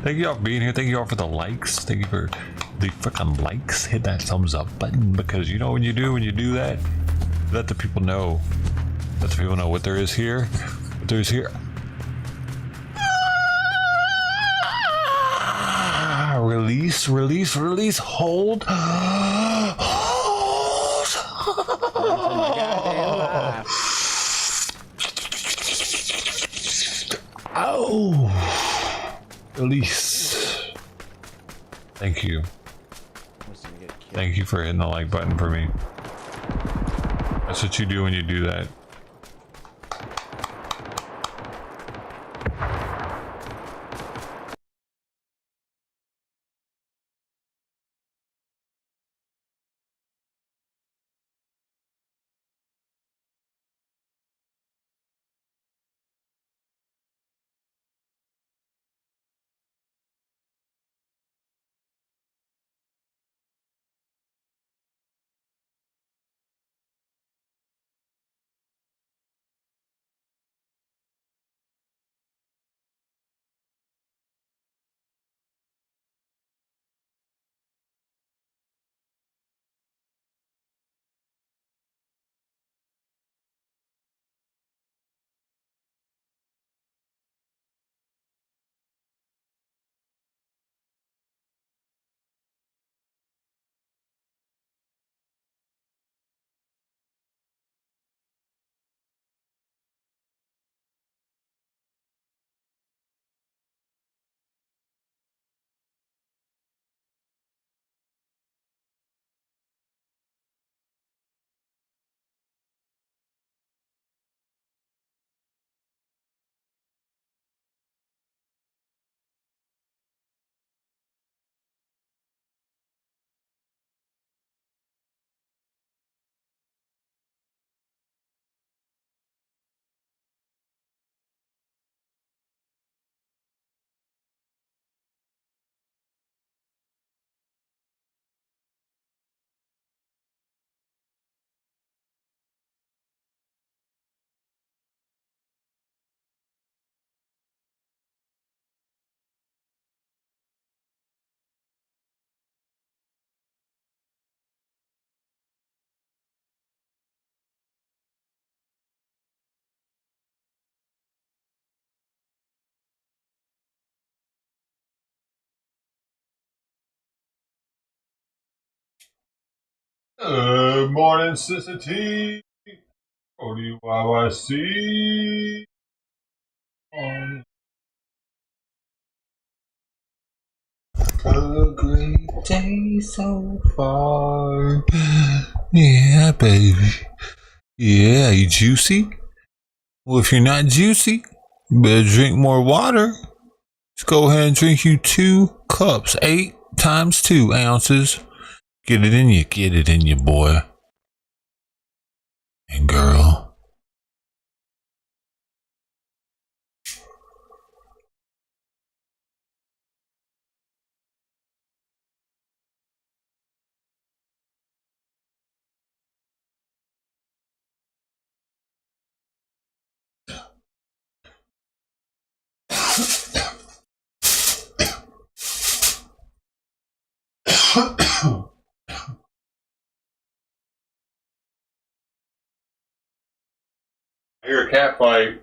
Thank you all for being here. Thank you all for the likes. Thank you for the freaking likes. Hit that thumbs up button, because you know when you do that, let the people know. Let the people know what there is here. What there is here. Release, release, release. Hold. Oh. Release. Thank you. Thank you for hitting the like button for me. That's what you do when you do that. Good morning, Sister T. ODYYC. A great day so far. Yeah, baby. Yeah, you juicy? Well, if you're not juicy, you better drink more water. Let's go ahead and drink you 2 cups. 8 times 2 ounces. Get it in you, boy. And girl. I hear a cat fight.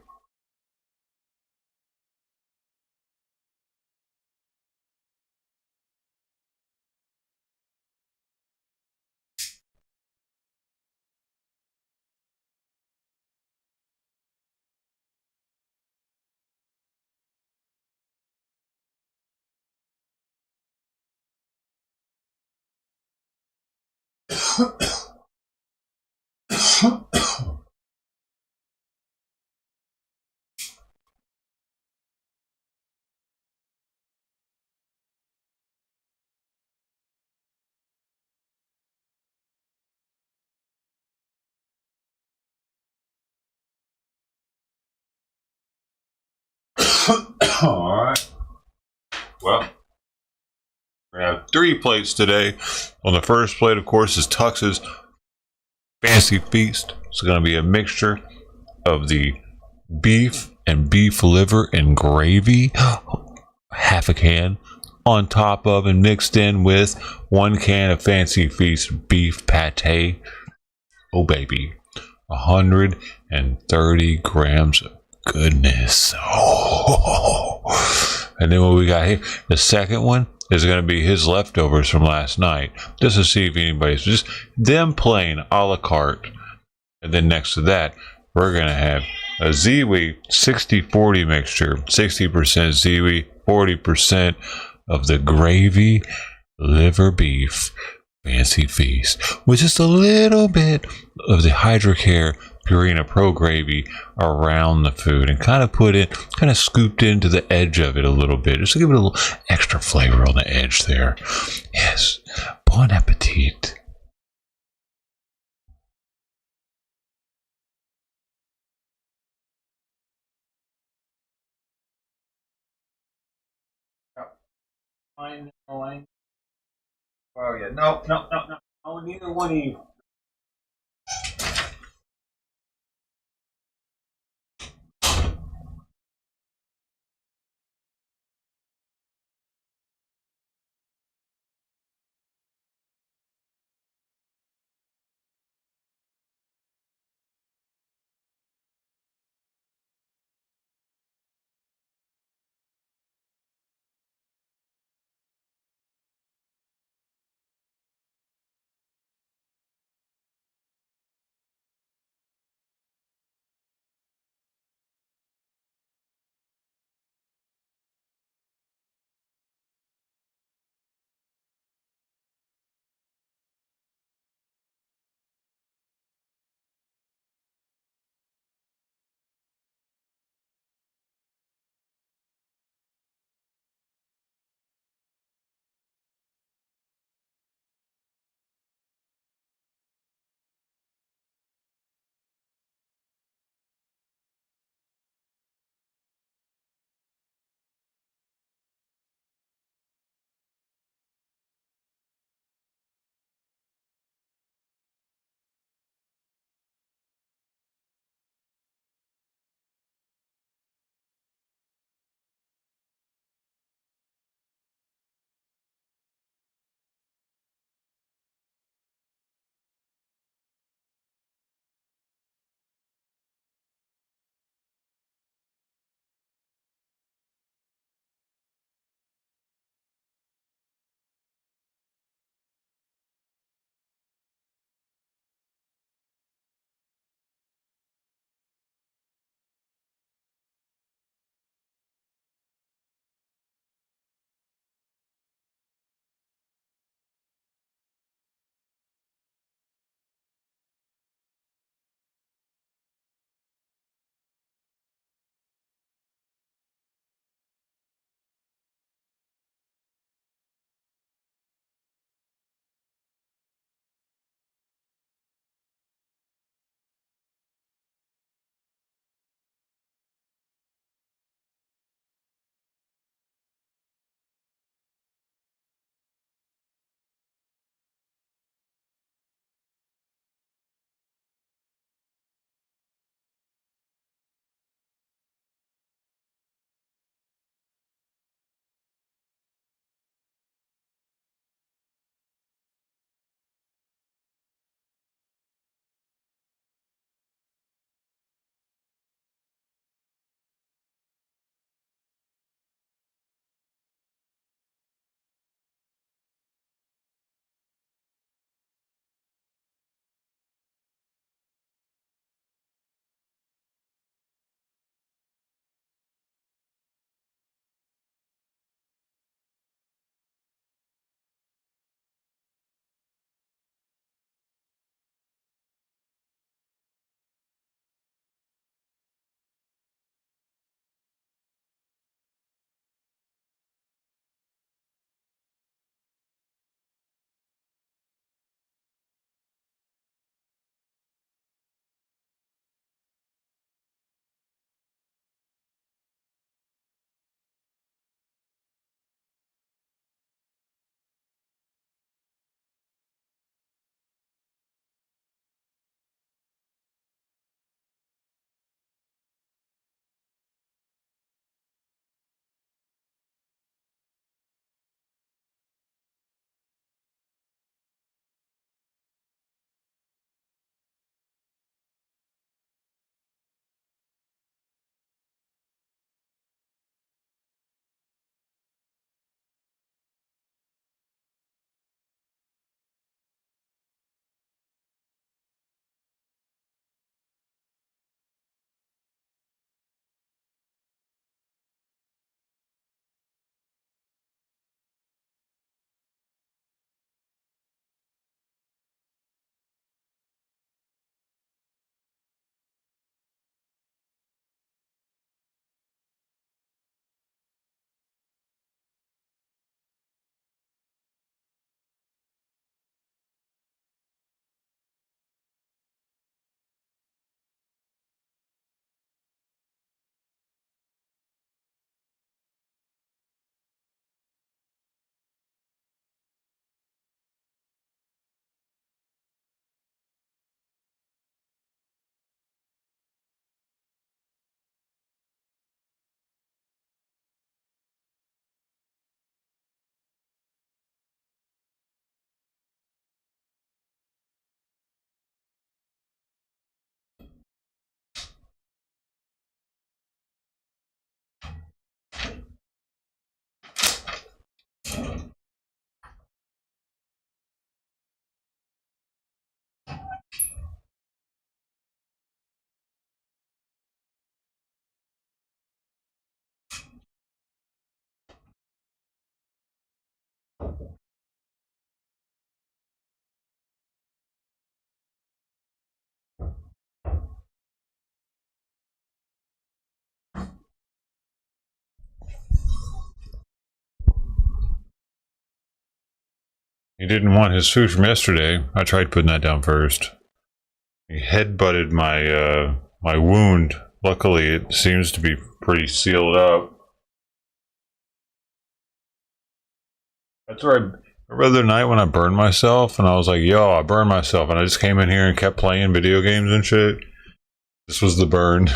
All right. Well, we're gonna have 3 plates today. On the first plate, of course, is Tux's Fancy Feast. It's gonna be a mixture of the beef and beef liver and gravy. half a can on top of and mixed in with 1 can of Fancy Feast beef pate. Oh baby, 130 grams of goodness. Oh. And then what we got here, the second one is going to be his leftovers from last night, just to see if anybody's just them plain a la carte. And then next to that, we're going to have a Ziwi 60-40 mixture, 60% Ziwi, 40% of the gravy liver beef Fancy Feast, with just a little bit of the Hydrocare Purina Pro gravy around the food, and kind of scooped into the edge of it a little bit, just to give it a little extra flavor on the edge there. Yes, bon appetit. I know. Oh yeah, no, no, no, no. Oh, neither one of you. He didn't want his food from yesterday. I tried putting that down first. He headbutted my my wound. Luckily, it seems to be pretty sealed up. That's where the other night when I burned myself, and I was like, "Yo, I burned myself," and I just came in here and kept playing video games and shit. This was the burn.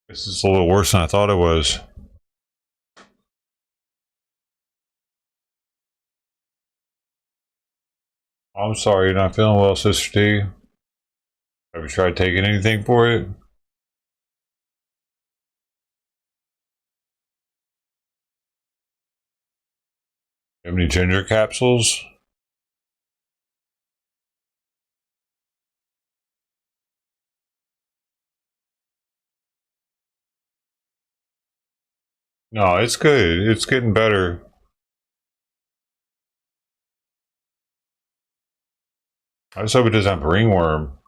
This is a little worse than I thought it was. I'm sorry you're not feeling well, Sister T. Have you tried taking anything for it? You have any ginger capsules? No, it's good. It's getting better. I just hope it doesn't have ringworm.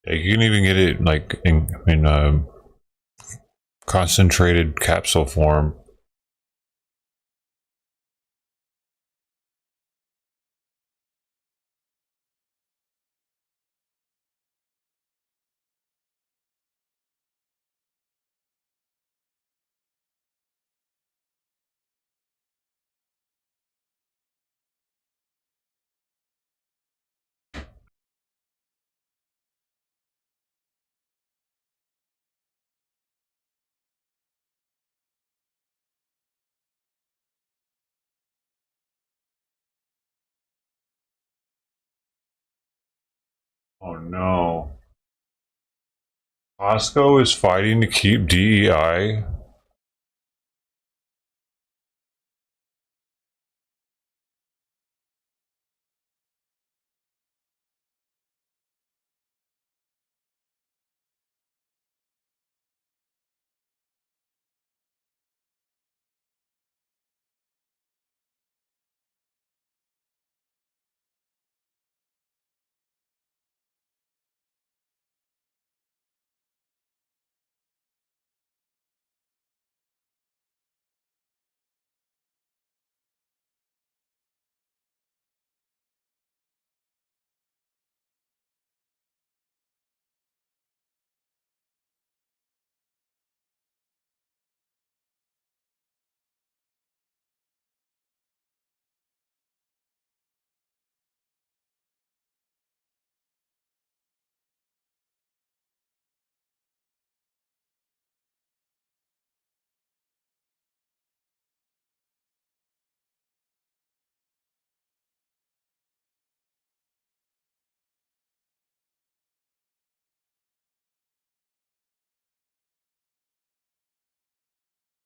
Yeah, you can even get it like in concentrated capsule form. Oh no. Costco is fighting to keep DEI.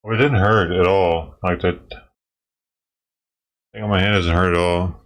Well, it didn't hurt at all. Like that thing on my hand doesn't hurt at all.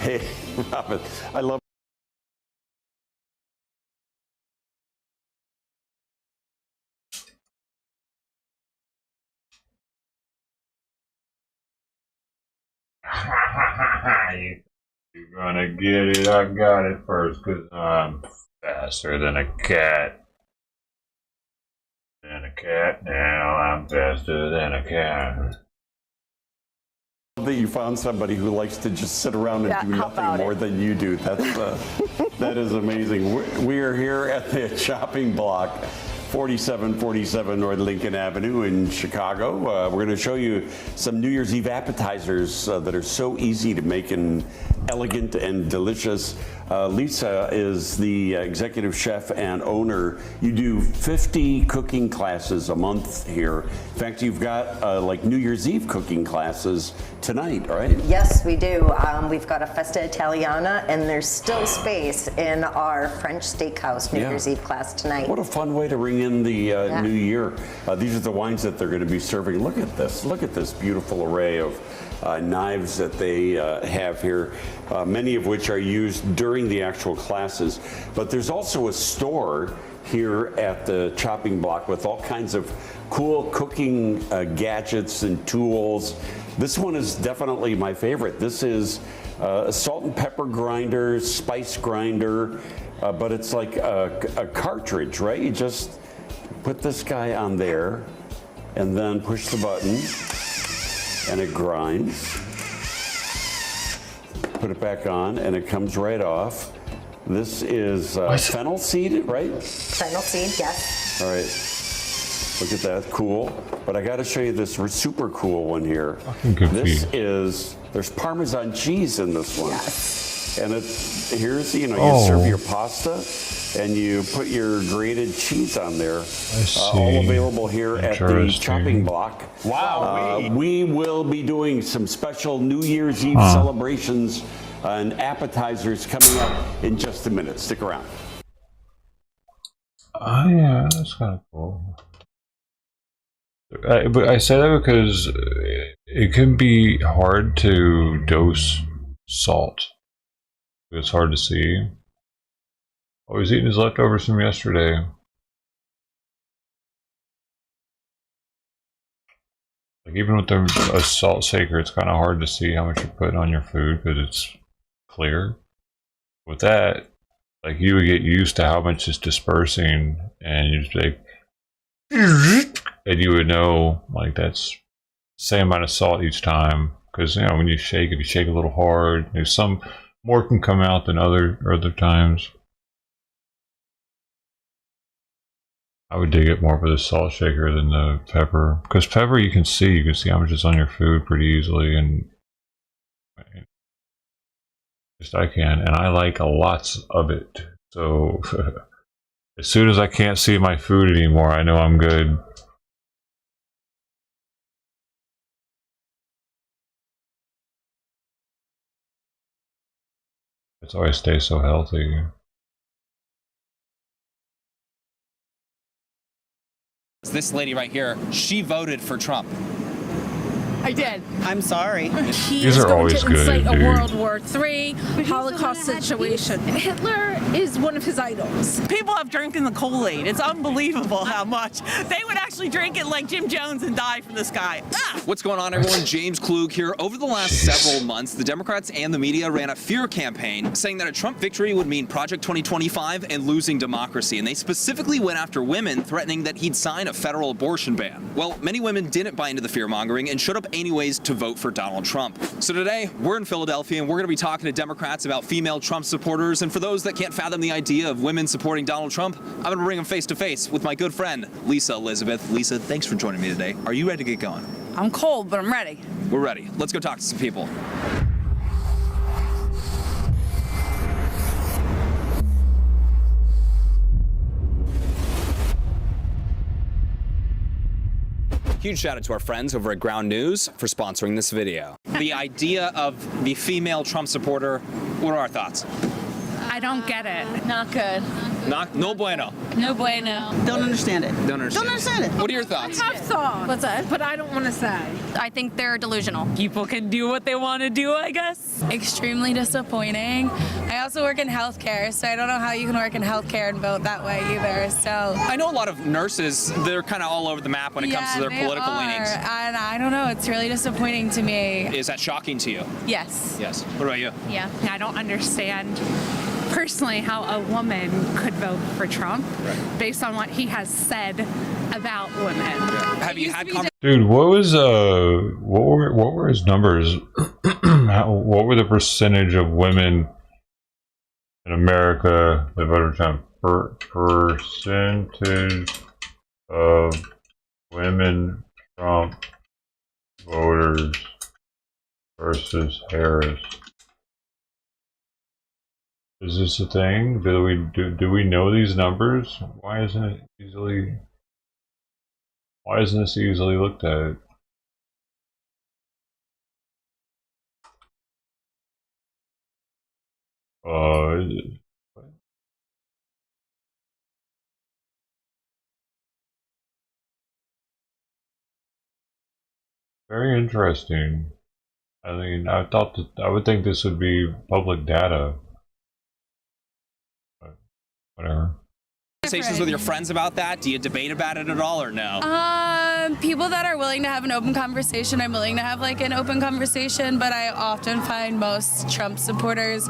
Hey, Robin, I love. You're gonna get it. I got it first because I'm faster than a cat. Now I'm faster than a cat. That you found somebody who likes to just sit around and do nothing more than you do. That's that is amazing. We are here at the chopping block, 4747 North Lincoln Avenue in Chicago. We're going to show you some New Year's Eve appetizers that are so easy to make and elegant and delicious. Lisa is the executive chef and owner. You do 50 cooking classes a month here. In fact, you've got like New Year's Eve cooking classes tonight, right? Yes, we do. We've got a Festa Italiana, and there's still space in our French Steakhouse New Year's Eve class tonight. What a fun way to ring in the new year. These are the wines that they're going to be serving. Look at this. Look at this beautiful array of knives that they have here, many of which are used during the actual classes. But there's also a store here at the chopping block with all kinds of cool cooking gadgets and tools. This one is definitely my favorite. This is a salt and pepper grinder, spice grinder, but it's like a cartridge, right? You just put this guy on there and then push the button and it grinds. Put it back on and it comes right off. This is fennel seed, right? Fennel seed, yes. All right. Look at that, cool. But I got to show you this super cool one here. This is, there's Parmesan cheese in this one. Yes. And here's, you serve your pasta and you put your grated cheese on there. All available here at the chopping block. Wow. We will be doing some special New Year's Eve celebrations and appetizers coming up in just a minute. Stick around. Oh yeah, that's kind of cool. But I say that because it can be hard to dose salt. It's hard to see. Oh, he's eating his leftovers from yesterday. Like even with a salt shaker, it's kind of hard to see how much you're putting on your food because it's clear. With that, like you would get used to how much is dispersing, and you just like, and you would know like that's the same amount of salt each time. Because when you shake, if you shake a little hard, there's some more can come out than other times. I would dig it more for the salt shaker than the pepper, because pepper you can see how much is on your food pretty easily, and just I can, and I like lots of it. So as soon as I can't see my food anymore, I know I'm good. That's why I stay so healthy. This lady right here, she voted for Trump. I did. I'm sorry. He These is are going always to good, incite a dude. World War III Holocaust situation. Hitler is one of his idols. People have drinking the Kool-Aid. It's unbelievable how much. They would actually drink it like Jim Jones and die from the sky. Ah! What's going on, everyone? James Klug here. Over the last several months, the Democrats and the media ran a fear campaign saying that a Trump victory would mean Project 2025 and losing democracy. And they specifically went after women, threatening that he'd sign a federal abortion ban. Well, many women didn't buy into the fear-mongering and showed up anyways to vote for Donald Trump. So today, we're in Philadelphia, and we're going to be talking to Democrats about female Trump supporters. And for those that can't fathom the idea of women supporting Donald Trump, I'm going to bring them face to face with my good friend, Lisa Elizabeth. Lisa, thanks for joining me today. Are you ready to get going? I'm cold, but I'm ready. We're ready. Let's go talk to some people. Huge shout out to our friends over at Ground News for sponsoring this video. The idea of the female Trump supporter, what are our thoughts? I don't get it. Not good. No bueno. No bueno. Don't understand it. Don't understand it. What are your thoughts? I have thoughts. What's that? But I don't want to say. I think they're delusional. People can do what they want to do, I guess. Extremely disappointing. I also work in healthcare, so I don't know how you can work in healthcare and vote that way either. So I know a lot of nurses, they're kind of all over the map when it comes to their political leanings. And I don't know, it's really disappointing to me. Is that shocking to you? Yes. Yes. What about you? Yeah, I don't understand personally how a woman could vote for Trump based on what he has said about women. Have you had Dude, what was what were his numbers? What were the percentage of women in America that voted Trump? Percentage of women Trump voters versus Harris. Is this a thing? Do we know these numbers? Why isn't this easily looked at? Very interesting. I mean, I would think this would be public data. But whatever. Conversations with your friends about that? Do you debate about it at all or no? People that are willing to have an open conversation, I'm willing to have like an open conversation, but I often find most Trump supporters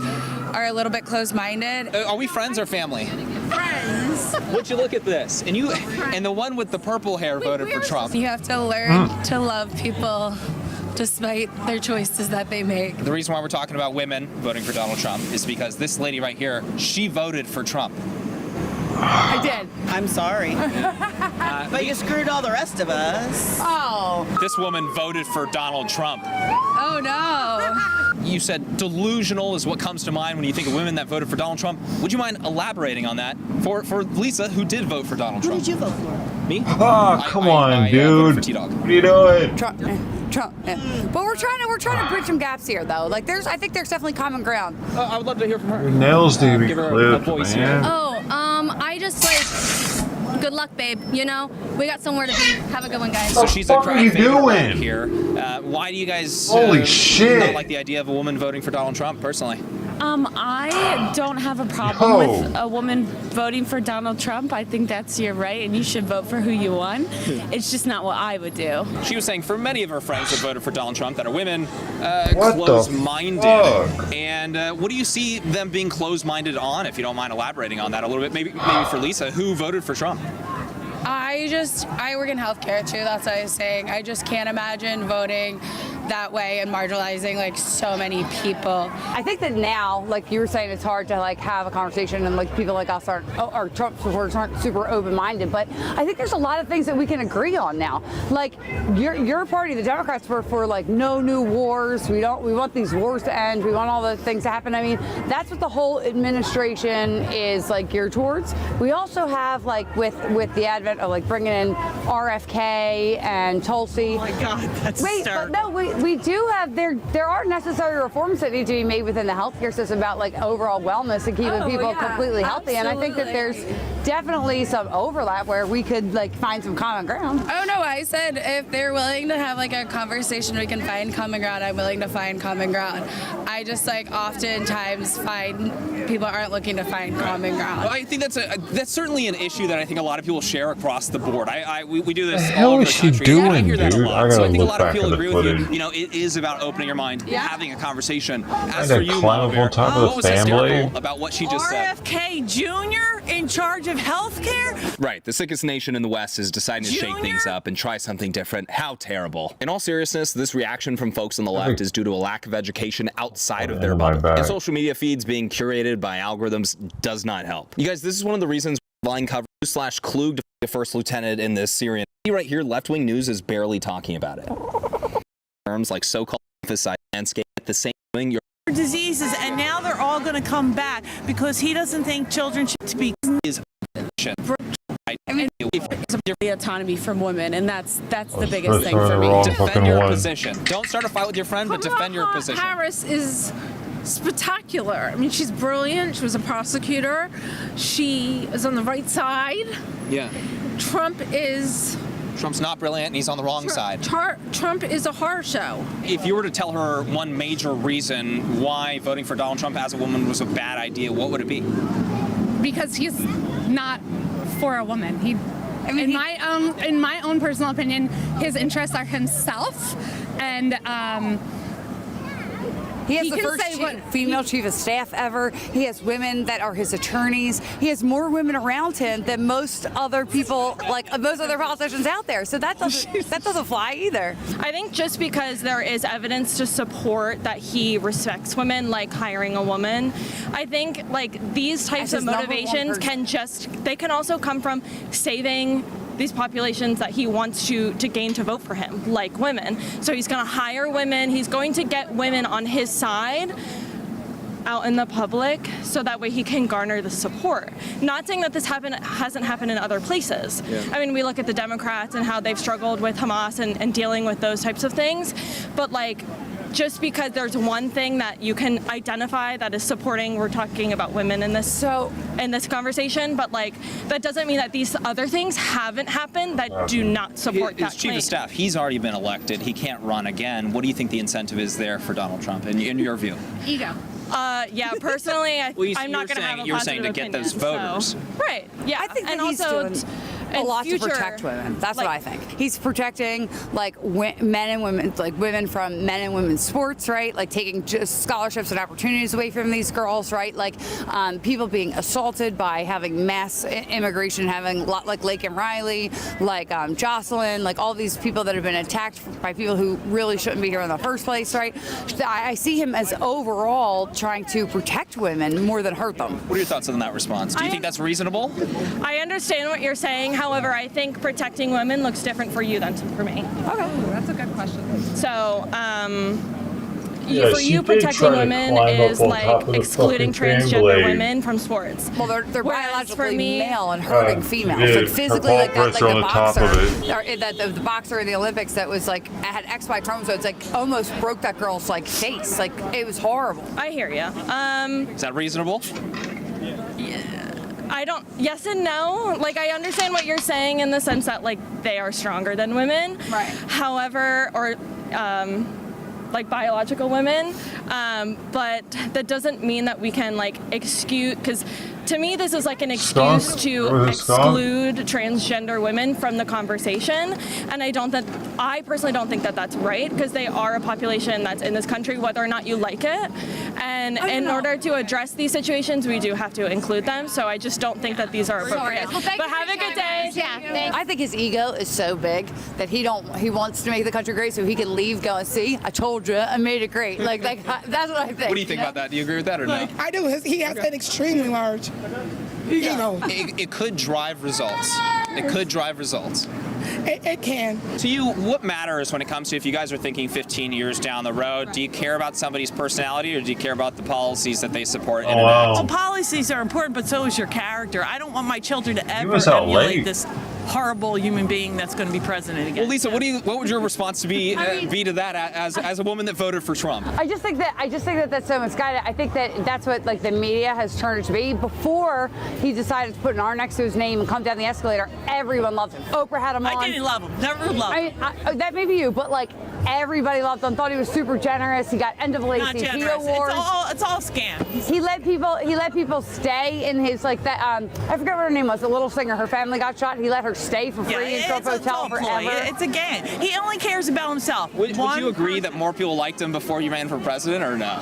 are a little bit closed-minded. Are we friends or family? Friends. Would you look at this? And the one with the purple hair voted for Trump. You have to learn to love people despite their choices that they make. The reason why we're talking about women voting for Donald Trump is because this lady right here, she voted for Trump. I did. I'm sorry. But you screwed all the rest of us. Oh. This woman voted for Donald Trump. Oh no. You said delusional is what comes to mind when you think of women that voted for Donald Trump. Would you mind elaborating on that for Lisa, who did vote for Donald Trump? Who did you vote for? Me? Oh, come on, dude. Voted for T-Dog. What are you doing? Trump. Yeah. But we're trying to bridge some gaps here, though. Like, I think there's definitely common ground. I would love to hear from her. Your nails need to be Give her a clipped, voice man. here. Oh, I just like, good luck, babe. You know, we got somewhere to be. Have a good one, guys. So she's a What are you doing here. Why do you guys Holy shit. not like the idea of a woman voting for Donald Trump personally? I don't have a problem with a woman voting for Donald Trump. I think that's your right, and you should vote for who you want. It's just not what I would do. She was saying for many of her friends that voted for Donald Trump that are women, What closed-minded. the fuck? And what do you see them being closed-minded on, if you don't mind elaborating on that a little bit? Maybe for Lisa, who voted for Trump? I work in healthcare too, that's what I was saying. I just can't imagine voting that way and marginalizing like so many people. I think that now, like you were saying, it's hard to like have a conversation, and like people like us aren't, or Trump supporters aren't super open-minded. But I think there's a lot of things that we can agree on now. Like your party, the Democrats, were for like no new wars. We want these wars to end. We want all the things to happen. I mean, that's what the whole administration is like geared towards. We also have like with the advent of like bringing in RFK and Tulsi. Oh my God, that's hysterical. But no, we do have there are necessary reforms that need to be made within the healthcare system about like overall wellness and keeping people completely healthy. And I think that there's definitely some overlap where we could like find some common ground. Oh no, I said if they're willing to have like a conversation, we can find common ground. I'm willing to find common ground. I just like oftentimes find people aren't looking to find common ground. Well, I think that's certainly an issue that I think a lot of people share across the board. We do this hell all over is the she country. doing, I hear that a dude? lot. I So I gotta think a look lot of back people at the agree with you. footage. You know, it is about opening your mind, having a conversation. As Kinda for you, climb up Momma on top Bear, of what the was family. hysterical about what she just said? RFK Jr. in charge of healthcare? Right, the sickest nation in the West is deciding to shake things up and try something different. How terrible. In all seriousness, this reaction from folks on the left is due to a lack of education outside of their bubble. And social media feeds being curated by algorithms does not help. You guys, this is one of the reasons line coverage / Klug to the first lieutenant in this Syrian. Right here, left-wing news is barely talking about it. Terms like so-called emphasize landscape at the same thing. You're Diseases, and now they're all going to come back because he doesn't think children should be. I mean, It's the autonomy from women, and that's the biggest thing for me. Defend your position. Don't start a fight with your friend, but defend your position. Harris is spectacular. I mean, she's brilliant. She was a prosecutor. She is on the right side. Yeah. Trump's not brilliant and he's on the wrong side. Trump is a horror show. If you were to tell her one major reason why voting for Donald Trump as a woman was a bad idea, what would it be? Because he's not for a woman. In my own personal opinion, his interests are himself, and he has the first female chief of staff ever. He has women that are his attorneys. He has more women around him than most other people, like most other politicians out there. So that doesn't fly either. I think just because there is evidence to support that he respects women, like hiring a woman, I think like these types of motivations can also come from saving these populations that he wants to gain to vote for him, like women. So he's going to hire women. He's going to get women on his side out in the public so that way he can garner the support. Not saying that this hasn't happened in other places. Yeah. I mean, we look at the Democrats and how they've struggled with Hamas and dealing with those types of things. But like, just because there's one thing that you can identify that is supporting, we're talking about women in this conversation, but like that doesn't mean that these other things haven't happened that do not support that His chief of staff, he's already been elected. He can't run again. What do you think the incentive is there for Donald Trump, in your view? Ego. Yeah, personally, I'm not going to have a positive opinion. You're saying to get those voters. So. Right, yeah. I think that he's doing a lot to protect women. That's what I think. He's protecting like men and women, like women from men and women's sports, right? Like taking just scholarships and opportunities away from these girls, right? Like people being assaulted by having mass immigration, having like Lake and Riley, like Jocelyn, like all these people that have been attacked by people who really shouldn't be here in the first place, right? I see him as overall trying to protect women more than hurt them. What are your thoughts on that response? Do you think that's reasonable? I understand what you're saying. However, I think protecting women looks different for you than for me. Okay, that's a good question. So, for you, protecting women is like excluding transgender women from sports. Well, they're biologically male and hurting females, like physically, like the boxer in the Olympics that was like had XY chromosomes, like almost broke that girl's like face. Like it was horrible. I hear you. Is that reasonable? Yes and no. Like, I understand what you're saying in the sense that, like, they are stronger than women. Right. However, like biological women. But that doesn't mean that we can, like, excuse, because to me, this is like an excuse to exclude transgender women from the conversation. And I personally don't think that that's right, because they are a population that's in this country, whether or not you like it. And in order to address these situations, we do have to include them. So I just don't think that these are appropriate. Well, but have a good day. Yeah, I think his ego is so big that he wants to make the country great so he can leave, go and see, I told you, I made it great. Like that's what I think. What do you think about that? Do you agree with that or no? I do. He has an extremely large ego. It could drive results. It could drive results. It can. To you, what matters when it comes to, if you guys are thinking 15 years down the road, do you care about somebody's personality or do you care about the policies that they support? Well, policies are important, but so is your character. I don't want my children to ever emulate this horrible human being that's going to be president again. Well, Lisa, what would your response be to that as a woman that voted for Trump? I just think that that's so misguided. I think that that's what like the media has turned it to be. Before he decided to put an R next to his name and come down the escalator, everyone loved him. Oprah had him on. I didn't love him. Never loved him. That may be you, but like everybody loved him. Thought he was super generous. He got NAACP awards. It's all scam. He let people stay in his like that. I forget what her name was. The little singer. Her family got shot. He let her stay for free in Trump Hotel forever. It's a game. He only cares about himself. Would you agree that more people liked him before you ran for president, or no?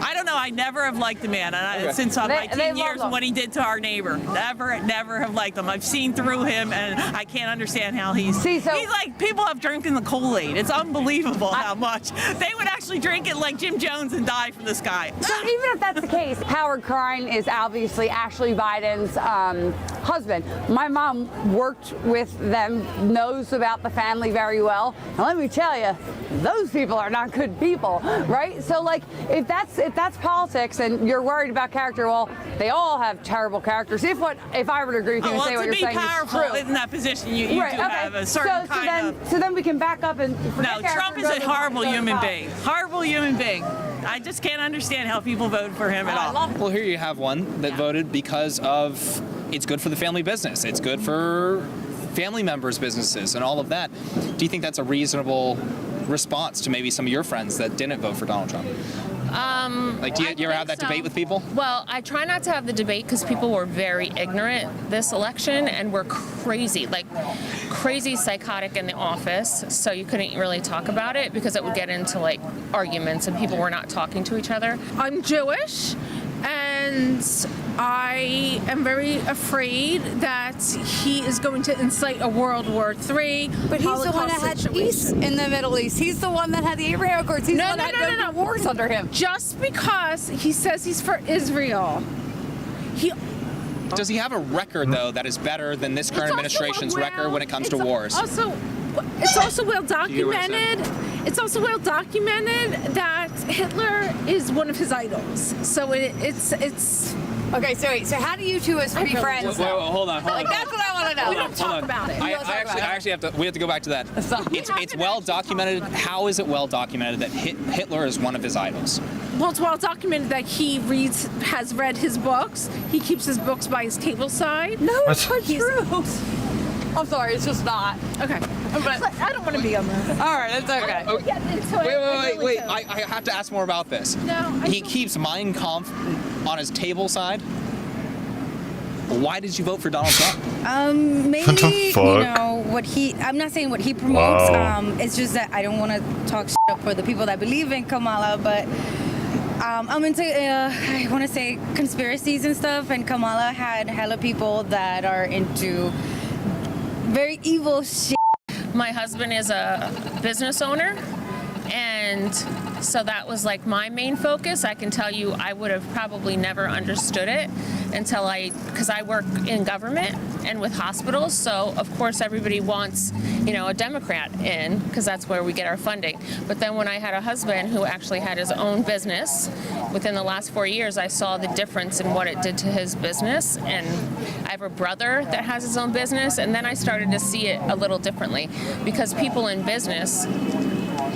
I don't know. I never have liked the man since my 10 years and what he did to our neighbor. Never have liked him. I've seen through him, and I can't understand how he's like, people have drinking the Kool-Aid. It's unbelievable how much. They would actually drink it like Jim Jones and die from the sky. So even if that's the case, Howard Klein is obviously Ashley Biden's husband. My mom worked with them, knows about the family very well. And let me tell you, those people are not good people, right? So like, if that's politics and you're worried about character, well, they all have terrible characters. If I were to agree with you and say what you're saying is true. In that position, you do have a certain kind of... So then we can back up and... No, Trump is a horrible human being. Horrible human being. I just can't understand how people vote for him at all. Well, here you have one that voted because of it's good for the family business. It's good for family members' businesses and all of that. Do you think that's a reasonable response to maybe some of your friends that didn't vote for Donald Trump? Like, do you ever have that debate with people? Well, I try not to have the debate because people were very ignorant this election and were crazy, like crazy psychotic in the office. So you couldn't really talk about it because it would get into like arguments and people were not talking to each other. I'm Jewish, and I am very afraid that he is going to incite a World War III. But he's the one that had peace in the Middle East. He's the one that had the Abraham Accords. He's the one that had no wars under him. Just because he says he's for Israel, does he have a record though that is better than this current administration's record when it comes to wars? It's also well documented. It's also well documented that Hitler is one of his idols. So it's. Okay, so how do you two as three friends? Wait, hold on. Like, that's what I want to know. We don't talk about it. I actually have to. We have to go back to that. It's well documented. How is it well documented that Hitler is one of his idols? Well, it's well documented that he has read his books. He keeps his books by his table side. No, it's not true. I'm sorry, it's just not. Okay. But I don't want to be on that. All right, it's okay. Wait. I have to ask more about this. No. He keeps Mein Kampf on his table side. Why did you vote for Donald Trump? Maybe, what he, I'm not saying what he promotes. Wow. It's just that I don't want to talk shit up for the people that believe in Kamala, but I'm into, I want to say conspiracies and stuff, and Kamala had hella people that are into very evil shit. My husband is a business owner, and so that was like my main focus. I can tell you I would have probably never understood it until because I work in government and with hospitals, so of course everybody wants, a Democrat in, because that's where we get our funding. But then when I had a husband who actually had his own business, within the last 4 years I saw the difference in what it did to his business, and I have a brother that has his own business, and then I started to see it a little differently, because people in business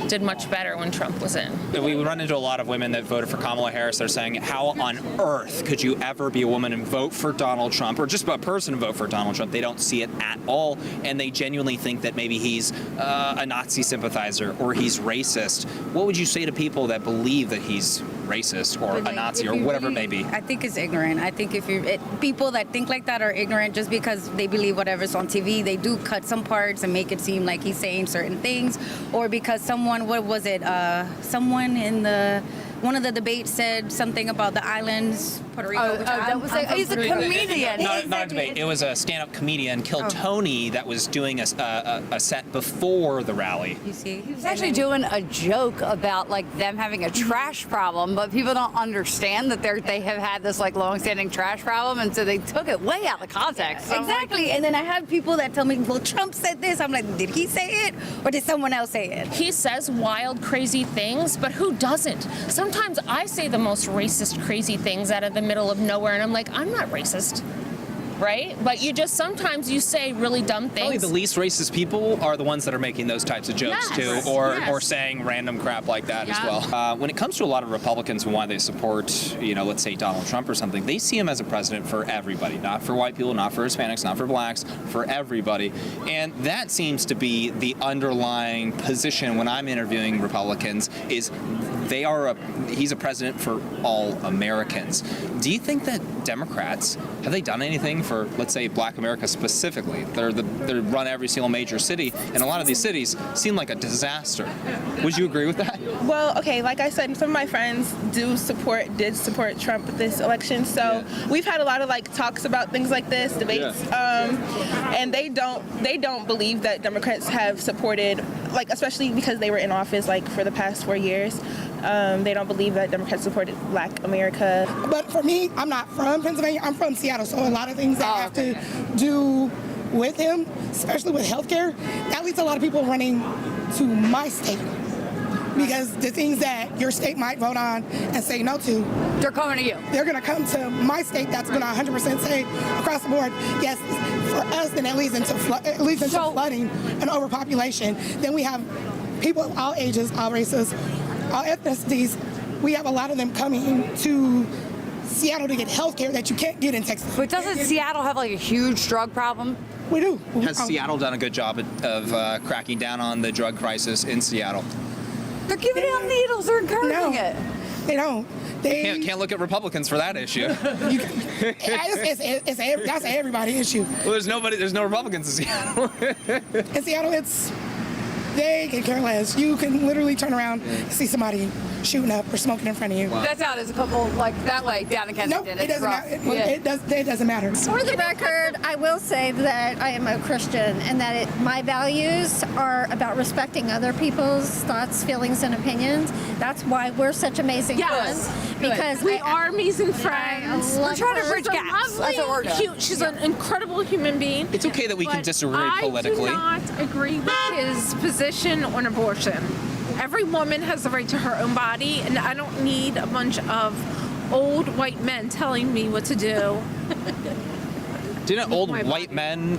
did much better when Trump was in. We run into a lot of women that voted for Kamala Harris. They're saying, how on earth could you ever be a woman and vote for Donald Trump, or just a person and vote for Donald Trump? They don't see it at all, and they genuinely think that maybe he's a Nazi sympathizer or he's racist. What would you say to people that believe that he's racist or a Nazi or whatever it may be? I think it's ignorant. I think people that think like that are ignorant just because they believe whatever's on TV. They do cut some parts and make it seem like he's saying certain things, or because someone in one of the debates said something about the islands, Puerto Rico. He's a comedian. Not a debate. It was a stand-up comedian, Kill Tony, that was doing a set before the rally. You see, he was actually doing a joke about like them having a trash problem, but people don't understand that they have had this like long-standing trash problem, and so they took it way out of context. Exactly. And then I have people that tell me, well, Trump said this. I'm like, did he say it, or did someone else say it? He says wild, crazy things, but who doesn't? Sometimes I say the most racist, crazy things out of the middle of nowhere, and I'm like, I'm not racist, right? But sometimes you say really dumb things. Probably the least racist people are the ones that are making those types of jokes too, or saying random crap like that as well. When it comes to a lot of Republicans and why they support, let's say Donald Trump or something, they see him as a president for everybody, not for white people, not for Hispanics, not for blacks, for everybody. And that seems to be the underlying position when I'm interviewing Republicans, is he's a president for all Americans. Do you think that Democrats, have they done anything for, let's say, Black America specifically? They run every single major city, and a lot of these cities seem like a disaster. Would you agree with that? Well, okay, like I said, some of my friends did support Trump this election, so we've had a lot of talks about things like this, debates, and they don't believe that Democrats have supported, especially because they were in office for the past 4 years. They don't believe that Democrats supported Black America. But for me, I'm not from Pennsylvania. I'm from Seattle, so a lot of things that have to do with him, especially with healthcare, that leads a lot of people running to my state. Because the things that your state might vote on and say no to, they're coming to you. They're going to come to my state that's going to 100% say across the board, yes, for us, then it leads into flooding and overpopulation. Then we have people of all ages, all races, all ethnicities we have a lot of them coming to Seattle to get health care that you can't get in Texas. But doesn't Seattle have like a huge drug problem? We do. Has Seattle done a good job of cracking down on the drug crisis in Seattle? They're giving out needles. They're encouraging it. They don't. They can't look at Republicans for that issue. That's an everybody issue. Well, there's no Republicans in Seattle. In Seattle, they can care less. You can literally turn around and see somebody shooting up or smoking in front of you. Wow. That's how there's a couple like that way down in Kensington. Nope, it doesn't matter. It doesn't matter. For the record, I will say that I am a Christian and that my values are about respecting other people's thoughts, feelings, and opinions. That's why we're such amazing friends. Because we are amazing friends. We're trying to bridge gaps. That's what we're doing. She's an incredible human being. It's okay that we can disagree politically. I do not agree with his position on abortion. Every woman has the right to her own body, and I don't need a bunch of old white men telling me what to do. Didn't old white men,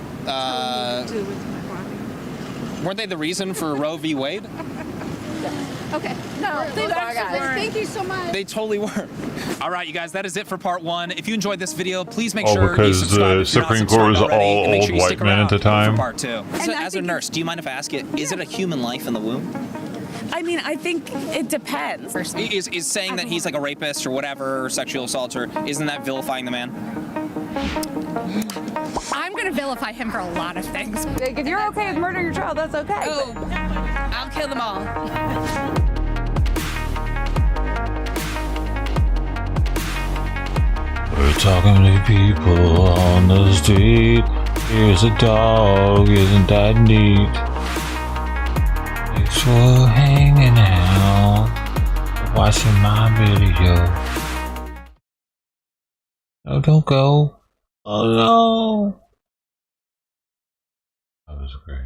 weren't they the reason for Roe v. Wade? Okay. No, they actually weren't. Thank you so much. They totally were. All right, you guys, that is it for part one. If you enjoyed this video, please make Oh, sure you because subscribe the if you're not Supreme Court was subscribed already, all and make old sure you white stick men around at the time. for part two. So, as a nurse, do you mind if I ask you, is it a human life in the womb? I mean, I think it depends. Is saying that he's like a rapist or whatever, or sexual assaulter, isn't that vilifying the man? I'm going to vilify him for a lot of things. If you're okay with murdering your child, that's okay. Oh, I'll kill them all. We're talking to people on the street. Here's a dog, isn't that neat? Thanks for hanging out, watching my video. No, don't go. Oh no. That was great.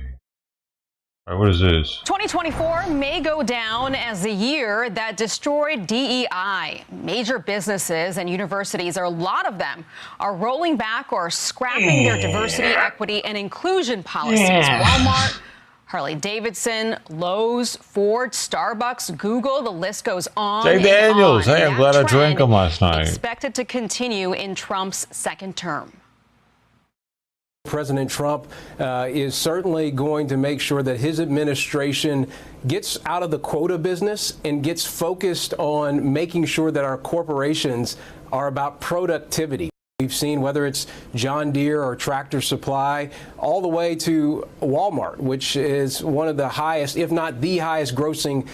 All right, what is this? 2024 may go down as the year that destroyed DEI. Major businesses and universities, a lot of them, are rolling back or scrapping their diversity, equity, and inclusion policies. Walmart, Harley-Davidson, Lowe's, Ford, Starbucks, Google, the list goes on. Jay Daniels. On. Hey, I'm glad I drank them last night. Expected to continue in Trump's second term. President Trump is certainly going to make sure that his administration gets out of the quota business and gets focused on making sure that our corporations are about productivity. We've seen whether it's John Deere or Tractor Supply, all the way to Walmart, which is one of the highest, if not the highest grossing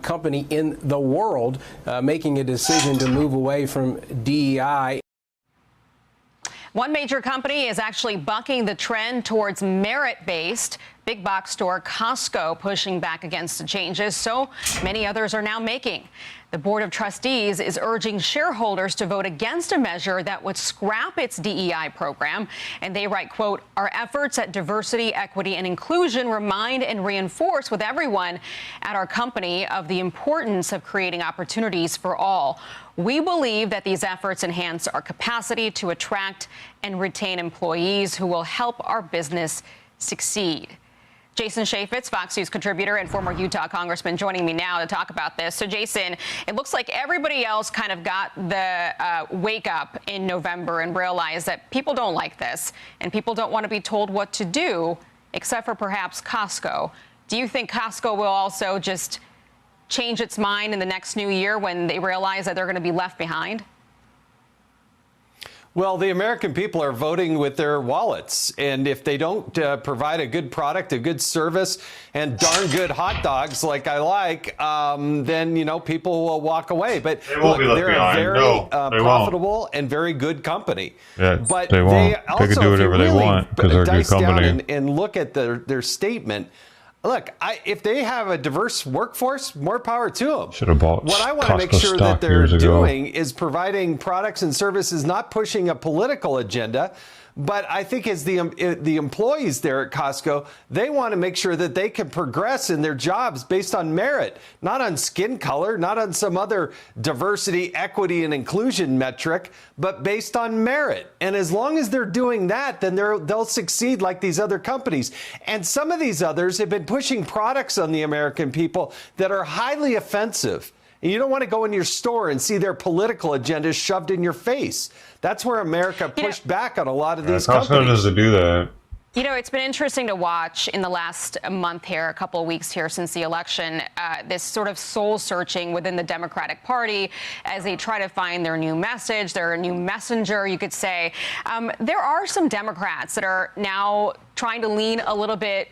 company in the world, making a decision to move away from DEI. One major company is actually bucking the trend towards merit-based. Big box store Costco pushing back against the changes so many others are now making. The Board of Trustees is urging shareholders to vote against a measure that would scrap its DEI program. And they write, quote, "Our efforts at diversity, equity, and inclusion remind and reinforce with everyone at our company of the importance of creating opportunities for all. We believe that these efforts enhance our capacity to attract and retain employees who will help our business succeed." Jason Chaffetz, Fox News contributor and former Utah congressman, joining me now to talk about this. So, Jason, it looks like everybody else kind of got the wake up in November and realized that people don't like this and people don't want to be told what to do, except for perhaps Costco. Do you think Costco will also just change its mind in the next new year when they realize that they're going to be left behind? Well, the American people are voting with their wallets. And if they don't provide a good product, a good service, and darn good hot dogs like I like, then, you know, people will walk away. But look, they're a very profitable and very good company. Yeah, but they won't. also, They can do whatever they want because they're a good company. And look at their statement. Look, if they have a diverse workforce, more power to them. Should have bought What I want Costco to make sure stock that they're years ago. doing is providing products and services, not pushing a political agenda. But I think as the employees there at Costco, they want to make sure that they can progress in their jobs based on merit, not on skin color, not on some other diversity, equity, and inclusion metric, but based on merit. And as long as they're doing that, then they'll succeed like these other companies. And some of these others have been pushing products on the American people that are highly offensive And you don't want to go in your store and see their political agenda shoved in your face. That's where America pushed back on a lot of these companies. Costco doesn't do that. You know, it's been interesting to watch in the last month here, a couple of weeks here since the election, this sort of soul searching within the Democratic Party as they try to find their new message, their new messenger, you could say. There are some Democrats that are now trying to lean a little bit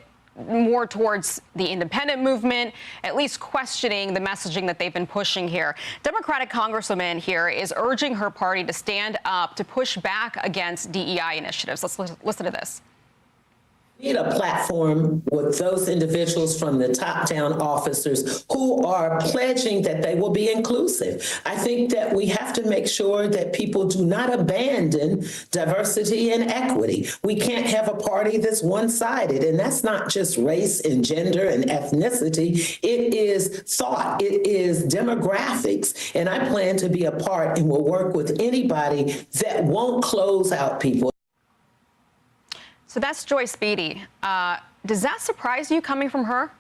more towards the independent movement, at least questioning the messaging that they've been pushing here. Democratic Congresswoman here is urging her party to stand up to push back against DEI initiatives. Let's listen to this. We need a platform with those individuals from the top down officers who are pledging that they will be inclusive. I think that we have to make sure that people do not abandon diversity and equity. We can't have a party that's one-sided, and that's not just race and gender and ethnicity. It is thought, it is demographics, and I plan to be a part and will work with anybody that won't close out people. So that's Joyce Beatty. Does that surprise you coming from her?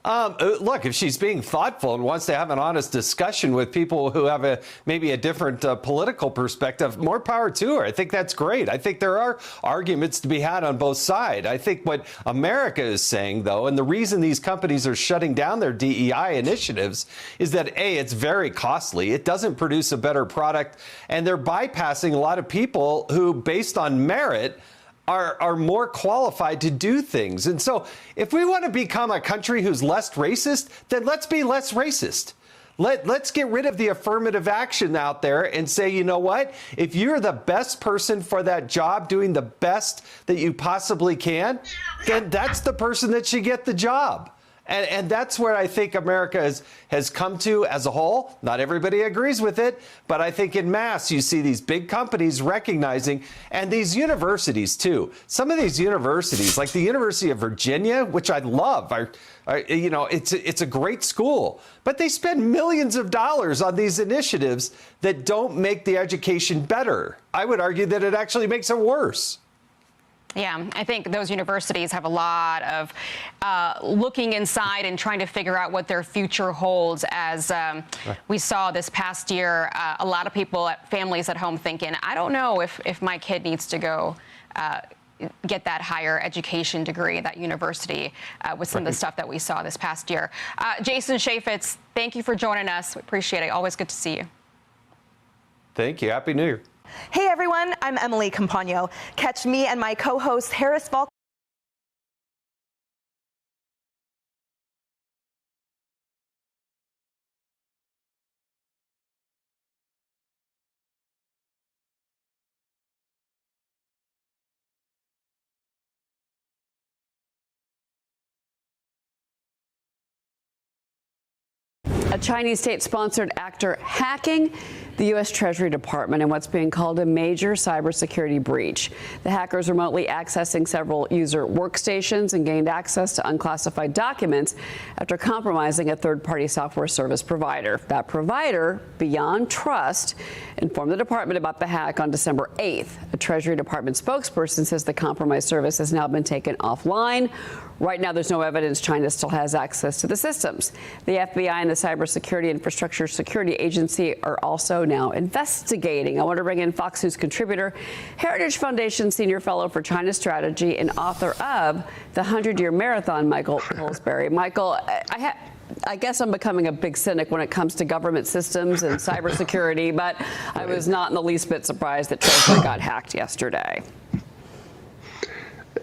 Look, if she's being thoughtful and wants to have an honest discussion with people who have maybe a different political perspective, more power to her. I think that's great. I think there are arguments to be had on both sides. I think what America is saying, though, and the reason these companies are shutting down their DEI initiatives is that, A, it's very costly. It doesn't produce a better product, and they're bypassing a lot of people who, based on merit, are more qualified to do things. And so if we want to become a country who's less racist, then let's be less racist. Let's get rid of the affirmative action out there and say, you know what? If you're the best person for that job, doing the best that you possibly can, then that's the person that should get the job. And that's where I think America has come to as a whole. Not everybody agrees with it, but I think en masse you see these big companies recognizing, and these universities too. Some of these universities, like the University of Virginia, which I love, you know, it's a great school, but they spend millions of dollars on these initiatives that don't make the education better. I would argue that it actually makes it worse. Yeah, I think those universities have a lot of looking inside and trying to figure out what their future holds. As we saw this past year, a lot of people, families at home thinking, I don't know if my kid needs to go get that higher education degree at that university with some of the stuff that we saw this past year. Jason Chaffetz, thank you for joining us. We appreciate it. Always good to see you. Thank you. Happy New Year. Hey everyone, I'm Emily Campagno. Catch me and my co-host Harris Falk. A Chinese state-sponsored actor hacking the U.S. Treasury Department in what's being called a major cybersecurity breach. The hackers remotely accessing several user workstations and gained access to unclassified documents after compromising a third-party software service provider. That provider, Beyond Trust, informed the department about the hack on December 8th. A Treasury Department spokesperson says the compromised service has now been taken offline. Right now, there's no evidence China still has access to the systems. The FBI and the Cybersecurity Infrastructure Security Agency are also now investigating. I want to bring in Fox News contributor, Heritage Foundation Senior Fellow for China Strategy, and author of The 100-Year Marathon, Michael Pillsbury. Michael, I guess I'm becoming a big cynic when it comes to government systems and cybersecurity, but I was not in the least bit surprised that Treasury got hacked yesterday.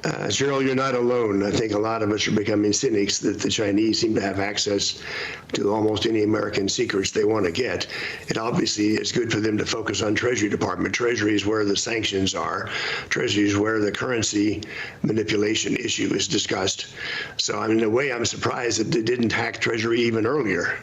Cheryl, you're not alone. I think a lot of us are becoming cynics that the Chinese seem to have access to almost any American secrets they want to get. It obviously is good for them to focus on Treasury Department. Treasury is where the sanctions are. Treasury is where the currency manipulation issue is discussed. So, I mean, in a way, I'm surprised that they didn't hack Treasury even earlier.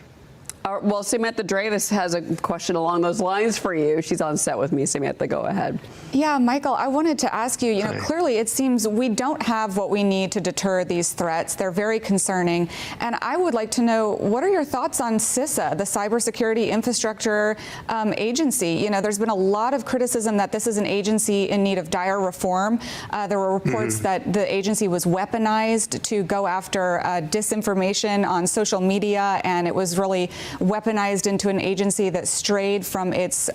Well, Samantha Dravis has a question along those lines for you. She's on set with me. Samantha, go ahead. Yeah, Michael, I wanted to ask you, clearly it seems we don't have what we need to deter these threats. They're very concerning. And I would like to know, what are your thoughts on CISA, the Cybersecurity Infrastructure Agency? There's been a lot of criticism that this is an agency in need of dire reform. There were reports that the agency was weaponized to go after disinformation on social media, and it was really weaponized into an agency that strayed from its,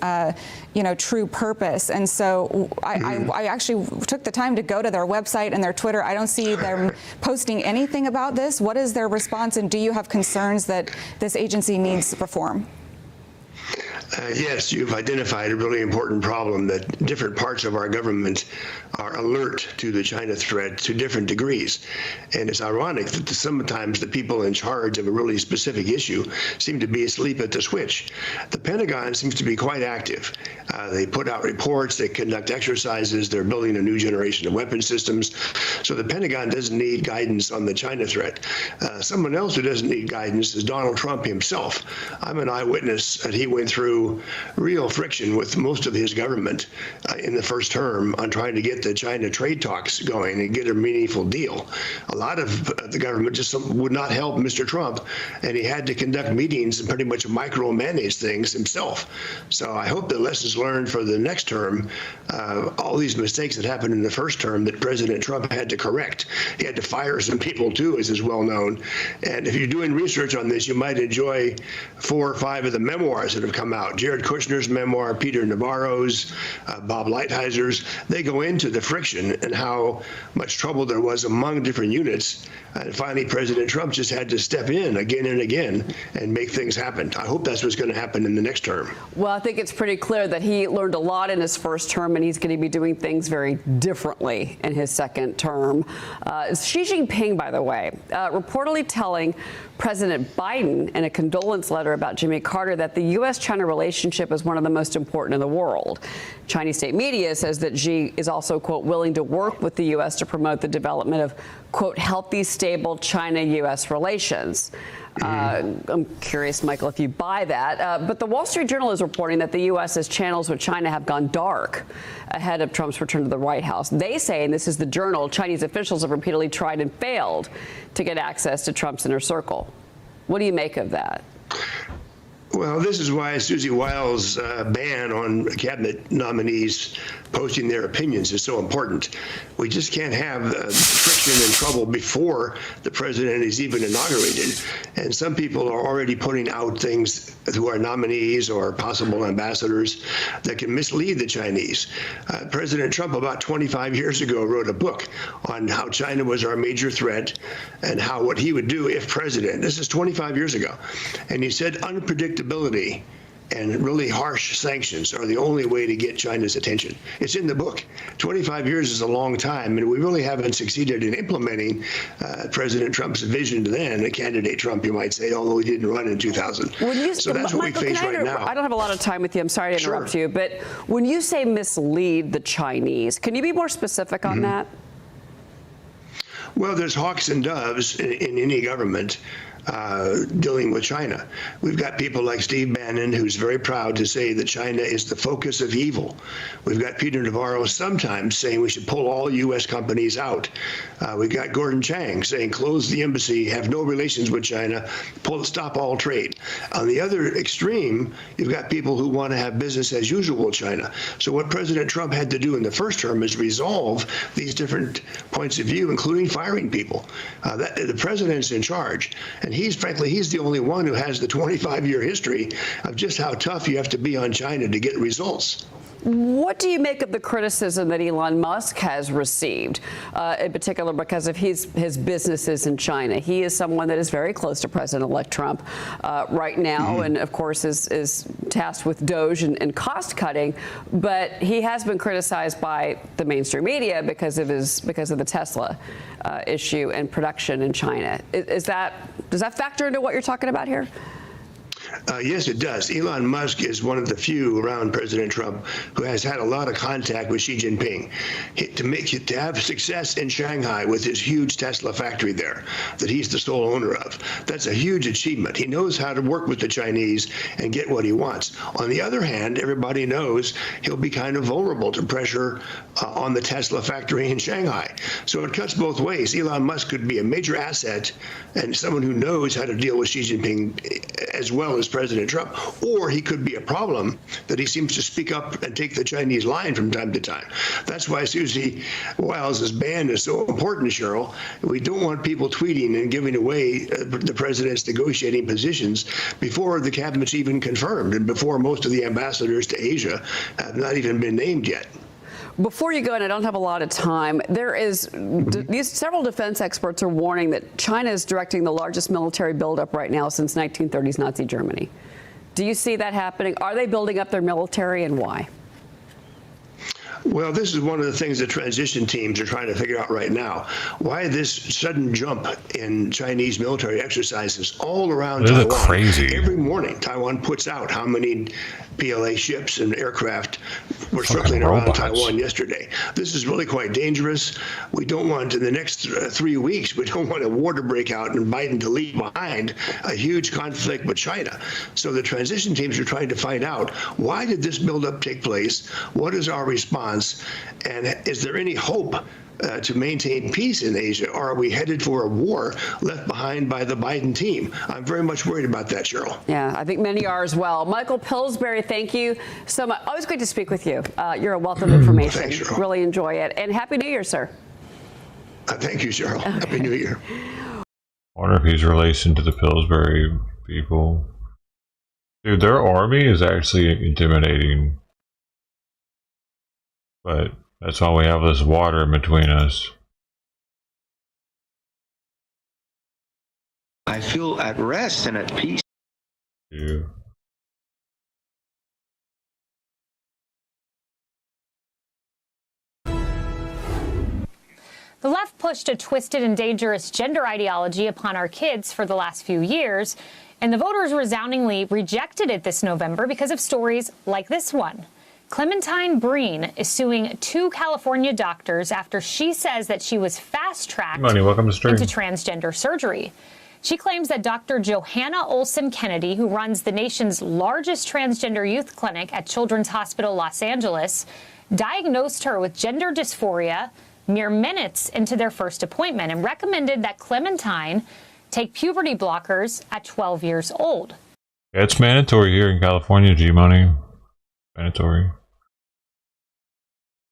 true purpose. And so I actually took the time to go to their website and their Twitter. I don't see them posting anything about this. What is their response, and do you have concerns that this agency needs reform? Yes, you've identified a really important problem, that different parts of our government are alert to the China threat to different degrees. And it's ironic that sometimes the people in charge of a really specific issue seem to be asleep at the switch. The Pentagon seems to be quite active. They put out reports, they conduct exercises, they're building a new generation of weapon systems. So the Pentagon doesn't need guidance on the China threat. Someone else who doesn't need guidance is Donald Trump himself. I'm an eyewitness that he went through real friction with most of his government in the first term on trying to get the China trade talks going and get a meaningful deal. A lot of the government just would not help Mr. Trump, and he had to conduct meetings and pretty much micromanage things himself. So I hope the lessons learned for the next term, all these mistakes that happened in the first term that President Trump had to correct. He had to fire some people too, as is well known. And if you're doing research on this, you might enjoy 4 or 5 of the memoirs that have come out. Jared Kushner's memoir, Peter Navarro's, Bob Lighthizer. They go into the friction and how much trouble there was among different units. And finally, President Trump just had to step in again and again and make things happen. I hope that's what's going to happen in the next term. Well, I think it's pretty clear that he learned a lot in his first term, and he's going to be doing things very differently in his second term. Xi Jinping, by the way, reportedly telling President Biden in a condolence letter about Jimmy Carter that the U.S.-China relationship is one of the most important in the world. Chinese state media says that Xi is also, quote, willing to work with the U.S. to promote the development of, quote, healthy, stable China-U.S. relations. I'm curious, Michael, if you buy that. But the Wall Street Journal is reporting that the U.S.'s channels with China have gone dark ahead of Trump's return to the White House. They say, and this is the Journal, Chinese officials have repeatedly tried and failed to get access to Trump's inner circle. What do you make of that? Well, this is why Susie Wiles' ban on cabinet nominees posting their opinions is so important. We just can't have friction and trouble before the president is even inaugurated. And some people are already putting out things who are nominees or possible ambassadors that can mislead the Chinese. President Trump, about 25 years ago, wrote a book on how China was our major threat and what he would do if president. This is 25 years ago. And he said unpredictability and really harsh sanctions are the only way to get China's attention. It's in the book. 25 years is a long time, and we really haven't succeeded in implementing President Trump's vision then, candidate Trump, you might say, although he didn't run in 2000. So that's what we face right now. I don't have a lot of time with you. I'm sorry to interrupt you, but when you say mislead the Chinese, can you be more specific on that? Well, there's hawks and doves in any government. Dealing with China. We've got people like Steve Bannon, who's very proud to say that China is the focus of evil. We've got Peter Navarro sometimes saying we should pull all U.S. companies out. We've got Gordon Chang saying close the embassy, have no relations with China, stop all trade. On the other extreme, you've got people who want to have business as usual with China. So what President Trump had to do in the first term is resolve these different points of view, including firing people. The president's in charge, and he's the only one who has the 25-year history of just how tough you have to be on China to get results. What do you make of the criticism that Elon Musk has received, in particular because of his businesses in China? He is someone that is very close to President-elect Trump right now, and of course is tasked with DOGE and cost cutting. But he has been criticized by the mainstream media because of the Tesla issue and production in China. Does that factor into what you're talking about here? Yes, it does. Elon Musk is one of the few around President Trump who has had a lot of contact with Xi Jinping. To have success in Shanghai with his huge Tesla factory there that he's the sole owner of, that's a huge achievement. He knows how to work with the Chinese and get what he wants. On the other hand, everybody knows he'll be kind of vulnerable to pressure on the Tesla factory in Shanghai. So it cuts both ways. Elon Musk could be a major asset and someone who knows how to deal with Xi Jinping as well as President Trump, or he could be a problem that he seems to speak up and take the Chinese line from time to time. That's why Susie Wiles' ban is so important, Cheryl. We don't want people tweeting and giving away the president's negotiating positions before the cabinet's even confirmed and before most of the ambassadors to Asia have not even been named yet. Before you go, and I don't have a lot of time, there is these several defense experts are warning that China is directing the largest military buildup right now since 1930s Nazi Germany. Do you see that happening? Are they building up their military, and why? Well, this is one of the things the transition teams are trying to figure out right now. Why this sudden jump in Chinese military exercises all around Taiwan? Crazy. Every morning, Taiwan puts out how many PLA ships and aircraft were circling around Taiwan yesterday. This is really quite dangerous. We don't want, in the next 3 weeks, we don't want a war to break out and Biden to leave behind a huge conflict with China. So the transition teams are trying to find out, why did this buildup take place? What is our response? And is there any hope to maintain peace in Asia, or are we headed for a war left behind by the Biden team? I'm very much worried about that, Cheryl. Yeah, I think many are as well. Michael Pillsbury, thank you so much. Always great to speak with you. You're a wealth of information. Thanks, Cheryl. Really enjoy it. And Happy New Year, sir. Thank you, Cheryl. Okay. Happy New Year. I wonder if he's relation to the Pillsbury people. Dude, their army is actually intimidating. But that's why we have this water in between us. I feel at rest and at peace. Yeah. The left pushed a twisted and dangerous gender ideology upon our kids for the last few years, and the voters resoundingly rejected it this November because of stories like this one. Clementine Breen is suing 2 California doctors after she says that she was fast-tracked into transgender surgery. She claims that Dr. Johanna Olson Kennedy, who runs the nation's largest transgender youth clinic at Children's Hospital Los Angeles, diagnosed her with gender dysphoria mere minutes into their first appointment and recommended that Clementine take puberty blockers at 12 years old. Yeah, it's mandatory here in California, G-Money. Mandatory.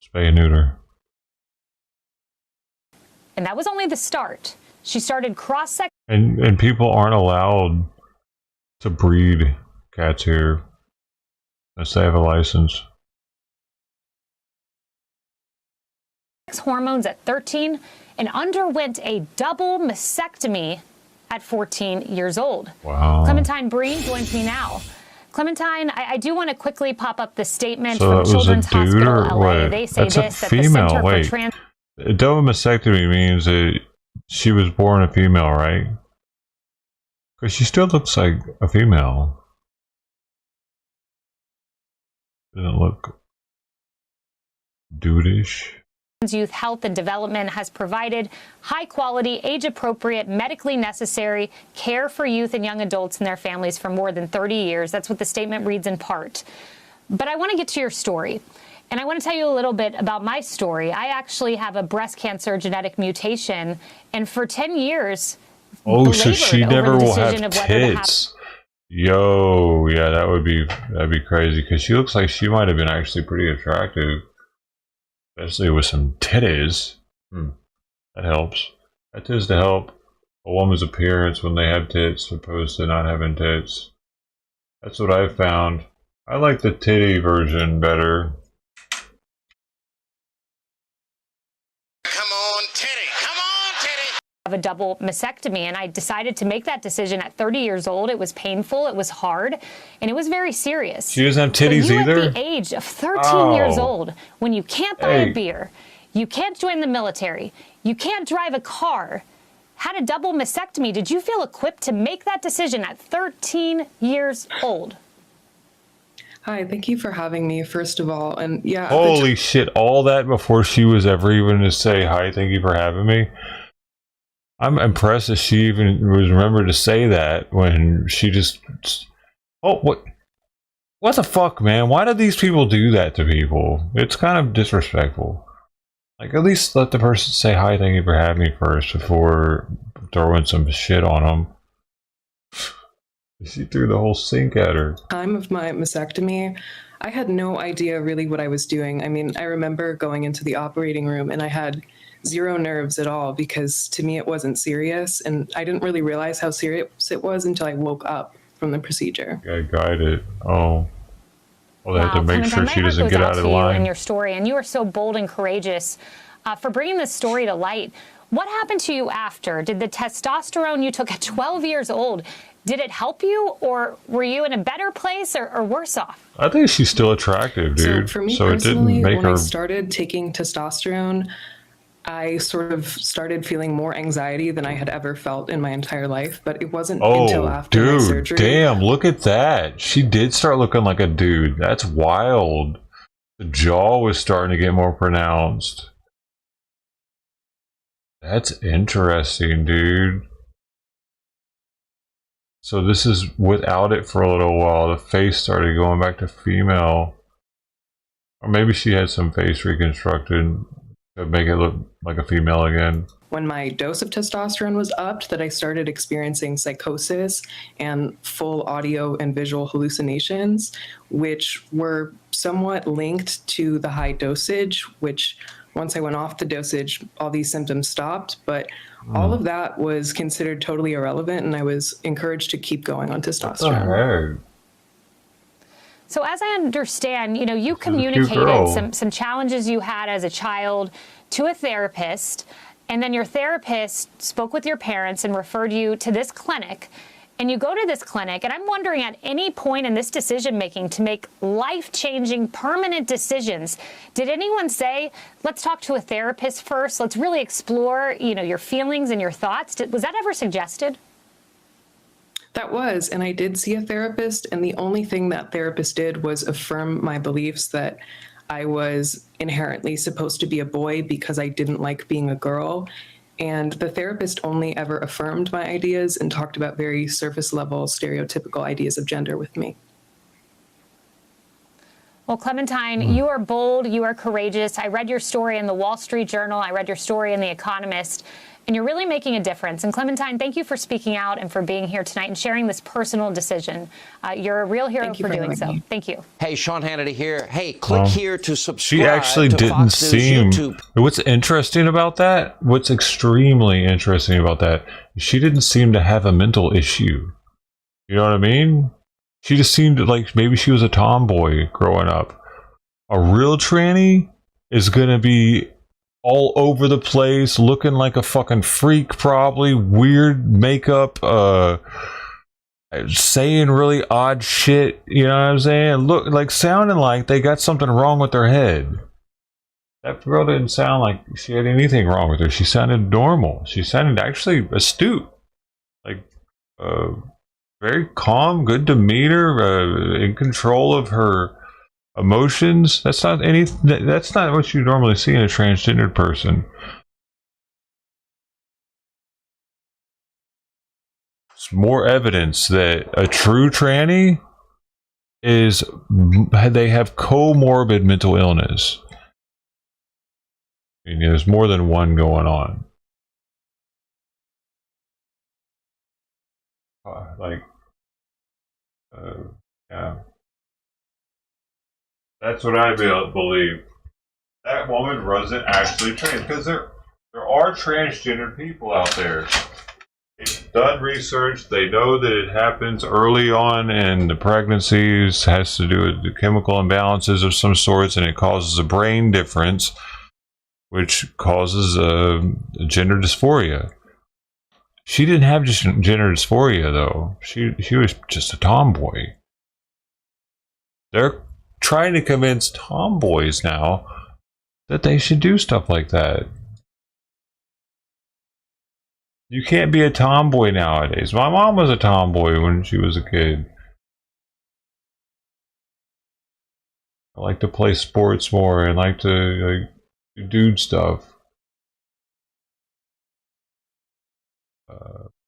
Spay and neuter. And that was only the start. She started cross-secting. And people aren't allowed to breed cats here unless they have a license. Hormones at 13 and underwent a double mastectomy at 14 years old. Wow. Clementine Breen joins me now. Clementine, I do want to quickly pop up the statement from Children's Hospital LA. They say That's this, a that the female. Center Wait. for Trans... A double mastectomy means that she was born a female, right? Because she still looks like a female. Doesn't look dudeish. Youth Health and Development has provided high-quality, age-appropriate, medically necessary care for youth and young adults and their families for more than 30 years. That's what the statement reads in part. But I want to get to your story, and I want to tell you a little bit about my story. I actually have a breast cancer genetic mutation, and for 10 years, oh, so she never will have tits. Yo, yeah, that'd be crazy, because she looks like she might have been actually pretty attractive. Especially with some titties. That helps. That tends to help a woman's appearance when they have tits opposed to not having tits. That's what I've found. I like the titty version better. Of a double mastectomy, and I decided to make that decision at 30 years old. It was painful, it was hard, and it was very serious. She doesn't have titties either? At the age of 13 years old, when you can't buy a beer, you can't join the military, you can't drive a car, had a double mastectomy. Did you feel equipped to make that decision at 13 years old? Hi, thank you for having me, first of all. And yeah. Holy shit, all that before she was ever even to say, hi, thank you for having me. I'm impressed that she even was remembered to say that when she just... Oh, what the fuck, man? Why do these people do that to people? It's kind of disrespectful. Like, at least let the person say, hi, thank you for having me first before throwing some shit on them. She threw the whole sink at her. Time of my mastectomy, I had no idea really what I was doing. I mean, I remember going into the operating room and I had zero nerves at all because to me it wasn't serious, and I didn't really realize how serious it was until I woke up from the procedure. I guided. Oh. Well, they have to make sure Clementine, she doesn't get out of the line. And your story, and you are so bold and courageous for bringing this story to light. What happened to you after? Did the testosterone you took at 12 years old, did it help you, or were you in a better place or worse off? I think she's still attractive, dude. So for me it personally, didn't make when her... I started taking testosterone, I sort of started feeling more anxiety than I had ever felt in my entire life, but it wasn't until after my surgery. Damn, look at that. She did start looking like a dude. That's wild. The jaw was starting to get more pronounced. That's interesting, dude. So this is without it for a little while. The face started going back to female. Or maybe she had some face reconstructed to make it look like a female again. When my dose of testosterone was upped, that I started experiencing psychosis and full audio and visual hallucinations, which were somewhat linked to the high dosage, which once I went off the dosage, all these symptoms stopped. But all of that was considered totally irrelevant, and I was encouraged to keep going on testosterone. So as I understand, you know, you communicated some challenges you had as a child to a therapist, and then your therapist spoke with your parents and referred you to this clinic. And you go to this clinic, and I'm wondering, at any point in this decision making to make life-changing, permanent decisions, did anyone say, let's talk to a therapist first, let's really explore, you know, your feelings and your thoughts? Was that ever suggested? That was, and I did see a therapist, and the only thing that therapist did was affirm my beliefs that I was inherently supposed to be a boy because I didn't like being a girl. And the therapist only ever affirmed my ideas and talked about very surface level, stereotypical ideas of gender with me. Well, Clementine, you are bold, you are courageous. I read your story in the Wall Street Journal, I read your story in The Economist, and you're really making a difference. And Clementine, thank you for speaking out and for being here tonight and sharing this personal decision. You're a real hero for doing so. Thank you. Hey, Sean Hannity here. Hey, click here to subscribe. She actually to didn't Fox seem... News YouTube. What's interesting about that, what's extremely interesting about that, she didn't seem to have a mental issue. You know what I mean? She just seemed like maybe she was a tomboy growing up. A real tranny is going to be all over the place, looking like a fucking freak, probably weird makeup, saying really odd shit, you know what I'm saying? Look, like sounding like they got something wrong with their head. That girl didn't sound like she had anything wrong with her. She sounded normal. She sounded actually astute, like very calm, good demeanor, in control of her emotions. That's not what you normally see in a transgendered person. It's more evidence that a true tranny is they have comorbid mental illness. I mean, there's more than one going on. Yeah. That's what I believe. That woman wasn't actually trans, because there are transgender people out there. They've done research. They know that it happens early on in the pregnancies. Has to do with the chemical imbalances of some sorts, and it causes a brain difference, which causes gender dysphoria. She didn't have just gender dysphoria, though. She was just a tomboy. They're trying to convince tomboys now that they should do stuff like that. You can't be a tomboy nowadays. My mom was a tomboy when she was a kid. I like to play sports more and like to do dude stuff.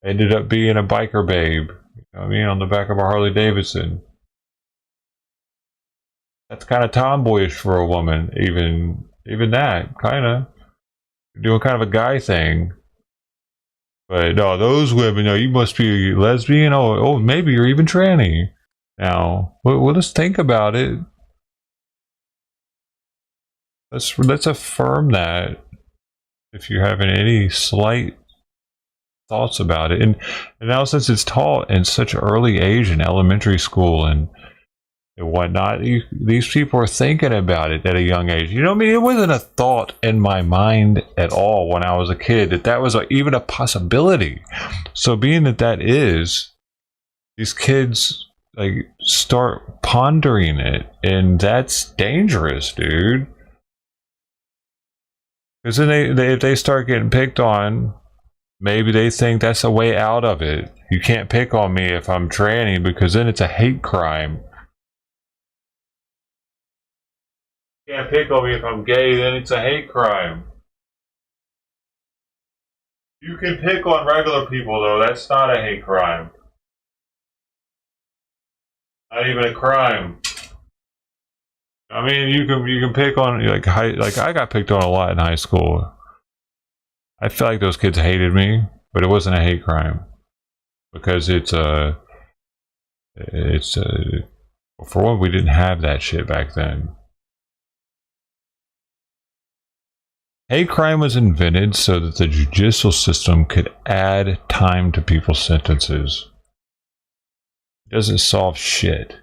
Ended up being a biker babe. You know what I mean? On the back of a Harley Davidson. That's kind of tomboyish for a woman. Even that, kind of. Doing kind of a guy thing. But no, those women, you must be a lesbian. Oh, maybe you're even tranny. Now, well, let's think about it. Let's affirm that. If you're having any slight thoughts about it, and now since it's taught in such an early age in elementary school and whatnot, these people are thinking about it at a young age. You know what I mean? It wasn't a thought in my mind at all when I was a kid that was even a possibility. So being that is, these kids like start pondering it, and that's dangerous, dude. Because then if they start getting picked on, maybe they think that's a way out of it. You can't pick on me if I'm tranny, because then it's a hate crime. You can't pick on me if I'm gay, then it's a hate crime. You can pick on regular people, though. That's not a hate crime. Not even a crime. I mean, you can pick on like I got picked on a lot in high school. I feel like those kids hated me, but it wasn't a hate crime because for one, we didn't have that shit back then. Hate crime was invented so that the judicial system could add time to people's sentences. It doesn't solve shit.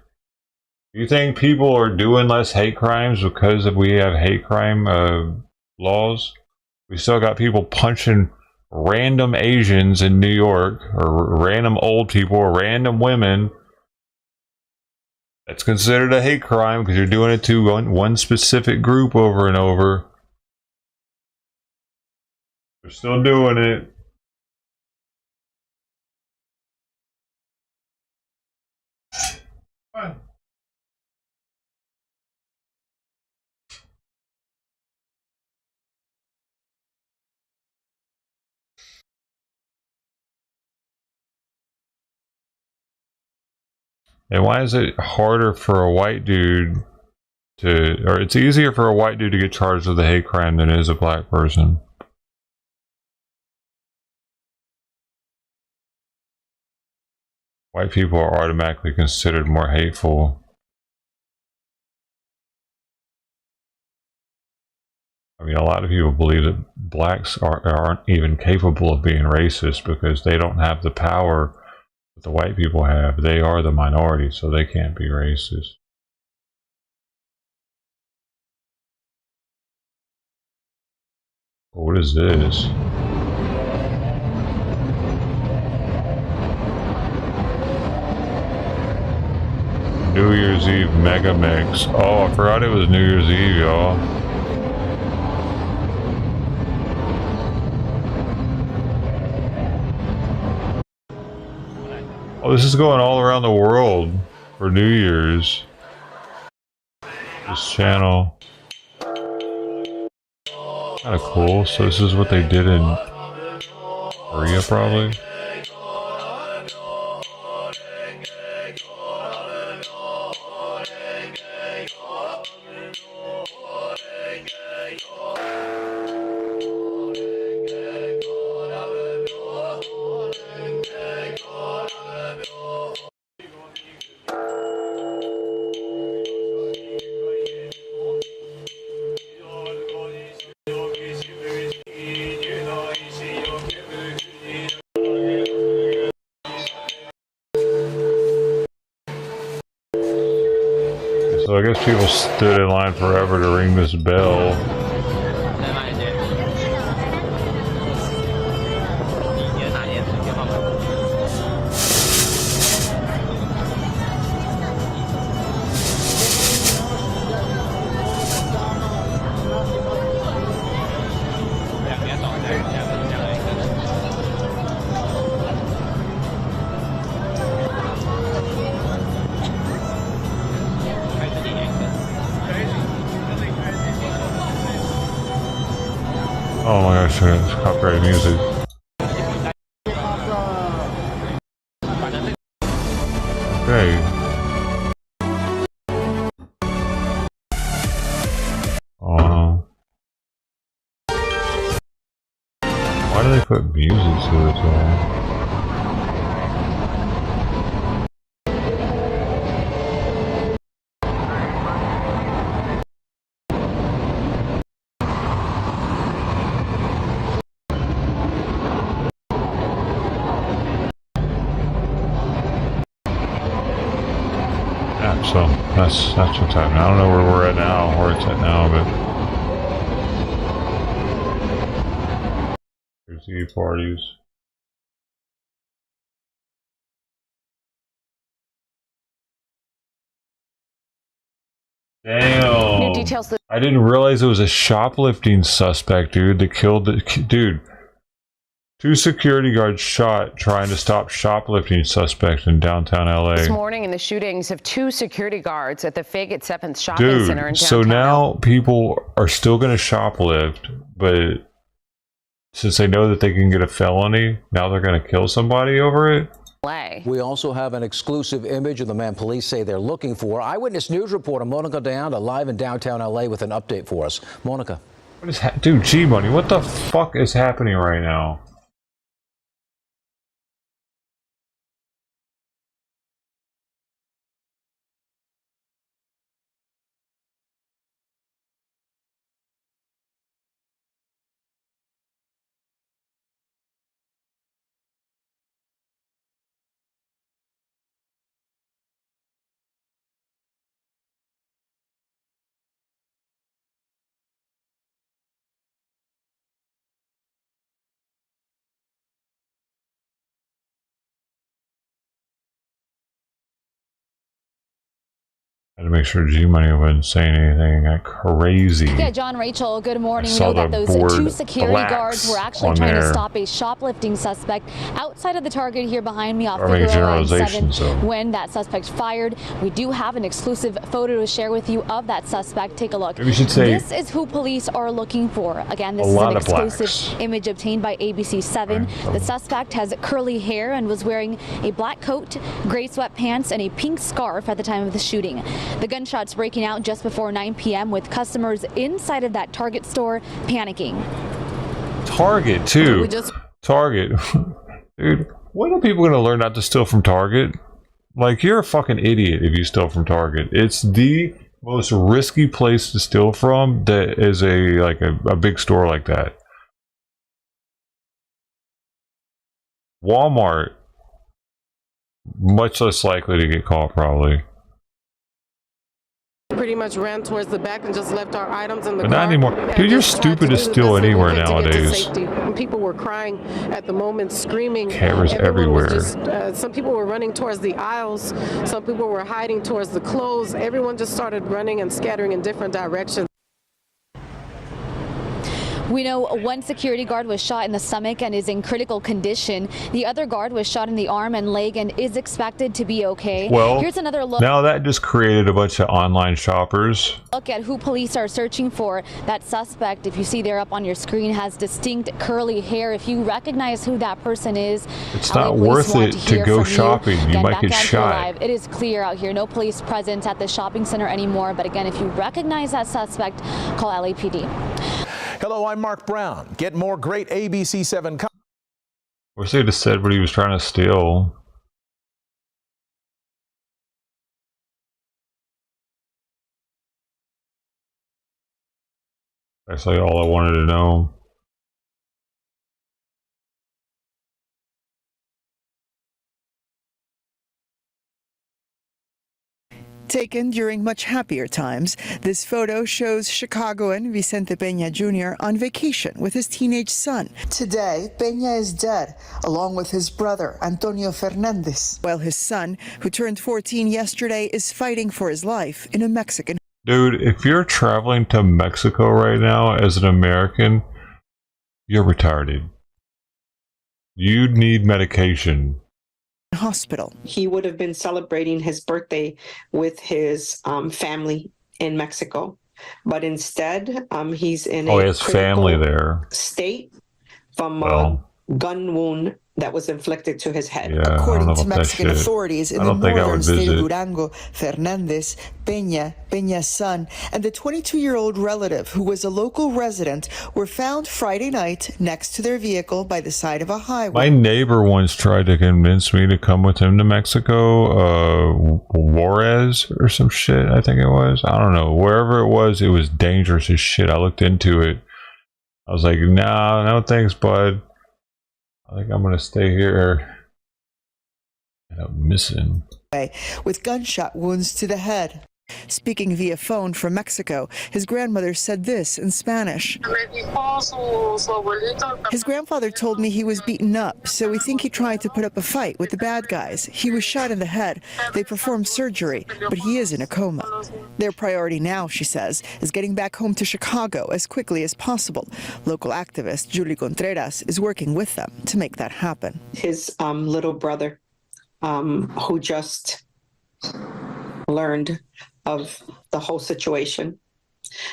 You think people are doing less hate crimes because we have hate crime laws? We still got people punching random Asians in New York, or random old people, or random women. That's considered a hate crime because you're doing it to one specific group over and over. They're still doing it. Fine. And why is it harder for a white dude or it's easier for a white dude to get charged with a hate crime than it is a black person? White people are automatically considered more hateful. I mean, a lot of people believe that blacks aren't even capable of being racist because they don't have the power that the white people have. They are the minority, so they can't be racist. What is this? New Year's Eve Mega Mix. Oh, I forgot it was New Year's Eve, y'all. Oh, this is going all around the world for New Year's. This channel. Kind of cool. So this is what they did in Korea, probably. So I guess people stood in line forever to ring this bell. Copyright music. Okay. Why do they put music to it all? So that's what's happening. I don't know where we're at now, where it's at now, but here's the parties. Damn. New details. I didn't realize it was a shoplifting suspect, dude. That killed the dude. 2 security guards shot trying to stop shoplifting suspect in downtown LA. This morning in the shootings of 2 security guards at the Fig at 7th shopping center in downtown. So now people are still going to shoplift, but since they know that they can get a felony, now they're going to kill somebody over it? We also have an exclusive image of the man police say they're looking for. Eyewitness News reporter Monica Deanda live in downtown LA with an update for us. Monica. What is dude, G-Money, what the fuck is happening right now? I had to make sure G-Money wasn't saying anything like crazy. Yeah, John, Rachel, good morning. We know that those 2 security guards were actually trying to stop a shoplifting suspect outside of the Target here behind me off Figueroa and 7 when that suspect fired. We do have an exclusive photo to share with you of that suspect. Take a look. Maybe we should say this is who police are looking for. Again, this is an exclusive image obtained by ABC 7. The suspect has curly hair and was wearing a black coat, gray sweatpants, and a pink scarf at the time of the shooting. The gunshots breaking out just before 9 p.m. with customers inside of that Target store panicking. Target, too. Target. Dude, when are people going to learn not to steal from Target? Like, you're a fucking idiot if you steal from Target. It's the most risky place to steal from that is a big store like that. Walmart, much less likely to get caught, probably. Pretty much ran towards the back and just left our items in the But car. not anymore. Dude, you're stupid to steal anywhere nowadays. And people were crying at the moment, screaming. Cameras everywhere. Some people were running towards the aisles. Some people were hiding towards the clothes. Everyone just started running and scattering in different directions. We know 1 security guard was shot in the stomach and is in critical condition. The other guard was shot in the arm and leg and is expected to be okay. Well, here's another look. Now that just created a bunch of online shoppers. Look at who police are searching for. That suspect, if you see there up on your screen, has distinct curly hair. If you recognize who that person is, it's not worth it to go shopping. You might get shot. It is clear out here. No police presence at the shopping center anymore. But again, if you recognize that suspect, call LAPD. Hello, I'm Mark Brown. Get more great ABC 7 content. Wish they just said what he was trying to steal. That's like all I wanted to know. Taken during much happier times, this photo shows Chicagoan Vicente Peña Jr. on vacation with his teenage son. Today, Peña is dead, along with his brother, Antonio Fernandez, while his son, who turned 14 yesterday, is fighting for his life in a Mexican. Dude, if you're traveling to Mexico right now as an American, you're retarded. You need medication. Hospital. He would have been celebrating his birthday with his family in Mexico, but instead he's in his family there. State from a gun wound that was inflicted to his head. Yeah, According to Mexican authorities in the northern state of Durango, Fernandez, Peña's son, and the 22-year-old relative who was a local resident were found Friday night next to their vehicle by the side of a highway. My neighbor once tried to convince me to come with him to Mexico, Juarez or some shit, I think it was. I don't know. Wherever it was dangerous as shit. I looked into it. I was like, nah, no thanks, bud. I think I'm going to stay here. I'm missing. With gunshot wounds to the head. Speaking via phone from Mexico, his grandmother said this in Spanish. His grandfather told me he was beaten up, so we think he tried to put up a fight with the bad guys. He was shot in the head. They performed surgery, but he is in a coma. Their priority now, she says, is getting back home to Chicago as quickly as possible. Local activist Julie Contreras is working with them to make that happen. His little brother, who just learned of the whole situation.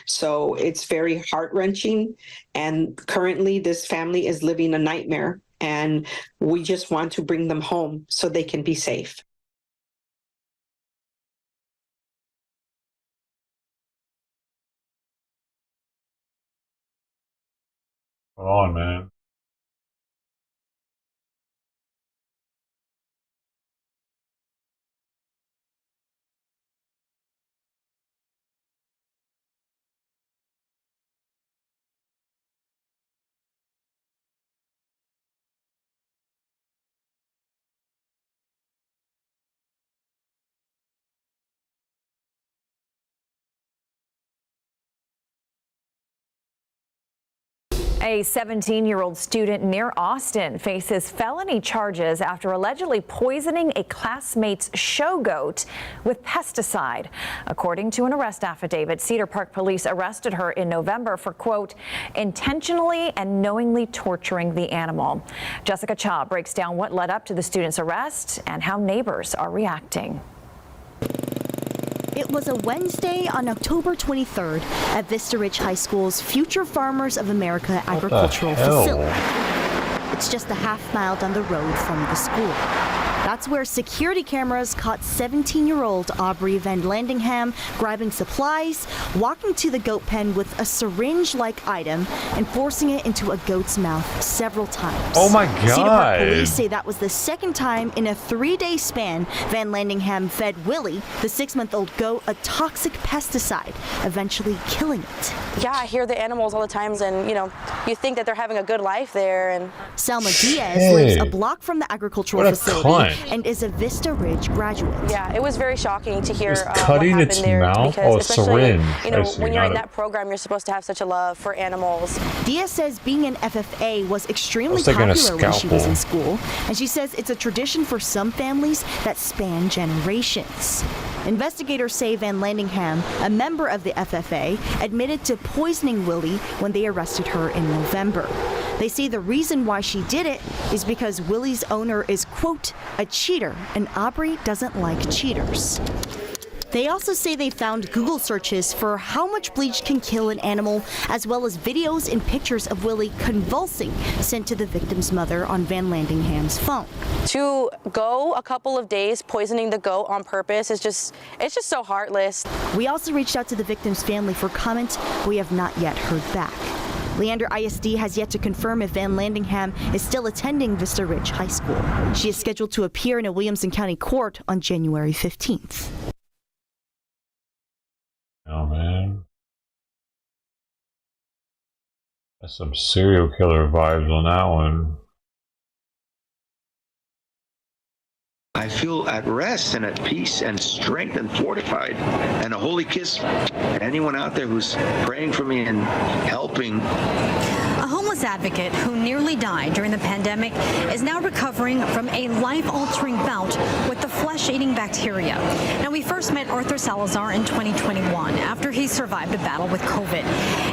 So it's very heart-wrenching, and currently this family is living a nightmare, and we just want to bring them home so they can be safe. Come on, man. A 17-year-old student near Austin faces felony charges after allegedly poisoning a classmate's show goat with pesticide. According to an arrest affidavit, Cedar Park police arrested her in November for, quote, intentionally and knowingly torturing the animal. Jessica Cha breaks down what led up to the student's arrest and how neighbors are reacting. It was a Wednesday on October 23rd at Vista Ridge High School's Future Farmers of America agricultural facility. It's just a half-mile down the road from the school. That's where security cameras caught 17-year-old Aubrey Van Landingham grabbing supplies, walking to the goat pen with a syringe-like item, and forcing it into a goat's mouth several times. Oh my God. Cedar Park police say that was the second time in a 3-day span Van Landingham fed Willie, the 6-month-old goat, a toxic pesticide, eventually killing it. Yeah, I hear the animals all the times, and you think that they're having a good life there. And Selma Diaz lives a block from the agricultural facility and is a Vista Ridge graduate. Yeah, it was very shocking to hear what cutting happened its there mouth? because Syringe. when you're in that program, you're supposed to have such a love for animals. Diaz says being an FFA was extremely popular when she was in school, and she says it's a tradition for some families that span generations. Investigators say Van Landingham, a member of the FFA, admitted to poisoning Willie when they arrested her in November. They say the reason why she did it is because Willie's owner is, quote, a cheater, and Aubrey doesn't like cheaters. They also say they found Google searches for how much bleach can kill an animal, as well as videos and pictures of Willie convulsing sent to the victim's mother on Van Landingham's phone. To go a couple of days poisoning the goat on purpose is just so heartless. We also reached out to the victim's family for comment. We have not yet heard back. Leander ISD has yet to confirm if Van Landingham is still attending Vista Ridge High School. She is scheduled to appear in a Williamson County court on January 15th. Oh, man. That's some serial killer vibes on that one. I feel at rest and at peace and strength and fortified. And a holy kiss to anyone out there who's praying for me and helping. A homeless advocate who nearly died during the pandemic is now recovering from a life-altering bout with the flesh-eating bacteria. Now, we first met Arthur Salazar in 2021 after he survived a battle with COVID.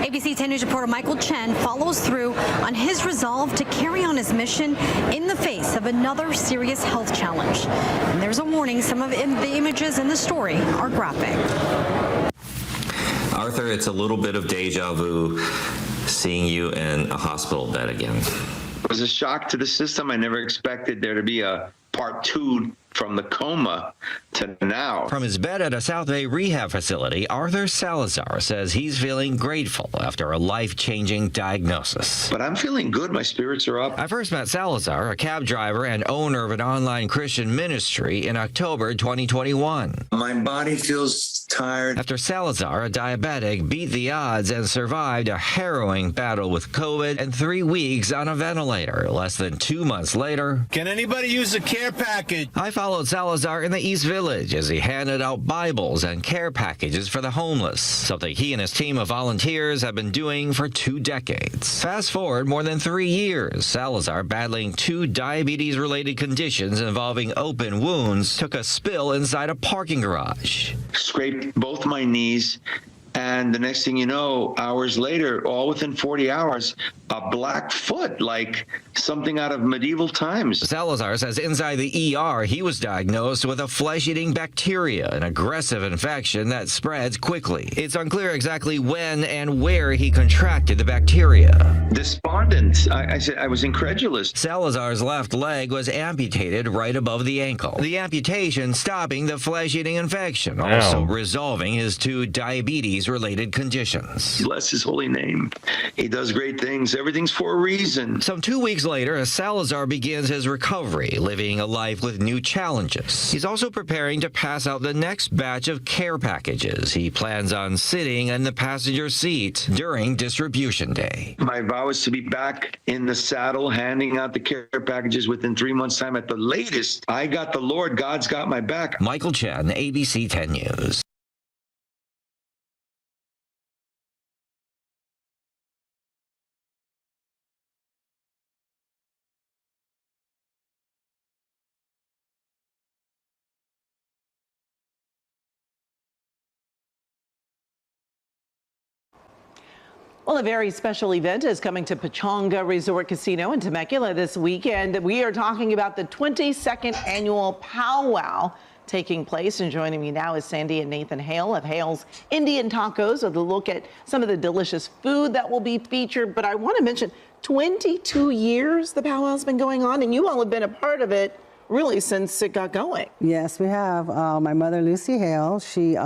ABC 10 News reporter Michael Chen follows through on his resolve to carry on his mission in the face of another serious health challenge. And there's a warning, some of the images in the story are graphic. Arthur, it's a little bit of deja vu seeing you in a hospital bed again. was a shock to the system. I never expected there to be a part 2 from the coma to now. From his bed at a South Bay rehab facility, Arthur Salazar says he's feeling grateful after a life-changing diagnosis. But I'm feeling good. My spirits are up. I first met Salazar, a cab driver and owner of an online Christian ministry, in October 2021. My body feels tired. After Salazar, a diabetic, beat the odds and survived a harrowing battle with COVID and 3 weeks on a ventilator. Less than 2 months later, can anybody use a care package? I followed Salazar in the East Village as he handed out Bibles and care packages for the homeless, something he and his team of volunteers have been doing for 2 decades. Fast forward more than 3 years, Salazar, battling 2 diabetes-related conditions involving open wounds, took a spill inside a parking garage. Scraped both my knees, and the next thing you know, hours later, all within 40 hours, a black foot, like something out of medieval times. Salazar says inside the ER, he was diagnosed with a flesh-eating bacteria, an aggressive infection that spreads quickly. It's unclear exactly when and where he contracted the bacteria. Despondent. I said I was incredulous. Salazar's left leg was amputated right above the ankle. The amputation stopping the flesh-eating infection, also resolving his 2 diabetes-related conditions. Bless his holy name. He does great things. Everything's for a reason. Some 2 weeks later, Salazar begins his recovery, living a life with new challenges. He's also preparing to pass out the next batch of care packages. He plans on sitting in the passenger seat during distribution day. My vow is to be back in the saddle, handing out the care packages within 3 months' time at the latest. I got the Lord. God's got my back. Michael Chen, ABC 10 News. Well, a very special event is coming to Pechanga Resort Casino in Temecula this weekend. We are talking about the 22nd annual powwow taking place. And joining me now is Sandy and Nathan Hale of Hale's Indian Tacos with a look at some of the delicious food that will be featured. But I want to mention 22 years the powwow's been going on, and you all have been a part of it really since it got going. Yes, we have. My mother, Lucy Hale, she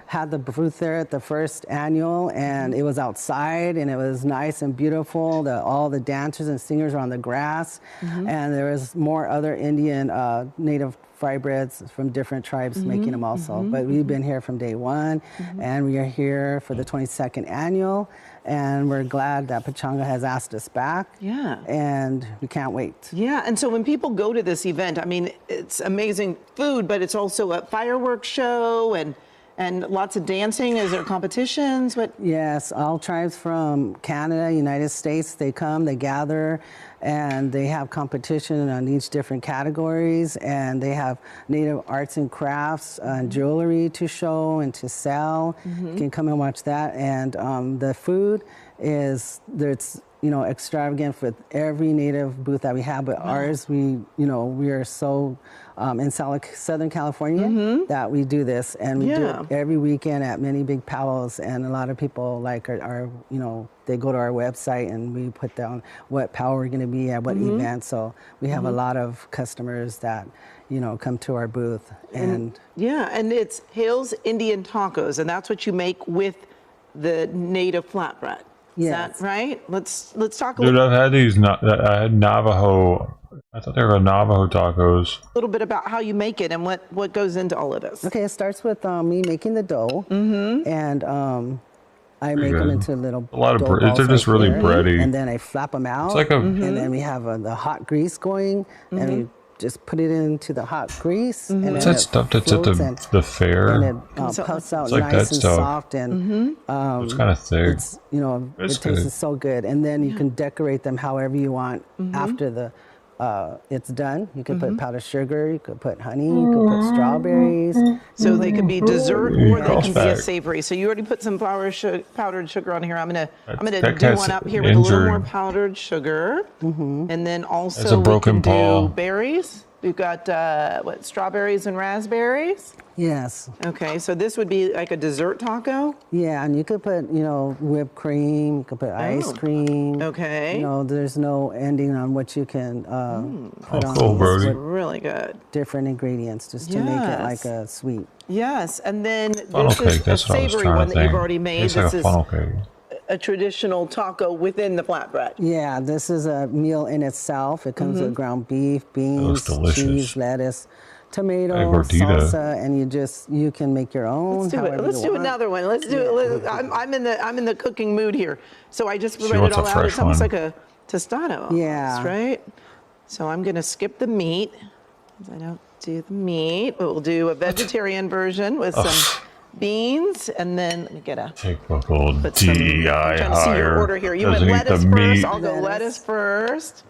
had the booth there at the first annual, and it was outside, and it was nice and beautiful. All the dancers and singers were on the grass, and there was more other Indian native fry breads from different tribes making them also. But we've been here from day one, and we are here for the 22nd annual, and we're glad that Pechanga has asked us back. Yeah. And we can't wait. Yeah, and so when people go to this event, I mean, it's amazing food, but it's also a fireworks show and lots of dancing. Is there competitions? What? Yes, all tribes from Canada, United States, they come, they gather, and they have competition on each different categories, and they have native arts and crafts and jewelry to show and to sell. You can come and watch that. And the food is, it's, you know, extravagant with every native booth that we have, but ours, we are so in Southern California that we do this, and we do it every weekend at many big powwows, and a lot of people like are you know, they go to our website and we put down what powwow we're going to be at, what event, so we have a lot of customers that, you know, come to our booth. And yeah, and it's Hale's Indian Tacos, and that's what you make with the native flatbread. Is that right? Let's talk a Dude, little. I've had these. I had Navajo. I thought they were Navajo tacos. A little bit about how you make it and what goes into all of this. Okay, it starts with me making the dough, and I make them into little a lot of dough balls they're just really bready, and then I flap them out. It's like a and then we have the hot grease going, and we just put it into the hot grease. And what's that stuff that's at the fair? And it puffs out like nice and stuff. soft, and it's kind of thick. It's, you know, it tastes so good. And then you can decorate them however you want after the it's done. You could put powdered sugar, you could put honey, you could put strawberries. So they could be dessert or they can be a savory. So you already put some powdered sugar on here. I'm gonna do one up here with a little more powdered sugar, and then also we can do berries. We've got, strawberries and raspberries? Yes. Okay, so this would be like a dessert taco? Yeah, and you could put, whipped cream, you could put ice cream. Okay. There's no ending on what you can put on. Cool, Brody. Really good. Different ingredients just to make it like a sweet. Yes, and then Funnel this cake, is a that's what I was savory trying one to that you've think. already made. It's like This a is funnel cake. a traditional taco within the flatbread. Yeah, this is a meal in itself. It comes with ground beef, beans, looks delicious. cheese, lettuce, tomato, Hey, gordita. salsa, and you can make your own. Let's do it. Let's do another one. Let's do it. I'm in the cooking mood here. So I just read it wants a all out. fresh It's almost one. like a tostado. Almost, Yeah. right? So I'm gonna skip the meat. 'Cause I don't do the meat, but we'll do a vegetarian version with some beans, and then let me get a. Take a little Put some, DI I'm trying to see your order here. You went Doesn't eat lettuce the first. meat. I'll go lettuce first,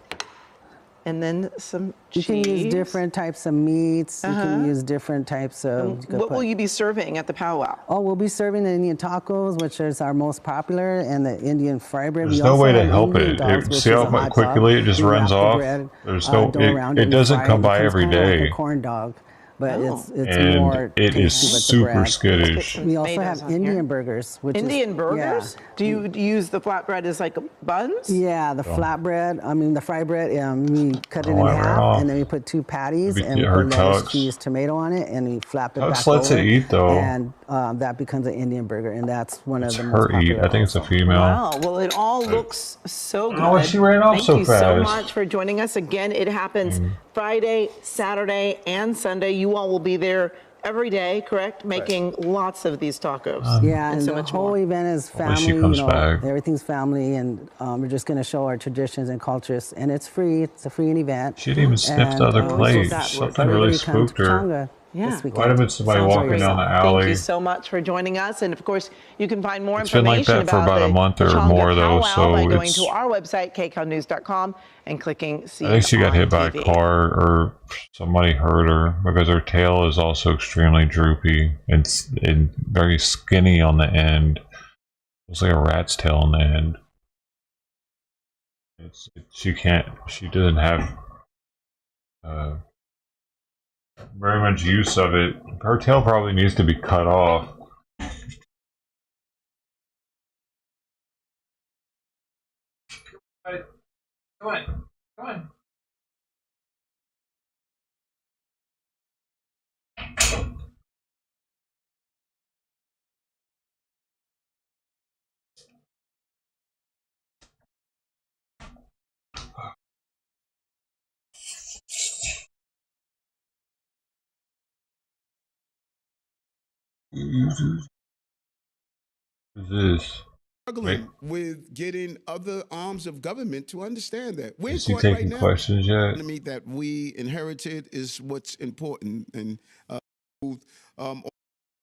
and then some cheese. You can use different types of meats. You can use different types of. What will you be serving at the powwow? Oh, we'll be serving the Indian tacos, which is our most popular, and the Indian fry bread. There's We no also way to have help Indian it. dogs, which See is how a hot quickly dog. it just We runs wrap the off? bread, There's no. dough around It and doesn't fry it. come It by becomes every kinda like day. a corn dog, but it's And more it is tasty with the super bread. skittish. We also have Indian burgers, which Indian is, burgers? Do you use the flatbread as like buns? Yeah, the flatbread. I mean, the fry bread. We cut it in Oh, I ran half, off. and then we put 2 patties Maybe and get we her put lettuce, Tux. cheese, tomato on it, and we flap it Tux back lets over. it eat, though. And that becomes an Indian burger, and that's one of It's the most her eat. popular. I think it's a female. Wow, well, it all looks so good. Oh, she ran off Thank so you so fast. much for joining us. Again, it happens Friday, Saturday, and Sunday. You all will be there every day, correct? Making lots of these tacos. Yeah, and so the much whole more. event is Hopefully she family. comes back. Everything's family, and we're just going to show our traditions and cultures, and it's free. It's a free event. She didn't even sniff the other plate. Something really spooked her. Yeah. Might have been somebody Sounds walking great. down the Thank alley. you so much for joining us. And of course, you can find more It's been like information that for about a the month or Pechanga more, though, Powwow so by going it's- to our website, kcalnews.com, and clicking see I think she got on hit by a TV. car or somebody hurt her because her tail is also extremely droopy and very skinny on the end. It's like a rat's tail on the end. She doesn't have very much use of it. Her tail probably needs to be cut off. Come on. Who's this? Struggling with getting other arms of government to understand that we're in Is he court right taking now. questions yet? Enemy that we inherited is what's important, and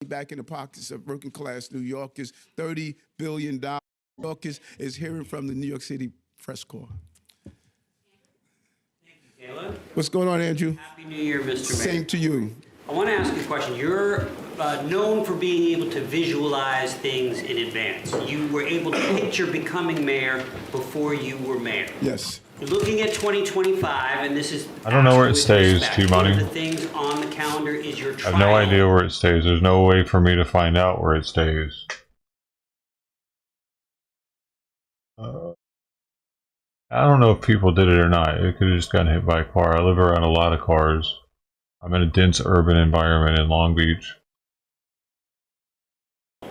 back in the pockets of working class New Yorkers, $30 billion. New Yorkers is hearing from the New York City press corps. Caleb. What's going on, Andrew? Happy New Year, Mr. Mayor. Same to you. I want to ask you a question. You're known for being able to visualize things in advance. You were able to picture becoming mayor before you were mayor. Yes. You're looking at 2025, and this is. I don't know where it with stays, respect. T-Money. One of the things on the calendar is your I trial. have no idea where it stays. There's no way for me to find out where it stays. I don't know if people did it or not. It could have just gotten hit by a car. I live around a lot of cars. I'm in a dense urban environment in Long Beach.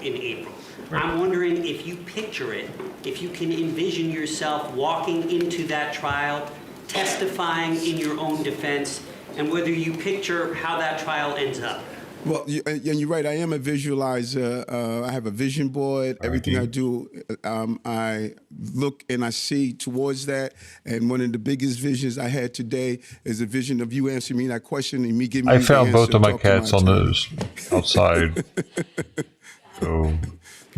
In April. I'm wondering if you picture it, if you can envision yourself walking into that trial, testifying in your own defense, and whether you picture how that trial ends up. Well, and you're right. I am a visualizer. I have a vision board. Everything I do, I look and I see towards that. And one of the biggest visions I had today is a vision of you answering me that question and me giving you I the found answer. both of my Talk to my cats on attorney. the outside. So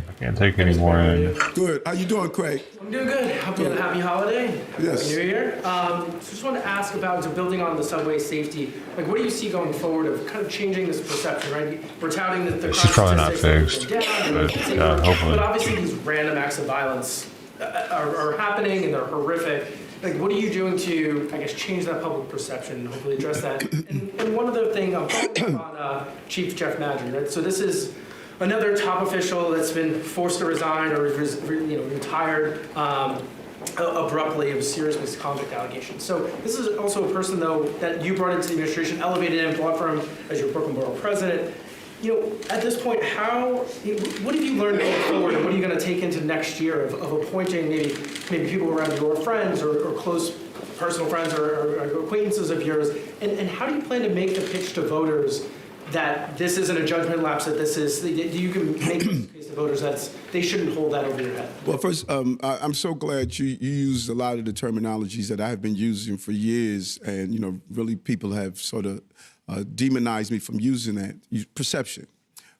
I can't take any more in. Good. How you doing, Craig? I'm doing good. Hope you had a happy holiday. Yes. Happy New Year. So just want to ask about building on the subway safety. Like, what do you see going forward of kind of changing this perception, right? We're touting that the This is probably not statistics fixed, are down, but hopefully. But obviously these random acts of violence are happening and they're horrific. like, what are you doing to, I guess, change that public perception and hopefully address that? And one other thing, I'm following up on Chief Jeff Madry, right? So this is another top official that's been forced to resign or retired abruptly of serious misconduct allegations. So this is also a person, though, that you brought into the administration, elevated him, brought for him as your Brooklyn Borough president. At this point, what have you learned going forward, and what are you going to take into next year of appointing maybe people around your friends or close personal friends or acquaintances of yours, and how do you plan to make the pitch to voters that this isn't a judgment lapse, that this is, you can make the case to voters that they shouldn't hold that over your head? Well, first, I'm so glad you used a lot of the terminologies that I have been using for years, and really people have sort of demonized me from using that. Perception,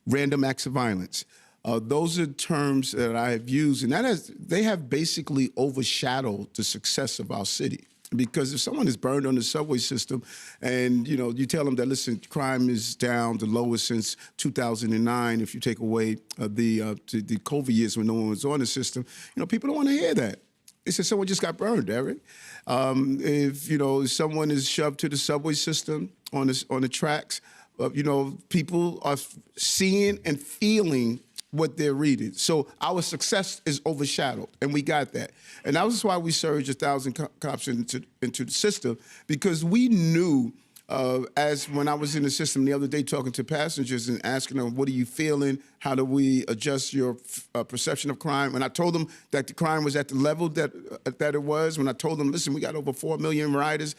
random acts of violence. Those are terms that I have used, and they have basically overshadowed the success of our city. Because if someone is burned on the subway system and, you tell them that, listen, crime is down the lowest since 2009, if you take away the COVID years when no one was on the system, people don't want to hear that. They said someone just got burned, Eric. If someone is shoved to the subway system on the tracks, people are seeing and feeling what they're reading. So our success is overshadowed, and we got that. And that was why we surged 1,000 cops into the system, because we knew, as when I was in the system the other day talking to passengers and asking them, what are you feeling? How do we adjust your perception of crime? When I told them that the crime was at the level that it was, when I told them, listen, we got over 4 million riders,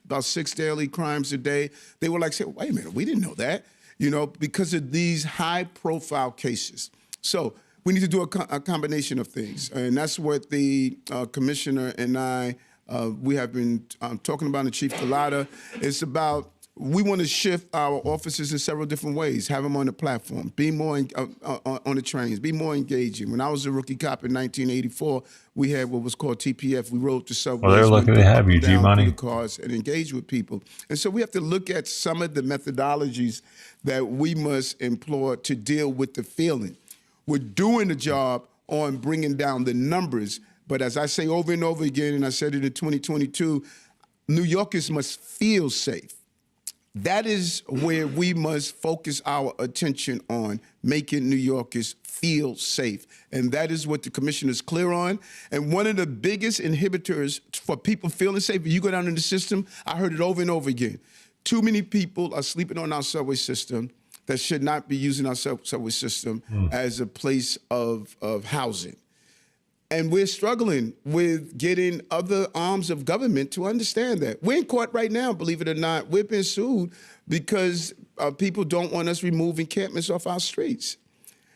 about 6 daily crimes a day, they were like, wait a minute, we didn't know that. Because of these high-profile cases. So we need to do a combination of things, and that's what the commissioner and I, we have been talking about in Chief Collada. It's about, we want to shift our officers in several different ways, have them on the platform, be more on the trains, be more engaging. When I was a rookie cop in 1984, we had what was called TPF. We rode the subways. Well, they're lucky to have you, G-Money. The cars and engage with people. And so we have to look at some of the methodologies that we must employ to deal with the feeling. We're doing the job on bringing down the numbers, but as I say over and over again, and I said it in 2022, New Yorkers must feel safe. That is where we must focus our attention on, making New Yorkers feel safe. And that is what the commissioner is clear on. And one of the biggest inhibitors for people feeling safe, you go down in the system, I heard it over and over again. Too many people are sleeping on our subway system that should not be using our subway system as a place of housing. And we're struggling with getting other arms of government to understand that. We're in court right now, believe it or not. We're being sued because people don't want us removing encampments off our streets.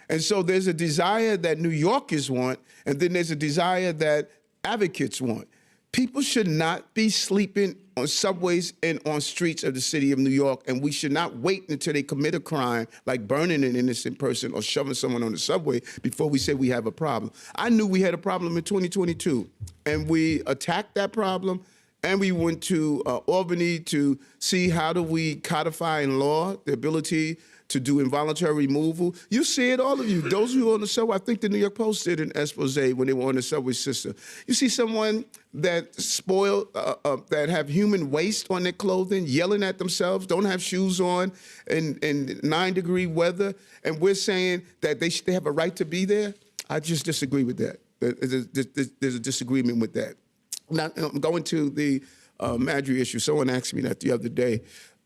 And so there's a desire that New Yorkers want, and then there's a desire that advocates want. People should not be sleeping on subways and on streets of the city of New York, and we should not wait until they commit a crime like burning an innocent person or shoving someone on the subway before we say we have a problem. I knew we had a problem in 2022, and we attacked that problem, and we went to Albany to see how do we codify in law the ability to do involuntary removal. You see it, all of you. Those who are on the subway, I think the New York Post did an expose when they were on the subway system. You see someone that spoiled, that have human waste on their clothing, yelling at themselves, don't have shoes on in 9-degree weather, and we're saying that they have a right to be there? I just disagree with that. There's a disagreement with that. Now, I'm going to the Madry issue. Someone asked me that the other day.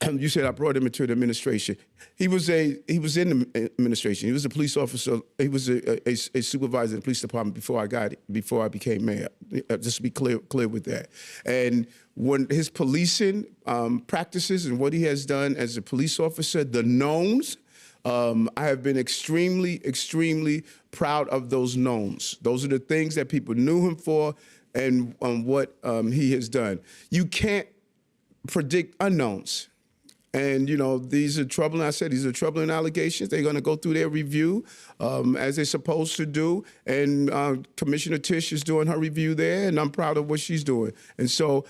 You said I brought him into the administration. He was in the administration. He was a police officer. He was a supervisor in the police department before I became mayor. Just to be clear with that. And when his policing practices and what he has done as a police officer, the knowns, I have been extremely, extremely proud of those knowns. Those are the things that people knew him for, and what he has done. You can't predict unknowns. And, these are troubling, I said, these are troubling allegations. They're going to go through their review as they're supposed to do. And Commissioner Tisch is doing her review there, and I'm proud of what she's doing. And so,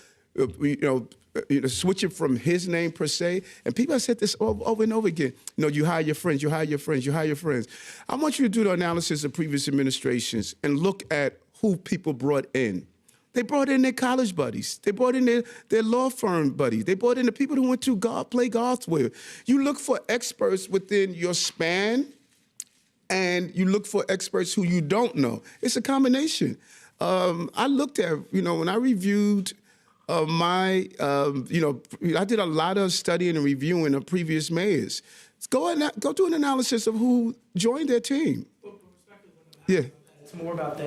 switching from his name per se, and people have said this over and over again, you hire your friends, you hire your friends, you hire your friends. I want you to do the analysis of previous administrations and look at who people brought in. They brought in their college buddies. They brought in their law firm buddies. They brought in the people who went to play golf with. You look for experts within your span, and you look for experts who you don't know. It's a combination. I looked at, when I reviewed I did a lot of studying and reviewing of previous mayors. Go do an analysis of who joined their team. Yeah. It's more about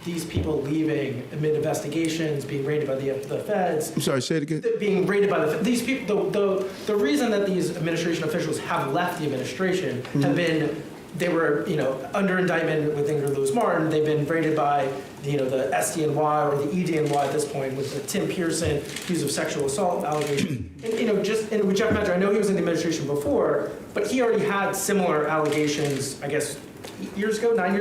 these people leaving amid investigations, being raided by the feds. I'm sorry, say it again. Being raided by these people. The reason that these administration officials have left the administration have been, they were under indictment with Ingrid Lewis-Martin. They've been raided by the SDNY or the EDNY at this point with Tim Pearson, accused of sexual assault allegations. And with Jeff Madger, I know he was in the administration before, but he already had similar allegations, I guess, 9 years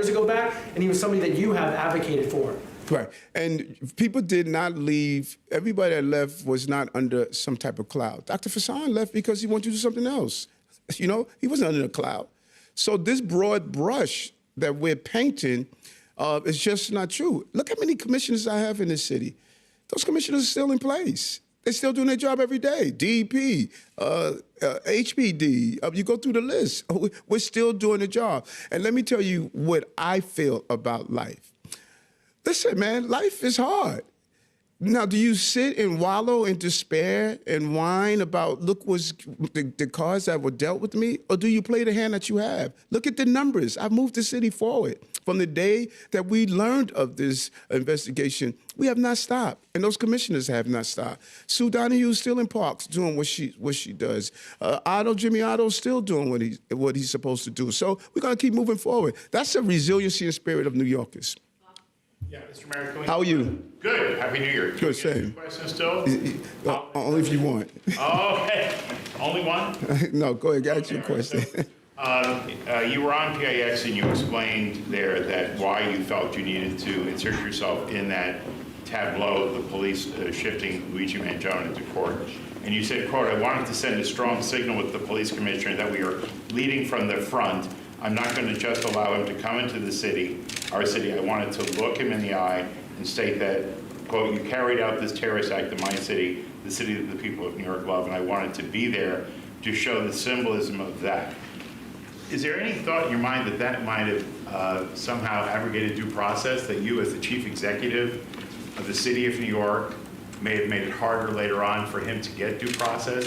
ago back, and he was somebody that you have advocated for. Right. And people did not leave. Everybody that left was not under some type of cloud. Dr. Fassan left because he wanted to do something else. He wasn't under a cloud. So this broad brush that we're painting is just not true. Look how many commissioners I have in this city. Those commissioners are still in place. They're still doing their job every day. DEP, HPD, you go through the list. We're still doing the job. And let me tell you what I feel about life. Listen, man, life is hard. Now, do you sit and wallow in despair and whine about, look, what's the cards that were dealt with me? Or do you play the hand that you have? Look at the numbers. I've moved the city forward. From the day that we learned of this investigation, we have not stopped. And those commissioners have not stopped. Sue Donahue is still in parks doing what she does. Jimmy Otto's still doing what he's supposed to do. So we're going to keep moving forward. That's the resiliency and spirit of New Yorkers. Yeah, Mr. Mayor, how are you? Good. Happy New Year. Good, same. Questions still? Only if you want. Okay. Only one? No, go ahead. Ask your question. You were on PIX and you explained there that why you felt you needed to insert yourself in that tableau of the police shifting Luigi Mangione into court. And you said, quote, I wanted to send a strong signal with the police commissioner that we are leading from the front. I'm not going to just allow him to come into the city, our city. I wanted to look him in the eye and state that, quote, you carried out this terrorist act in my city, the city that the people of New York love, and I wanted to be there to show the symbolism of that. Is there any thought in your mind that that might have somehow abrogated due process, that you as the chief executive of the city of New York may have made it harder later on for him to get due process,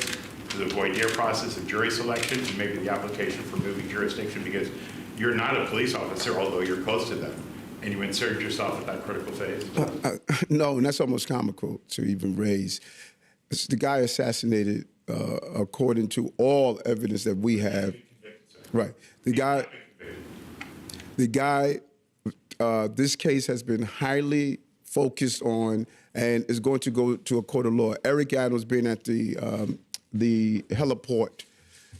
to the voir dire process of jury selection, and maybe the application for moving jurisdiction, because you're not a police officer, although you're close to them, and you inserted yourself at that critical phase? No, and that's almost comical to even raise. The guy assassinated, according to all evidence that we have. Right. The guy, this case has been highly focused on and is going to go to a court of law. Eric Adams being at the heliport,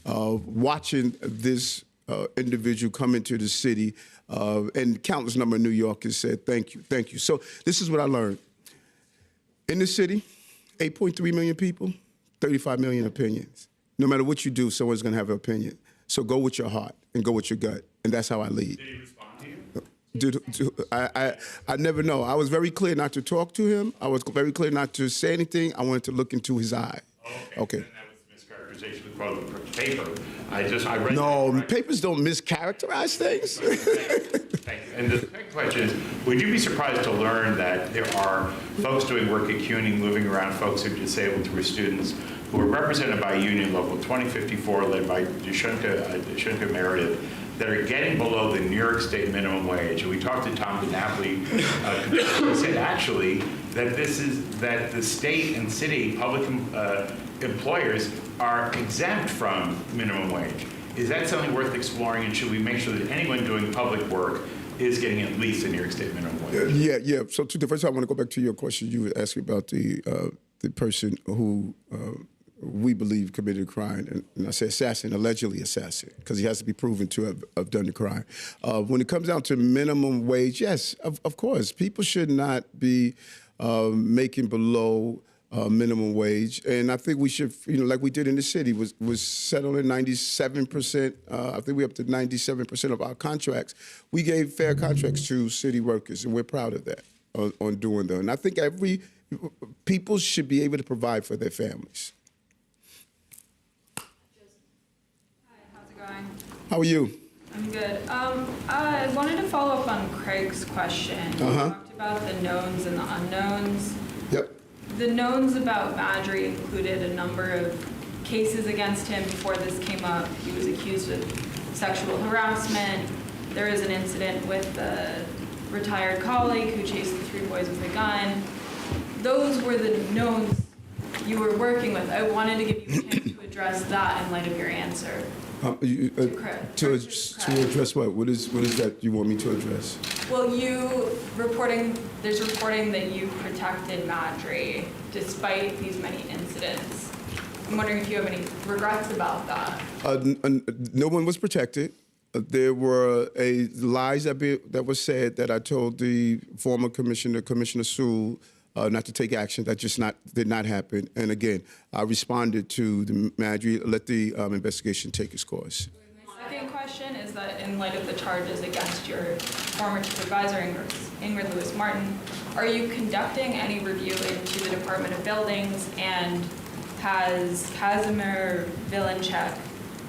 watching this individual come into the city, and countless number of New Yorkers said, thank you, thank you. So this is what I learned. In the city, 8.3 million people, 35 million opinions. No matter what you do, someone's going to have an opinion. So go with your heart and go with your gut, and that's how I lead. Did he respond to you? I never know. I was very clear not to talk to him. I was very clear not to say anything. I wanted to look into his eye. Okay. And that was a mischaracterization of the paper. I read No, that, right? papers don't mischaracterize things. Thank you. And the second question is, would you be surprised to learn that there are folks doing work at CUNY, moving around folks who are disabled, who are students, who are represented by Union Local 2054, led by Deshunka Meredith, that are getting below the New York State minimum wage? And we talked to Tom DiNapoli, who said actually that that the state and city public employers are exempt from minimum wage. Is that something worth exploring, and should we make sure that anyone doing public work is getting at least the New York State minimum wage? Yeah. So to the first, I want to go back to your question. You were asking about the person who we believe committed a crime, and I say assassin, allegedly assassin, because he has to be proven to have done the crime. When it comes down to minimum wage, yes, of course, people should not be making below minimum wage, and I think we should, like we did in the city, was settled at 97%. I think we're up to 97% of our contracts. We gave fair contracts to city workers, and we're proud of that. on doing that. And I think people should be able to provide for their families. How's it going? How are you? I'm good. I wanted to follow up on Craig's question. You talked about the knowns and the unknowns. Yep. The knowns about Madry included a number of cases against him before this came up. He was accused of sexual harassment. There was an incident with a retired colleague who chased the 3 boys with a gun. Those were the knowns you were working with. I wanted to give you a chance to address that in light of your answer. To address what? What is that you want me to address? Well, there's reporting that you protected Madry despite these many incidents. I'm wondering if you have any regrets about that. No one was protected. There were lies that was said that I told the former commissioner, Commissioner Sewell, not to take action. That just did not happen. And again, I responded to the Madry, let the investigation take its course. My second question is that in light of the charges against your former supervisor, Ingrid Lewis-Martin, are you conducting any review into the Department of Buildings, and has Kazimir Vilenchek,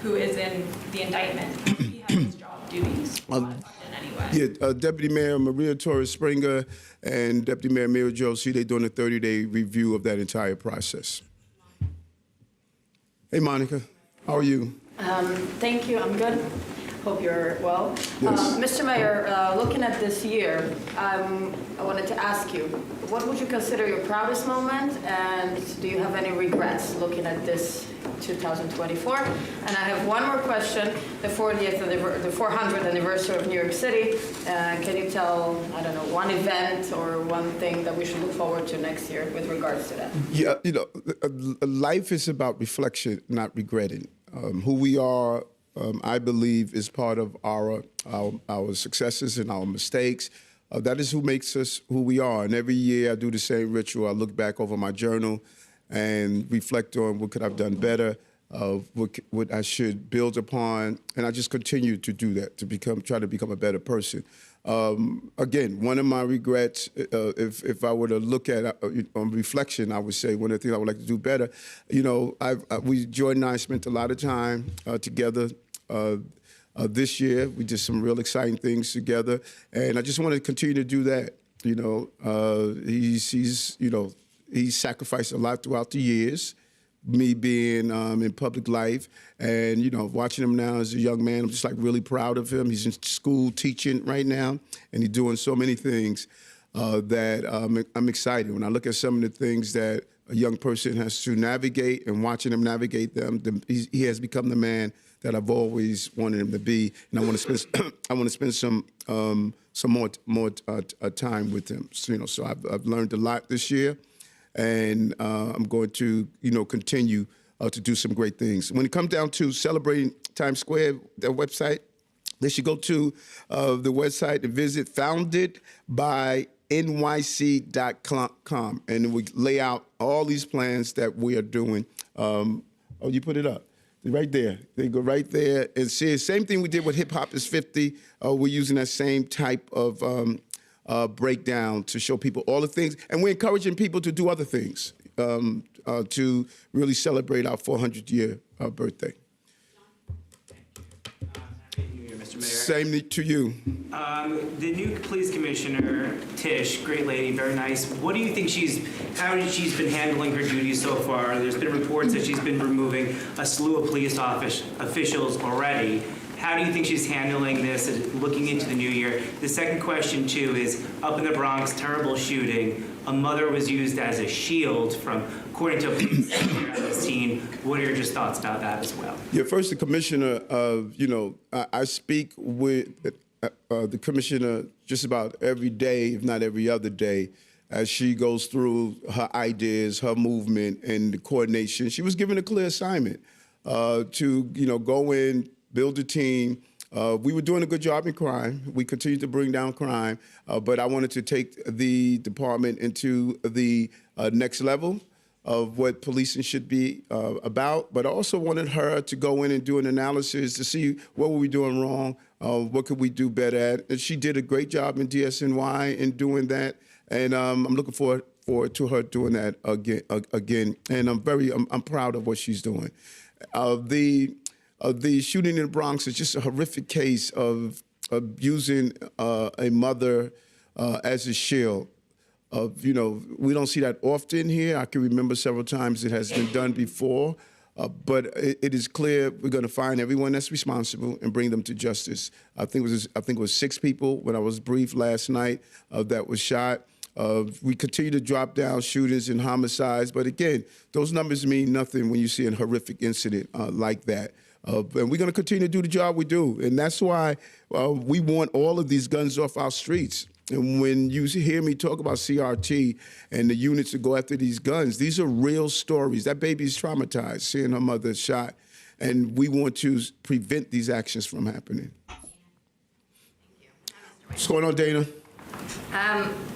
who is in the indictment, he has his job duties in any way? Yeah, Deputy Mayor Maria Torres Springer and Deputy Mayor Mira Josie, they're doing a 30-day review of that entire process. Hey, Monica, how are you? Thank you. I'm good. Hope you're well. Yes. Mr. Mayor, looking at this year, I wanted to ask you, what would you consider your proudest moment, and do you have any regrets looking at this 2024? And I have one more question. The 400th anniversary of New York City. Can you tell, I don't know, one event or one thing that we should look forward to next year with regards to that? Yeah, life is about reflection, not regretting. Who we are, I believe, is part of our successes and our mistakes. That is who makes us who we are. And every year I do the same ritual. I look back over my journal and reflect on what could I've done better, what I should build upon, and I just continue to do that, to try to become a better person. Again, one of my regrets, if I were to look at on reflection, I would say one of the things I would like to do better. Jordan and I spent a lot of time together. This year, we did some real exciting things together, and I just want to continue to do that. He's sacrificed a lot throughout the years. Me being in public life, and watching him now as a young man, I'm just really proud of him. He's in school teaching right now, and he's doing so many things that I'm excited. When I look at some of the things that a young person has to navigate, and watching him navigate them, he has become the man that I've always wanted him to be, and I want to spend some more time with him. So I've learned a lot this year. And I'm going to, continue to do some great things. When it comes down to celebrating Times Square, their website, they should go to the website and visit foundedbynyc.com. And we lay out all these plans that we are doing. You put it up. Right there. They go right there and see it. Same thing we did with Hip Hop is 50. We're using that same type of breakdown to show people all the things, and we're encouraging people to do other things to really celebrate our 400-year birthday. Happy New Year, Mr. Mayor. Same to you. The new police commissioner, Tish, great lady, very nice. What do you think how she's been handling her duties so far? There's been reports that she's been removing a slew of police officials already. How do you think she's handling this looking into the new year? The second question, too, is up in the Bronx, terrible shooting. A mother was used as a shield according to a police officer on the scene. What are your just thoughts about that as well? Yeah, first, the commissioner, I speak with the commissioner just about every day, if not every other day, as she goes through her ideas, her movement, and the coordination. She was given a clear assignment to, go in, build a team. We were doing a good job in crime. We continue to bring down crime, but I wanted to take the department into the next level of what policing should be about, but I also wanted her to go in and do an analysis to see what were we doing wrong, what could we do better at. And she did a great job in DSNY in doing that. And I'm looking forward to her doing that again. And I'm proud of what she's doing. The shooting in the Bronx is just a horrific case of using a mother as a shield. We don't see that often here. I can remember several times it has been done before. But it is clear we're going to find everyone that's responsible and bring them to justice. I think it was 6 people when I was briefed last night that was shot. We continue to drop down shootings and homicides, but again, those numbers mean nothing when you see a horrific incident like that. And we're going to continue to do the job we do, and that's why we want all of these guns off our streets. And when you hear me talk about CRT and the units that go after these guns, these are real stories. That baby's traumatized, seeing her mother shot, and we want to prevent these actions from happening. What's going on, Dana?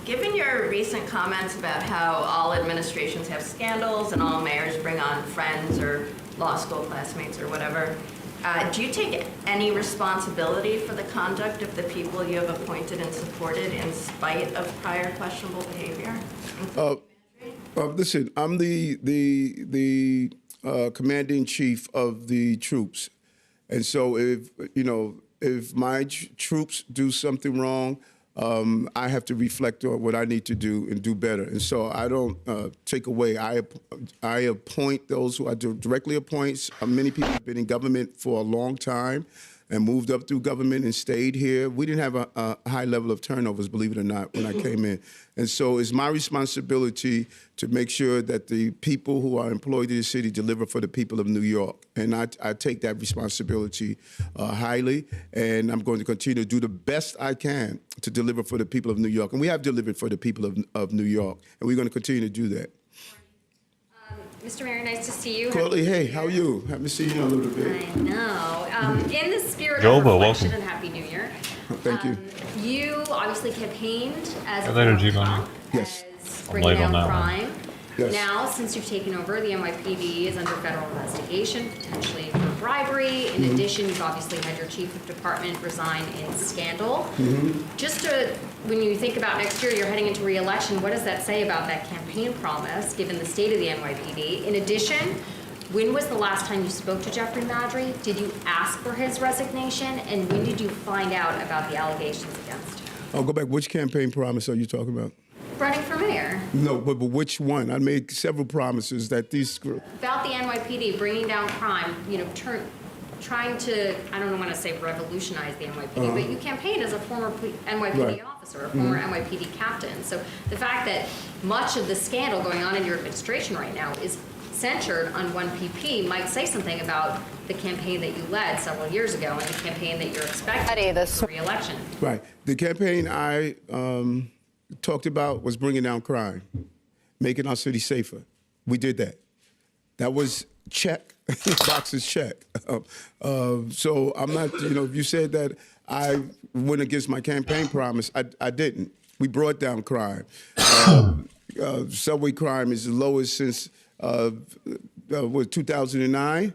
Given your recent comments about how all administrations have scandals and all mayors bring on friends or law school classmates or whatever, do you take any responsibility for the conduct of the people you have appointed and supported in spite of prior questionable behavior? Listen, I'm the commanding chief of the troops, and so if my troops do something wrong, I have to reflect on what I need to do and do better. And so I don't take away. I appoint those who I directly appoint. Many people have been in government for a long time and moved up through government and stayed here. We didn't have a high level of turnovers, believe it or not, when I came in. And so it's my responsibility to make sure that the people who are employed in the city deliver for the people of New York. And I take that responsibility highly, and I'm going to continue to do the best I can to deliver for the people of New York. And we have delivered for the people of New York, and we're going to continue to do that. Mr. Mayor, nice to see you. Courtney, hey, how are you? Haven't seen you in a little bit. I know. In the spirit of reflection and Happy New Year. Thank you. You obviously campaigned as a Later, former cop, yes. bringing down crime. Yes. Now, since you've taken over, the NYPD is under federal investigation, potentially for bribery. In addition, you've obviously had your chief of department resign in scandal. Just when you think about next year, you're heading into re-election, what does that say about that campaign promise, given the state of the NYPD? In addition, when was the last time you spoke to Jeffrey Maddrey? Did you ask for his resignation? And when did you find out about the allegations against him? I'll go back. Which campaign promise are you talking about? Running for mayor. No, but which one? I made several promises that these... About the NYPD, bringing down crime, trying to, I don't want to say revolutionize the NYPD, but you campaigned as a former NYPD officer, a former NYPD captain. So the fact that much of the scandal going on in your administration right now is censured on 1PP might say something about the campaign that you led several years ago and the campaign that you're expecting for re-election. Right. The campaign I talked about was bringing down crime, making our city safer. We did that. That was check. Boxes check. So I'm not, if you said that I went against my campaign promise, I didn't. We brought down crime. Subway crime is the lowest since 2009.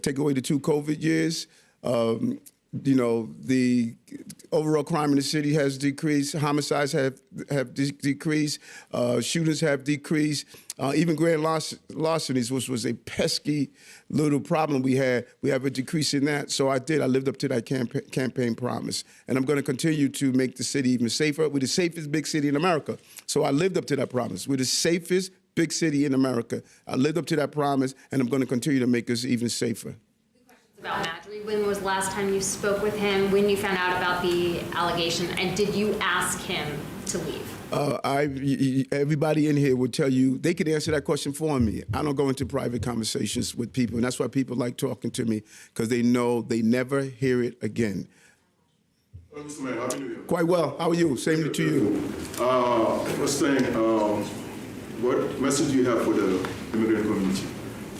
Take away the 2 COVID years. The overall crime in the city has decreased. Homicides have decreased. Shootings have decreased. Even grand larcenies, which was a pesky little problem we have a decrease in that. So I lived up to that campaign promise. And I'm going to continue to make the city even safer. We're the safest big city in America. So I lived up to that promise. We're the safest big city in America. I lived up to that promise, and I'm going to continue to make us even safer. About Maddrey, when was the last time you spoke with him, when you found out about the allegation, and did you ask him to leave? Everybody in here would tell you, they could answer that question for me. I don't go into private conversations with people, and that's why people like talking to me, because they know they never hear it again. Mr. Mayor, Happy New Year. Quite well. How are you? Same to you. First thing, what message do you have for the immigrant community?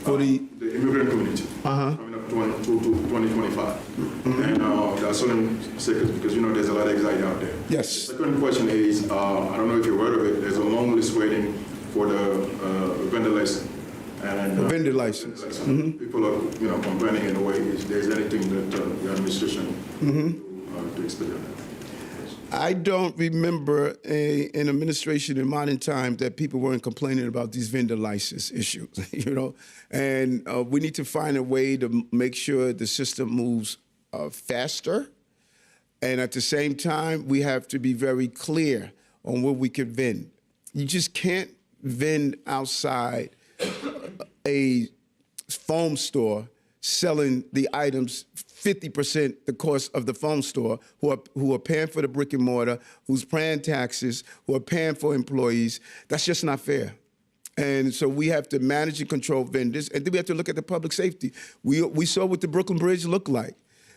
For the immigrant community coming up to 2025. And there are certain sectors, because there's a lot of anxiety out there. Yes. The second question is, I don't know if you're aware of it, there's a long list waiting for the vendor license. And vendor license. People are complaining in a way. Is there anything that the administration to expedite that? I don't remember an administration in modern times that people weren't complaining about these vendor license issues, and we need to find a way to make sure the system moves faster. And at the same time, we have to be very clear on what we can vend. You just can't vend outside a foam store selling the items 50% the cost of the foam store, who are paying for the brick and mortar, who's paying taxes, who are paying for employees. That's just not fair. And so we have to manage and control vendors, and then we have to look at the public safety. We saw what the Brooklyn Bridge looked like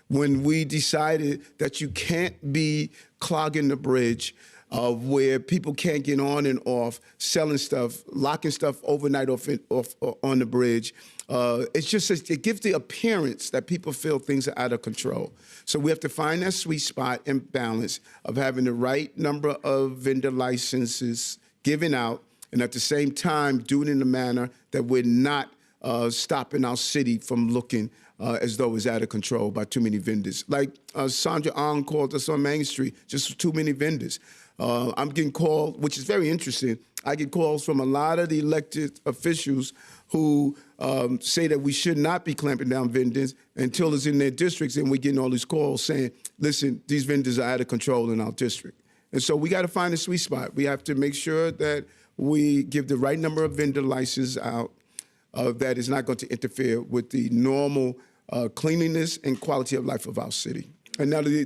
when we decided that you can't be clogging the bridge where people can't get on and off, selling stuff, locking stuff overnight off on the bridge. It's just, it gives the appearance that people feel things are out of control. So we have to find that sweet spot and balance of having the right number of vendor licenses given out, and at the same time do it in a manner that we're not stopping our city from looking as though it's out of control by too many vendors. Like Sandra Ong called us on Main Street, just too many vendors. I'm getting called, which is very interesting. I get calls from a lot of the elected officials who say that we should not be clamping down vendors until it's in their districts, and we're getting all these calls saying, listen, these vendors are out of control in our district. And so we got to find a sweet spot. We have to make sure that we give the right number of vendor licenses out that is not going to interfere with the normal cleanliness and quality of life of our city. And now to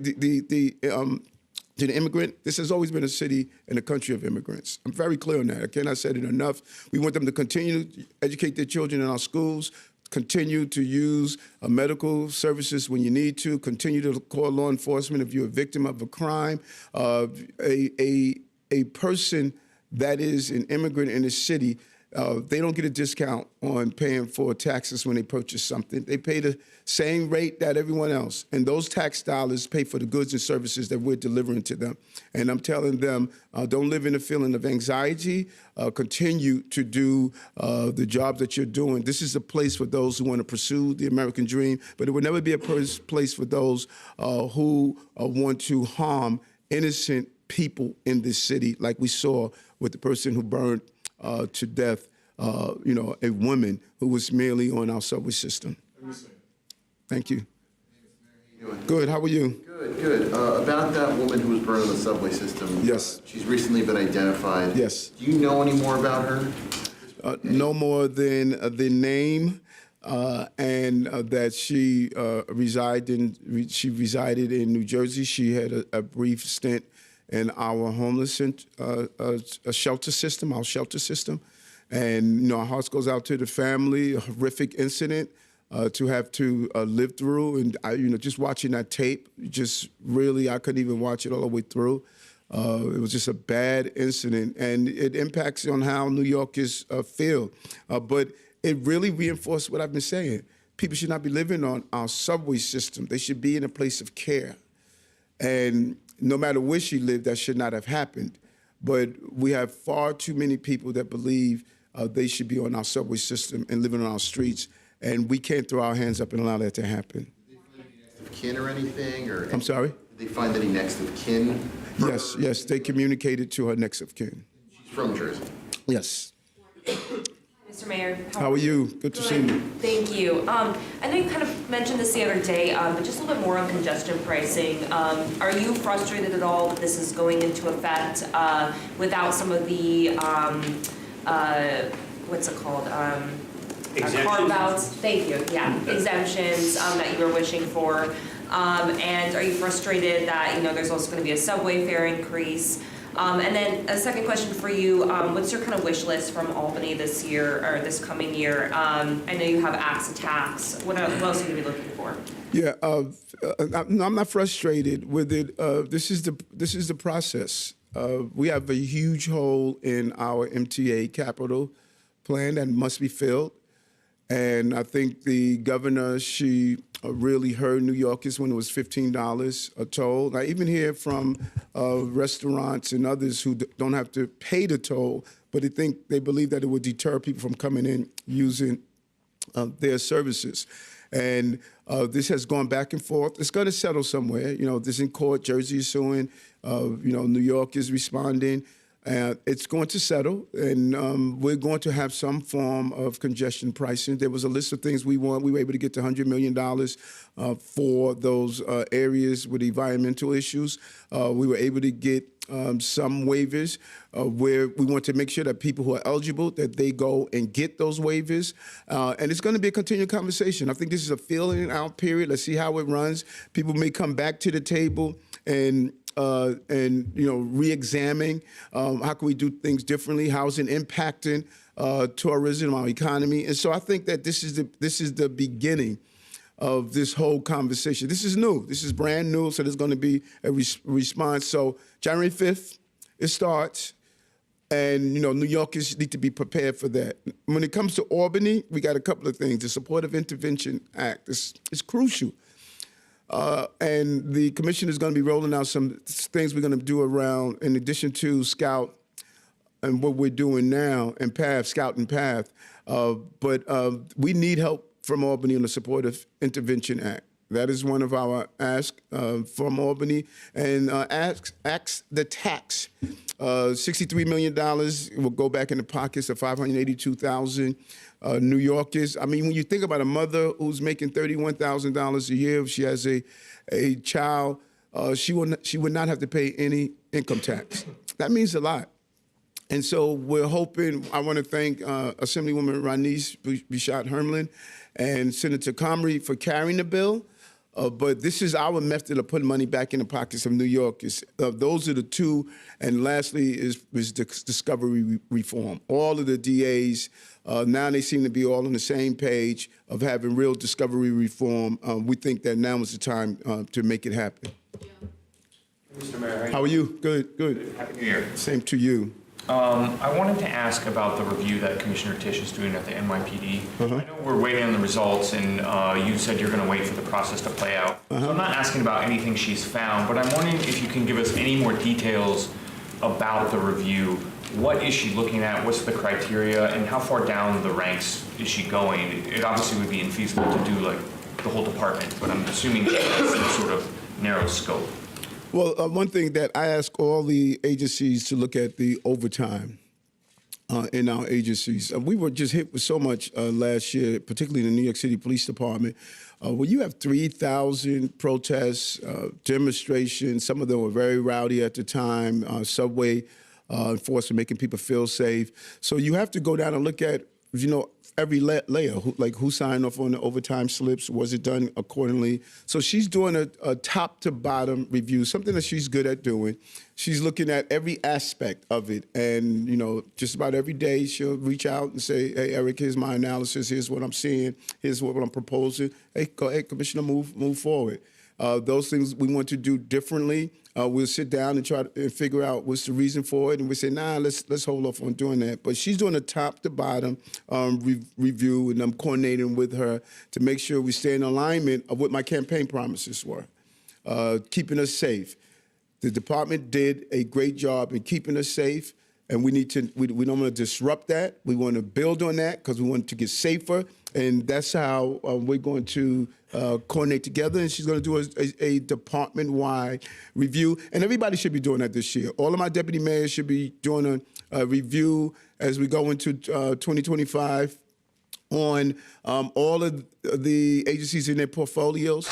the immigrant, this has always been a city and a country of immigrants. I'm very clear on that. I cannot say it enough. We want them to continue to educate their children in our schools, continue to use medical services when you need to, continue to call law enforcement if you're a victim of a crime. A person that is an immigrant in the city, they don't get a discount on paying for taxes when they purchase something. They pay the same rate that everyone else. And those tax dollars pay for the goods and services that we're delivering to them. And I'm telling them, don't live in a feeling of anxiety. Continue to do the job that you're doing. This is a place for those who want to pursue the American dream, but it will never be a place for those who want to harm innocent people in this city, like we saw with the person who burned to death, a woman who was merely on our subway system. Thank you. Good. How are you? Good. About that woman who was burned on the subway system. Yes. She's recently been identified. Yes. Do you know any more about her? No more than the name and that she resided in New Jersey. She had a brief stint in our homeless shelter system, And, our hearts goes out to the family, a horrific incident to have to live through. And, just watching that tape, I couldn't even watch it all the way through. It was just a bad incident, and it impacts on how New Yorkers feel. But it really reinforced what I've been saying. People should not be living on our subway system. They should be in a place of care. And no matter where she lived, that should not have happened. But we have far too many people that believe they should be on our subway system and living on our streets, and we can't throw our hands up and allow that to happen. Did they find any next of kin or anything? I'm sorry? Did they find any next of kin? Yes, they communicated to her next of kin. She's from Jersey? Yes. Mr. Mayor. How are you? Good to see you. Thank you. I know you kind of mentioned this the other day, but just a little bit more on congestion pricing. Are you frustrated at all that this is going into effect without some of the, what's it called? Carve-outs. Thank you. Yeah, exemptions that you were wishing for. And are you frustrated that, there's also going to be a subway fare increase? And then a second question for you, what's your kind of wish list from Albany this year, or this coming year? I know you have acts of tax. What else are you going to be looking for? Yeah, I'm not frustrated with it. This is the process. We have a huge hole in our MTA capital plan that must be filled. And I think the governor, she really heard New Yorkers when it was $15 a toll. I even hear from restaurants and others who don't have to pay the toll, but they believe that it would deter people from coming in using their services. And this has gone back and forth. It's going to settle somewhere. You know, this in court. Jersey is suing. You know, New York is responding. It's going to settle, and we're going to have some form of congestion pricing. There was a list of things we want. We were able to get to $100 million for those areas with environmental issues. We were able to get some waivers where we want to make sure that people who are eligible, that they go and get those waivers. And it's going to be a continued conversation. I think this is a feeling out period. Let's see how it runs. People may come back to the table and you know, re-examine how can we do things differently, how is it impacting tourism, our economy. And so I think that this is the beginning of this whole conversation. This is new. This is brand new, so there's going to be a response. So January 5th, it starts, and you know, New Yorkers need to be prepared for that. When it comes to Albany, we got a couple of things. The Supportive Intervention Act is crucial. And the commission is going to be rolling out some things we're going to do around, in addition to Scout and what we're doing now, and PATH, Scout and PATH. But we need help from Albany on the Supportive Intervention Act. That is one of our asks from Albany. And asks the tax. $63 million will go back in the pockets of 582,000 New Yorkers. I mean, when you think about a mother who's making $31,000 a year, if she has a child, she would not have to pay any income tax. That means a lot. And so we're hoping, I want to thank Assemblywoman Ranice Bichat-Hermelin and Senator Comrie for carrying the bill. But this is our method of putting money back in the pockets of New Yorkers. Those are the two. And lastly is discovery reform. All of the DAs, now they seem to be all on the same page of having real discovery reform. We think that now is the time to make it happen. Mr. Mayor, how are you? Good, good. Happy New Year. Same to you. I wanted to ask about the review that Commissioner Tisch is doing at the NYPD. I know we're waiting on the results, and you said you're going to wait for the process to play out. So I'm not asking about anything she's found, but I'm wondering if you can give us any more details about the review. What is she looking at? What's the criteria? And how far down the ranks is she going? It obviously would be infeasible to do like the whole department, but I'm assuming she has some sort of narrow scope. Well, one thing that I ask all the agencies to look at the overtime in our agencies. We were just hit with so much last year, particularly in the New York City Police Department, where you have 3,000 protests, demonstrations. Some of them were very rowdy at the time, subway enforcement, making people feel safe. So you have to go down and look at, you know, every layer, who signed off on the overtime slips, was it done accordingly? So she's doing a top to bottom review, something that she's good at doing. She's looking at every aspect of it. And, you know, just about every day she'll reach out and say, hey, Eric, here's my analysis. Here's what I'm seeing. Here's what I'm proposing. Hey, go ahead, Commissioner, move forward. Those things we want to do differently. We'll sit down and try to figure out what's the reason for it, and we say, nah, let's hold off on doing that. But she's doing a top to bottom review, and I'm coordinating with her to make sure we stay in alignment of what my campaign promises were, keeping us safe. The department did a great job in keeping us safe, and we don't want to disrupt that. We want to build on that because we want to get safer, and that's how we're going to coordinate together. And she's going to do a department-wide review, and everybody should be doing that this year. All of my deputy mayors should be doing a review as we go into 2025 on all of the agencies in their portfolios,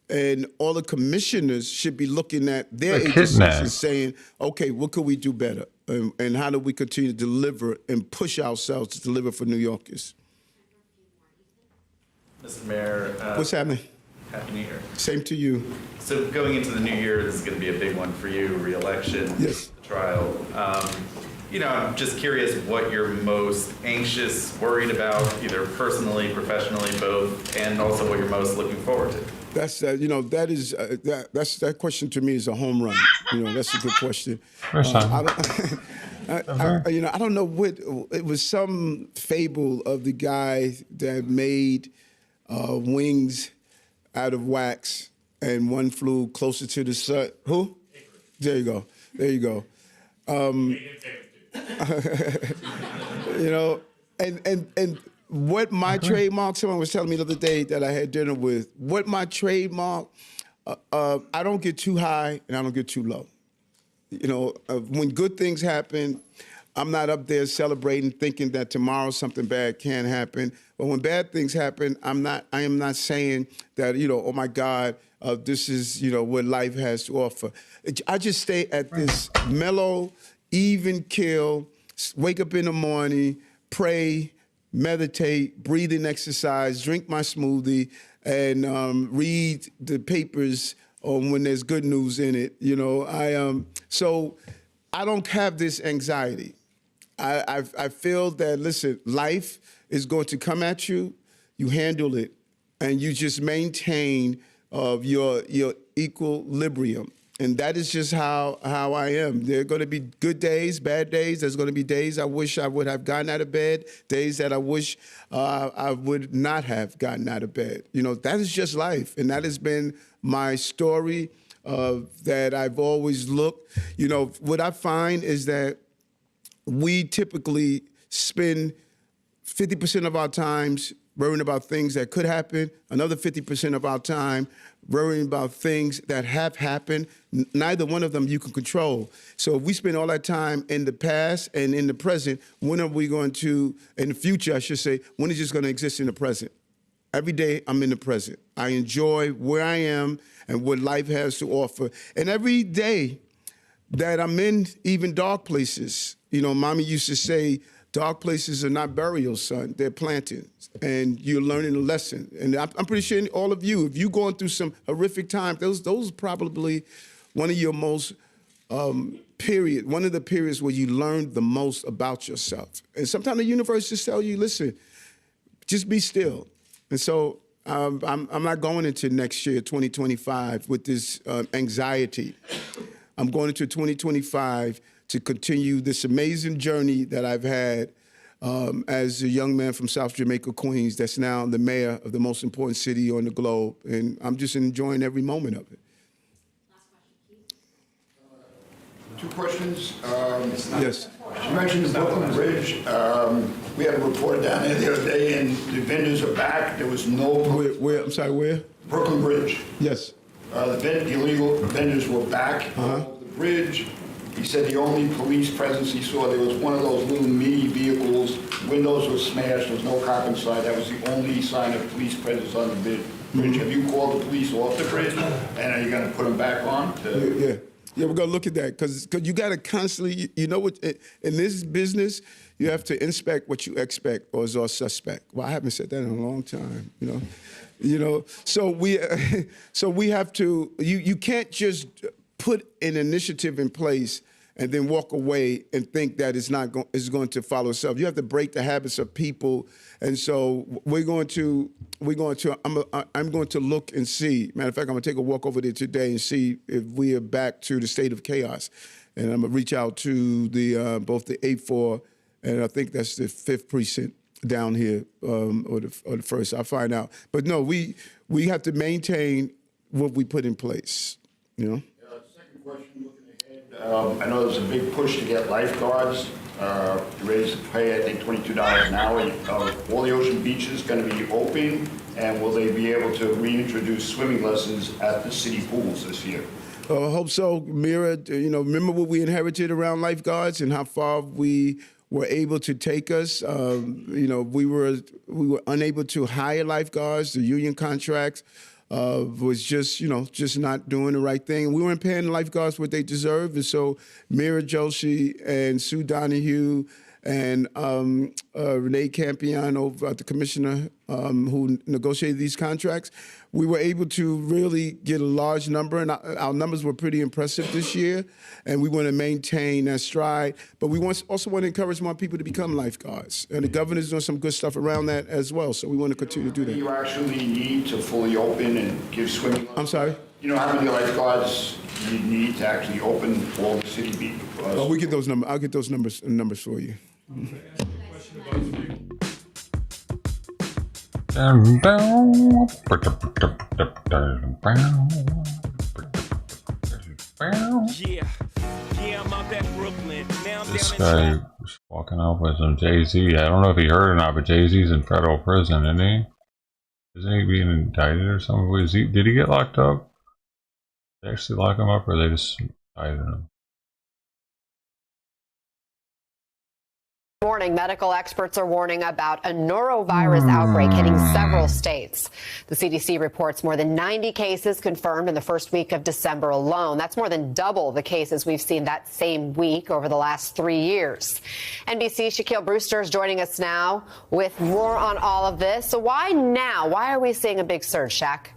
and all the commissioners should be looking at their agencies and saying, okay, what could we do better? And how do we continue to deliver and push ourselves to deliver for New Yorkers? Mr. Mayor. What's happening? Happy New Year. Same to you. So going into the new year, this is going to be a big one for you, re-election, yes. Trial. You know, I'm just curious what you're most anxious, worried about, either personally, professionally, both, and also what you're most looking forward to. That's you know, that question to me is a home run. You know, that's a good question. I don't know what it was. Some fable of the guy that made wings out of wax, and one flew closer to the sun. Who? There you go. There you go. You know, and what my trademark, someone was telling me the other day that I had dinner with, what my trademark, I don't get too high and I don't get too low. You know, when good things happen, I'm not up there celebrating, thinking that tomorrow something bad can happen. But when bad things happen, I am not saying that, you know, oh my God, this is, you know, what life has to offer. I just stay at this mellow, even keel, wake up in the morning, pray, meditate, breathing exercise, drink my smoothie, and read the papers when there's good news in it. You know, so I don't have this anxiety. I feel that, listen, life is going to come at you, you handle it, and you just maintain your equilibrium. And that is just how I am. There are going to be good days, bad days. There's going to be days I wish I would have gotten out of bed, days that I wish I would not have gotten out of bed. You know, that is just life. And that has been my story that I've always looked. You know, what I find is that we typically spend 50% of our times worrying about things that could happen, another 50% of our time worrying about things that have happened. Neither one of them you can control. So if we spend all that time in the past and in the present, when are we going to, in the future, I should say, when is this going to exist in the present? Every day I'm in the present. I enjoy where I am and what life has to offer. And every day that I'm in even dark places, you know, Mommy used to say, dark places are not burials, son. They're plantings. And you're learning a lesson. And I'm pretty sure all of you, if you're going through some horrific times, those are probably one of your most, one of the periods where you learn the most about yourself. And sometimes the universe just tells you, listen, just be still. And so I'm not going into next year, 2025, with this anxiety. I'm going into 2025 to continue this amazing journey that I've had as a young man from South Jamaica, Queens, that's now the mayor of the most important city on the globe. And I'm just enjoying every moment of it. Two questions. Yes. You mentioned the Brooklyn Bridge. We had a report down there the other day, and the vendors are back. There was no... Where? I'm sorry, where? Brooklyn Bridge. Yes. The illegal vendors were back on the bridge. He said the only police presence he saw, there was one of those little mini vehicles, windows were smashed, there was no cop inside. That was the only sign of police presence on the bridge. Have you called the police off the bridge, and are you going to put them back on? Yeah, we're going to look at that, because you got to constantly, you know what, in this business, you have to inspect what you expect or is all suspect. Well, I haven't said that in a long time, you know. So we have to, you can't just put an initiative in place and then walk away and think that it's going to follow itself. You have to break the habits of people, and so I'm going to look and see. Matter of fact, I'm going to take a walk over there today and see if we are back to the state of chaos. And I'm going to reach out to both the 8-4 and I think that's the 5th precinct down here, or the 1st. I'll find out. But no, we have to maintain what we put in place. Second question, looking ahead. I know there's a big push to get lifeguards to raise the pay, I think $22 an hour. All the ocean beaches going to be open, and will they be able to reintroduce swimming lessons at the city pools this year? I hope so, Mira. Remember what we inherited around lifeguards and how far we were able to take us. We were unable to hire lifeguards. The union contracts was just not doing the right thing. We weren't paying the lifeguards what they deserve. And so Mira Joshi and Sue Donahue and Renee Campion, the commissioner who negotiated these contracts, we were able to really get a large number, and our numbers were pretty impressive this year, and we want to maintain that stride. But we also want to encourage more people to become lifeguards, and the governor's doing some good stuff around that as well, so we want to continue to do that. Do you actually need to fully open and give swimming lessons? I'm sorry? You know how many lifeguards you need to actually open all the city beaches? Oh, we get those numbers. I'll get those numbers for you. Yeah, I'm up at Brooklyn. Now I'm this guy was walking walking off with some Jay-Z. I don't know if he heard or not, but Jay-Z's in federal prison, isn't he? Isn't he being indicted or something? Did he get locked up? Did they actually lock him up, or they just indicted him? Morning, medical experts are warning about a norovirus outbreak hitting several states. The CDC reports more than 90 cases confirmed in the first week of December alone. That's more than double the cases we've seen that same week over the last 3 years. NBC's Shaquille Brewster is joining us now with more on all of this. So why now? Why are we seeing a big surge, Shaq?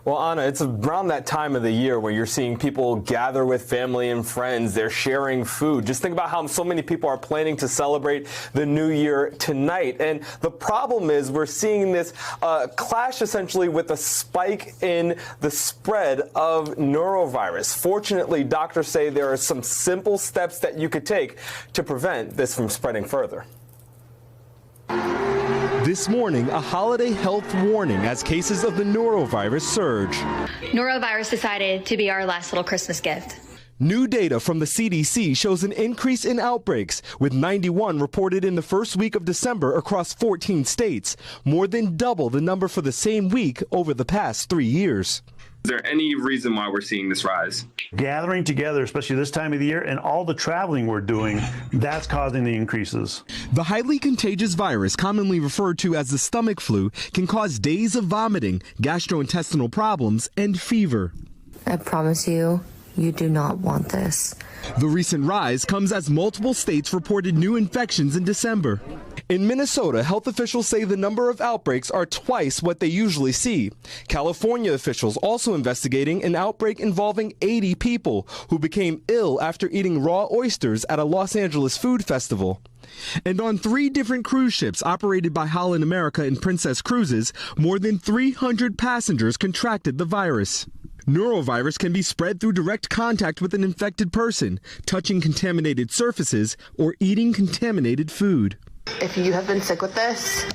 Well, Anna, it's around that time of the year where you're seeing people gather with family and friends. They're sharing food. Just think about how so many people are planning to celebrate the new year tonight. And the problem is we're seeing this clash essentially with a spike in the spread of norovirus. Fortunately, doctors say there are some simple steps that you could take to prevent this from spreading further. This morning, a holiday health warning as cases of the norovirus surge. Norovirus decided to be our last little Christmas gift. New data from the CDC shows an increase in outbreaks, with 91 reported in the first week of December across 14 states, more than double the number for the same week over the past 3 years. Is there any reason why we're seeing this rise? Gathering together, especially this time of the year, and all the traveling we're doing, that's causing the increases. The highly contagious virus, commonly referred to as the stomach flu, can cause days of vomiting, gastrointestinal problems, and fever. I promise you, you do not want this. The recent rise comes as multiple states reported new infections in December. In Minnesota, health officials say the number of outbreaks are twice what they usually see. California officials also investigating an outbreak involving 80 people who became ill after eating raw oysters at a Los Angeles food festival. And on 3 different cruise ships operated by Holland America and Princess Cruises, more than 300 passengers contracted the virus. Norovirus can be spread through direct contact with an infected person, touching contaminated surfaces, or eating contaminated food. If you have been sick with this,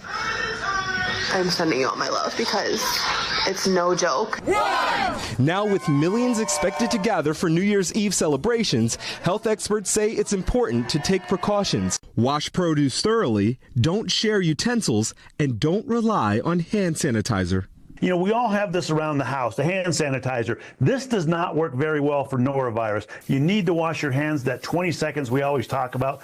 I'm sending you all my love because it's no joke. Now, with millions expected to gather for New Year's Eve celebrations, health experts say it's important to take precautions. Wash produce thoroughly, don't share utensils, and don't rely on hand sanitizer. You know, we all have this around the house, the hand sanitizer. This does not work very well for norovirus. You need to wash your hands, that 20 seconds we always talk about.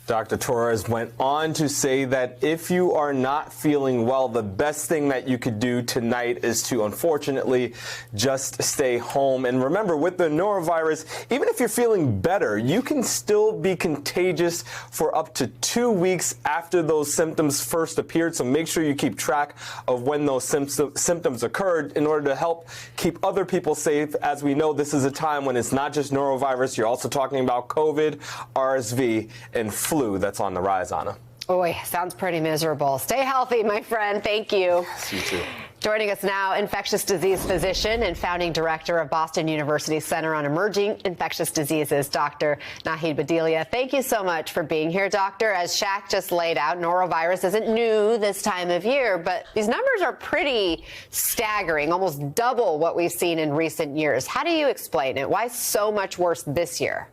Dr. Torres went on to say that if you are not feeling well, the best thing that you could do tonight is to, unfortunately, just stay home. And remember, with the norovirus, even if you're feeling better, you can still be contagious for up to 2 weeks after those symptoms first appeared. So make sure you keep track of when those symptoms occurred in order to help keep other people safe. As we know, this is a time when it's not just norovirus. You're also talking about COVID, RSV, and flu that's on the rise, Anna. Boy, sounds pretty miserable. Stay healthy, my friend. Thank you. Yes, you too. Joining us now, infectious disease physician and founding director of Boston University Center on Emerging Infectious Diseases, Dr. Nahid Badilia. Thank you so much for being here, doctor. As Shaq just laid out, norovirus isn't new this time of year, but these numbers are pretty staggering, almost double what we've seen in recent years. How do you explain it? Why so much worse this year?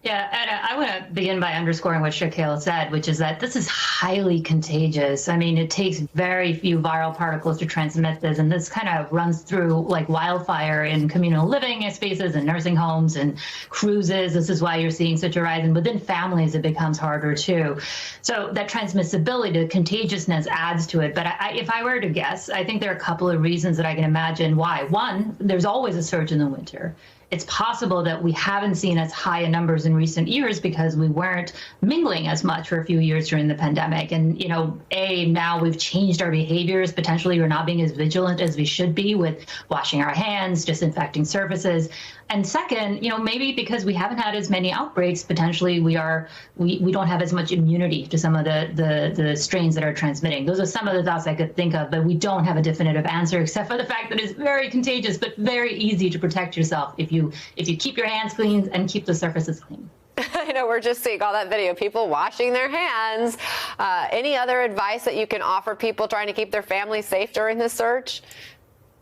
Yeah, and I want to begin by underscoring what Shaquille said, which is that this is highly contagious. I mean, it takes very few viral particles to transmit this, and this kind of runs through like wildfire in communal living spaces and nursing homes and cruises. This is why you're seeing such a rise. And within families, it becomes harder too. So that transmissibility, the contagiousness adds to it. But if I were to guess, I think there are a couple of reasons that I can imagine why. One, there's always a surge in the winter. It's possible that we haven't seen as high numbers in recent years because we weren't mingling as much for a few years during the pandemic. And, you know, now we've changed our behaviors. Potentially, we're not being as vigilant as we should be with washing our hands, disinfecting surfaces. And second, you know, maybe because we haven't had as many outbreaks, potentially we don't have as much immunity to some of the strains that are transmitting. Those are some of the thoughts I could think of, but we don't have a definitive answer except for the fact that it's very contagious, but very easy to protect yourself if you keep your hands clean and keep the surfaces clean. I know, we're just seeing all that video, people washing their hands. Any other advice that you can offer people trying to keep their family safe during this surge?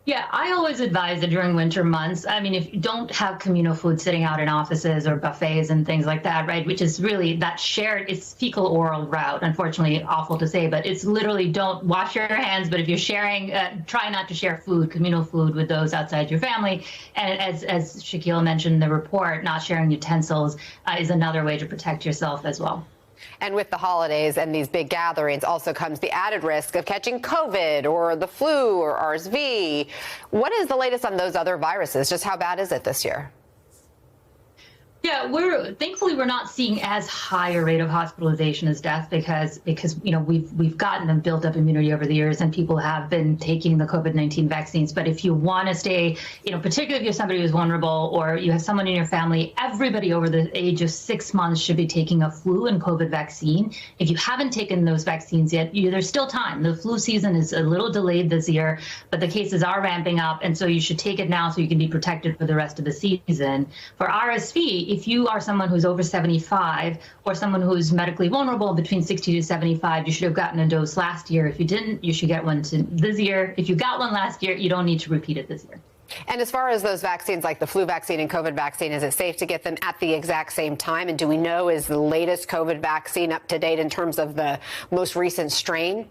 Yeah, I always advise that during winter months, I mean, if you don't have communal food sitting out in offices or buffets and things like that, right, which is really that shared, it's fecal oral route, unfortunately, awful to say, but it's literally don't wash your hands, but if you're sharing, try not to share food, communal food with those outside your family. And as Shaquille mentioned in the report, not sharing utensils is another way to protect yourself as well. And with the holidays and these big gatherings also comes the added risk of catching COVID or the flu or RSV. What is the latest on those other viruses? Just how bad is it this year? Yeah, thankfully we're not seeing as high a rate of hospitalization as death because you know we've gotten and built up immunity over the years and people have been taking the COVID-19 vaccines. But if you want to stay, you know, particularly if you're somebody who's vulnerable or you have someone in your family, everybody over the age of 6 months should be taking a flu and COVID vaccine. If you haven't taken those vaccines yet, there's still time. The flu season is a little delayed this year, but the cases are ramping up, and so you should take it now so you can be protected for the rest of the season. For RSV, if you are someone who's over 75 or someone who's medically vulnerable between 60 to 75, you should have gotten a dose last year. If you didn't, you should get one this year. If you got one last year, you don't need to repeat it this year. And as far as those vaccines, like the flu vaccine and COVID vaccine, is it safe to get them at the exact same time? And do we know, is the latest COVID vaccine up to date in terms of the most recent strain?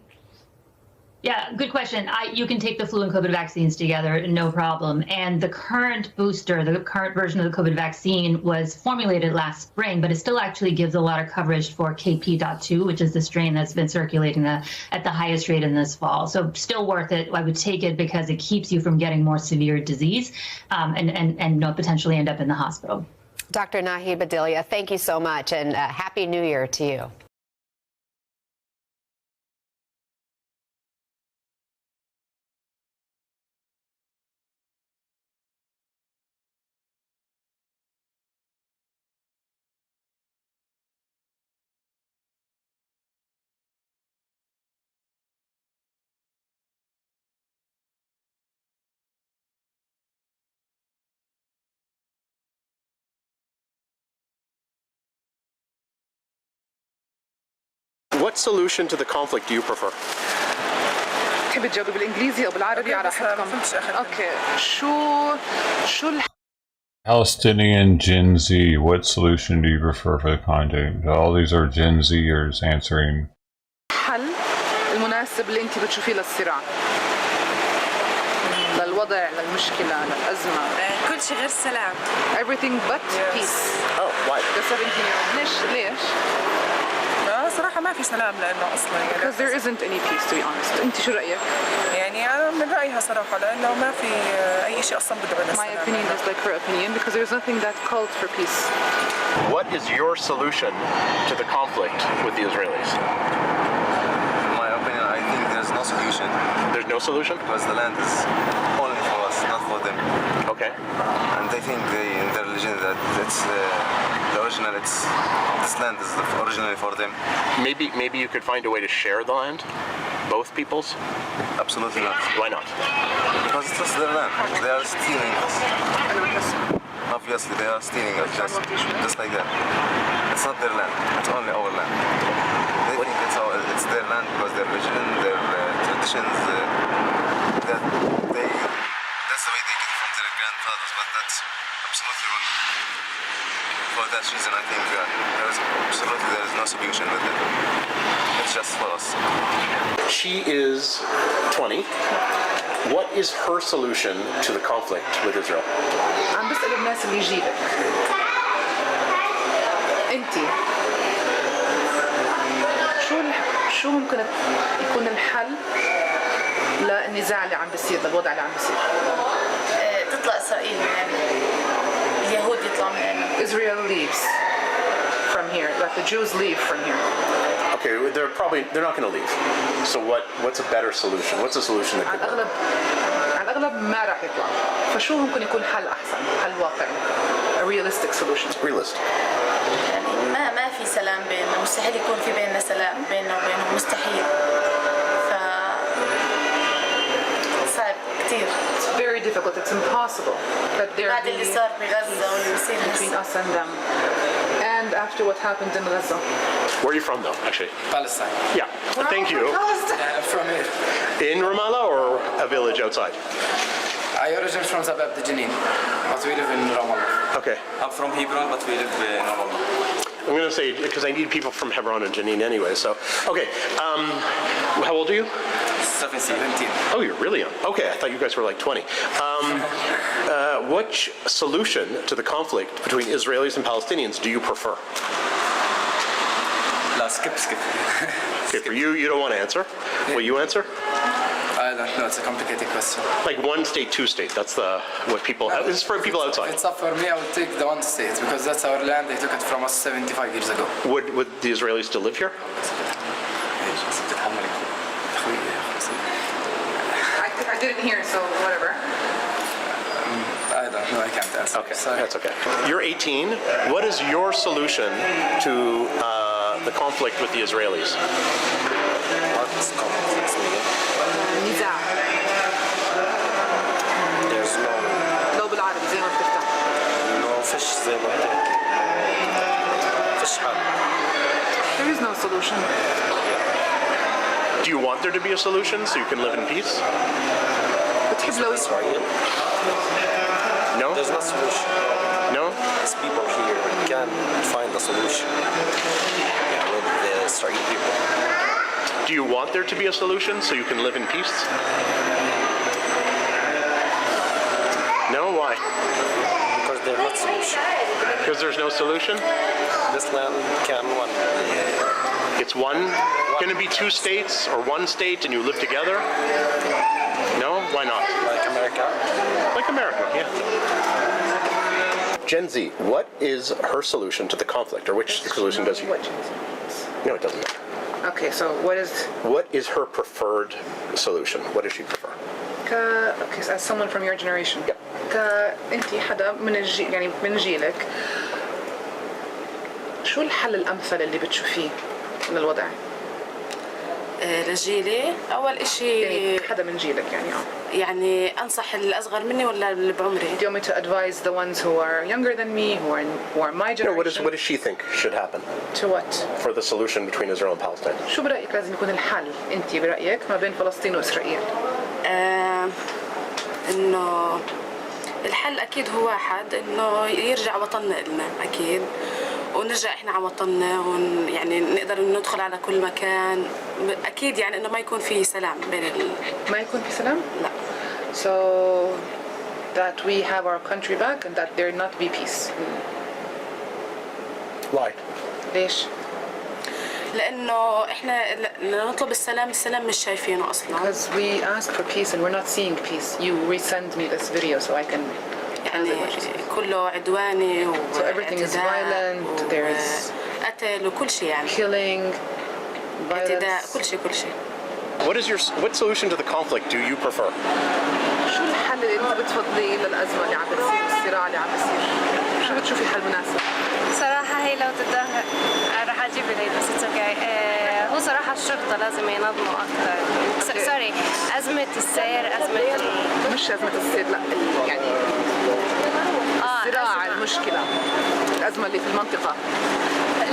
Yeah, good question. You can take the flu and COVID vaccines together, no problem. And the current booster, the current version of the COVID vaccine was formulated last spring, but it still actually gives a lot of coverage for KP.2, which is the strain that's been circulating at the highest rate in this fall. So still worth it. I would take it because it keeps you from getting more severe disease and potentially end up in the hospital. Dr. Nahid Badilia, thank you so much, and Happy New Year to you. What solution to the conflict do you prefer? تحب تجاوبي بالانجليزي او بالعربي على حسب. اوكي شو Palestinian Gen Z, what solution do you prefer for the conflict? All these are Gen Zers answering. الحل المناسب اللي انت بتشوفيه للصراع للوضع للمشكلة للأزمة كل شيء غير سلام. Everything but peace. Oh, why? ليش؟ صراحة ما في سلام لأنه أصلاً يعني. Because there isn't any peace, to be honest. أنت شو رأيك؟ يعني أنا من رأيها صراحة لأنه ما في أي شيء أصلاً بدعو للسلام. My opinion is like her opinion because there's nothing that called for peace. What is your solution to the conflict with the Israelis? In my opinion, I think there's no solution. There's no solution? Because the land is only for us, not for them. Okay. And they think in their religion that it's the original, this land is originally for them. Maybe you could find a way to share the land? Both peoples? Absolutely not. Why not? Because it's their land. They are stealing us. Obviously, they are stealing us just like that. It's not their land. It's only our land. They think it's their land because their religion, their traditions, that's the way they get it from their grandfathers, but that's absolutely wrong. For that reason, I think there is no solution with it. It's just for us. She is 20. What is her solution to the conflict with Israel? عم بسأل الناس اللي يجيبك. أنتِ شو ممكن يكون الحل للنزاع اللي عم بيصير للوضع اللي عم بيصير؟ تطلع إسرائيل من هنا. اليهود يطلعوا من هنا. Israel leaves from here. Let the Jews leave from here. Okay, they're not going to leave. So what's a better solution? What's a solution that could work? على الأغلب ما راح يطلع. فشو ممكن يكون حل أحسن؟ حل واقعي. A realistic solution. Realistic. يعني ما في سلام بيننا، مستحيل يكون في بيننا سلام بيننا وبينهم، مستحيل. صعب كتير. It's very difficult. It's impossible that there بعد اللي صار بغزة واللي بيصير between us and them. And after what happened in Gaza. Where are you from, though, actually? Palestine. Yeah. Thank you. From here. In Ramallah or a village language outside? I originate from Zabab, the Jenin, but we live in Ramallah. Okay. I'm from Hebron, but we live in Ramallah. I'm going to say, because I need people from Hebron and Jenin anyway, so. Okay. How old are you? 17. Oh, you're really young. Okay, I thought you guys were like 20. Which solution to the conflict between Israelis and Palestinians do you prefer? Skip. Okay, for you, you don't want to answer. Will you answer? I don't know. It's a complicated question. Like one state, two state. That's what people. This is for people outside. It's up for me. I would take the one state because that's our land. They took it from us 75 years ago. Would the Israelis still live here? I didn't hear, so whatever. I don't know. I can't answer. Okay, that's okay. You're 18. What is your solution to the conflict with the Israelis? What's conflict? نزاع. There's no. لو بالعربي زي ما بتفتح. No fish زي ما بتحكي. Fish حال. There is no solution. Do you want there to be a solution so you can live in peace? بتحب لو No? There's no solution. No? These people here can find a solution. Yeah, with the Israeli people. Do you want there to be a solution so you can live in peace? No? Why? Because there's no solution. Because there's no solution? This land can one. It's one? Can it be two states or one state and you live together? No? Why not? Like America? Like America, yeah. Gen Z, what is her solution to the conflict, or which solution does you? No, it doesn't matter. Okay, so What is her preferred solution? What does she prefer? Okay, as someone from your generation. أنت حدا من يعني من جيلك. شو الحل الأمثل اللي بتشوفيه للوضع؟ لجيلي أول إشي يعني حدا من جيلك يعني يعني أنصح الأصغر مني ولا اللي بعمري؟ Do you want me to advise the ones who are younger than me, who are my generation? No, what does she think should happen? To what? For the solution between Israel and Palestine. شو برأيك لازم يكون الحل أنت برأيك ما بين فلسطين وإسرائيل؟ إنه الحل أكيد هو واحد إنه يرجع وطننا إلنا أكيد ونرجع إحنا على وطننا يعني نقدر ندخل على كل مكان أكيد يعني إنه ما يكون في سلام بين ما يكون في سلام؟ لا. So that we have our country back and that there not be peace. Why? ليش؟ لأنه إحنا نطلب السلام مش شايفينه أصلاً. Because we ask for peace and we're not seeing peace. You resend me this video so I can. يعني كله عدواني So everything is violent. There's قتل وكل شيء يعني. Killing, اعتداء violence. كل شيء. What solution to the conflict do you prefer? شو الحل اللي أنت بتفضليه للأزمة اللي عم بتصير، الصراع اللي عم بتصير؟ شو بتشوفي حل مناسب؟ صراحة هي لو تتدهور راح أجيب العيد بس it's okay. هو صراحة الشرطة لازم ينظموا أكثر. سوري، أزمة السير، مش أزمة السير، لا يعني الصراع المشكلة، الأزمة اللي في المنطقة.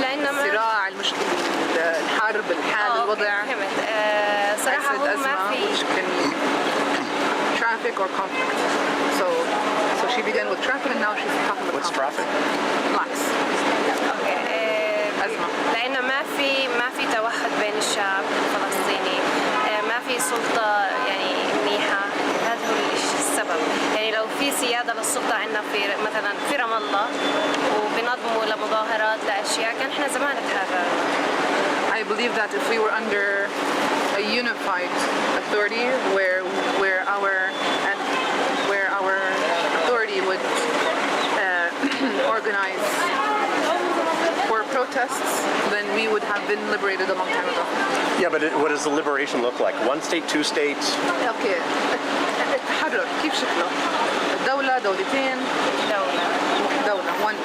لأنه الصراع المشكلة، الحرب، الحال، الوضع. فهمت. صراحة هو ما في. Traffic or conflict. So she began with traffic and now she's talking about What's traffic? Blacks. أزمة. لأنه ما في توحد بين الشعب الفلسطيني، ما في سلطة يعني منيحة، هذا هو السبب. يعني لو في سيادة للسلطة عندنا في مثلا في رام الله وبنظموا لمظاهرات لأشياء كان إحنا زمان تحررنا. I believe that if we were under a unified authority where our authority would organize for protests, then we would have been liberated a long time ago. Yeah, but what does the liberation look like? One state, two states? Okay. التحرر كيف شكله؟ دولة، دولتين. دولة. One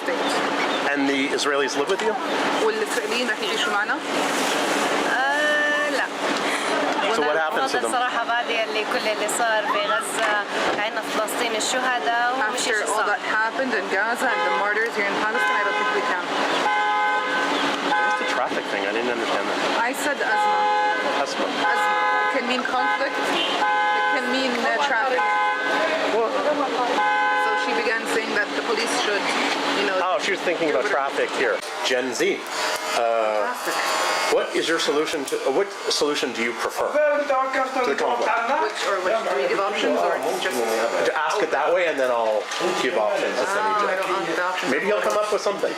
state. And the Israelis live with you? والإسرائيليين رح يعيشوا معنا؟ لا. So what happens to them? الصراحة بعد اللي كل اللي صار في غزة عندنا فلسطين الشهداء ومش After all that happened in Gaza and the martyrs here in Palestine, I don't think we can. What's the traffic thing? I didn't understand that. I said أزمة. Asma. It can mean conflict. It can mean should, you know. Oh, she was thinking about traffic here. Gen Z. What is your solution to, what solution do you prefer to the conflict? Which do we give options or just? To ask it that way and then I'll give options. I don't want the options. Maybe you'll come up with something.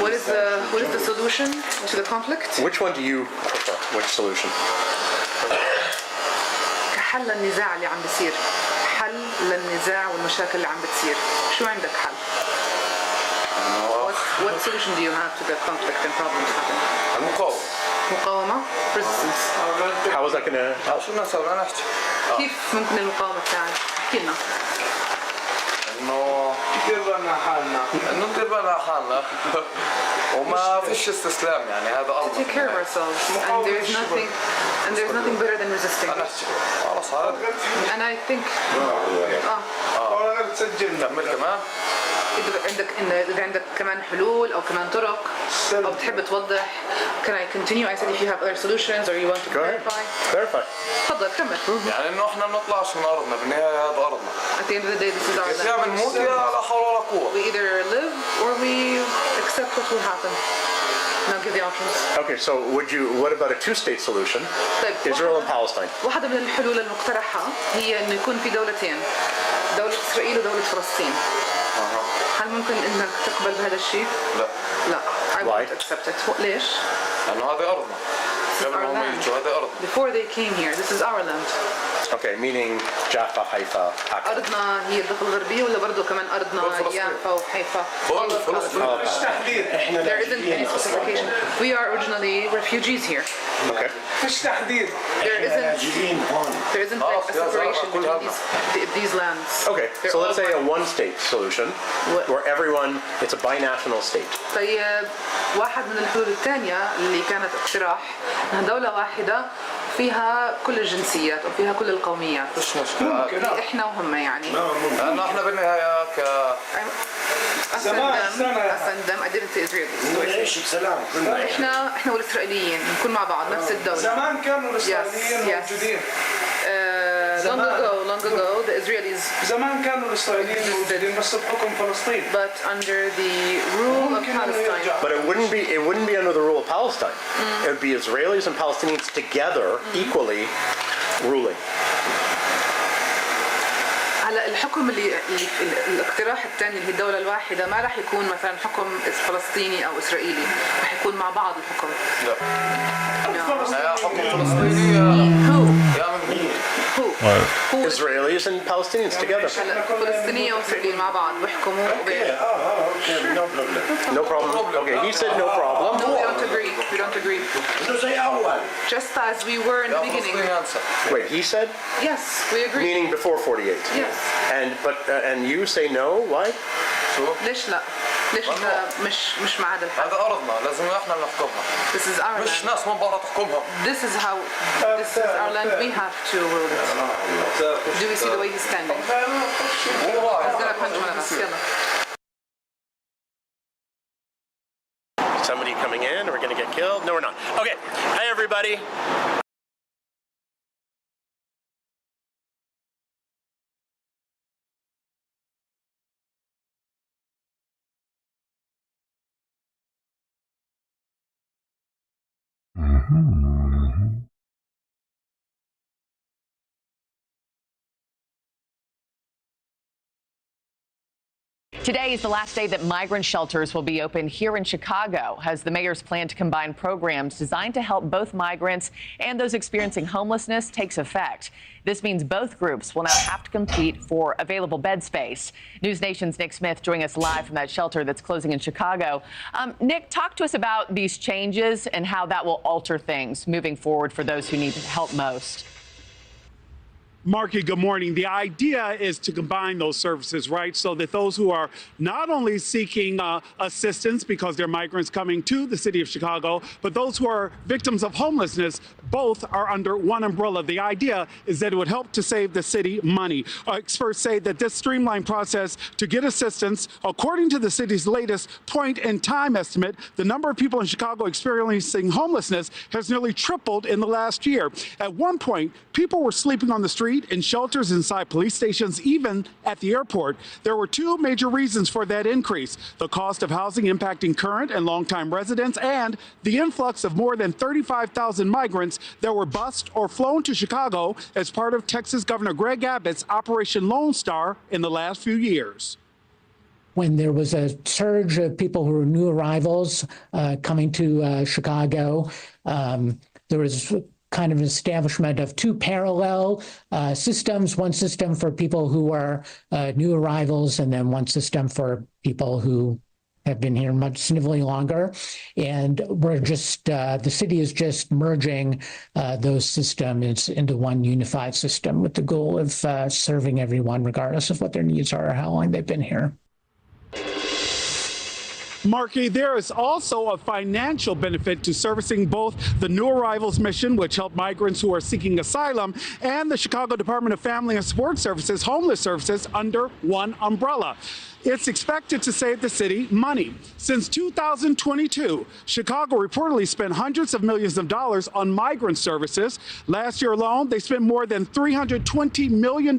What is the solution to the conflict? Which one do you prefer? Which solution? كحل النزاع اللي عم بيصير. حل للنزاع والمشاكل اللي عم بتصير. شو عندك حل؟ What solution do you have to the conflict and problems happen? المقاومة. مقاومة? Resistance. How is that going to help? شو نسوي نحكي؟ كيف ممكن المقاومة تساعد؟ احكي لنا. إنه ندير بالنا حالنا. إنه ندير بالنا حالنا. وما فيش استسلام يعني هذا أفضل. To take care of ourselves and there's nothing better than resisting. خلاص هذا. And I think. كمل كمان. إذا عندك كمان حلول أو كمان طرق أو بتحب توضح. Can I continue? I said if you have other solutions or you want to clarify. Clarify. تفضل كمل. يعني إنه إحنا ما نطلعش من أرضنا بالنهاية هذا أرضنا. At the end of the day, this is our land. يا بنموت يا لا حول ولا قوة. We either live or we accept what will happen. Now give the options. Okay, so what about a two-state solution? Israel and Palestine. واحدة من الحلول المقترحة هي إنه يكون في دولتين. دولة إسرائيل ودولة فلسطين. هل ممكن إنك تقبل بهذا الشيء؟ لا. لا. I won't accept it. ليش؟ لأنه هذا أرضنا. Before they came here, this is our land. Okay, meaning Jaffa, Haifa. أرضنا هي الضفة الغربية ولا برضو كمان أرضنا يافا وحيفا؟ There isn't any specification. We are originally refugees here. Okay. There isn't like a separation between these lands. Okay, so let's say a one-state solution where everyone, it's a binational state. طيب واحد من الحلول الثانية اللي كانت اقتراح إنها دولة واحدة فيها كل الجنسيات وفيها كل القوميات. مش مشكلة. إحنا وهم يعني. لأنه إحنا بالنهاية أسندم. I didn't say Israel. إحنا والإسرائيليين نكون مع بعض نفس الدولة. زمان كانوا الإسرائيليين موجودين. Long ago, the Israelis. زمان كانوا الإسرائيليين موجودين بس بحكم فلسطين. But under the rule of Palestine. But it wouldn't be under the rule of Palestine. It would be Israelis and Palestinians together, equally ruling. هلا الحكم اللي الاقتراح الثاني اللي هي الدولة الواحدة ما راح يكون مثلا حكم فلسطيني أو إسرائيلي، راح يكون مع بعض الحكم. لا. حكم فلسطيني. Israelis and Palestinians together. فلسطينية وإسرائيليين مع بعض بيحكموا. No problem. Okay, he said no problem. No, we don't agree. We don't agree. Just as we were in the beginning. Wait, he said? Yes, we agree. Meaning before 48. Yes. And you say no? Why? ليش لا؟ ليش أنت مش مع هذا الحل؟ هذا أرضنا لازم إحنا نحكمها. This is our land. مش ناس من برا تحكمها. This is our land. We have to rule it. Do we see the way he's standing? He's gonna punch one of us. يلا. Somebody coming in? Are we going to get killed? No, we're not. Okay. Hi, everybody. Today is the last day that migrant shelters will be open here in Chicago, as the mayor's plan to combine programs designed to help both migrants and those experiencing homelessness takes effect. This means both groups will now have to compete for available bed space. News Nation's Nick Smith joining us live from that shelter that's closing in Chicago. Nick, talk to us about these changes and how that will alter things moving forward for those who need help most. Marky, good morning. The idea is to combine those services, right? So that those who are not only seeking assistance because they're migrants coming to the city of Chicago, but those who are victims of homelessness, both are under one umbrella. The idea is that it would help to save the city money. Experts say that this streamlined process to get assistance, according to the city's latest point-in-time estimate, the number of people in Chicago experiencing homelessness has nearly tripled in the last year. At one point, people were sleeping on the street street, in shelters inside police stations, even at the airport. There were two major reasons for that increase: the cost of housing impacting current and longtime residents, and the influx of more than 35,000 migrants that were bused or flown to Chicago as part of Texas Governor Greg Abbott's Operation Lone Star in the last few years. When there was a surge of people who were new arrivals coming to Chicago, there was kind of an establishment of two parallel systems, one system for people who are new arrivals, and then one system for people who have been here much significantly longer. And we're just, the city is just merging those systems into one unified system with the goal of serving everyone regardless of what their needs are or how long they've been here. Marky, there is also a financial benefit to servicing both the new arrivals mission, which help migrants who are seeking asylum, and the Chicago Department of Family and Support Services homeless services under one umbrella. It's expected to save the city money. Since 2022, Chicago reportedly spent hundreds of millions of dollars on migrant services. Last year alone, they spent more than $320 million.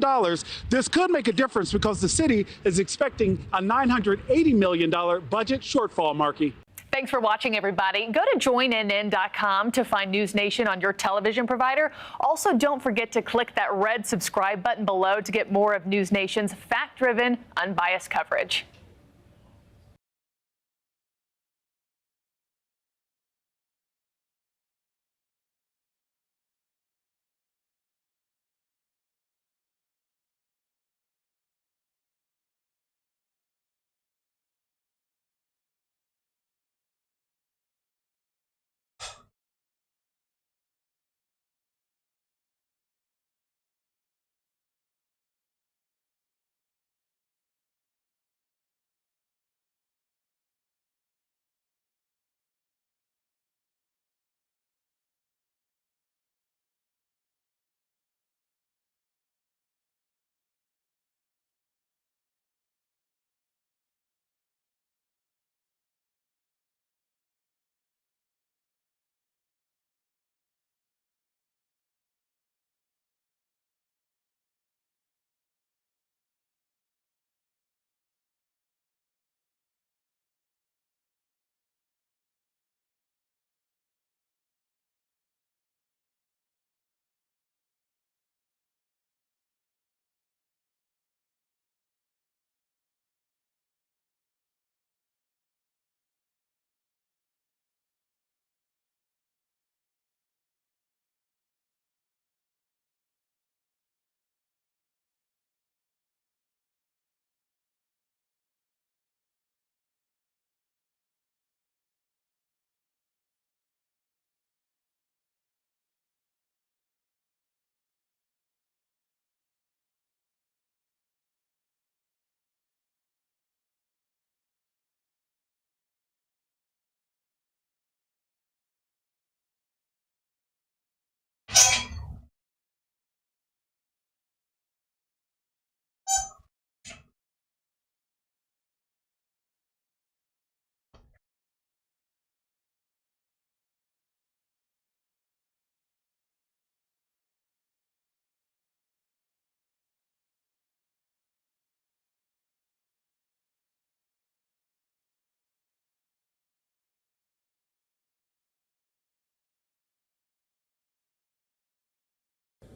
This could make a difference because the city is expecting a $980 million budget shortfall, Marky. Thanks for watching, everybody. Go to joinnn.com to find News Nation on your television provider. Also, don't forget to click that red subscribe button below to get more of News Nation's fact-driven, unbiased coverage.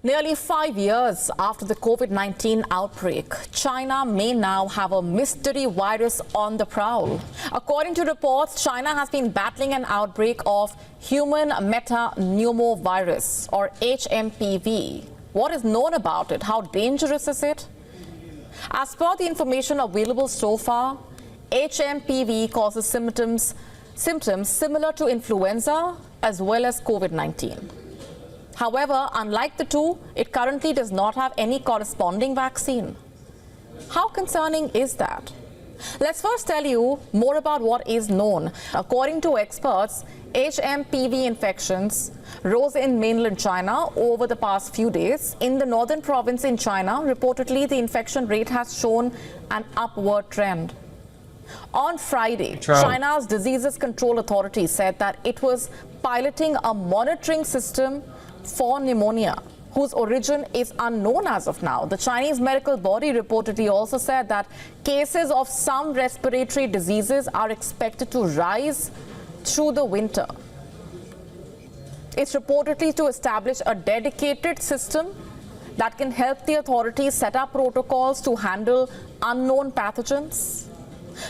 Nearly 5 years after the COVID-19 outbreak, China may now have a mystery virus on the prowl. According to reports, China has been battling an outbreak of human metapneumovirus, or HMPV. What is known about it? How dangerous is it? As per the information available so far, HMPV causes symptoms similar to influenza as well as COVID-19. However, unlike the two, it currently does not have any corresponding vaccine. How concerning is that? Let's first tell you more about what is known. According to experts, HMPV infections rose in mainland China over the past few days. In the northern province in China, reportedly the infection rate has shown an upward trend. On Friday, China's Diseases Control Authority said that it was piloting a monitoring system for pneumonia. whose origin is unknown as of now. The Chinese medical body reportedly also said that cases of some respiratory diseases are expected to rise through the winter. It's reportedly to establish a dedicated system that can help the authorities set up protocols to handle unknown pathogens.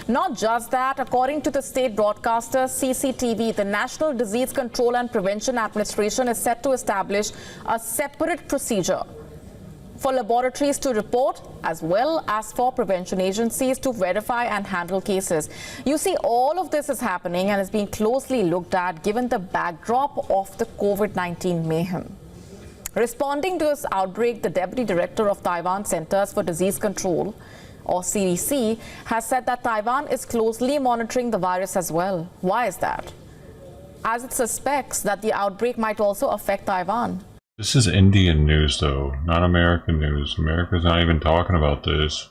Not just that, according to the state broadcaster CCTV, the National Disease Control and Prevention Administration is set to establish a separate procedure for laboratories to report as well as for prevention agencies to verify and handle cases. You see, all of this is happening and is being closely looked at given the backdrop of the COVID-19 mayhem. Responding to this outbreak, the Deputy Director of Taiwan Centers for Disease Control, or CDC, has said that Taiwan is closely monitoring the virus as well. Why is that? As it suspects that the outbreak might also affect Taiwan. This is Indian news, though, not American news. America's not even talking about this.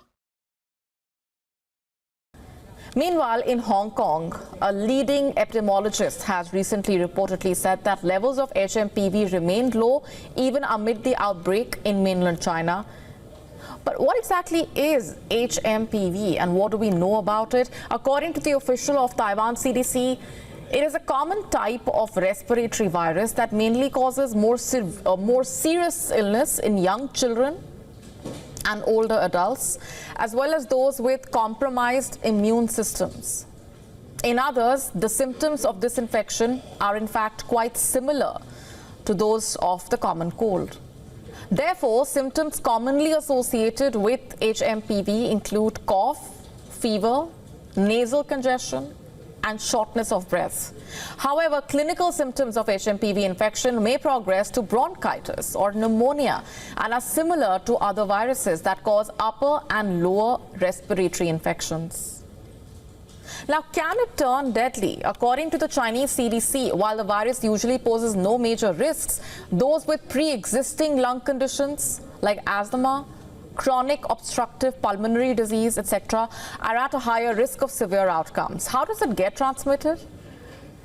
Meanwhile, in Hong Kong, a leading epidemiologist has recently reportedly said that levels of HMPV remained low even amid the outbreak in mainland China. But what exactly is HMPV and what do we know about it? According to the official of Taiwan CDC, it is a common type of respiratory virus that mainly causes more serious illness in young children and older adults, as well as those with compromised immune systems. In others, the symptoms of this infection are in fact quite similar to those of the common cold. Therefore, symptoms commonly associated with HMPV include cough, fever, nasal congestion, and shortness of breath. However, clinical symptoms of HMPV infection may progress to bronchitis or pneumonia and are similar to other viruses that cause upper and lower respiratory infections. Now, can it turn deadly? According to the Chinese CDC, while the virus usually poses no major risks, those with pre-existing lung conditions like asthma, chronic obstructive pulmonary disease, etc., are at a higher risk of severe outcomes. How does it get transmitted?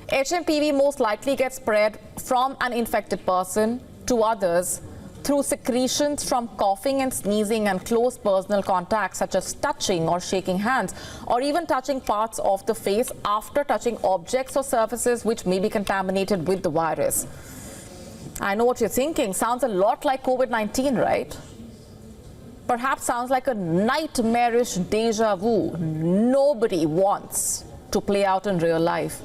HMPV most likely gets spread from an infected person to others through secretions from coughing and sneezing and close personal contact, such as touching or shaking hands, or even touching parts of the face after touching objects or surfaces which may be contaminated with the virus. I know what you're thinking. Sounds a lot like COVID-19, right? Perhaps sounds like a nightmarish deja vu nobody wants to play out in real life.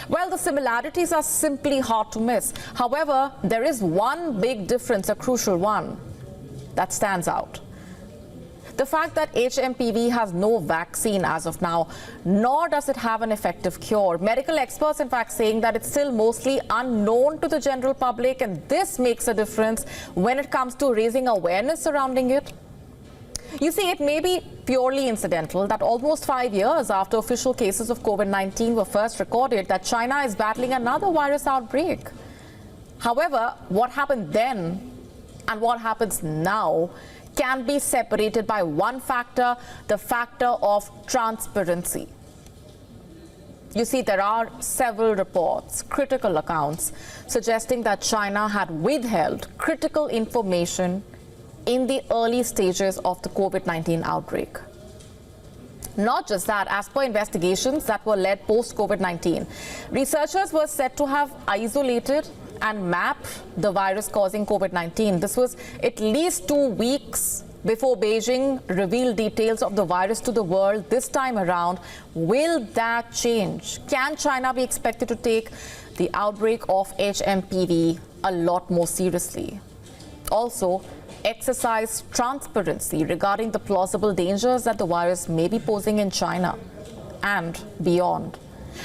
Well, the similarities are simply hard to miss. However, there is one big difference, a crucial one, that stands out. The fact that HMPV has no vaccine as of now, nor does it have an effective cure. Medical experts, in fact, saying that it's still mostly unknown to the general public, and this makes a difference when it comes to raising awareness surrounding it. You see, it may be purely incidental that almost 5 years after official cases of COVID-19 were first recorded, that China is battling another virus outbreak. However, what happened then and what happens now can be separated by one factor, the factor of transparency. You see, there are several reports, critical accounts, suggesting that China had withheld critical information in the early stages of the COVID-19 outbreak. Not just that, as per investigations that were led post-COVID-19, researchers were said to have isolated and mapped the virus causing COVID-19. This was at least 2 weeks before Beijing revealed details of the virus to the world this time around. Will that change? Can China be expected to take the outbreak of HMPV a lot more seriously? Also, exercise transparency regarding the plausible dangers that the virus may be posing in China and beyond,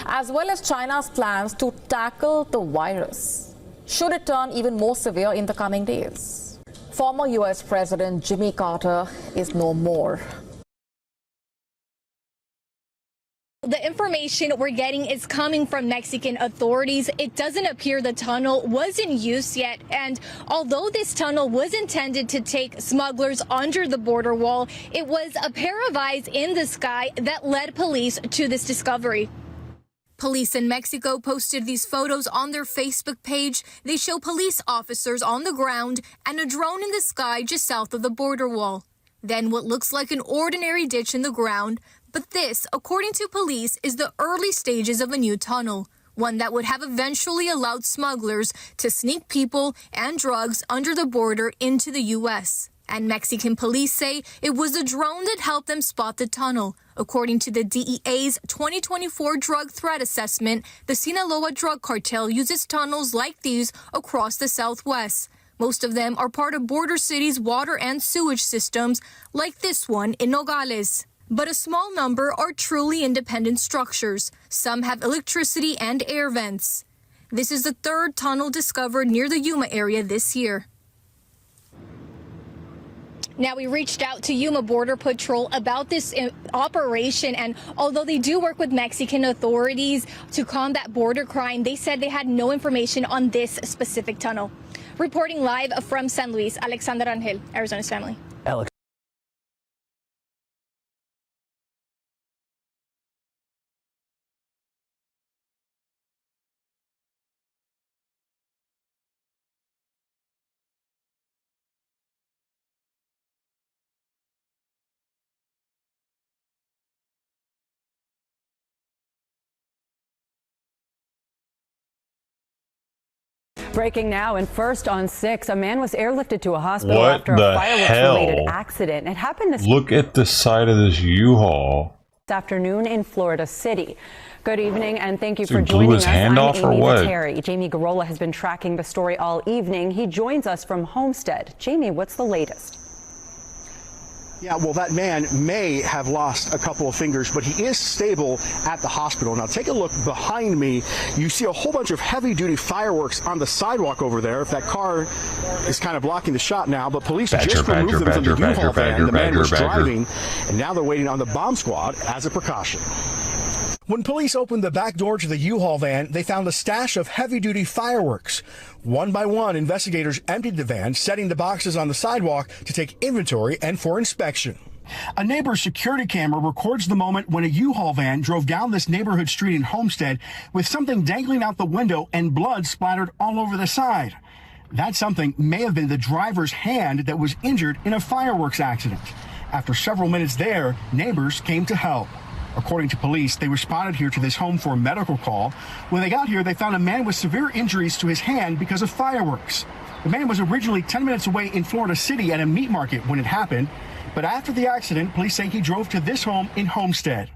as well as China's plans to tackle the virus should it turn even more severe in the coming days. Former U.S. President Jimmy Carter is no more. The information we're getting is coming from Mexican authorities. It doesn't appear the tunnel was in use yet. And although this tunnel was intended to take smugglers under the border wall, it was a pair of eyes in the sky that led police to this discovery. Police in Mexico posted these photos on their Facebook page. They show police officers on the ground and a drone in the sky just south of the border wall. Then what looks like an ordinary ditch in the ground. But this, according to police, is the early stages of a new tunnel, one that would have eventually allowed smugglers to sneak people and drugs under the border into the U.S. And Mexican police say it was a drone that helped them spot the tunnel. According to the DEA's 2024 drug threat assessment, the Sinaloa drug cartel uses tunnels like these across the Southwest. Most of them are part of border cities' water and sewage systems, like this one in Nogales. But a small number are truly independent structures. Some have electricity and air vents. This is the third tunnel discovered near the Yuma area this year. Now, we reached out to Yuma Border Patrol about this operation, and although they do work with Mexican authorities to combat border crime, they said they had no information on this specific tunnel. Reporting live from San Luis, Alexander Rangel, Arizona's Family. Alex. Breaking now and first on 6, a man was airlifted to a hospital What after a the fireworks-related hell? accident. It happened this Look at the side of this U-Haul. afternoon in Florida City. Good evening and thank you So for he blew joining his us. hand I'm off or Amy what? Viteri. Jamie Garola has been tracking the story all evening. He joins us from Homestead. Jamie, what's the latest? Yeah, well, that man may have lost a couple of fingers, but he is stable at the hospital. Now, take a look behind me. You see a whole bunch of heavy-duty fireworks on the sidewalk over there. If that car is kind of blocking the shot now, but police just removed them from the U-Haul van the man was driving, and now they're waiting on the bomb squad as a precaution. When police opened the back door to the U-Haul van, they found a stash of heavy-duty fireworks. One by one, investigators emptied the van, setting the boxes on the sidewalk to take inventory and for inspection. A neighbor's security camera records the moment when a U-Haul van drove down this neighborhood street in Homestead with something dangling out the window and blood splattered all over the side. That something may have been the driver's hand that was injured in a fireworks accident. After several minutes there, neighbors came to help. According to police, they responded here to this home for a medical call. When they got here, they found a man with severe injuries to his hand because of fireworks. The man was originally 10 minutes away in Florida City at a meat market when it happened, but after the accident, police say he drove to this home in Homestead.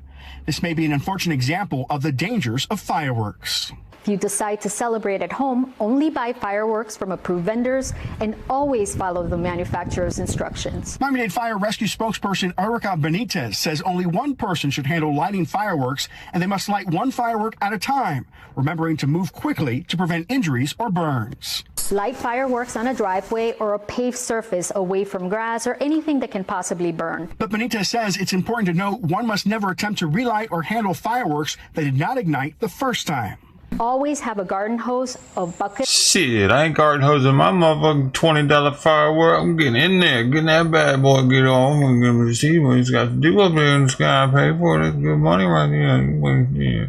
This may be an unfortunate example of the dangers of fireworks. If you decide to celebrate at home, only buy fireworks from approved vendors and always follow the manufacturer's instructions. Miami-Dade Fire Rescue spokesperson Erica Benitez says only one person should handle lighting fireworks, and they must light one firework at a time, remembering to move quickly to prevent injuries or burns. Light fireworks on a driveway or a paved surface away from grass or anything that can possibly burn. But Benitez says it's important to note one must never attempt to relight or handle fireworks that did not ignite the first time. Always have a garden hose, a bucket. Shit, I ain't garden hosing my motherfucking $20 firework. I'm getting in there, getting that bad boy, get on, and give me to see what he's got to do up there in the sky, pay for it. That's good money right there. Yeah.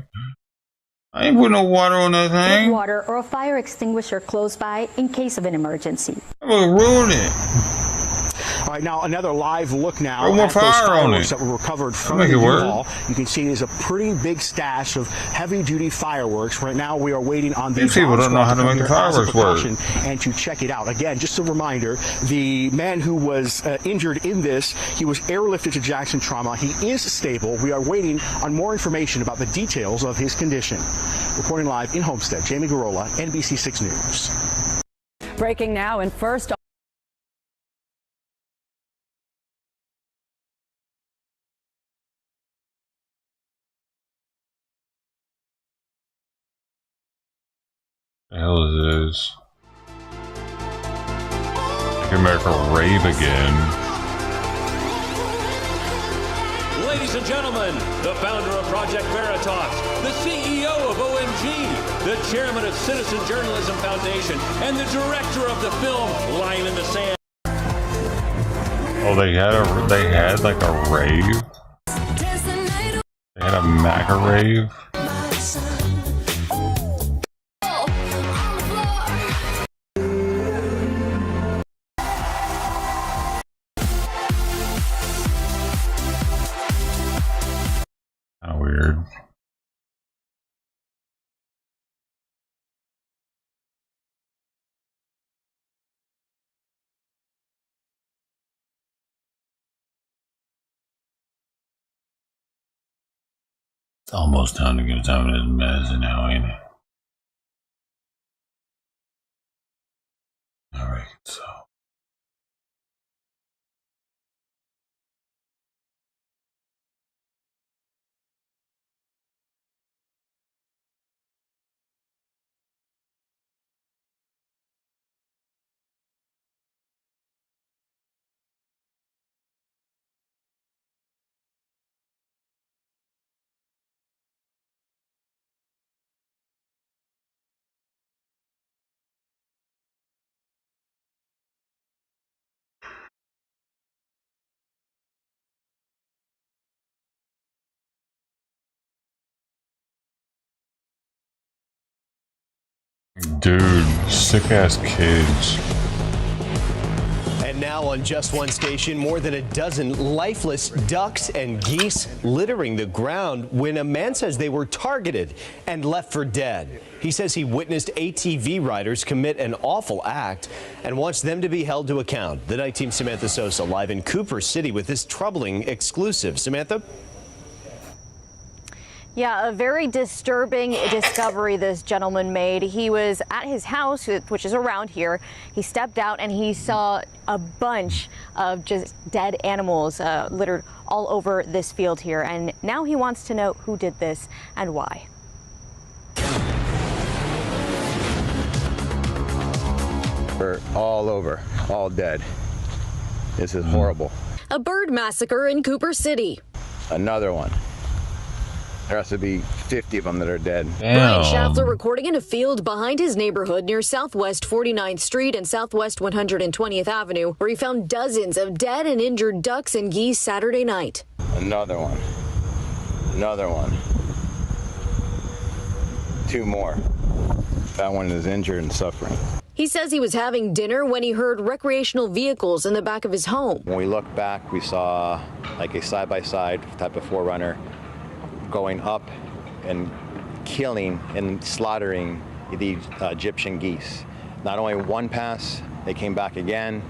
I ain't putting no water on that thing. Water or a fire extinguisher close by in case of an emergency. I'm gonna ruin it. All right, now another live look now Throw more at those fire on fireworks it. that were recovered from Make the it work. U-Haul. You can see there's a pretty big stash of heavy-duty fireworks. Right now, we are waiting on the These people bomb don't know squad how to come make the here as a fireworks work. precaution and to check it out. Again, just a reminder, the man who was injured in this, he was airlifted to Jackson Trauma. He is stable. We are waiting on more information about the details of his condition. Reporting live in Homestead, Jamie Garola, NBC 6 News. Breaking now and first. The hell is this? Make America rave again. Ladies and gentlemen, the founder of Project Veritas, the CEO of OMG, the chairman of Citizen Journalism Foundation, and the director of the film Line in the Sand. Oh, they had like a rave. They had a Maca rave. It's almost time to give time to his medicine now, ain't it? Alright, so. Dude, sick ass kids. And now on Just One station, more than a dozen lifeless ducks and geese littering the ground when a man says they were targeted and left for dead. He says he witnessed ATV riders commit an awful act and wants them to be held to account. The night team Samantha Sosa live in Cooper City with this troubling exclusive. Samantha? Yeah, a very disturbing discovery this gentleman made. He was at his house, which is around here. He stepped out and he saw a bunch of just dead animals littered all over this field here. And now he wants to know who did this and why. We're all over, all dead. This is horrible. A bird massacre in Cooper City. Another one. There has to be 50 of them that are dead. Brian Schaffler recording in a field behind his neighborhood near Southwest 49th Street and Southwest 120th Avenue, where he found dozens of dead and injured ducks and geese Saturday night. Another one. Another one. Two more. That one is injured and suffering. He says he was having dinner when he heard recreational vehicles in the back of his home. When we looked back, we saw like a side-by-side type of 4Runner going up and killing and slaughtering the Egyptian geese. Not only one pass, they came back again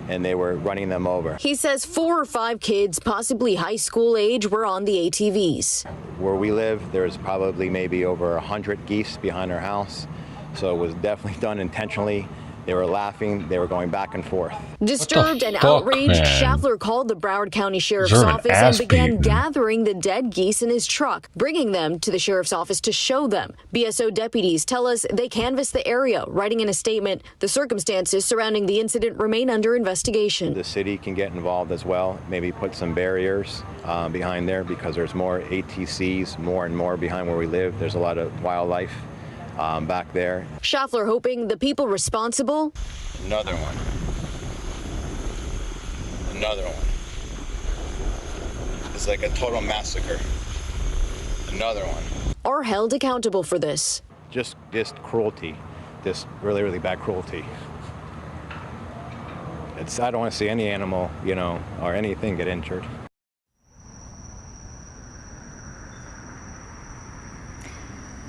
and they were running them over. He says 4 or 5 kids, possibly high school age, were on the ATVs. Where we live, there's probably maybe over 100 geese behind our house. So it was definitely done intentionally. They were laughing. They were going back and forth. Disturbed and outraged, Schaffler called the Broward County Sheriff's Office and began gathering the dead geese in his truck, bringing them to the Sheriff's Office to show them. BSO deputies tell us they canvassed the area, writing in a statement, the circumstances surrounding the incident remain under investigation. The city can get involved as well, maybe put some barriers behind there because there's more ATCs, more and more behind where we live. There's a lot of wildlife back there. Schaffler hoping the people responsible. Another one. Another one. It's like a total massacre. Another one. Are held accountable for this. Just cruelty. Just really, really bad cruelty. I don't want to see any animal, or anything get injured.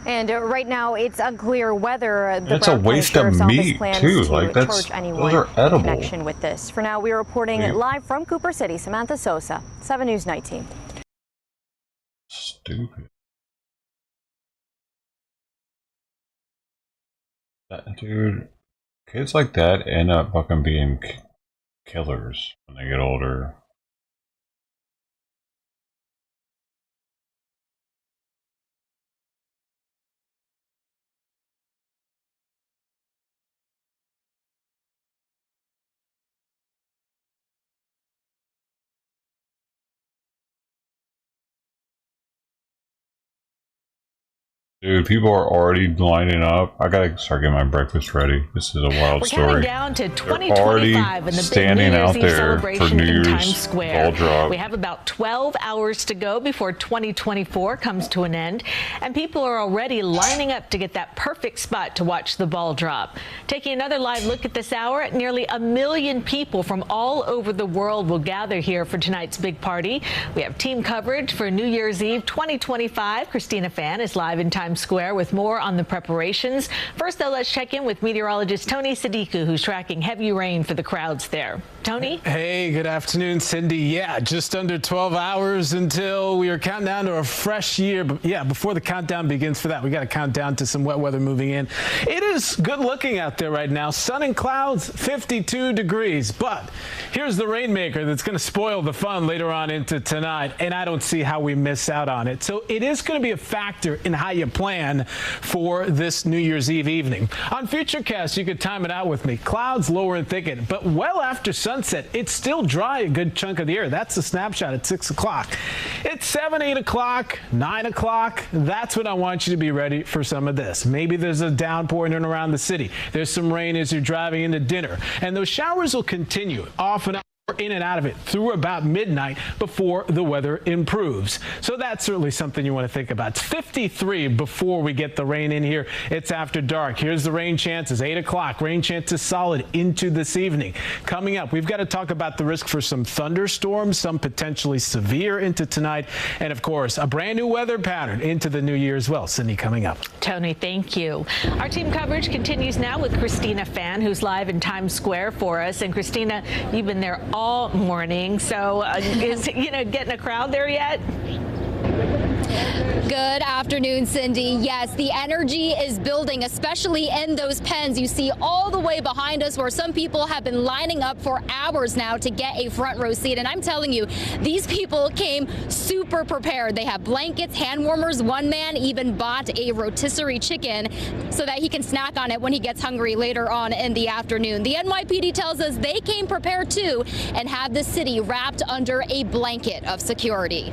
And right now, it's unclear whether the It's a waste of meat too. Like charge anyone those are edible. in connection with this. For now, we're reporting live from Cooper City. Samantha Sosa, 7 News Night Team. Stupid. Dude, kids like that end up fucking being killers when they get older. Dude, people are already lining up. I gotta start getting my breakfast ready. This is a wild story. We're counting down to 2025 already and the standing big New Year's out Eve there celebration for New in Year's Times Square. ball drop. We have about 12 hours to go before 2024 comes to an end, and people are already lining up to get that perfect spot to watch the ball drop. Taking another live look at this hour, nearly 1 million people from all over the world will gather here for tonight's big party. We have team coverage for New Year's Eve 2025. Christina Fan is live in Times Times Square with more on the preparations. First, though, let's check in with meteorologist Tony Sadiku, who's tracking heavy rain for the crowds there. Tony? Hey, good afternoon, Cindy. Yeah, just under 12 hours until we are counting down to a fresh year. But yeah, before the countdown begins for that, we got to count down to some wet weather moving in. It is good looking out there right now. Sun and clouds, 52 degrees. But here's the rainmaker that's going to spoil the fun later on into tonight, and I don't see how we miss out on it. So it is going to be a factor in how you plan for this New Year's Eve evening. On Futurecast, you could time it out with me. Clouds lower and thicken, but well after sunset, it's still dry a good chunk of the year. That's a snapshot at 6 o'clock. It's 7, 8 o'clock, 9 o'clock. That's when I want you to be ready for some of this. Maybe there's a downpour in and around the city. There's some rain as you're driving into dinner, and those showers will continue off and on, in and out of it through about midnight before the weather improves. So that's certainly something you want to think about. It's 53 before we get the rain in here. It's after dark. Here's the rain chances. 8 o'clock. Rain chances solid into this evening. Coming up, we've got to talk about the risk for some thunderstorms, some potentially severe into tonight, and of course, a brand new weather pattern into the new year as well. Cindy, coming up. Tony, thank you. Our team coverage continues now with Christina Fan, who's live in Times Square for us. And Christina, you've been there all morning, so is getting a crowd there yet? Good afternoon, Cindy. Yes, the energy is building, especially in those pens you see all the way behind us, where some people have been lining up for hours now to get a front row seat. And I'm telling you, these people came super prepared. They have blankets, hand warmers. One man even bought a rotisserie chicken so that he can snack on it when he gets hungry later on in the afternoon. The NYPD tells us they came prepared too and have the city wrapped under a blanket of security.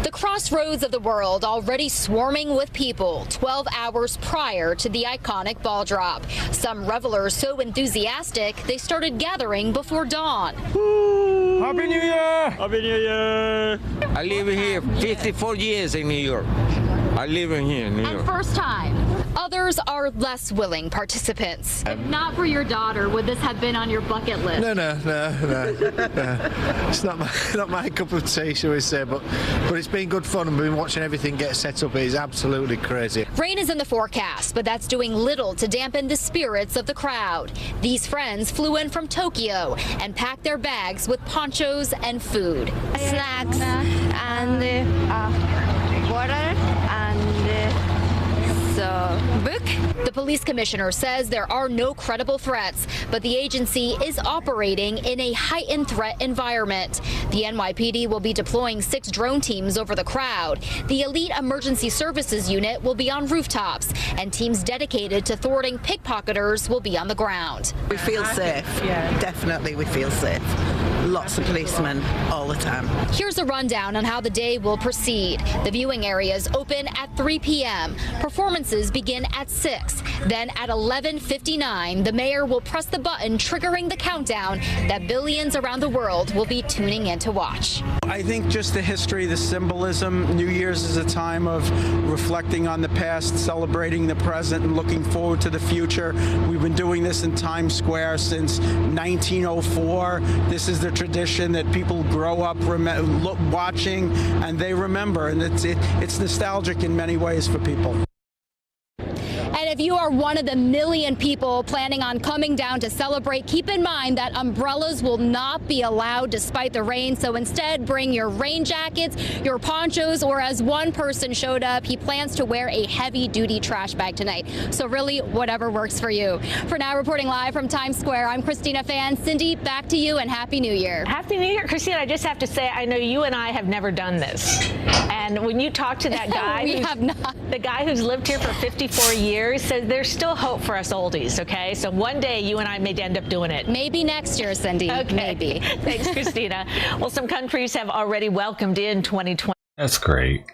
The crossroads of the world already swarming with people 12 hours prior to the iconic ball drop. Some revelers so enthusiastic they started gathering before dawn. Happy New Year! Happy New Year! I live here 54 years in New York. I live in here in New York. And first time. Others are less willing participants. If not for your daughter, would this have been on your bucket list? No. It's not my cup of tea, shall we say, but it's been good fun, and we've been watching everything get set up. It is absolutely crazy. Rain is in the forecast, but that's doing little to dampen the spirits of the crowd. These friends flew in from Tokyo and packed their bags with ponchos and food. Snacks and water and book. The police commissioner says there are no credible threats, but the agency is operating in a heightened threat environment. The NYPD will be deploying 6 drone teams over the crowd. The Elite Emergency Services Unit will be on rooftops, and teams dedicated to thwarting pickpocketers will be on the ground. We feel safe. Yeah, definitely we feel safe. Lots of policemen all the time. Here's a rundown on how the day will proceed. The viewing areas open at 3 p.m. Performances begin at 6. Then at 11:59, the mayor will press the button triggering the countdown that billions around the world will be tuning in to watch. I think just the history, the symbolism. New Year's is a time of reflecting on the past, celebrating the present, and looking forward to the future. We've been doing this in Times Square since 1904. This is the tradition that people grow up watching, and they remember, and it's nostalgic in many ways for people. And if you are one of the million people planning on coming down to celebrate, keep in mind that umbrellas will not be allowed despite the rain. So instead, bring your rain jackets, your ponchos, or as one person showed up, he plans to wear a heavy-duty trash bag tonight. So really, whatever works for you. For now, reporting live from Times Square, I'm Christina Fan. Cindy, back to you, and Happy New Year. Happy New Year. Christina, I just have to say, I know you and I have never done this. And when you talk to that guy, the guy who's lived here for 54 years, says there's still hope for us oldies, okay? So one day you and I may end up doing it. Maybe next year, Cindy. Okay. Maybe. Thanks, Christina. Well, some countries have already welcomed in 2020. That's great.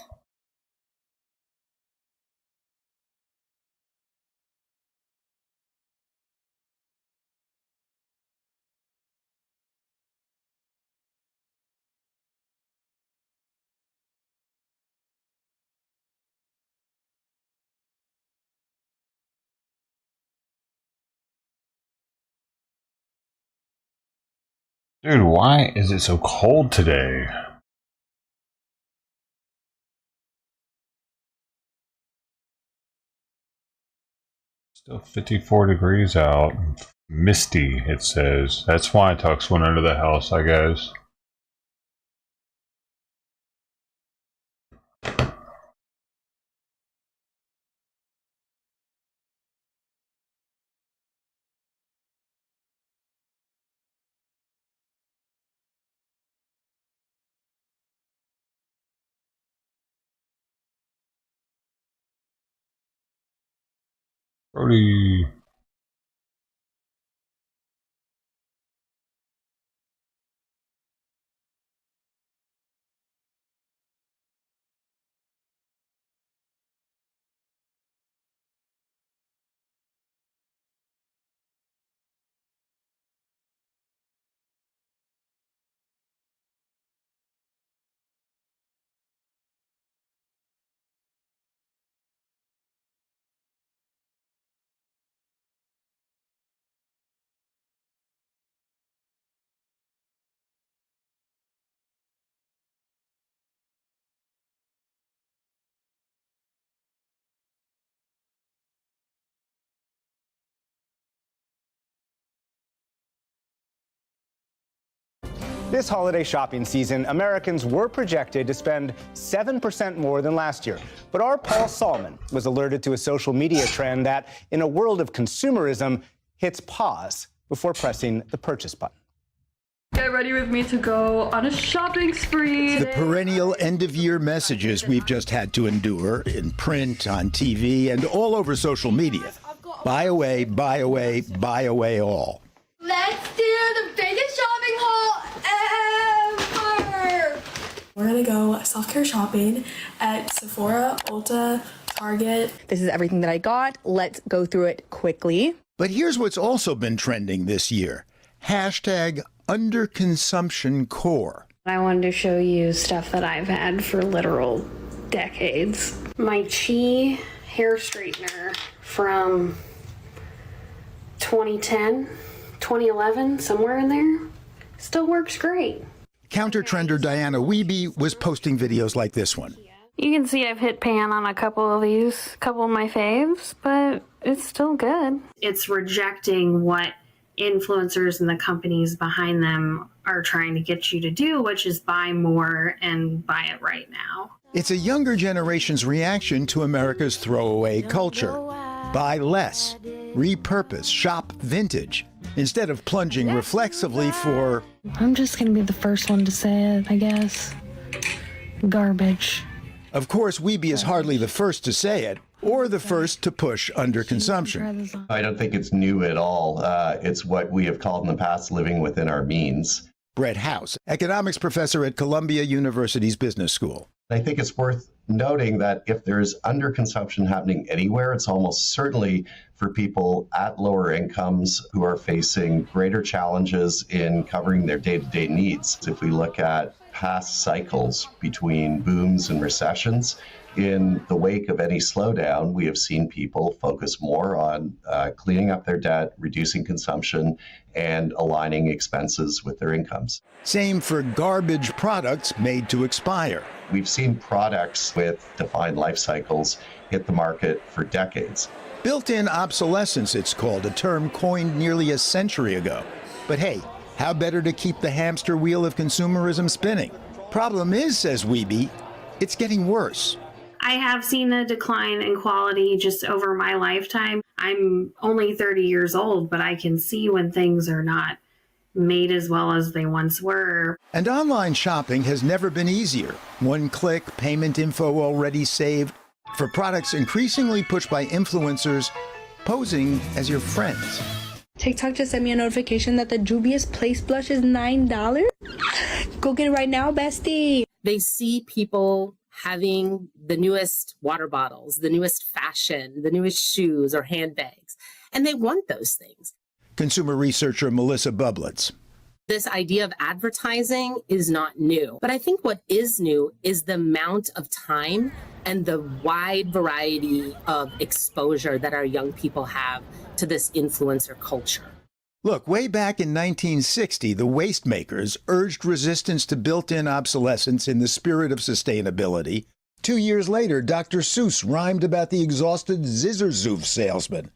Dude, why is it so cold today? Still 54 degrees out. Misty, it says. That's why Tux went under the house, I guess. Brody. This holiday shopping season, Americans were projected to spend 7% more than last year. But our Paul Salmon was alerted to a social media trend that, in a world of consumerism, hits pause before pressing the purchase button. Get ready with me to go on a shopping spree. The perennial end-of-year messages we've just had to endure in print, on TV, and all over social media. Buy away, buy away, buy away all. Let's do the biggest shopping haul ever! We're gonna go self-care shopping at Sephora, Ulta, Target. This is everything that I got. Let's go through it quickly. But here's what's also been trending this year. Hashtag underconsumption core. I wanted to show you stuff that I've had for literal decades. My Chi hair straightener from 2010, 2011, somewhere in there. Still works great. Counter-trender Diana Wiebe was posting videos like this one. You can see I've hit pan on a couple of these, couple of my faves, but it's still good. It's rejecting what influencers and the companies behind them are trying to get you to do, which is buy more and buy it right now. It's a younger generation's reaction to America's throwaway culture. Buy less, repurpose, shop vintage, instead of plunging reflexively for... I'm just gonna be the first one to say it, I guess. Garbage. Of course, Wiebe is hardly the first to say it, or the first to push underconsumption. I don't think it's new at all. It's what we have called in the past living within our means. Brett House, economics professor at Columbia University's Business School. I think it's worth noting that if there's underconsumption happening anywhere, it's almost certainly for people at lower incomes who are facing greater challenges in covering their day-to-day needs. If we look at past cycles between booms and recessions, in the wake of any slowdown, we have seen people focus more on cleaning up their debt, reducing consumption, and aligning expenses with their incomes. Same for garbage products made to expire. We've seen products with defined life cycles hit the market for decades. Built-in obsolescence, it's called, a term coined nearly a century ago. But hey, how better to keep the hamster wheel of consumerism spinning? Problem is, says Wiebe, it's getting worse. I have seen a decline in quality just over my lifetime. I'm only 30 years old, but I can see when things are not made as well as they once were. And online shopping has never been easier. One click, payment info already saved, for products increasingly pushed by influencers posing as your friends. TikTok just sent me a notification that the Juvia's Place blush is $9. Go get it right now, bestie. They see people having the newest water bottles, the newest fashion, the newest shoes or handbags, and they want those things. Consumer researcher Melissa Bublitz. This idea of advertising is not new, but I think what is new is the amount of time and the wide variety of exposure that our young people have to this influencer culture. Look, way back in 1960, the waste makers urged resistance to built-in obsolescence in the spirit of sustainability. 2 years later, Dr. Seuss rhymed about the exhausted Zizzerzoof salesman.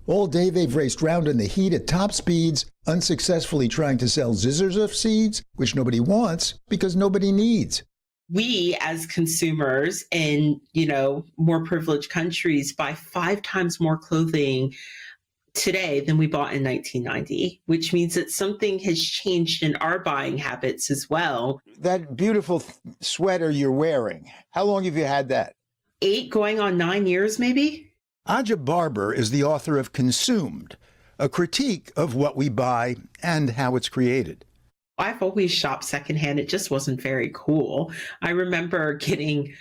All day they've raced round in the heat at top speeds, unsuccessfully trying to sell zizzers of seeds, which nobody wants because nobody needs. We as consumers in, more privileged countries buy 5 times more clothing today than we bought in 1990, which means that something has changed in our buying habits as well. That beautiful sweater you're wearing, how long have you had that? 8 going on 9 years, maybe? Aja Barber is the author of Consumed, a critique of what we buy and how it's created. I've always shopped secondhand. It just wasn't very cool. I remember getting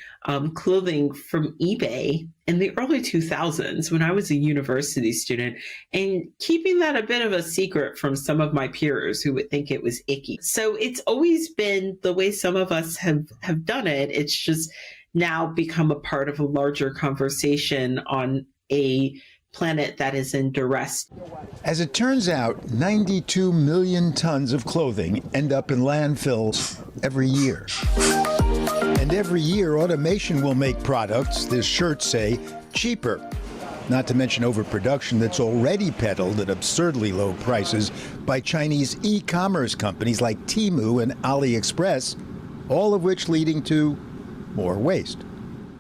clothing from eBay in the early 2000s when I was a university student and keeping that a bit of a secret from some of my peers who would think it was icky. So it's always been the way some of us have done it. It's just now become a part of a larger conversation on a planet that is in duress. As it turns out, 92 million tons of clothing end up in landfills every year. And every year, automation will make products, this shirts say, cheaper. Not to mention overproduction that's already peddled at absurdly low prices by Chinese e-commerce companies like Temu and AliExpress, all of which leading to more waste.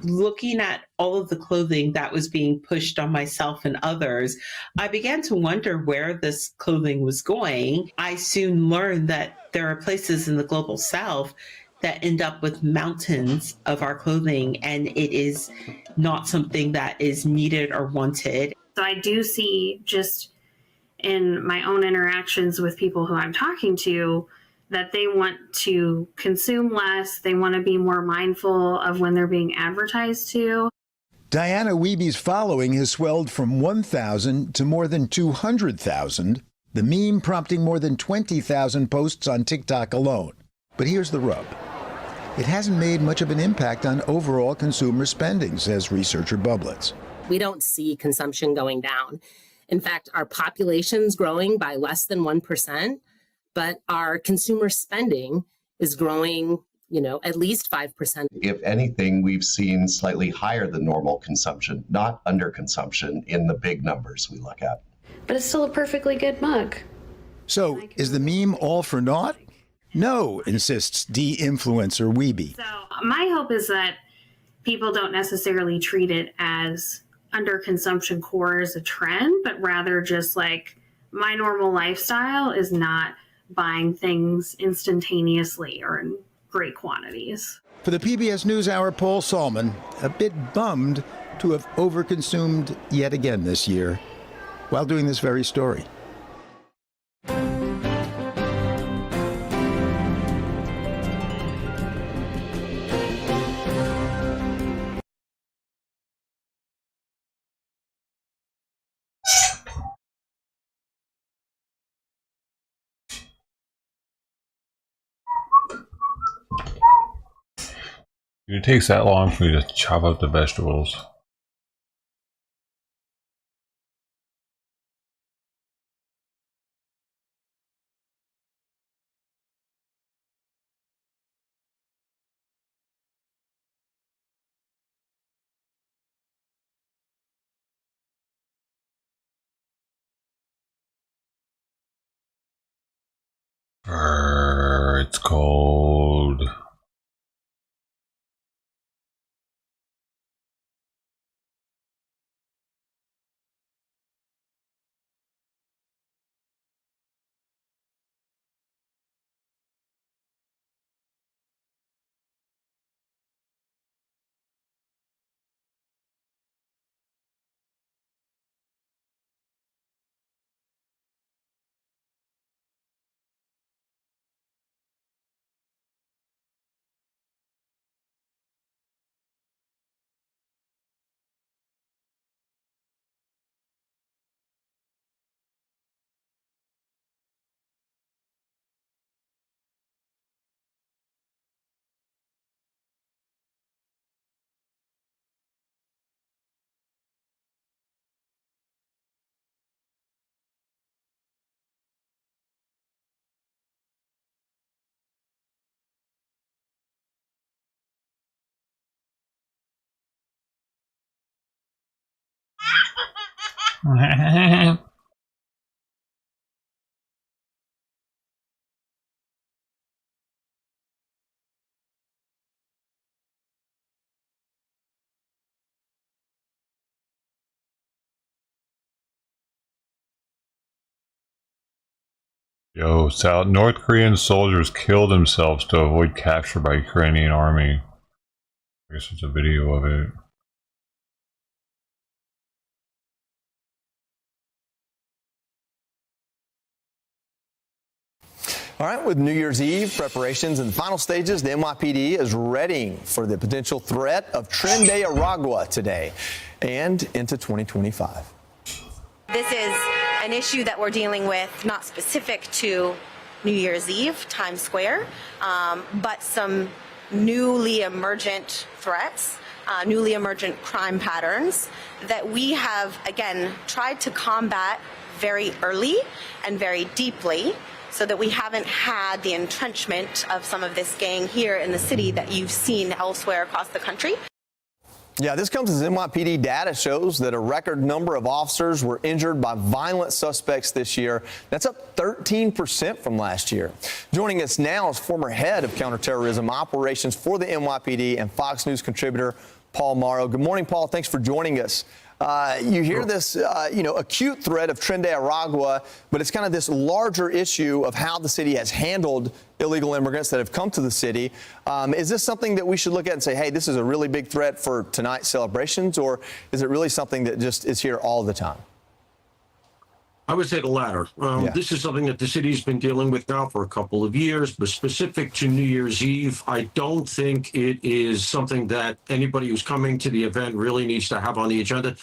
Looking at all of the clothing that was being pushed on myself and others, I began to wonder where this clothing was going. I soon learned that there are places in the global south that end up with mountains of our clothing, and it is not something that is needed or wanted. So I do see, just in my own interactions with people who I'm talking to, that they want to consume less. They want to be more mindful of when they're being advertised to. Diana Weeby's following has swelled from 1,000 to more than 200,000, the meme prompting more than 20,000 posts on TikTok alone. But here's the rub. It hasn't made much of an impact on overall consumer spending, says researcher Bublitz. We don't see consumption going down. In fact, our population's growing by less than 1%. But our consumer spending is growing, at least 5%. If anything, we've seen slightly higher than normal consumption, not underconsumption in the big numbers we look at. But it's still a perfectly good mug. So, is the meme all for naught? No, insists de-influencer Weeby. So my hope is that people don't necessarily treat it as underconsumption core as a trend, but rather just like my normal lifestyle is not buying things instantaneously or in great quantities. For the PBS NewsHour, Paul Salmon, a bit bummed to have overconsumed yet again this year while doing this very story. It takes that long for you to chop up the vegetables. It's cold. Yo, North Korean soldiers killed themselves to avoid capture by Ukrainian army. I guess it's a video of it. All right, with New Year's Eve preparations in the final stages, the NYPD is readying for the potential threat of Tren de Aragua today and into 2025. This is an issue that we're dealing with, not specific to New Year's Eve, Times Square, but some newly emergent threats, newly emergent crime patterns that we have, again, tried to combat very early and very deeply, so that we haven't had the entrenchment of some of this gang here in the city that you've seen elsewhere across the country. Yeah, this comes as NYPD data shows that a record number of officers were injured by violent suspects this year. That's up 13% from last year. Joining us now is former head of counterterrorism operations for the NYPD and Fox News contributor Paul Morrow. Good morning, Paul. Thanks for joining us. You hear this, acute threat of Tren de Aragua, but it's kind of this larger issue of how the city has handled illegal immigrants that have come to the city. Is this something that we should look at and say, hey, this is a really big threat for tonight's celebrations, or is it really something that just is here all the time? I would say the latter. This is something that the city's been dealing with now for a couple of years, but specific to New Year's Eve, I don't think it is something that anybody who's coming to the event really needs to have on the agenda.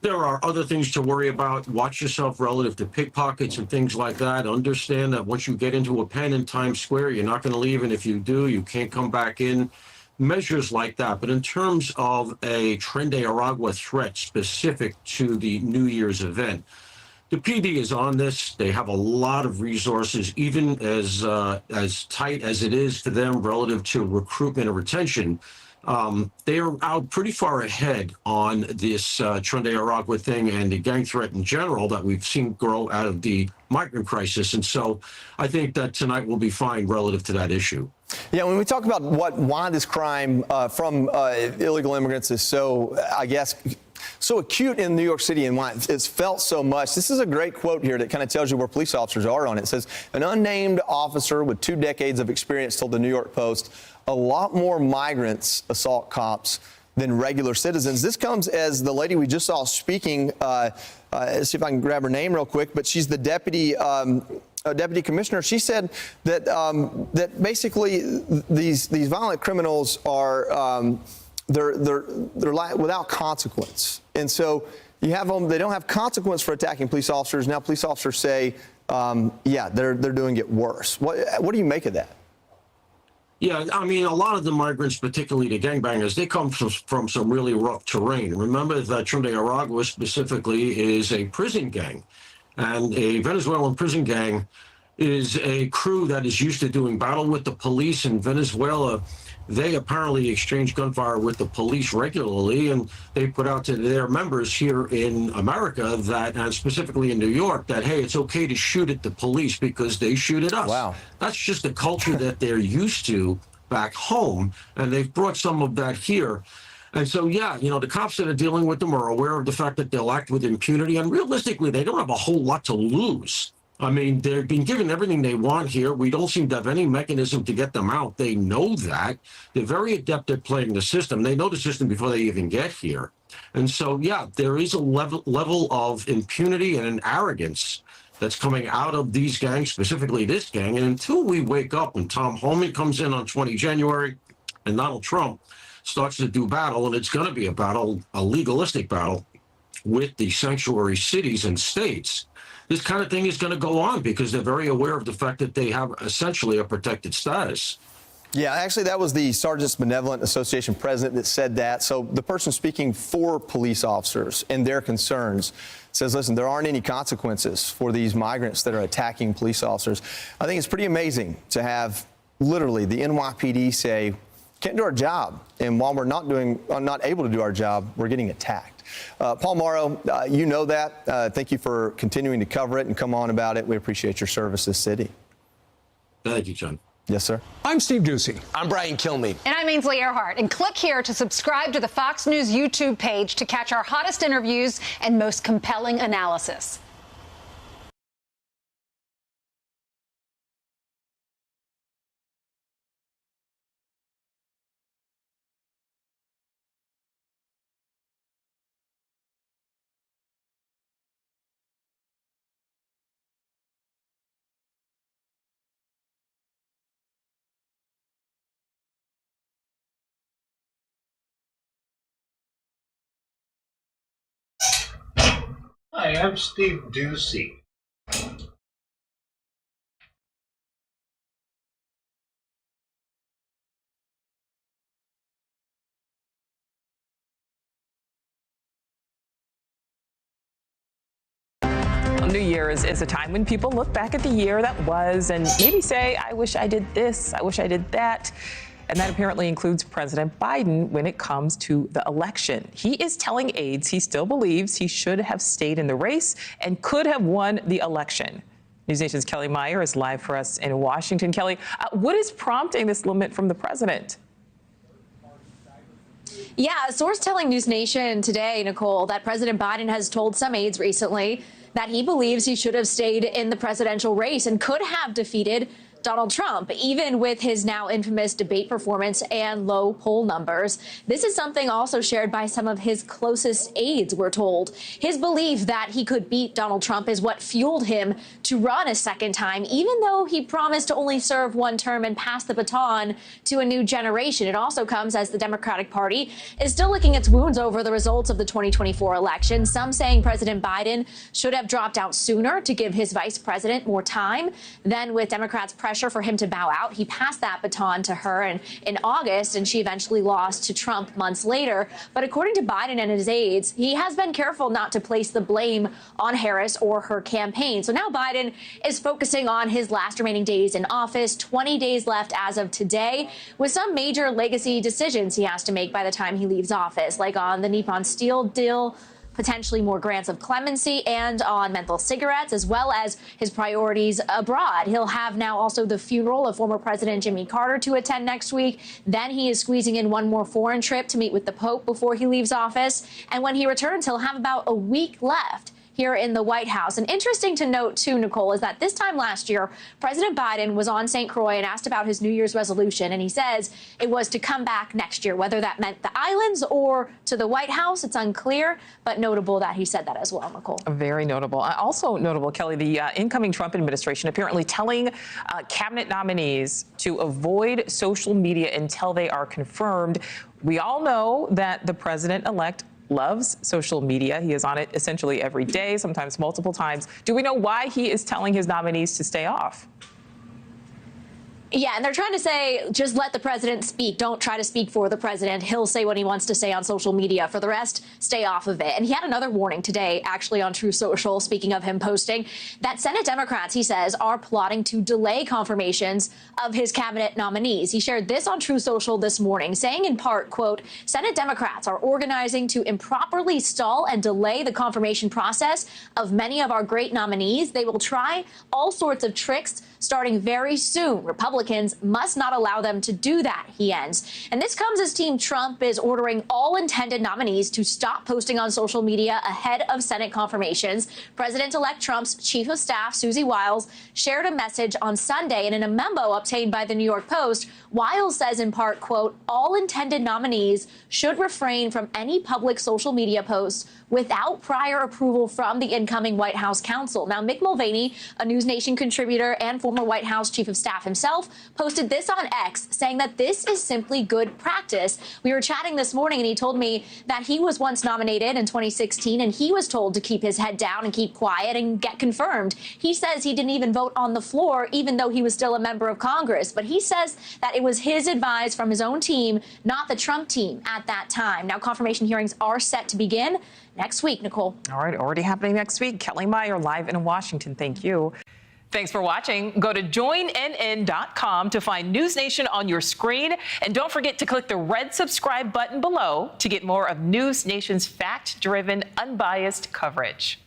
There are other things to worry about. Watch yourself relative to pickpockets and things like that. Understand that once you get into a pen in Times Square, you're not going to leave, and if you do, you can't come back in. Measures like that. But in terms of a Tren de Aragua threat specific to the New Year's event, the PD is on this. They have a lot of resources, even as tight as it is to them relative to recruitment and retention. They are out pretty far ahead on this Tren de Aragua thing and the gang threat in general that we've seen grow out of the migrant crisis. And so I think that tonight will be fine relative to that issue. Yeah, when we talk about why this crime from illegal immigrants is so, I guess, so acute in New York City and why it's felt so much. This is a great quote here that kind of tells you where police officers are on it. It says, an unnamed officer with 2 decades of experience told the New York Post, a lot more migrants assault cops than regular citizens. This comes as the lady we just saw speaking, let's see if I can grab her name real quick, but she's the deputy commissioner. She said that that basically these violent criminals are they're without consequence, and so you have them. They don't have consequence for attacking police officers. Now police officers say, yeah, they're doing it worse. What do you make of that? Yeah, I mean, a lot of the migrants, particularly the gangbangers, they come from some really rough terrain. Remember that Tren de Aragua specifically is a prison gang, and a Venezuelan prison gang is a crew that is used to doing battle with the police in Venezuela. They apparently exchange gunfire with the police regularly, and they put out to their members here in America that, and specifically in New York, that, hey, it's okay to shoot at the police because they shoot at us. Wow. That's just the culture that they're used to back home, and they've brought some of that here. And so, yeah, you know, the cops that are dealing with them are aware of the fact that they'll act with impunity, and realistically, they don't have a whole lot to lose. I mean, they've been given everything they want here. We don't seem to have any mechanism to get them out. They know that. They're very adept at playing the system. They know the system before they even get here. And so, yeah, there is a level of impunity and an arrogance that's coming out of these gangs, specifically this gang. And until we wake up and Tom Homan comes in on 20 January and Donald Trump starts to do battle, and it's going to be a battle, a legalistic battle with the sanctuary cities and states, this kind of thing is going to go on because they're very aware of the fact that they have essentially a protected status. Yeah, actually, that was the Sergeants Benevolent Association president that said that. So the person speaking for police officers and their concerns says, listen, there aren't any consequences for these migrants that are attacking police officers. I think it's pretty amazing to have literally the NYPD say, can't do our job. And while we're not able to do our job, we're getting attacked. Paul Morrow, you know that. Thank you for continuing to cover it and come on about it. We appreciate your service to the city. Thank you, John. Yes, sir. I'm Steve Ducey. I'm Brian Kilmeade. And I'm Ainsley Earhart. And click here to subscribe to the Fox News YouTube page to catch our hottest interviews and most compelling analysis. Hi, I'm Steve Ducey. New Year's is a time when people look back at the year that was and maybe say, I wish I did this, I wish I did that. And that apparently includes President Biden when it comes to the election. He is telling aides he still believes he should have stayed in the race and could have won the election. News Nation's Kelly Meyer is live for us in Washington. Kelly, what is prompting this lament from the president? Yeah, a source telling News Nation today, Nicole, that President Biden has told some aides recently that he believes he should have stayed in the presidential race and could have defeated Donald Trump, even with his now infamous debate performance and low poll numbers. This is something also shared by some of his closest aides, we're told. His belief that he could beat Donald Trump is what fueled him to run a second time, even though he promised to only serve one term and pass the baton to a new generation. It also comes as the Democratic Party is still licking its wounds over the results of the 2024 election. Some saying President Biden should have dropped out sooner to give his vice president more time. Then, with Democrats' pressure for him to bow out, he passed that baton to her in August, and she eventually lost to Trump months later. But according to Biden and his aides, he has been careful not to place the blame on Harris or her campaign. So now Biden is focusing on his last remaining days in office, 20 days left as of today, with some major legacy decisions he has to make by the time he leaves office, like on the Nippon Steel deal, potentially more grants of clemency, and on menthol cigarettes, as well as his priorities abroad. He'll have now also the funeral of former President Jimmy Carter to attend next week. Then he is squeezing in one more foreign trip to meet with the Pope before he leaves office. And when he returns, he'll have about a week left here in the White House. And interesting to note, too, Nicole, is that this time last year, President Biden was on St. Croix and asked about his New Year's resolution. And he says it was to come back next year, whether that meant the islands or to the White House. It's unclear, but notable that he said that as well, Nicole. Very notable. Also notable, Kelly, the incoming Trump administration apparently telling cabinet nominees to avoid social media until they are confirmed. We all know that the president-elect loves social media. He is on it essentially every day, sometimes multiple times. Do we know why he is telling his nominees to stay off? Yeah, and they're trying to say, just let the president speak. Don't try to speak for the president. He'll say what he wants to say on social media. For the rest, stay off of it. And he had another warning today, actually, on True Social, speaking of him posting, that Senate Democrats, he says, are plotting to delay confirmations of his cabinet nominees. He shared this on True Social this morning, saying in part, quote, Senate Democrats are organizing to improperly stall and delay the confirmation process of many of our great nominees. They will try all sorts of tricks starting very soon. Republicans must not allow them to do that, he ends. And this comes as Team Trump is ordering all intended nominees to stop posting on social media ahead of Senate confirmations. President-elect Trump's chief of staff, Susie Wiles, shared a message on Sunday, and in a memo obtained by the New York Post, Wiles says in part, quote, all intended nominees should refrain from any public social media posts without prior approval from the incoming White House counsel. Now, Mick Mulvaney, a News Nation contributor and former White House chief of staff himself, posted this on X, saying that this is simply good practice. We were chatting this morning, and he told me that he was once nominated in 2016, and he was told to keep his head down and keep quiet and get confirmed. He says he didn't even vote on the floor, even though he was still a member of Congress. But he says that it was his advice from his own team, not the Trump team at that time. Now, confirmation hearings are set to begin next week, Nicole. All right, already happening next week. Kelly Meyer, live in Washington. Thank you. Thanks for watching. Go to joinnn.com to find News Nation on your screen. And don't forget to click the red subscribe button below to get more of News Nation's fact-driven, unbiased coverage.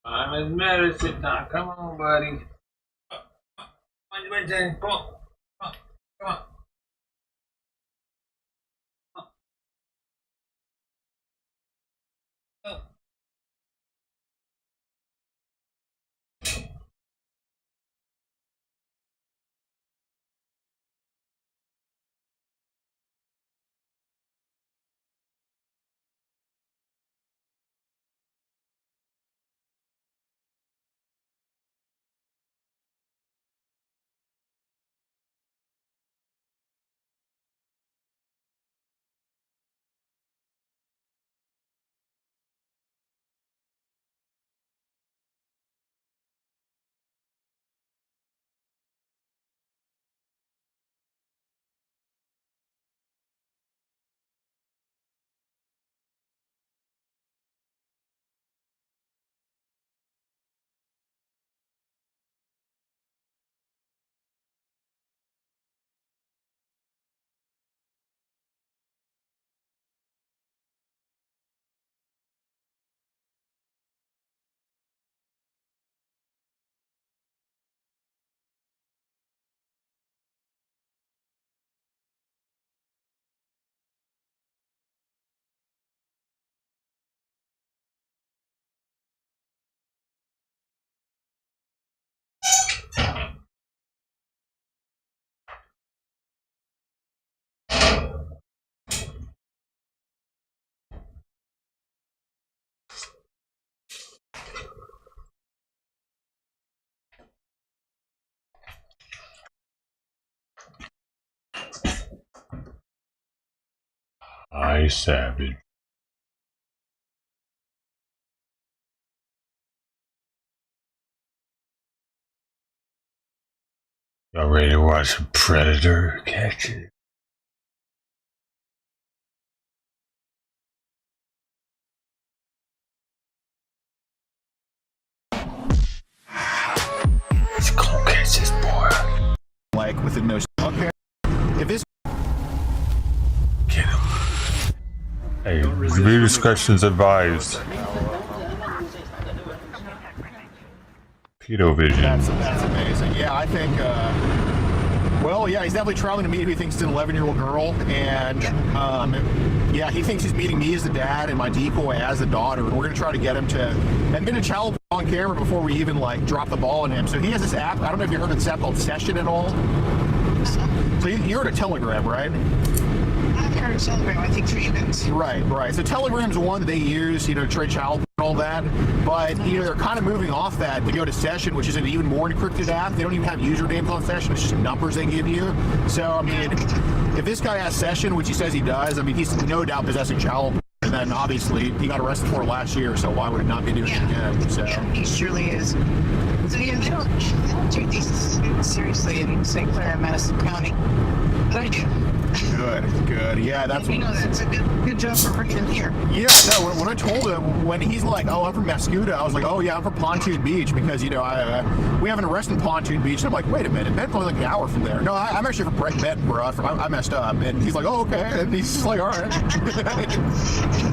I'm as medicine now. Come on, buddy. Come on. Come on. I savage. Y'all ready to watch a predator catch it? Let's go catch this boy. Like with the no okay. If this Get him. Hey, reader discretion is advised. Keto vision. That's amazing. Yeah, I think. Well, yeah, he's definitely traveling to meet who he thinks is an 11-year-old girl, and yeah, he thinks he's meeting me as the dad and my decoy as the daughter. And we're gonna try to get him to admit a child on camera before we even like drop the ball on him. So he has this app. I don't know if you heard of this app called Session at all. So you heard of Telegram, right? I've heard of Telegram. I think 3 events. Right. So Telegram's the one that they use, to trade child and all that. But they're kind of moving off that to go to Session, which is an even more encrypted app. They don't even have usernames on Session. It's just numbers they give you. So I mean, if this guy has Session, which he says he does, I mean, he's no doubt possessing child. And then obviously he got arrested for it last year, so why would it not be doing it again? So he surely is. So yeah, they don't take these seriously in St. Clair and Madison County. But I do. Good. Yeah, that's. That's a good job for bringing him here. Yeah, no. When I told him, when he's like, "Oh, I'm from Mascuda," I was like, "Oh yeah, I'm from Pontoon Beach," because we have an arrest in Pontoon Beach. And I'm like, "Wait a minute, Benton's only like an hour from there." No, I'm actually from Benton, bro. I messed up, and he's like, "Oh, okay," and he's just like, "All right."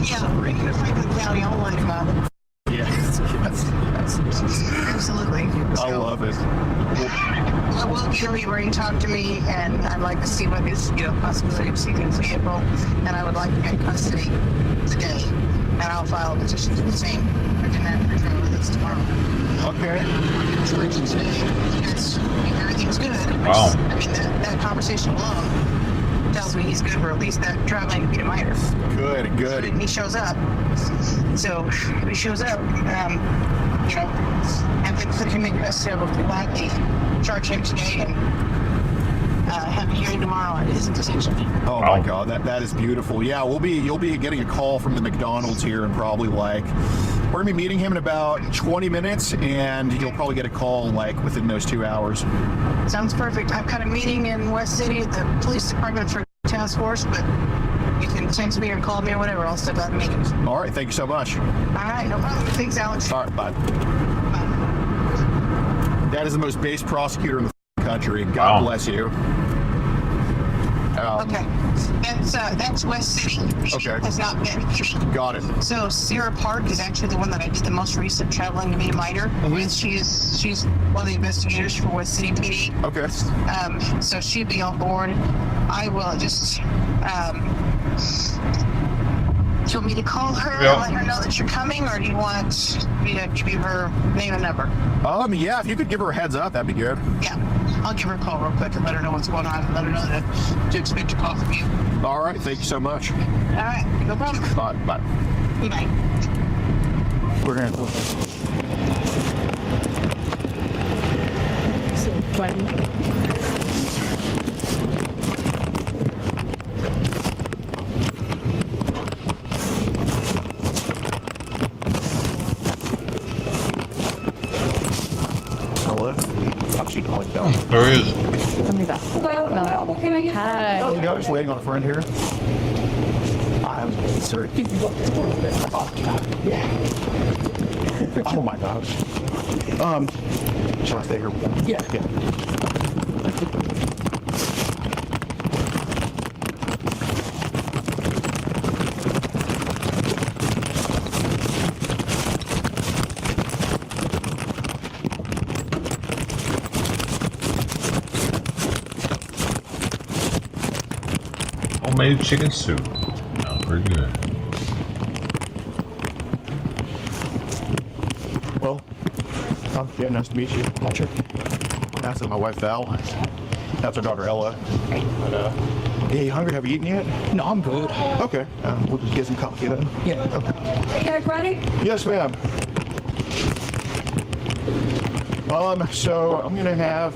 Yeah, bring him to Franklin County. I'll let him out. Yes. Absolutely. I love it. I will be where you talk to me, and I'd like to see what his possibility of seizing his vehicle, and I would like to get custody today, and I'll file a petition to the same demand for trial this tomorrow. Okay. Everything's good. Wow. I mean, that conversation alone tells me he's good for at least that traveling to be a minor. Good. And he shows up. So if he shows up, and then put him in custody, we'll gladly charge him today and have a hearing tomorrow on his detention. Oh my God, that is beautiful. Yeah, you'll be getting a call from the McDonald's here in probably we're gonna be meeting him in about 20 minutes, and you'll probably get a call within those 2 hours. Sounds perfect. I've got a meeting in West City at the police department for task force, but you can text me or call me or whatever. I'll step out and make it. All right, thank you so much. All right, no problem. Thanks, Alex. All right, bye. That is the most based prosecutor in the country. God bless you. Okay, that's West City. Okay. Has not been. Got it. So Sarah Park is actually the one that I did the most recent traveling to be a minor. She's one of the investigators for West City PD. Okay. So she'd be on board. I will just. Do you want me to call her and let her know that you're coming, or do you want me to give you her name and number? Yeah, if you could give her a heads up, that'd be good. Yeah, I'll give her a call real quick and let her know what's going on and let her know that to expect a call from you. All right, thank you so much. All right, no problem. Bye. Bye. We're going to... There he is. Hi. I was waiting on a friend here. I'm sorry. Oh my gosh. Shall I stay here? Yeah. Homemade chicken soup. Sounds pretty good. Well, yeah, nice to meet you. Patrick. That's my wife Val. That's our daughter Ella. But, hey, you hungry? Have you eaten yet? No, I'm good. Okay. We'll just get some coffee then. Yeah. Okay. Hey, guys, ready? Yes, ma'am. So I'm gonna have.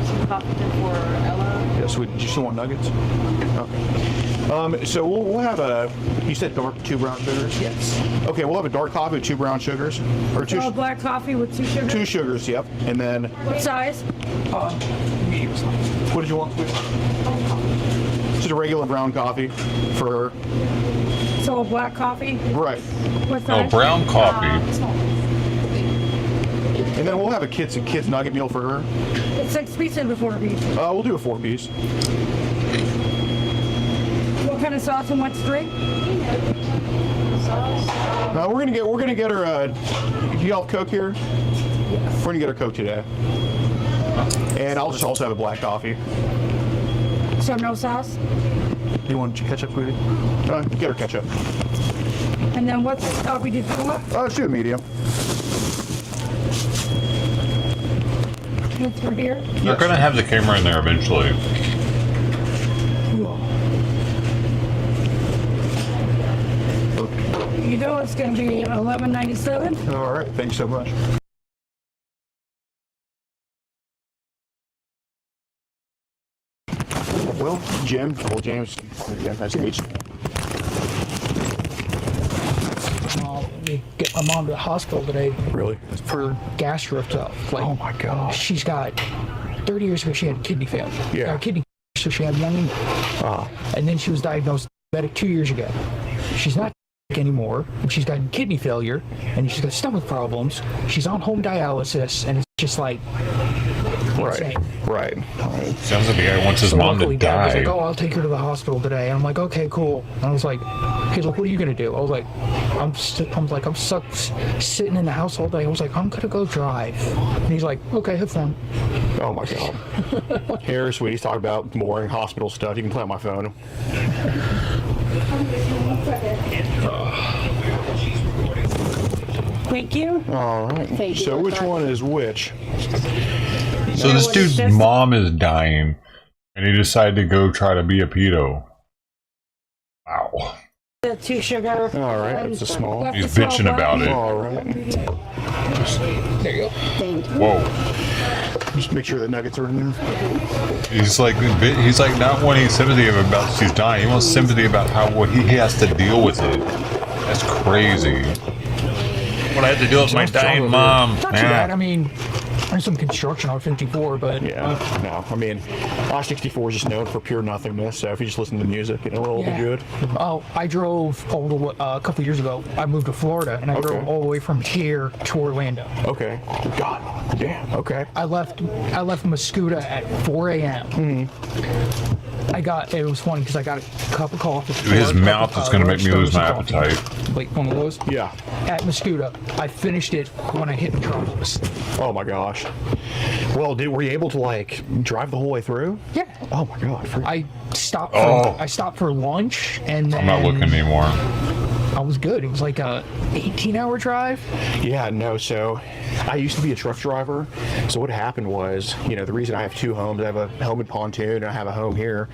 Some coffee for Ella. Yes, do you still want nuggets? Okay. So we'll have you said two brown sugars? Yes. Okay, we'll have a dark coffee with 2 brown sugars. Or two. Black coffee with 2 sugars? 2 sugars, yep. And then. What size? Medium size. What did you want, please? Just a regular brown coffee for. So a black coffee? Right. What size? Oh, brown coffee. And then we'll have a kids nugget meal for her. It's 6 pieces and a 4-piece. We'll do a 4-piece. What kind of sauce and what's 3? We're gonna get her. Do you have Coke here? We're gonna get her Coke today. And I'll just also have a black coffee. So no sauce? You want ketchup, sweetie? Get her ketchup. And then what's the coffee do you want? Let's do a medium. It's for here? They're gonna have the camera in there eventually. You know it's going to be $11.97. All right, thanks so much. Well, Jim. Well, James. Yeah, nice to meet you. We get my mom to the hospital today. Really? For gastro stuff. Like, oh my gosh. She's got 30 years ago she had kidney failure. Yeah. Kidney. So she had one. And then she was diagnosed diabetic 2 years ago. She's not anymore. And she's got kidney failure and she's got stomach problems. She's on home dialysis and it's just like right. Sounds like the guy wants his mom to Dad was die. like, oh, I'll take her to the hospital today. And I'm like, okay, cool. And I was like, he's like, what are you gonna do? I was like, I'm stuck sitting in the house all day. I was like, I'm gonna go drive. And he's like, okay, have fun. Oh my God. Here, sweetie, talk about boring hospital stuff. You can play on my phone. Thank you. All right. Thank you. So which one is which? So this dude's mom is dying, and he decided to go try to be a pedo. Wow. The 2 sugar. All right, it's a small. He's bitching about it. All right. There you go. Thank you. Whoa. Just make sure the nuggets are in there. He's like not wanting sympathy about she's dying. He wants sympathy about what he has to deal with it. That's crazy. What I have to deal with my dying mom. Not too bad. I mean, there's some construction on 54, but no. I mean, I-64 is just known for pure nothingness. So if you just listen to the music, it'll be good. Oh, I drove a couple years ago. I moved to Florida, and I drove all the way from here to Orlando. Okay. God damn. Okay. I left Mascuda at 4 a.m. It was funny because I got a cup of coffee. Dude, his mouth is going to make me lose my appetite. Like one of those? Yeah. At Mascuda. I finished it when I hit Metropolis. Oh my gosh. Well, were you able to like drive the whole way through? Yeah. Oh my God. I stopped for lunch and then I'm not looking anymore. I was good. It was like a 18-hour drive. Yeah, no. So I used to be a truck driver. So what happened was, the reason I have 2 homes, I have a home in Pontoon and I have a home here.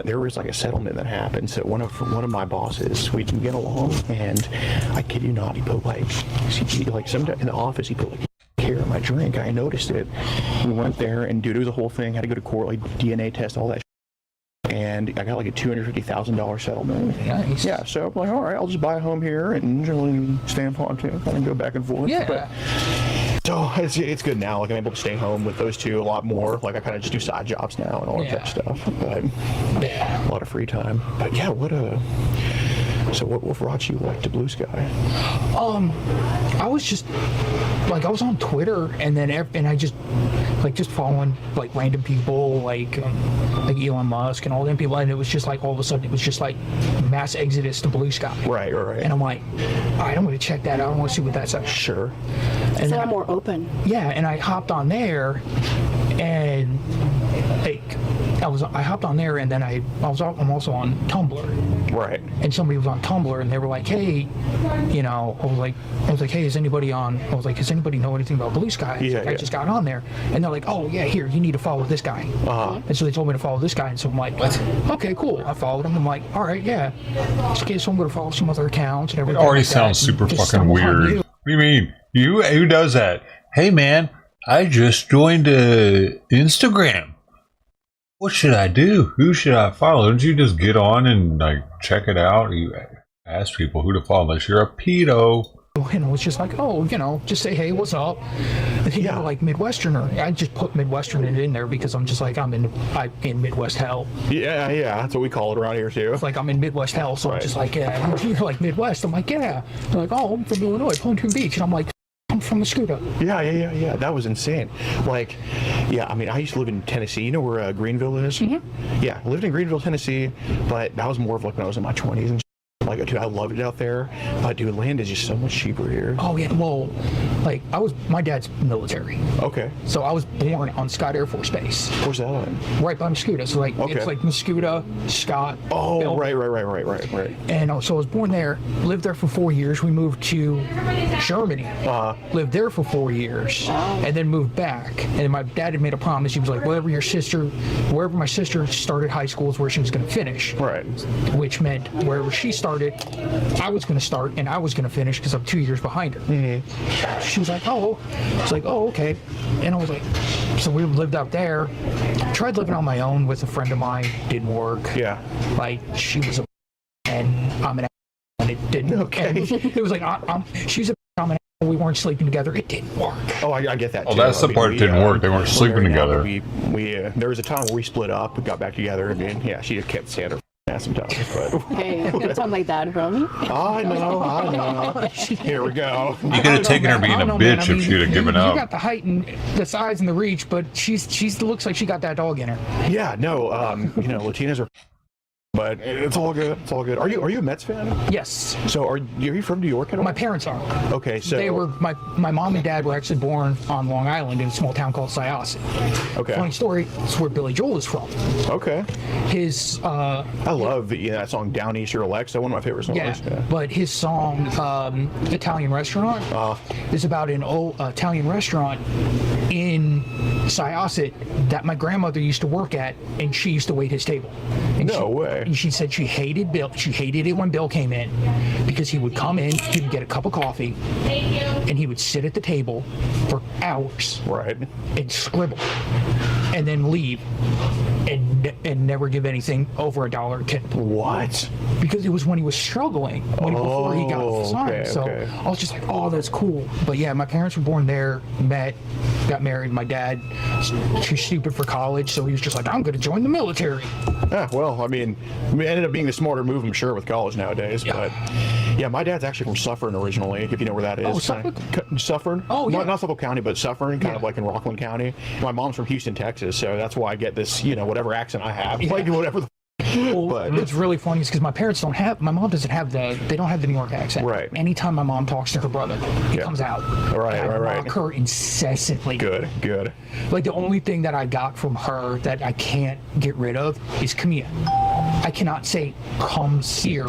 There was like a settlement that happened. So one of my bosses, we didn't get along, and I kid you not, he put sometime in the office, he put hair in my drink. I noticed it. We went there, and dude, it was a whole thing. Had to go to court, like DNA test, all that. And I got like a $250,000 settlement. Nice. Yeah, so I'm like, all right, I'll just buy a home here and stay in Pontoon, kind of go back and forth. Yeah. But, so it's good now. Like I'm able to stay home with those two a lot more. Like I kind of just do side jobs now and all that type of stuff. But a lot of free time. But yeah, so what brought you to Blue Sky? I was just I was on Twitter and I just following like random people like Elon Musk and all them people, and it was just like all of a sudden it was just like mass exodus to Blue Sky. Right. And I'm like, all right, I'm going to check that out. I want to see what that's like. Sure. And so I'm more open. Yeah, and I hopped on there, and I hopped on there, and then I'm also on Tumblr. Right. And somebody was on Tumblr, and they were like, hey, I was like, hey, does anybody know anything about Blue Sky? I just got on there, and they're like, oh yeah, here, you need to follow this guy. And so they told me to follow this guy, and so I'm like, what? Okay, cool. I followed him. I'm like, all right, yeah. Okay, so I'm going to follow some other accounts and everything. It already sounds super fucking weird. What do you mean? Who does that? Hey man, I just joined Instagram. What should I do? Who should I follow? Don't you just get on and check it out? You ask people who to follow unless you're a pedo. It's just like, just say, hey, what's up? Like Midwesterner. I just put Midwestern in there because I'm just like, I'm in Midwest hell. Yeah, that's what we call it around here too. It's like I'm in Midwest hell, so I'm just like, yeah. You're like Midwest. I'm like, yeah. They're like, oh, I'm from Illinois, Pontoon Beach, and I'm like, I'm from Mascuda. Yeah. That was insane. I used to live in Tennessee. You know where Greenville is? Mm-hmm. Yeah, I lived in Greenville, Tennessee, but that was more of when I was in my 20s and like, dude, I love it out there. Dude, land is just so much cheaper here. Oh yeah, well, like my dad's military. Okay. So I was born on Scott Air Force Base. Where's that at? Right by Muscuda. So like it's like Muscuda, Scott. Oh, Bill. right. And so I was born there, lived there for 4 years. We moved to Germany, lived there for 4 years, and then moved back. And my dad had made a promise. He was like, wherever my sister started high school is where she was going to finish. Right. Which meant wherever she started, I was going to start and I was going to finish because I'm 2 years behind her. Mm-hmm. She was like, oh, it's like, oh, okay. And I was like, so we lived out there. Tried living on my own with a friend of mine. Didn't work. Yeah. Like she was a and I'm an and it didn't. Okay. It was like she's a I'm an we weren't sleeping together. It didn't work. Oh, I get that. Oh, that's the part that didn't work. They weren't sleeping together. There was a time where we split up, we got back together, and yeah, she just kept saying her ass sometimes. But hey, don't sound like that from me. I know. Here we go. You could have taken her being a bitch if she'd have given up. You got the height and the size and the reach, but she looks like she got that dog in her. Yeah, no, Latinas are. But it's all good. It's all good. Are you a Mets fan? Yes. So are you from New York at all? My parents are. Okay, so they were my mom and dad were actually born on Long Island in a small town called Syosset. Okay. Funny story. It's where Billy Joel is from. Okay. His I love that song Down East Your Alexa, one of my favorite songs. Yeah. But his song Italian Restaurant is about an old Italian restaurant in Syosset that my grandmother used to work at, and she used to wait his table. No way. And she said she hated Bill. She hated it when Bill came in because he would come in, he would get a cup of coffee, and he would sit at the table for hours, right, and scribble, and then leave, and never give anything over $1 tip. What? Because it was when he was struggling before he got signed. Okay, so okay. I was just like, oh, that's cool. But yeah, my parents were born there, got married. My dad, too stupid for college, so he was just like, I'm going to join the military. Yeah, well, I mean, it ended up being the smarter move, I'm sure, with college nowadays. Yeah. But yeah, my dad's actually from Suffern originally, if you know where that is. Oh, Suffolk? Suffern? Oh, yeah. Not Suffolk County, but Suffern, kind of like in Rockland County. My mom's from Houston, Texas, so that's why I get this, whatever accent I have. Yeah. Like, whatever the But it's really funny because my mom doesn't have they don't have the New York accent. Right. Anytime my mom talks to her brother, it comes out. Right. Mock her incessantly. Good. Like the only thing that I got from her that I can't get rid of is come here. I cannot say come here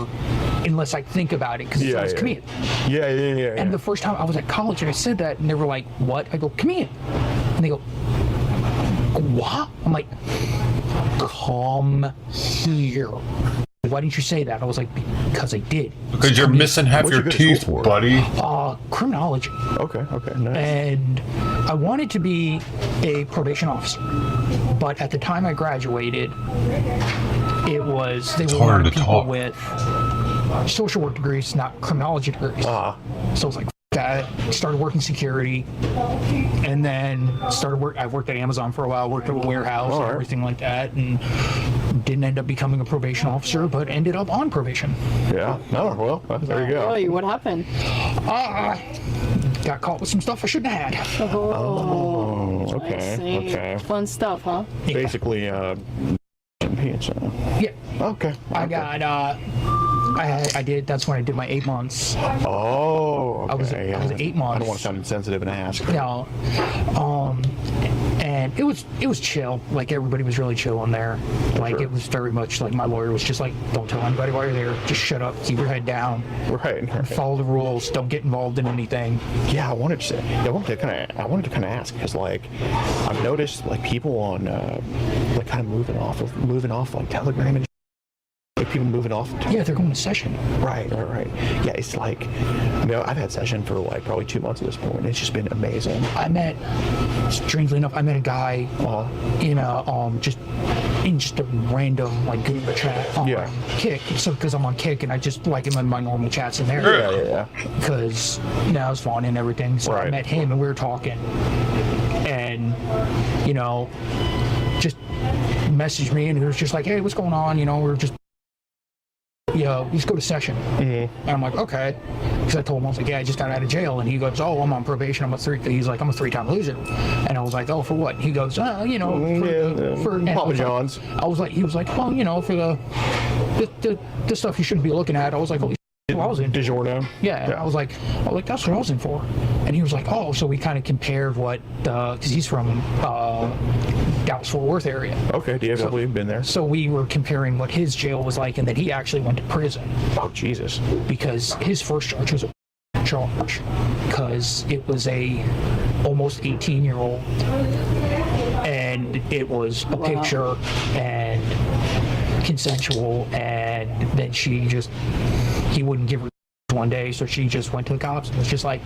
unless I think about it because it sounds come here. Yeah. And the first time I was at college and I said that and they were like, what? I go, come here. And they go, what? I'm like, come here. Why didn't you say that? I was like, because I did. Because you're missing half your teeth, buddy. Criminology. Okay, nice. And I wanted to be a probation officer, but at the time I graduated, they were wanting people with social work degrees, not criminology degrees. So I was like, I started working security, and then I worked at Amazon for a while, worked at a warehouse and everything like that, and didn't end up becoming a probation officer, but ended up on probation. Yeah. No, well, there you go. Really? What happened? Got caught with some stuff I shouldn't have had. Oh, okay. I see. Okay. Fun stuff, huh? Basically, pizza. Yeah. Okay. I got I did. That's when I did my 8 months. Oh, okay. I was 8 months. I don't want to sound insensitive and ask. No, and it was chill. Like everybody was really chill in there. Like it was very much like my lawyer was just like, don't tell anybody while you're there. Just shut up. Keep your head down. Right. Follow the rules. Don't get involved in anything. Yeah, I wanted to kind of ask because like I've noticed like people on like kind of moving off like Telegram and. Like people moving off. Yeah, they're going to session. Right. Yeah, it's like, I've had session for like probably 2 months at this point. It's just been amazing. Strangely enough, I met a guy in just a random like Google chat on Kick. So because I'm on Kick and I just like him in my normal chats in there. Yeah. Because it was fun and everything. So I met him and we were talking, and just messaged me and he was just like, hey, what's going on? We were just. Let's go to session. Mm-hmm. And I'm like, okay. Because I told him, I was like, yeah, I just got out of jail. And he goes, oh, I'm on probation. He's like, I'm a 3-time loser. And I was like, oh, for what? He goes, for Papa John's. He was like, well, for the this stuff you shouldn't be looking at. I was like, holy shit, I was in. DiGiorno? Yeah, I was like, that's what I was in for. And he was like, oh, so we kind of compared what, because he's from Dallas-Fort Worth area. Okay, DFW, been there. So we were comparing what his jail was like, and then he actually went to prison. Oh, Jesus. Because his first charge was a charge, because it was a almost 18-year-old, and it was a picture and consensual, and then he wouldn't give her one day, so she just went to the cops and was just like,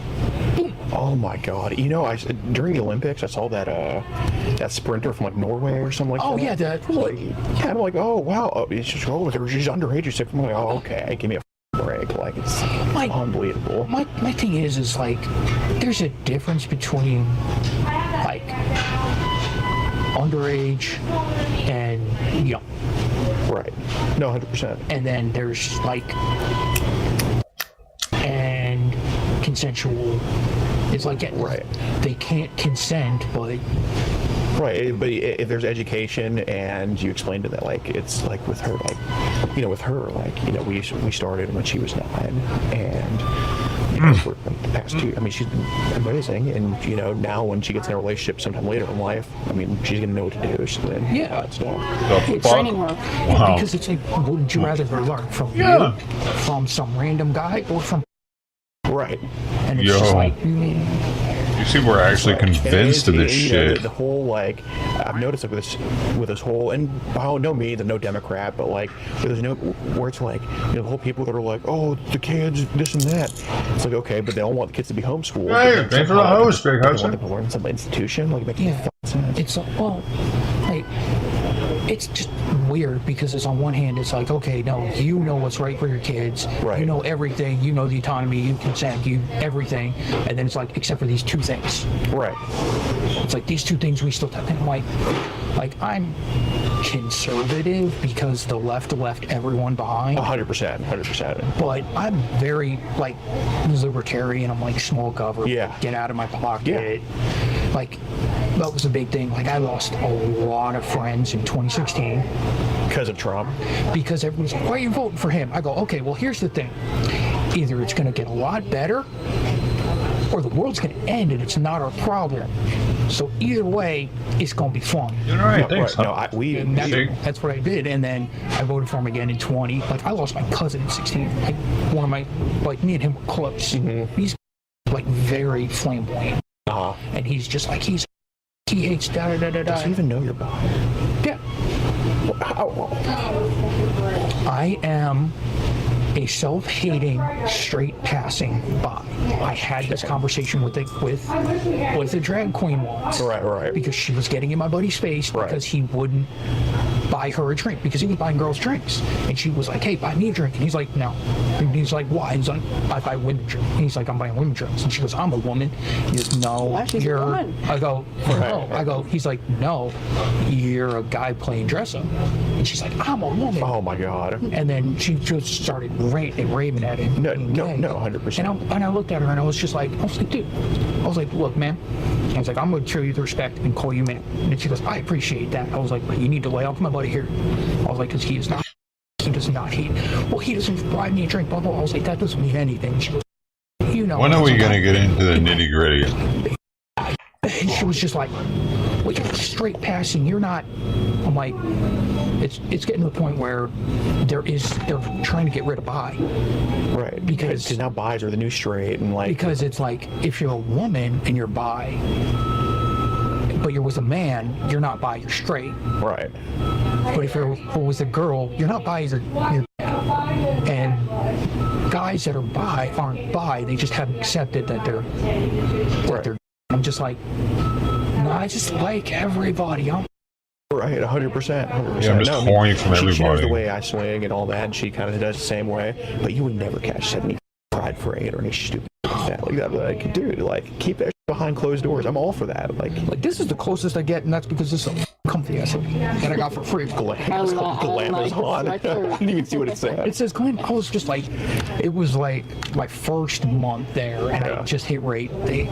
boom. Oh my God! You know, during the Olympics, I saw that sprinter from like Norway or something like that. Oh yeah, that. Yeah, I'm like, oh wow, she's underage. I'm like, oh okay, give me a break. Like it's unbelievable. My thing is like, there's a difference between like underage and young. Right. No, 100%. And then there's like and consensual. It's like they can't consent, but right. But if there's education and you explain to that, like it's like with her, like with her, like we started when she was 9, and for the past 2. I mean, she's been amazing, and now when she gets in a relationship sometime later in life, I mean, she's gonna know what to do. It's training her. Wow. Because it's like, wouldn't you rather learn from you, from some random guy, or from right? And it's just like. You see, we're actually convinced of this shit. The whole like, I've noticed like with this whole, and by no means I'm no Democrat, but like there's no where it's like the whole people that are like, oh the kids this and that. It's like okay, but they all want the kids to be homeschooled. Hey, thanks for the host, Greg Hudson. They want them to learn in some institution, like making sense. It's it's just weird because it's on one hand it's like, okay, no, you know what's right for your kids, you know everything, you know the autonomy, you consent, you everything, and then it's like except for these 2 things. Right. It's like these 2 things we still have. And like I'm conservative because the left everyone behind. 100%. But I'm very like libertarian. I'm like small government. Yeah. Get out of my pocket. Yeah. Like that was a big thing. Like I lost a lot of friends in 2016 because of Trump. Because everyone's like, why are you voting for him? I go, okay, well here's the thing. Either it's going to get a lot better, or the world's going to end and it's not our problem. So either way, it's going to be fun. You're right. Thanks. Huh? No, that's what I did, and then I voted for him again in 20. Like I lost my cousin in 16. Like one of my, like me and him were close. Mm-hmm. He's like very flamboyant, and he's just like he hates da da da da. Does he even know you're behind? Yeah. I am a self-hating, straight-passing bot. I had this conversation with the drag queen once. Right. Because she was getting in my buddy's face because he wouldn't buy her a drink because he was buying girls drinks. And she was like, hey, buy me a drink. And he's like, no. And he's like, why? He's like, I buy women drinks. And he's like, I'm buying women drinks. And she goes, I'm a woman. He goes, no, you're a woman. I go, no. I go, he's like, no, you're a guy playing dress up. And she's like, I'm a woman. Oh my God. And then she just started raving at him. No, 100%. And I looked at her and I was like, dude. I was like, look, man. I was like, I'm going to show you the respect and call you man. And she goes, I appreciate that. I was like, but you need to lay off my buddy here. I was like, because he does not hate. Well, he doesn't buy me a drink, blah, blah, blah. I was like, that doesn't mean anything. She goes, you know. When are we going to get into the nitty gritty? And she was just like, well, you're straight passing. You're not. I'm like, it's getting to the point where they're trying to get rid of bi. Right. Because now bis are the new straight and like. Because it's like, if you're a woman and you're bi, but you're with a man, you're not bi, you're straight. Right. But if you're with a girl, you're not bi, you're and guys that are bi aren't bi, they just haven't accepted that they're I'm just like, no, I just like everybody. Right, 100%. Yeah, I'm just horny from everybody. She knows the way I swing and all that, and she kind of does the same way. But you would never catch 70 Pride Parade or any stupid like that. Like, dude, like, keep that behind closed doors. I'm all for that. Like this is the closest I get, and that's because this is a comfy ass that I got for free. Glamazon. I didn't even see what it said. It says Glam. I was just like, it was like my first month there, and I just hit rate. The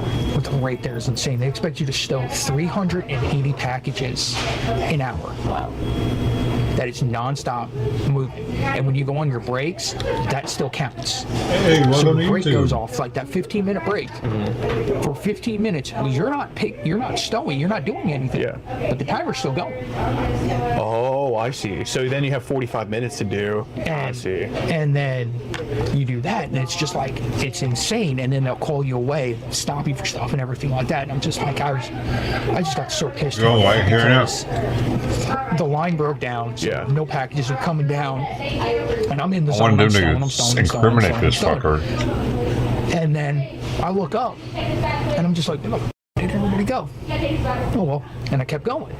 rate there is insane. They expect you to stow 380 packages an hour. Wow. that it's nonstop moving. And when you go on your breaks, that still counts. Hey, so welcome the to break YouTube. goes off, like that 15-minute break. For 15 minutes, you're not stowing, you're not doing anything. Yeah. But the timer's still going. Oh, I see. So then you have 45 minutes to do. I see. And then you do that, and it's just like, it's insane. And then they'll call you away, stop you for stuff and everything like that. And I'm just like, I just got so pissed. Go right here now. The line broke down. So no packages are coming down. And I'm in the I zone. wanted them to incriminate this fucker. And then I look up, and I'm just like, where did everybody go? Oh, well. And I kept going.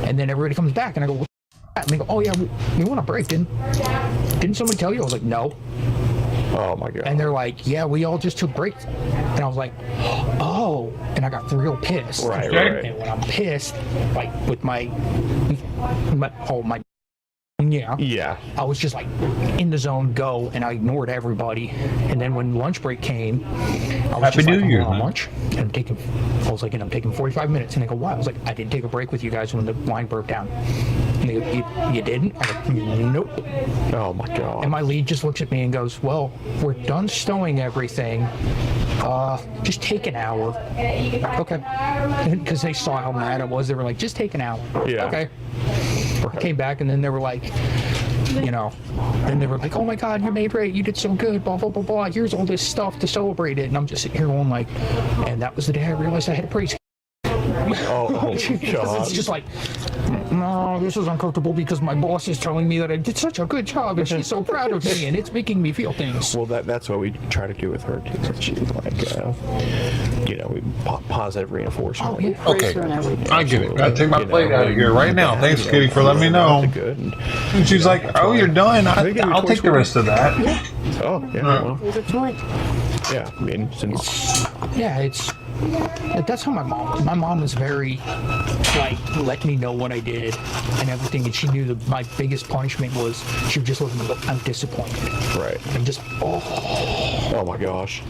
And then everybody comes back, and I go, what's that? And they go, oh, yeah, we want a break. Didn't somebody tell you? I was like, no. Oh, my God. And they're like, yeah, we all just took breaks. And I was like, oh. And I got real pissed. Right. And when I'm pissed, like with my yeah, I was just like in the zone, go, and I ignored everybody. And then when lunch break came, I was just like, I'm on lunch, and I'm taking 45 minutes. And they go, why? I was like, I didn't take a break with you guys when the line broke down. And they go, you didn't? I'm like, nope. Oh my God. And my lead just looks at me and goes, well, we're done stowing everything. Just take an hour. Okay. Because they saw how mad I was. They were like, just take an hour. Yeah. Okay. I came back, and then they were like, and they were like, oh my God, you made great. You did so good. Blah, blah, blah, blah. Here's all this stuff to celebrate it. And I'm just sitting here going like, and that was the day I realized I had a praise. Oh God. It's just like, no, this is uncomfortable because my boss is telling me that I did such a good job and she's so proud of me and it's making me feel things. Well, that's what we try to do with her too. So she's like, we positive reinforcement. Oh, yeah. Okay, I get it. Gotta take my plate out of here right now. Thanks, Kitty, for letting me know. And she's like, oh, you're done. I'll take the rest of that. Yeah. Oh, yeah. Well, yeah, I mean, that's how my mom was. My mom was very, let me know what I did and everything, and she knew that my biggest punishment was she would just look at me and go, I'm disappointed. Right. And just, oh my gosh.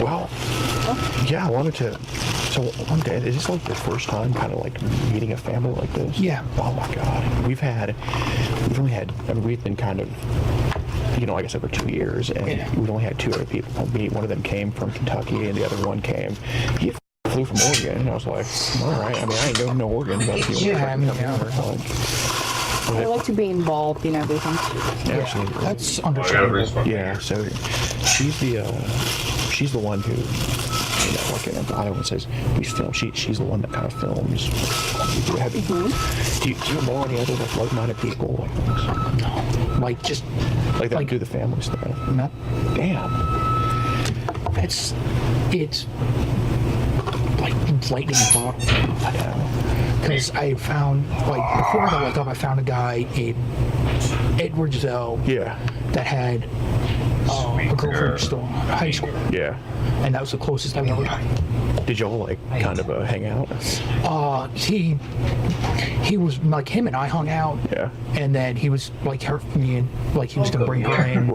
Well, yeah, I wanted to, so one day, is this like the first time kind of like meeting a family like this? Yeah. Oh my God. We've been kind of, like I said, for 2 years, and we only had 2 other people come meet. One of them came from Kentucky, and the other one came. He flew from Oregon, and I was like, all right. I mean, I ain't going to Oregon, but if you I like to be involved in everything. Yeah, that's understandable. Yeah, so she's the one who, like in Iowa says, we film. She's the one that kind of films. Do you know any other like-minded people like this? Like that do the family stuff? No. Damn. It's like lightning in a bottle. Because I found, before I woke up, I found a guy in Edwardsville that had a girlfriend still in high school. Yeah. And that was the closest I've ever gotten. Did y'all kind of hang out? He was like, him and I hung out. Yeah. And then he was like hurt me and like he was gonna bring her in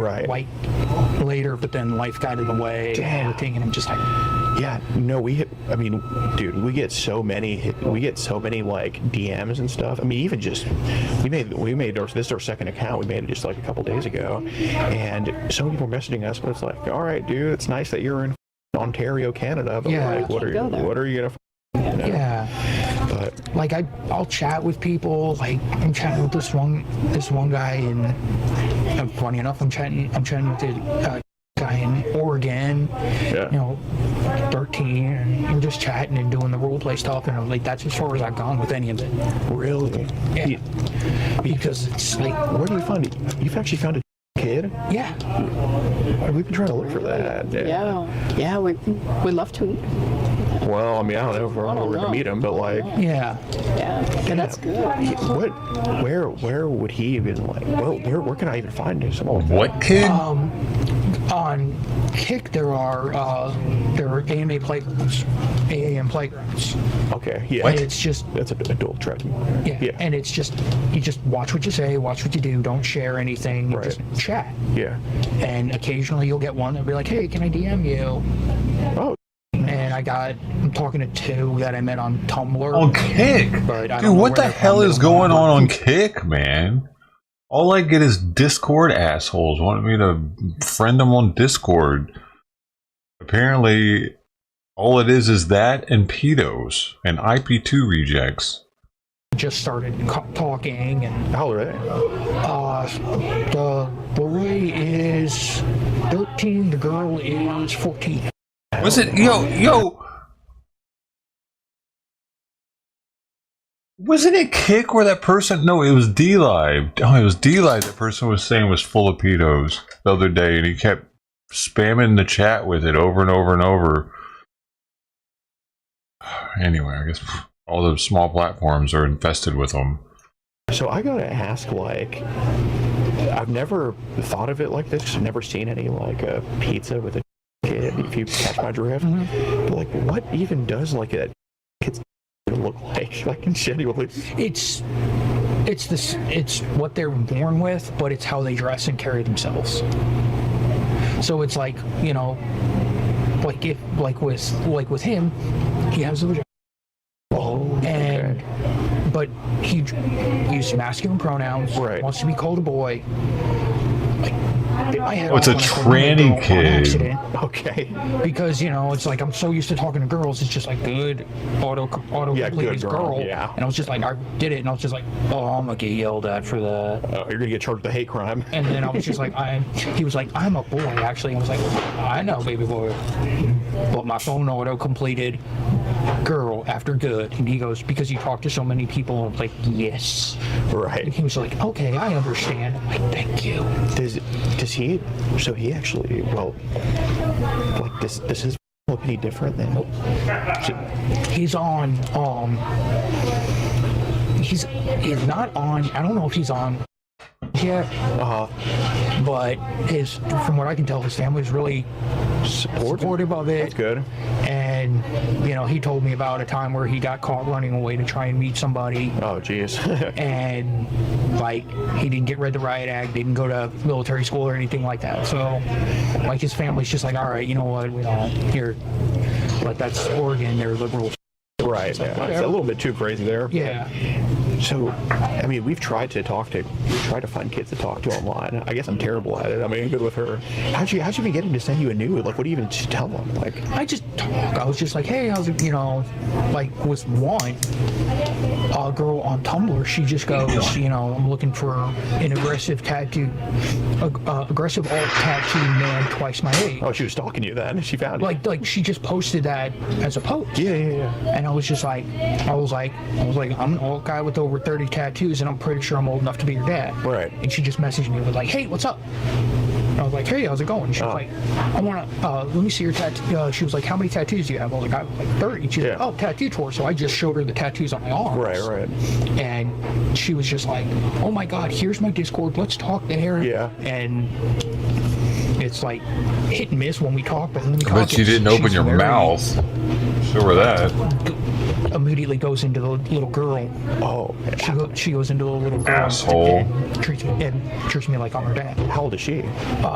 later, but then life got in the way and everything, and I'm just like, yeah, no, we get so many like DMs and stuff. I mean, even just we made this is our second account. We made it just like a couple days ago, and some people are messaging us, but it's like, all right, dude, it's nice that you're in Ontario, Canada, but like, what are you gonna? Yeah. But like I'll chat with people. Like I'm chatting with this one guy, and funny enough, I'm chatting with the guy in Oregon, 13, and I'm just chatting and doing the role play stuff, and I'm like, that's as far as I've gone with any of it. Really? Yeah. Because it's like, where do you find it? You've actually found a kid? Yeah. We've been trying to look for that. Yeah, we'd love to. Well, I mean, I don't know if we're going to meet him, but like, yeah, and that's good. Where would he even like? Well, where can I even find him? What kid? On Kick, there are AMA playgrounds, AAM playgrounds. Okay, yeah. And it's just that's an adult tracking. Yeah, and it's just you just watch what you say, watch what you do, don't share anything, just chat. Yeah. And occasionally you'll get one that'll be like, hey, can I DM you? Oh. And I'm talking to 2 that I met on Tumblr. On Kick? But I don't Dude, know what where the they're hell from. is going on Kick, man? All I get is Discord assholes wanting me to friend them on Discord. Apparently, all it is that and pedos and IP2 rejects. Just started talking, and how old are they? The boy is 13, the girl is 14. Was it yo? Wasn't it Kick where that person? No, it was D-Live. Oh, it was D-Live. That person was saying was full of pedos the other day, and he kept spamming the chat with it over and over and over. Anyway, I guess all the small platforms are infested with them. So I gotta ask, like, I've never thought of it like this. I've never seen any like a pizza with a kid. If you catch my drift, but, like, what even does like a kid's look like? Like, genuinely, It's what they're born with, but it's how they dress and carry themselves. So it's like, you know, like with him, he has a vagina. And but he uses masculine pronouns, wants to be called a boy. It's a tranny kid. Okay. Because, you know, it's like I'm so used to talking to girls, it's just like good complete is girl. Yeah. And I was just like, I did it, and I was just like, oh, I'm gonna get yelled at for that. You're gonna get charged with a hate crime. And then I was just like, he was like, I'm a boy, actually. And I was like, I know, baby boy. But my phone auto completed girl after good. And he goes, because you talk to so many people. I was like, yes. Right. And he was like, okay, I understand. I'm like, thank you. Does he? So he actually, well, like, does his look any different than? He's on. He's not on. I don't know if he's on. Yeah. But from what I can tell, his family's really supportive of it. That's good. And, you know, he told me about a time where he got caught running away to try and meet somebody. Oh, jeez. And, like, he didn't get read the riot act, didn't go to military school or anything like that. So, like, his family's just like, all right, you know what, we don't here. But that's Oregon, they're liberal. Right. Yeah. It's a little bit too crazy there. Yeah. So, I mean, we've tried to find kids to talk to online. I guess I'm terrible at it. I mean, good with her. How'd you even get him to send you a nude? Like, what do you even tell them? Like, I just talk. I was just like, hey, how's it, you know, like with one girl on Tumblr, she just goes, you know, I'm looking for an aggressive aggressive alt tattooed man twice my age. Oh, she was stalking you then. She found you. Like she just posted that as a post. Yeah. And I was just like, I'm an alt guy with over 30 tattoos, and I'm pretty sure I'm old enough to be your dad. Right. And she just messaged me with like, hey, what's up? And I was like, hey, how's it going? She was like, I want to, let me see your tattoo. She was like, how many tattoos do you have? I was like, I have like 30. She's like, oh, tattoo tour. So I just showed her the tattoos on my arms. Right. And she was just like, oh my God, here's my Discord. Let's talk there. Yeah. And it's like hit and miss when we talk, but when we talk, But you didn't open your mouth. Show her that. Immediately goes into the little girl. Oh, she goes into the little girl. Asshole. And treats me like I'm her dad. How old is she?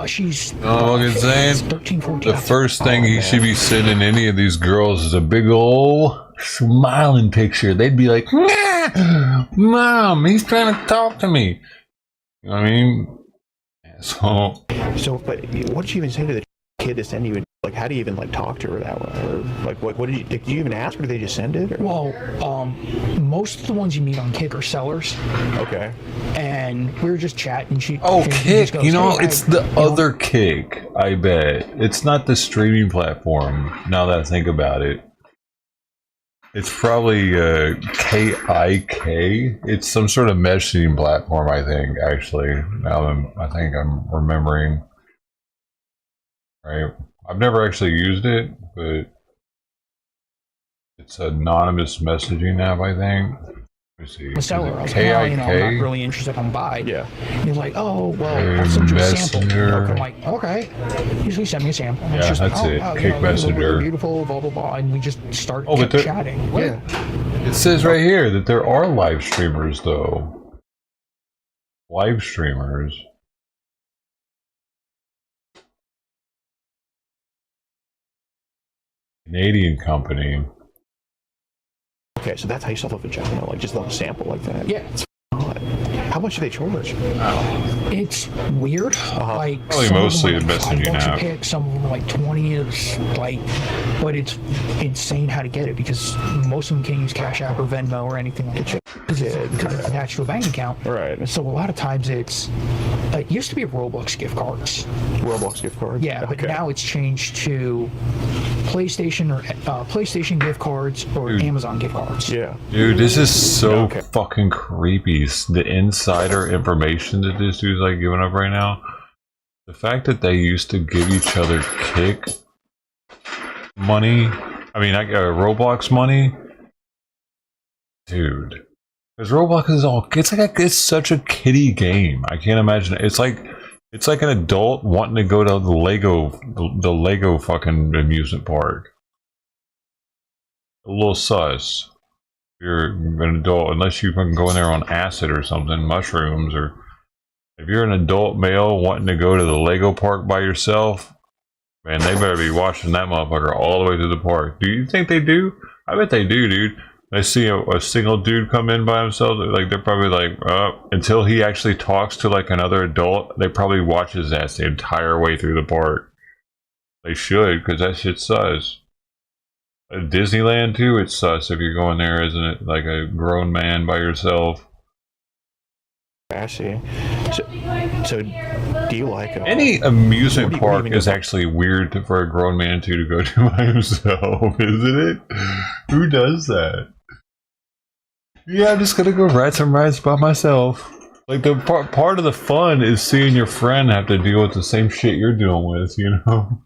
She's. Oh, look at saying 13, 14. The first thing he should be sending any of these girls is a big old smiling picture. They'd be like, nah, Mom, he's trying to talk to me. You know what I mean? Asshole. So, but what did you even say to the kid to send you? Like, how do you even like talk to her that way? Or like, what did you even ask her? Did they just send it? Or? Well, most of the ones you meet on Kick are sellers. Okay. And we were just chatting. Kick. Goes, you know, it's the other Kick. I bet it's not the streaming platform. Now that I think about it, it's probably KIK. It's some sort of messaging platform. I think actually. Now I think I'm remembering. Right. I've never actually used it, but it's an anonymous messaging app, I think. Let me see. The seller, I was KIK? like, I'm not really interested on buy. Yeah. And he's like, oh, well, I'll send you a sample. I'm like, okay. Usually send me a sample. And Yeah, that's it. Kick Messenger. Beautiful, blah, blah, blah. And we just start chatting. Yeah. It says right here that there are live streamers, though. Live streamers. Canadian company. Okay, so that's how you sell a vagina, like just a sample like that. Yeah. It's odd. How much do they charge? It's weird. Like Probably some of mostly them are the best thing you $5 a have. pick, some of them are like 20. It's like, but it's insane how to get it because most of them can't use Cash App or Venmo or anything like that because it's attached to a bank account. Right. So a lot of times it used to be Roblox gift cards. Roblox gift cards. Yeah, but Okay. now it's changed to PlayStation or PlayStation gift cards or Amazon gift cards. Yeah. Dude, this is so fucking creepy. The insider information that this dude's like giving up right now. The fact that they used to give each other kick money. I mean, Roblox money. Dude. Because Roblox is all, it's such a kiddie game. I can't imagine it. It's like an adult wanting to go to the Lego fucking amusement park. A little sus. If you're an adult, unless you can go in there on acid or something, mushrooms, or if you're an adult male wanting to go to the Lego park by yourself, man, they better be watching that motherfucker all the way through the park. Do you think they do? I bet they do, dude. I see a single dude come in by himself, like they're probably like, until he actually talks to like another adult, they probably watch his ass the entire way through the park. They should, because that shit's sus. At Disneyland too, it's sus if you're going there, isn't it? Like a grown man by yourself. I see. So do you like any amusement park is actually weird for a grown man to go to by himself, isn't it? Who does that? Yeah, I'm just gonna go ride some rides by myself. Like the part of the fun is seeing your friend have to deal with the same shit you're dealing with, you know?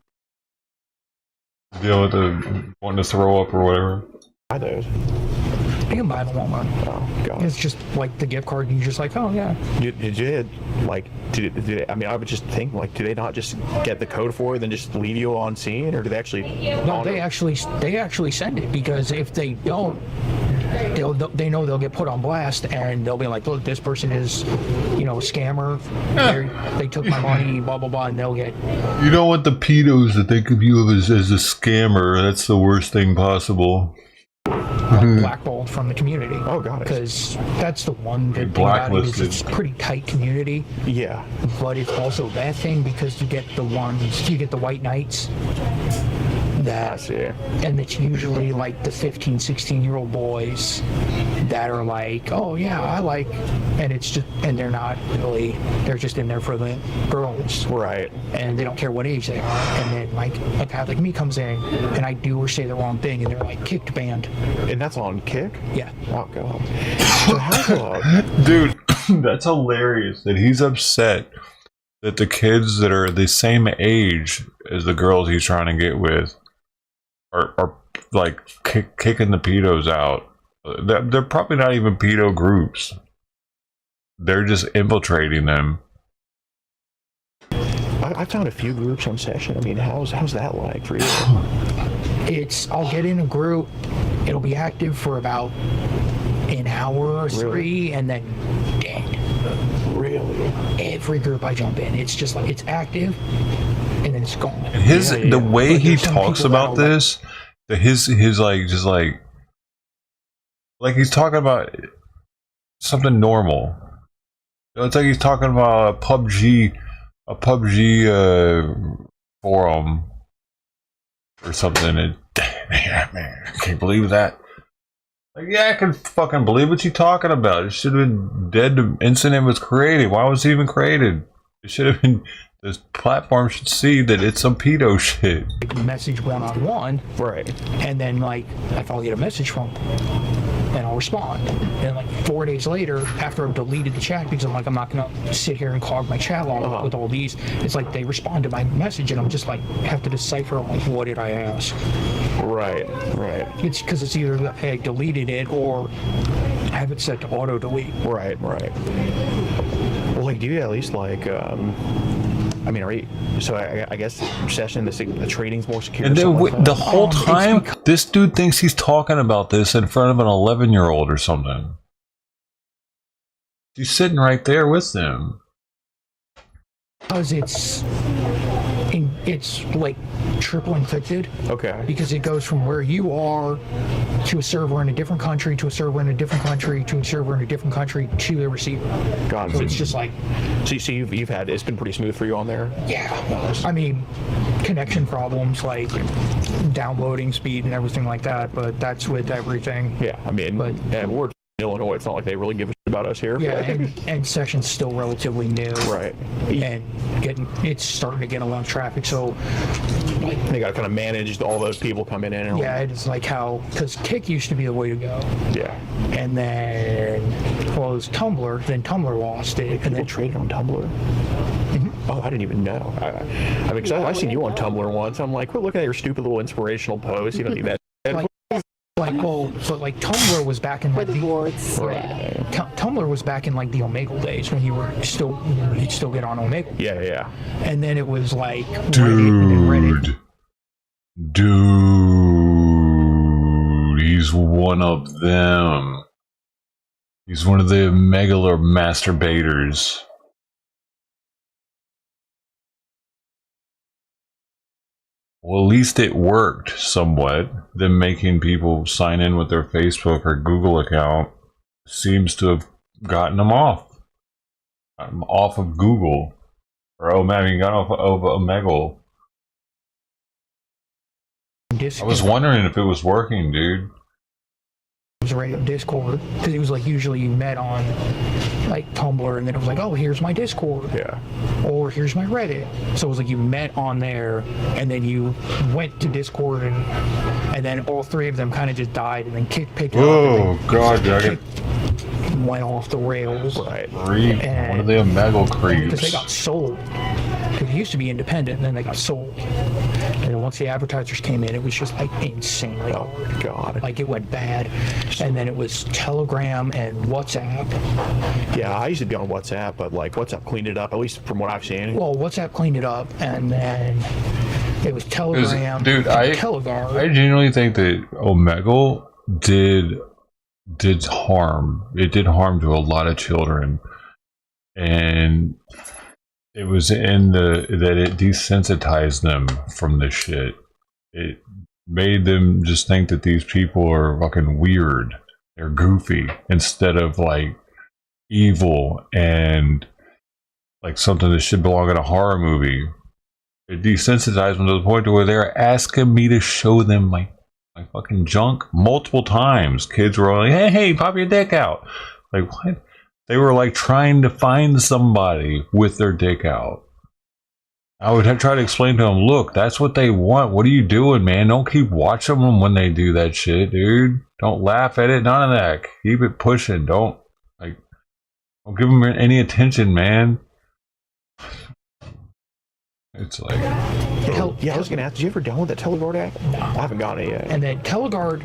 Deal with the wanting to throw up or whatever. Buy those. You can buy them at Walmart. Oh, God. It's just like the gift card, and you're just like, oh yeah. You did like? Did I mean, I would just think like, do they not just get the code for it, then just leave you on scene, or do they actually? No, they actually send it because if they don't, they know they'll get put on blast, and they'll be like, look, this person is, you know, a scammer. They took my money, blah blah blah, and they'll get. You don't want the pedos to think of you as a scammer. That's the worst thing possible. Blackballed from the community. Oh god, because that's the one good thing about it is it's a pretty tight community. Yeah, but it's also a bad thing because you get the white knights that, and it's usually like the 15, 16-year-old boys that are like, oh yeah, I like, and it's just, and they're not really, they're just in there for the girls, right? And they don't care what age they are. And then like a guy like me comes in and I do or say the wrong thing, and they're like kicked banned. And that's on Kick? Yeah. Oh god. So how's dude, that's hilarious that he's upset that the kids that are the same age as the girls he's trying to get with are like kicking the pedos out. They're probably not even pedo groups. They're just infiltrating them. I found a few groups on Session. I mean, how's that like for you? I'll get in a group, it'll be active for about an hour or three, and then dead. Really? Every group I jump in, it's just like, it's active, and then it's gone. And the way he talks about this, his like, just like he's talking about something normal. It's like he's talking about a PUBG forum or something. And man, I can't believe that. Like, yeah, I can fucking believe what you're talking about. It should have been dead. The incident was created. Why was it even created? It should have been. This platform should see that it's some pedo shit. Message one-on-one, right? And then like, if I'll get a message from them, then I'll respond. And like 4 days later, after I've deleted the chat, because I'm like, I'm not gonna sit here and clog my chat log with all these. It's like they respond to my message, and I'm just like, have to decipher like, what did I ask? Right. It's because it's either hey, I deleted it or have it set to auto delete. Right. Well, like, do you at least like? I mean, are you, so I guess Session, the trading's more secure. And then the whole time, this dude thinks he's talking about this in front of an 11-year-old or something. He's sitting right there with them. Because it's like triple encrypted. Okay. Because it goes from where you are to a server in a different country, to a server in a different country, to a server in a different country, to the receiver. God, so it's just like. So you've had, it's been pretty smooth for you on there. Yeah. I mean, connection problems like downloading speed and everything like that, but that's with everything. Yeah. I mean, and we're in Illinois. It's not like they really give a shit about us here. Yeah, and Session's still relatively new. Right. And it's starting to get a lot of traffic, so like they got to kind of manage all those people coming in. And yeah, it's like how, because Kick used to be the way to go. Yeah. And then, well, it was Tumblr. Then Tumblr lost it, and then traded on Tumblr. Oh, I didn't even know. I mean, I seen you on Tumblr once. I'm like, well, look at your stupid little inspirational post. You don't need that. But like Tumblr was back in like the boards. Right. Tumblr was back in like the Omegle days when you'd still get on Omegle. Yeah. And then it was like dude, he's one of them. He's one of the Omegle masturbators. Well, at least it worked somewhat. Them making people sign in with their Facebook or Google account seems to have gotten them off. Off of Google. Or, got off of Omegle. I was wondering if it was working, dude. It was right on Discord, because it was like usually you met on like Tumblr, and then it was like, oh, here's my Discord, or here's my Reddit. So it was like you met on there, and then you went to Discord, and then all three of them kind of just died, and then Kick picked it up. Oh god, Kick went off the rails. Right. One of the Omegle creeps. Because they got sold. Because it used to be independent, and then they got sold. And then once the advertisers came in, it was just like insanely hard. God. Like it went bad. And then it was Telegram and WhatsApp. Yeah, I used to be on WhatsApp, but like WhatsApp cleaned it up, at least from what I've seen. Well, WhatsApp cleaned it up, and then it was Telegram. Dude, I genuinely think that Omegle did harm. It did harm to a lot of children. And it was that it desensitized them from this shit. It made them just think that these people are fucking weird. They're goofy instead of like evil and like something that should belong in a horror movie. It desensitized them to the point to where they're asking me to show them my fucking junk multiple times. Kids were like, hey, pop your dick out. Like, what? They were like trying to find somebody with their dick out. I would try to explain to them, look, that's what they want. What are you doing, man? Don't keep watching them when they do that shit, dude. Don't laugh at it. None of that. Keep it pushing. Don't give them any attention, man. It's like... Yeah, I was going to ask, did you ever download that Teleguard app? No. I haven't gotten it yet. And then Teleguard,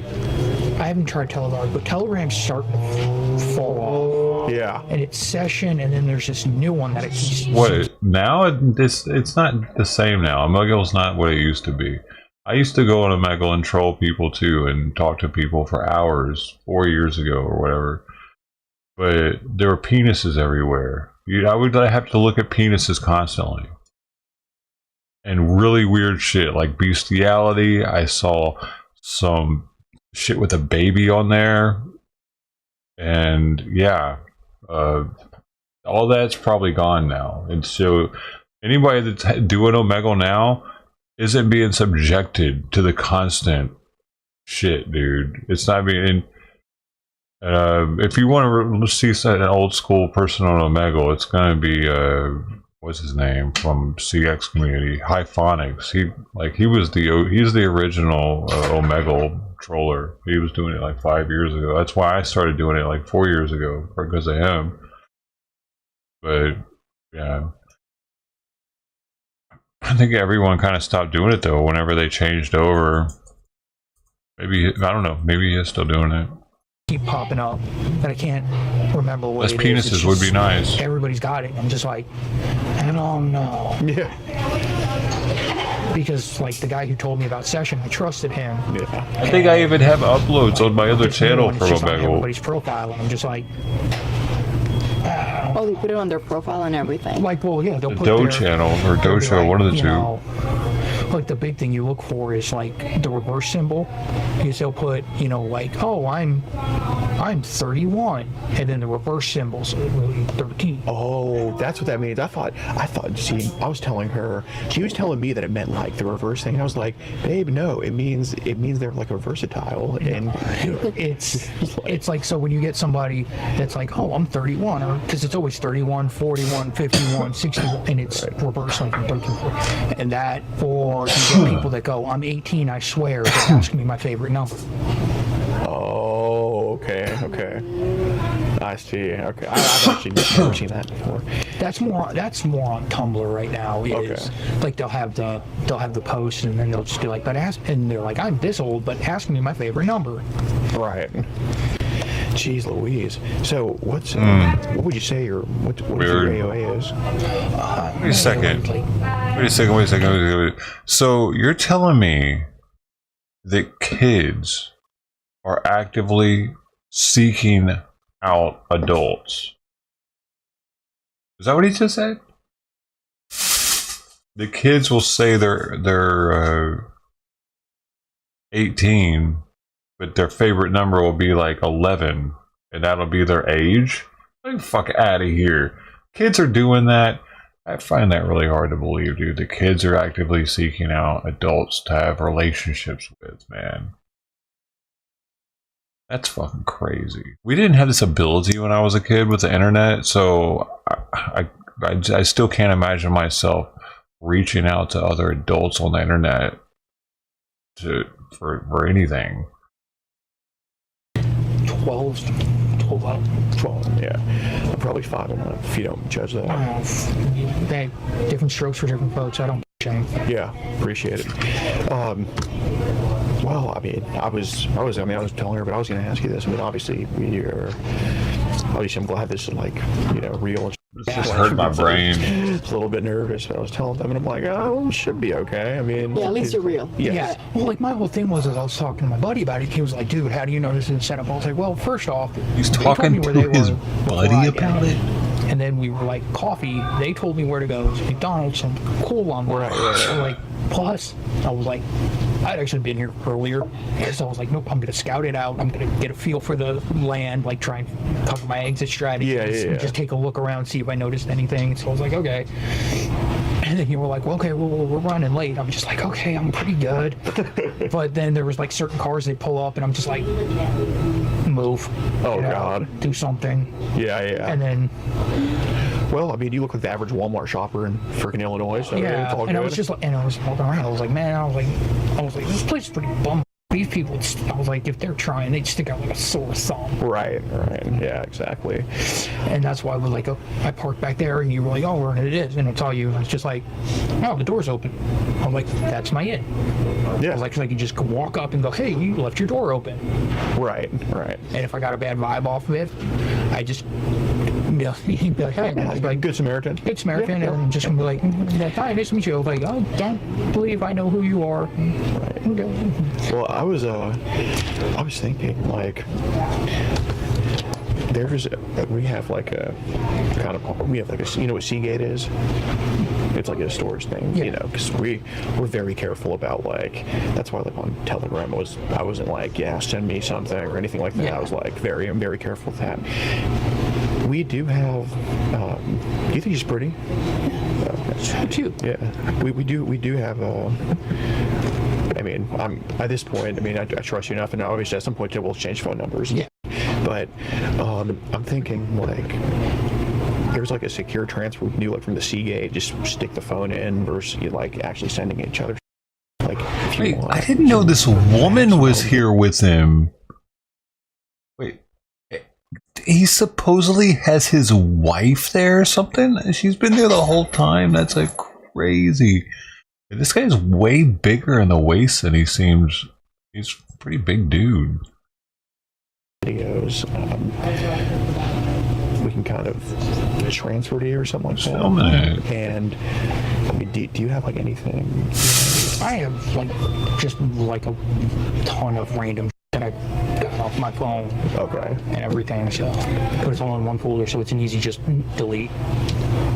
I haven't tried Teleguard, but Telegram's starting to fall off. Yeah. And it's Session, and then there's this new one that it keeps... What? Now? It's not the same now. Omegle's not what it used to be. I used to go on Omegle and troll people too, and talk to people for hours, 4 years ago or whatever. But there were penises everywhere. I would have to look at penises constantly. And really weird shit like bestiality. I saw some shit with a baby on there, and yeah, all that's probably gone now. And so anybody that's doing Omegle now isn't being subjected to the constant shit, dude. It's not being... if you want to see an old school person on Omegle, it's going to be what's his name from CX community, Hyphonics. He's the original Omegle troller. He was doing it like 5 years ago. That's why I started doing it like 4 years ago, because of him. But yeah, I think everyone kind of stopped doing it though whenever they changed over. Maybe, I don't know, maybe he's still doing it. Keep popping up that I can't remember what less it penises is. would be nice. Everybody's got it. I'm just like, I don't know. Yeah. Because like the guy who told me about Session, I trusted him. Yeah. I think I even have uploads on my other channel from Omegle. Everybody's profile, and I'm just like, oh, they put it on their profile and everything. Like, well, yeah, they'll the put Doe their channel or Doe show, one of the two. like the big thing you look for is like the reverse symbol, because they'll put, you know, like, oh, I'm 31, and then the reverse symbol's really 13. Oh, that's what that means. I thought. See, I was telling her. She was telling me that it meant like the reverse thing. I was like, babe, no, it means they're like a versatile, and it's like, so when you get somebody that's like, oh, I'm 31, or because it's always 31, 41, 51, 61, and it's reverse like 13, 14. And that, or you get people that go, I'm 18, I swear, they're asking me my favorite number. Oh, okay. I see. Okay, I've actually never seen that before. That's more on Tumblr right now. Is like they'll have the post, and then they'll just be like, and they're like, I'm this old, but ask me my favorite number. Right. Jeez Louise. So what would you say your what your AOA is? Wait a second. So you're telling me that kids are actively seeking out adults? Is that what he just said? The kids will say they're 18, but their favorite number will be like 11, and that'll be their age? Get the fuck out of here. Kids are doing that. I find that really hard to believe, dude. The kids are actively seeking out adults to have relationships with, man. That's fucking crazy. We didn't have this ability when I was a kid with the internet, so I still can't imagine myself reaching out to other adults on the internet for anything. 12, yeah. I'm probably 5 on that, if you don't judge that. Hey, different strokes for different folks. I don't shame. Yeah, appreciate it. Well, I mean, I was telling her, but I was going to ask you this. I mean, obviously, I'm glad this is like, you know, real. It just hurt my brain. It's a little bit nervous, but I was telling them, and I'm like, oh, it should be okay. I mean, yeah, at least you're real. Yeah. Well, like my whole thing was, as I was talking to my buddy about it, he was like, dude, how do you know this is set up? I was like, well, first off, he's talking to his buddy about it. And then we were like, coffee. They told me where to go. It's McDonald's, some cool on there. Right. Like, plus, I was like, I'd actually been here earlier, so I was like, nope, I'm gonna scout it out. I'm gonna get a feel for the land, like try and cover my exit strategies, just take a look around, see if I noticed anything. So I was like, okay. And then you were like, well, okay, well, we're running late. I'm just like, okay, I'm pretty good. But then there was like certain cars they pull up, and I'm just like, move. Oh God, do something. Yeah. And then. Well, I mean, you look like the average Walmart shopper in freaking Illinois, so yeah. It's all good. And I was just, and I was walking around. I was like, man, I was like, this place is pretty bum. These people, I was like, if they're trying, they'd stick out like a sore thumb. Right. Yeah, exactly. And that's why I was like, I parked back there, and you were like, oh, where it is, and I'll tell you, it's just like, oh, the door's open. I'm like, that's my in. Yeah. I was like, so I could just walk up and go, hey, you left your door open. Right. And if I got a bad vibe off of it, I just. Yeah, he'd be like, hey, like Good Samaritan. Good Samaritan, and just gonna be like, hi, nice to meet you. I was like, I don't believe I know who you are. Right. Okay. Well, I was thinking, like, we have like a you know what Seagate is? It's like a storage thing, you know, because we're very careful about, like, that's why, like, on Telegram I wasn't like, yeah, send me something or anything like that. Yeah. I was like I'm very careful with that. We do have. Do you think she's pretty? Cute. Yeah, we do have. I mean, I'm at this point. I mean, I trust you enough, and obviously at some point we'll change phone numbers. Yeah. But I'm thinking, like, there's like a secure transfer we can do, like from the Seagate, just stick the phone in versus you like actually sending each other. Like, if you want. I didn't know this woman was here with him. Wait, he supposedly has his wife there or something? She's been there the whole time? That's like crazy. This guy's way bigger in the waist than he seems. He's a pretty big dude. Videos, we can kind of transfer to you or something like Film that. it. And I mean, do you have like anything? I have like just like a ton of random that I got off my phone. Okay. And everything, so put it all in one folder, so it's an easy just delete.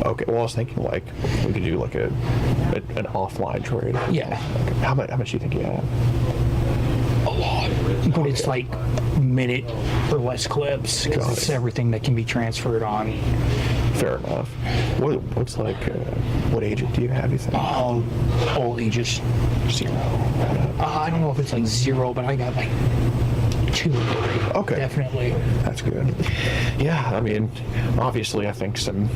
Okay. Well, I was thinking like we could do like an offline trade. Yeah. Okay. How much do you think you have? A lot, but it's like minute or less clips because it's everything that can be transferred on. Fair enough. What's like? What age do you have? You think? All ages. 0. I don't know if it's like 0, but I got like 2 or 3. Okay. Definitely. That's good. Yeah, I mean, obviously, I think some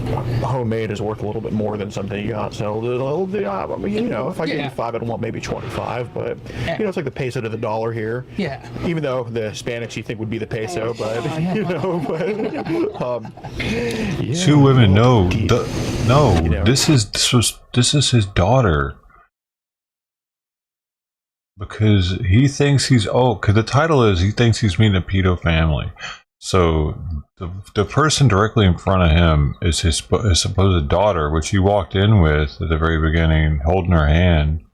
homemade is worth a little bit more than something you got. So, I mean, you know, if I give you 5, I'd want maybe 25. But you know, it's like the peso to the dollar here. Yeah. Even though the Hispanics you think would be the peso, but you know, but yeah. 2 women. No, This is his daughter. Because he thinks because the title is he thinks he's meeting a pedo family. So the person directly in front of him is his supposed daughter, which he walked in with at the very beginning, holding her hand.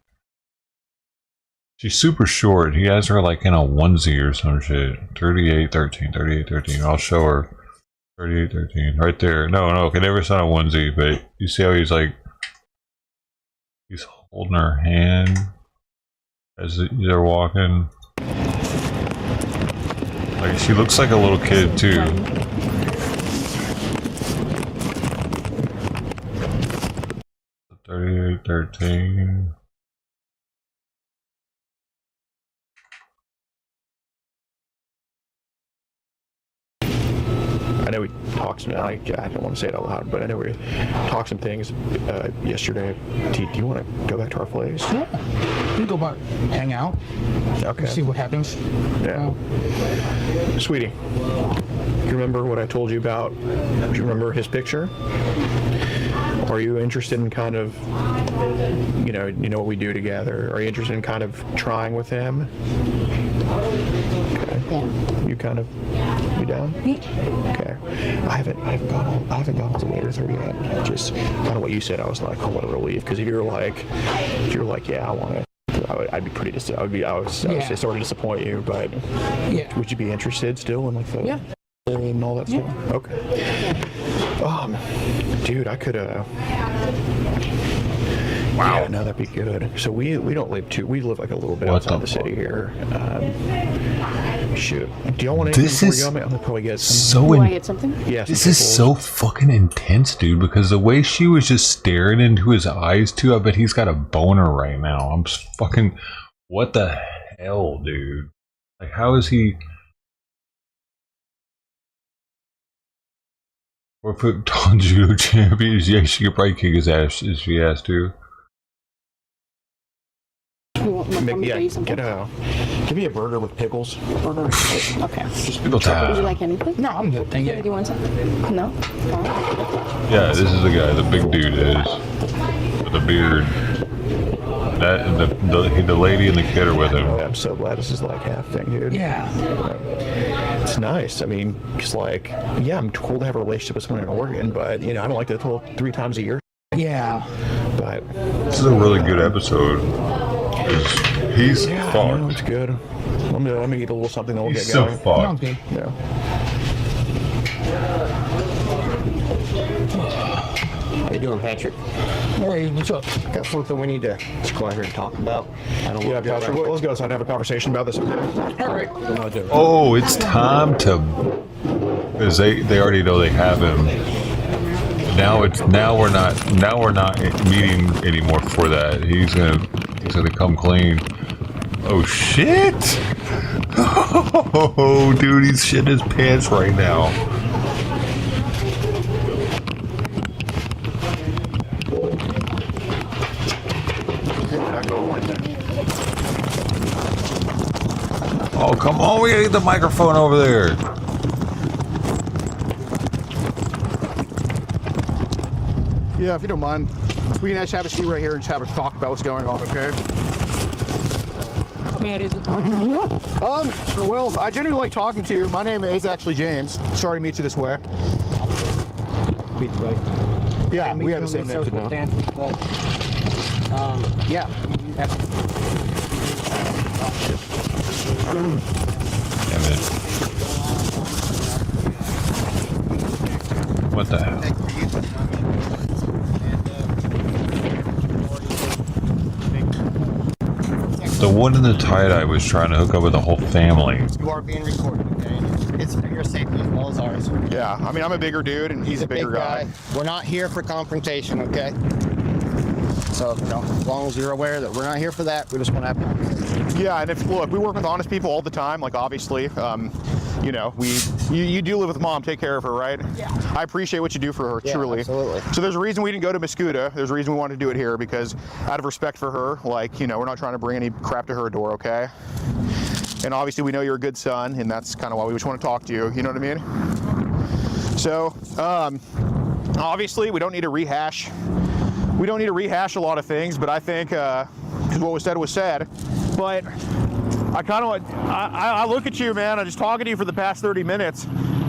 She's super short. He has her like in a onesie or some shit. 3813. I'll show her. 3813. Right there. No, okay, never saw a onesie, but you see how he's holding her hand as they're walking. Like, she looks like a little kid too. $38.13. I know we talked some. I don't want to say it out loud, but I know we talked some things yesterday. Do you want to go back to our place? Yeah. We go back, hang out. Okay. See what happens. Yeah. Sweetie, do you remember what I told you about? Do you remember his picture? Are you interested in kind of, you know what we do together? Are you interested in kind of trying with him? Okay. Yeah. You down? Yeah. Okay. I haven't gone all the way to 30 yet. Just kind of what you said. I was like, oh, what a relief. Because if you're like, yeah, I want to. I'd be pretty disappointed. I was sorry to disappoint you, but would you be interested still in like the and all that stuff? Okay. Dude, I could wow. Yeah, no, that'd be good. So we don't live we live like a little bit outside the city here. Shoot. Do y'all want anything before you? I'm gonna probably get some. Do I get something? Yeah. This is so fucking intense, dude, because the way she was just staring into his eyes too, I bet he's got a boner right now. I'm just fucking, what the hell, dude? Like, how is he? 4-foot tall judo champion. Yeah, she could probably kick his ass if she has to. Give me a burger with pickles. Burger. Okay. Pickle time. Would you like anything? No, I'm good. Thank you. Do you want something? No? Yeah, this is the guy, the big dude is. With the beard. That the lady and the kid are with him. I'm so glad this is like half thing, dude. Yeah. It's nice. I mean, it's like, yeah, I'm cool to have a relationship with someone in Oregon, but I don't like to pull 3 times a year. Yeah. But this is a really good episode. He's fucked. It's good. Let me eat a little something that will get so going. Fucked. Sounds good. Yeah. How you doing, Patrick? Hey, what's up? Got something we need to go out here and talk about. Patrick, let's go outside and have a conversation about this. All right. Oh, it's time to, because they already know they have him. Now we're not meeting anymore for that. He's gonna come clean. Oh shit! Oh dude, he's shitting his pants right now. Oh come on, we gotta get the microphone over there. Yeah, if you don't mind, we can actually have a seat right here and just have a talk about what's going on, okay? How bad is it? Well, I genuinely like talking to you. My name is actually James. Sorry to meet you this way. Yeah, we have the same name today. Yeah, it. What the hell? The one in the tie-dye was trying to hook up with the whole family. You are being recorded, okay? It's for your safety as well as ours. Yeah, I mean, I'm a bigger dude and he's a bigger guy. We're not here for confrontation, okay? So, you know, as long as you're aware that we're not here for that, we just want to have conversation. Yeah, and if, look, we work with honest people all the time, like obviously, you know, you do live with Mom, take care of her, right? Yeah. I appreciate what you do for her, Yeah, truly. absolutely. So there's a reason we didn't go to Mascuda. There's a reason we wanted to do it here, because out of respect for her, like, you know, we're not trying to bring any crap to her door, okay? And obviously we know you're a good son, and that's kind of why we just want to talk to you, you know what I mean? So, obviously we don't need to rehash. We don't need to rehash a lot of things, but I think, because what was said, but I kind of, I look at you, man, I'm just talking to you for the past 30 minutes.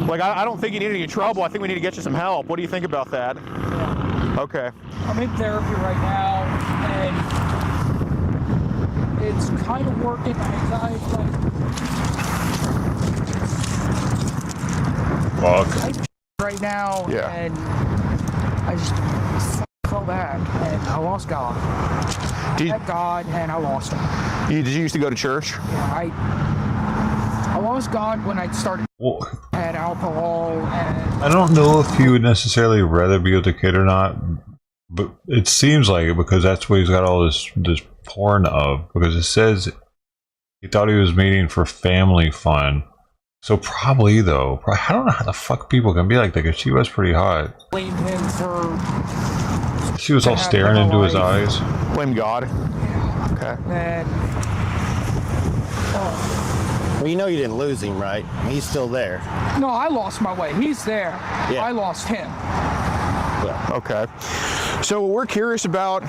Like, I don't think you need any trouble. I think we need to get you some help. What do you think about that? Yeah. Okay. I'm in therapy right now, and it's kind of working. My anxiety, Fuck. Right now, Yeah. and I just fell back, and I lost God. I had God, and I lost him. Did you used to go to church? Yeah, I lost God when I started had alcohol, and I don't know if he would necessarily rather be with the kid or not, but it seems like it because that's what he's got all this porn of. Because it says he thought he was meeting for family fun. So probably though, I don't know how the fuck people can be like that because she was pretty hot. blamed him for. She was all staring into his eyes. Blame God. Okay. And Well, you know you didn't lose him, right? He's still there. no, I lost my way. He's there. Yeah. I lost him. Okay. So what we're curious about,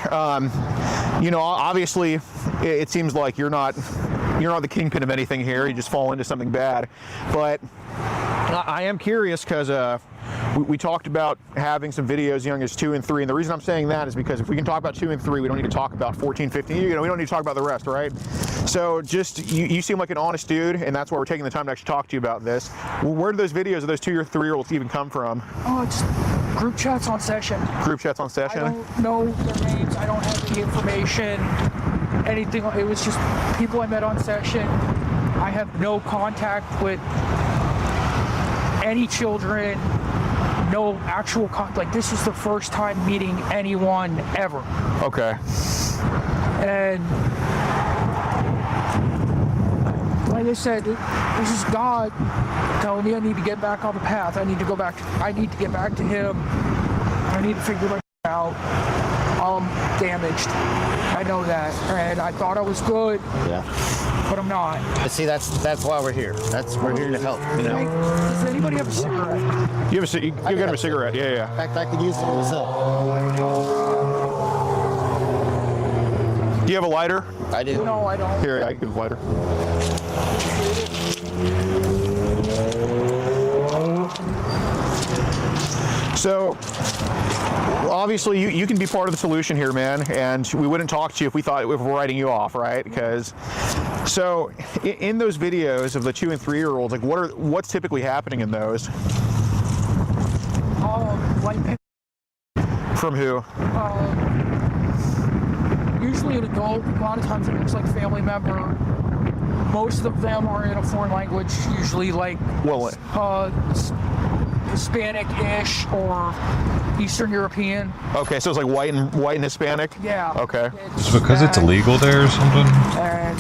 you know, obviously it seems like you're not the kingpin of anything here. You just fall into something bad. But I am curious because we talked about having some videos young as 2 and 3. And the reason I'm saying that is because if we can talk about 2 and 3, we don't need to talk about 14, 15. You know, we don't need to talk about the rest, right? So just, you seem like an honest dude, and that's why we're taking the time to actually talk to you about this. Where do those videos of those 2 or 3-year-olds even come from? Oh, it's group chats on session. Group chats on session? I don't know their names. I don't have any information. Anything. It was just people I met on session. I have no contact with any children. No actual contact. Like, this is the first time meeting anyone ever. Okay. And like I said, this is God telling me I need to get back on the path. I need to go back. I need to get back to him. I need to figure my out. I'm damaged. I know that. And I thought I was good. Yeah. But I'm not. But see, that's why we're here. We're here to help. You know. Does anybody have a cigarette? You got him a cigarette. Yeah, yeah. In fact, I could use it. What's up? Do you have a lighter? I do. No, I don't. Here, I can give a lighter. So, obviously, you can be part of the solution here, man, and we wouldn't talk to you if we thought if we're writing you off, right? Because, so, in those videos of the 2 and 3-year-olds, like, what's typically happening in those? Like, From who? usually an adult. A lot of times it looks like family member. Most of them are in a foreign language, usually like Hispanic-ish or Eastern European. Okay, so it's like white and Hispanic? Yeah. Okay. It's because it's illegal there or something? And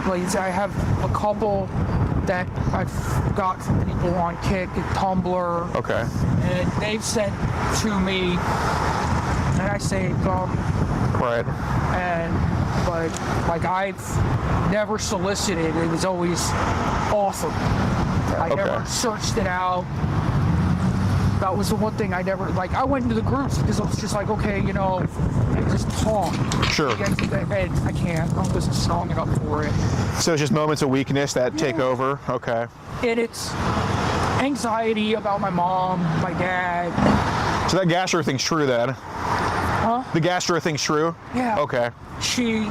like I have a couple that I've got from people on Kick and Tumblr. Okay. And they've sent to me, and I say come. Right. But like I've never solicited. It was always offered. I never searched it out. That was the one thing I never, like, I went into the groups because it was just like, okay, you know, I just talk. Sure. And I can't. I wasn't strong enough for it. So it's just moments of weakness that take over? Okay. And it's anxiety about my mom, my dad. So that gastro thing's true then? Huh? The gastro thing's true? Yeah. Okay. She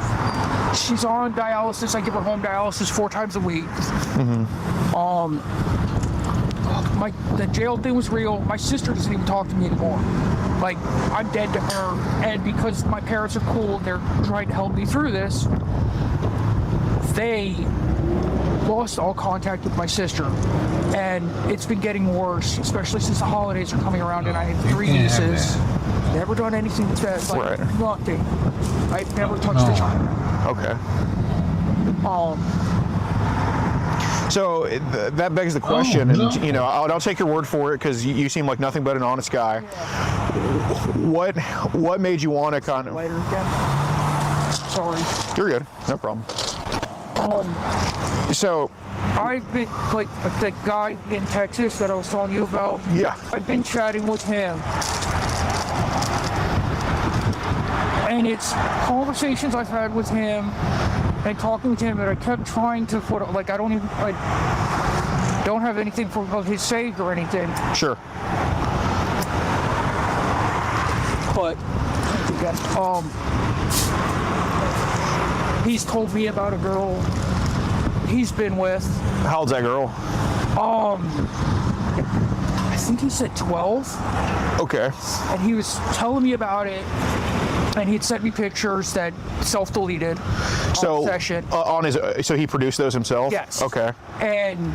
She's on dialysis. I give her home dialysis 4 times a week. The jail thing was real. My sister doesn't even talk to me anymore. Like, I'm dead to her, and because my parents are cool, they're trying to help me through this. They lost all contact with my sister, and it's been getting worse, especially since the holidays are coming around, and I have 3 nieces. Never done anything bad, like nothing. I've never touched a child. Okay. So that begs the question, and you know, I'll take your word for it because you seem like nothing but an honest guy. What made you want to kind of? Later again. Sorry. You're good. No problem. So I've been like the guy in Texas that I was telling you about. Yeah. I've been chatting with him, and it's conversations I've had with him and talking with him that I kept trying to put, like, I don't have anything of his saved or anything. Sure. But he's told me about a girl he's been with. How old's that girl? I think he said 12. Okay. And he was telling me about it. And he'd sent me pictures that self-deleted on session. So he produced those himself? Yes. Okay. And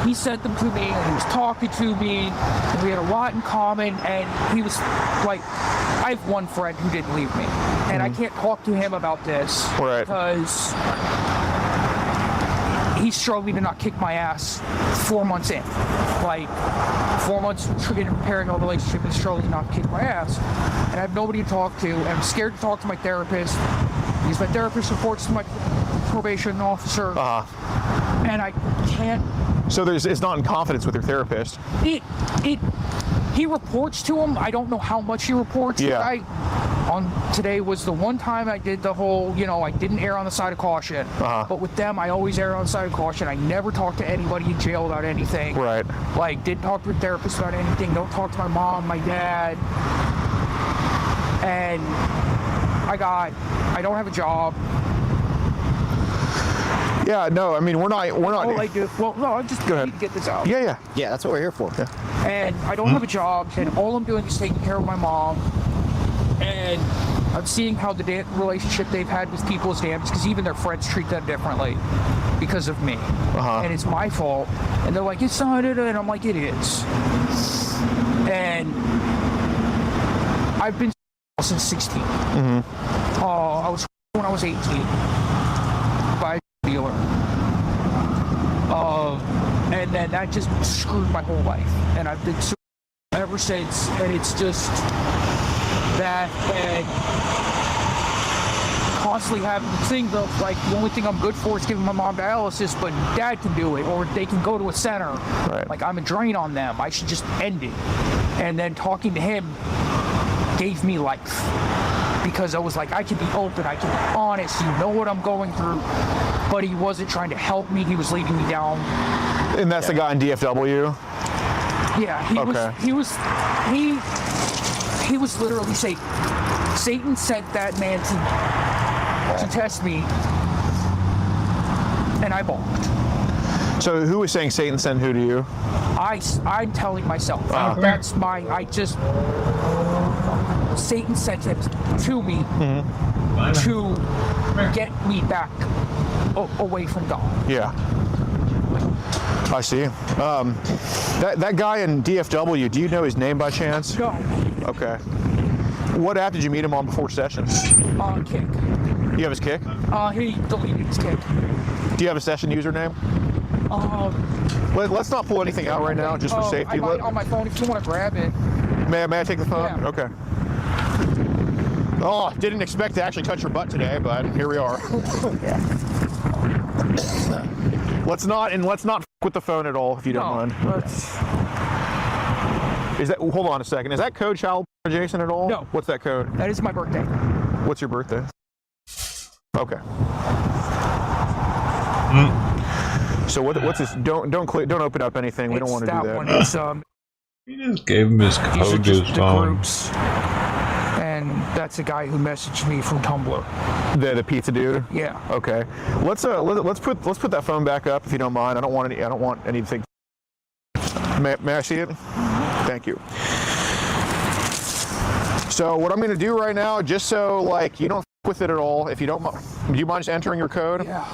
he sent them to me, and he was talking to me, and we had a lot in common, and he was like, I have one friend who didn't leave me, and I can't talk to him about this because he's struggling to not kick my ass 4 months in. Like, 4 months in repairing our relationship and struggling to not kick my ass. And I have nobody to talk to, and I'm scared to talk to my therapist because my therapist reports to my probation officer, and I can't. So it's not in confidence with your therapist. He reports to him. I don't know how much he reports. Yeah. Today was the one time I did the whole, I didn't err on the side of caution. But with them, I always err on the side of caution. I never talk to anybody in jail about anything. Right. Like, didn't talk to a therapist about anything. Don't talk to my mom, my dad. And I don't have a job. Yeah, no, I mean, we're not. All I do, I just need to get this out. Yeah. Yeah, that's what we're here for. Yeah. And I don't have a job, and all I'm doing is taking care of my mom. And I'm seeing how the relationship they've had with people is damaged because even their friends treat them differently because of me. And it's my fault. And they're like, it's not it, and I'm like, it is. And I've been since 16. I was when I was 18 by a dealer. And then that just screwed my whole life. And I've been ever since, and it's just that, and constantly having the thing of like the only thing I'm good for is giving my mom dialysis, but dad can do it, or they can go to a center. Like, I'm a drain on them. I should just end it. And then talking to him gave me life because I was like, I can be open, I can be honest, you know what I'm going through. But he wasn't trying to help me. He was leading me down. And that's the guy in DFW? Yeah, he was literally Satan. Satan sent that man to test me, and I balked. So who was saying Satan sent who to you? I'm telling myself. Satan sent him to me to get me back away from God. Yeah. I see. That guy in DFW, do you know his name by chance? No. Okay. What app did you meet him on before session? Kick. You have his Kick? He deleted his Kick. Do you have a session username? Let's not pull anything out right now, just for safety. On my phone, if you want to grab it. May I take the phone? Yeah. Okay. Oh, didn't expect to actually touch your butt today, but here we are. Let's not f with the phone at all, if you don't mind. Is that? Hold on a second. Is that code child Jason at all? No. What's that code? That is my birthday. What's your birthday? Okay. So what's this? Don't open up anything. We don't want to do that. One. It's He just gave him his code to his phone. And That's the guy who messaged me from Tumblr. The pizza dude. Yeah. Okay. Let's put that phone back up if you don't mind. I don't want anything. May I see it? Thank you. So what I'm going to do right now, just so like you don't f with it at all, if you don't, do you mind just entering your code? Yeah.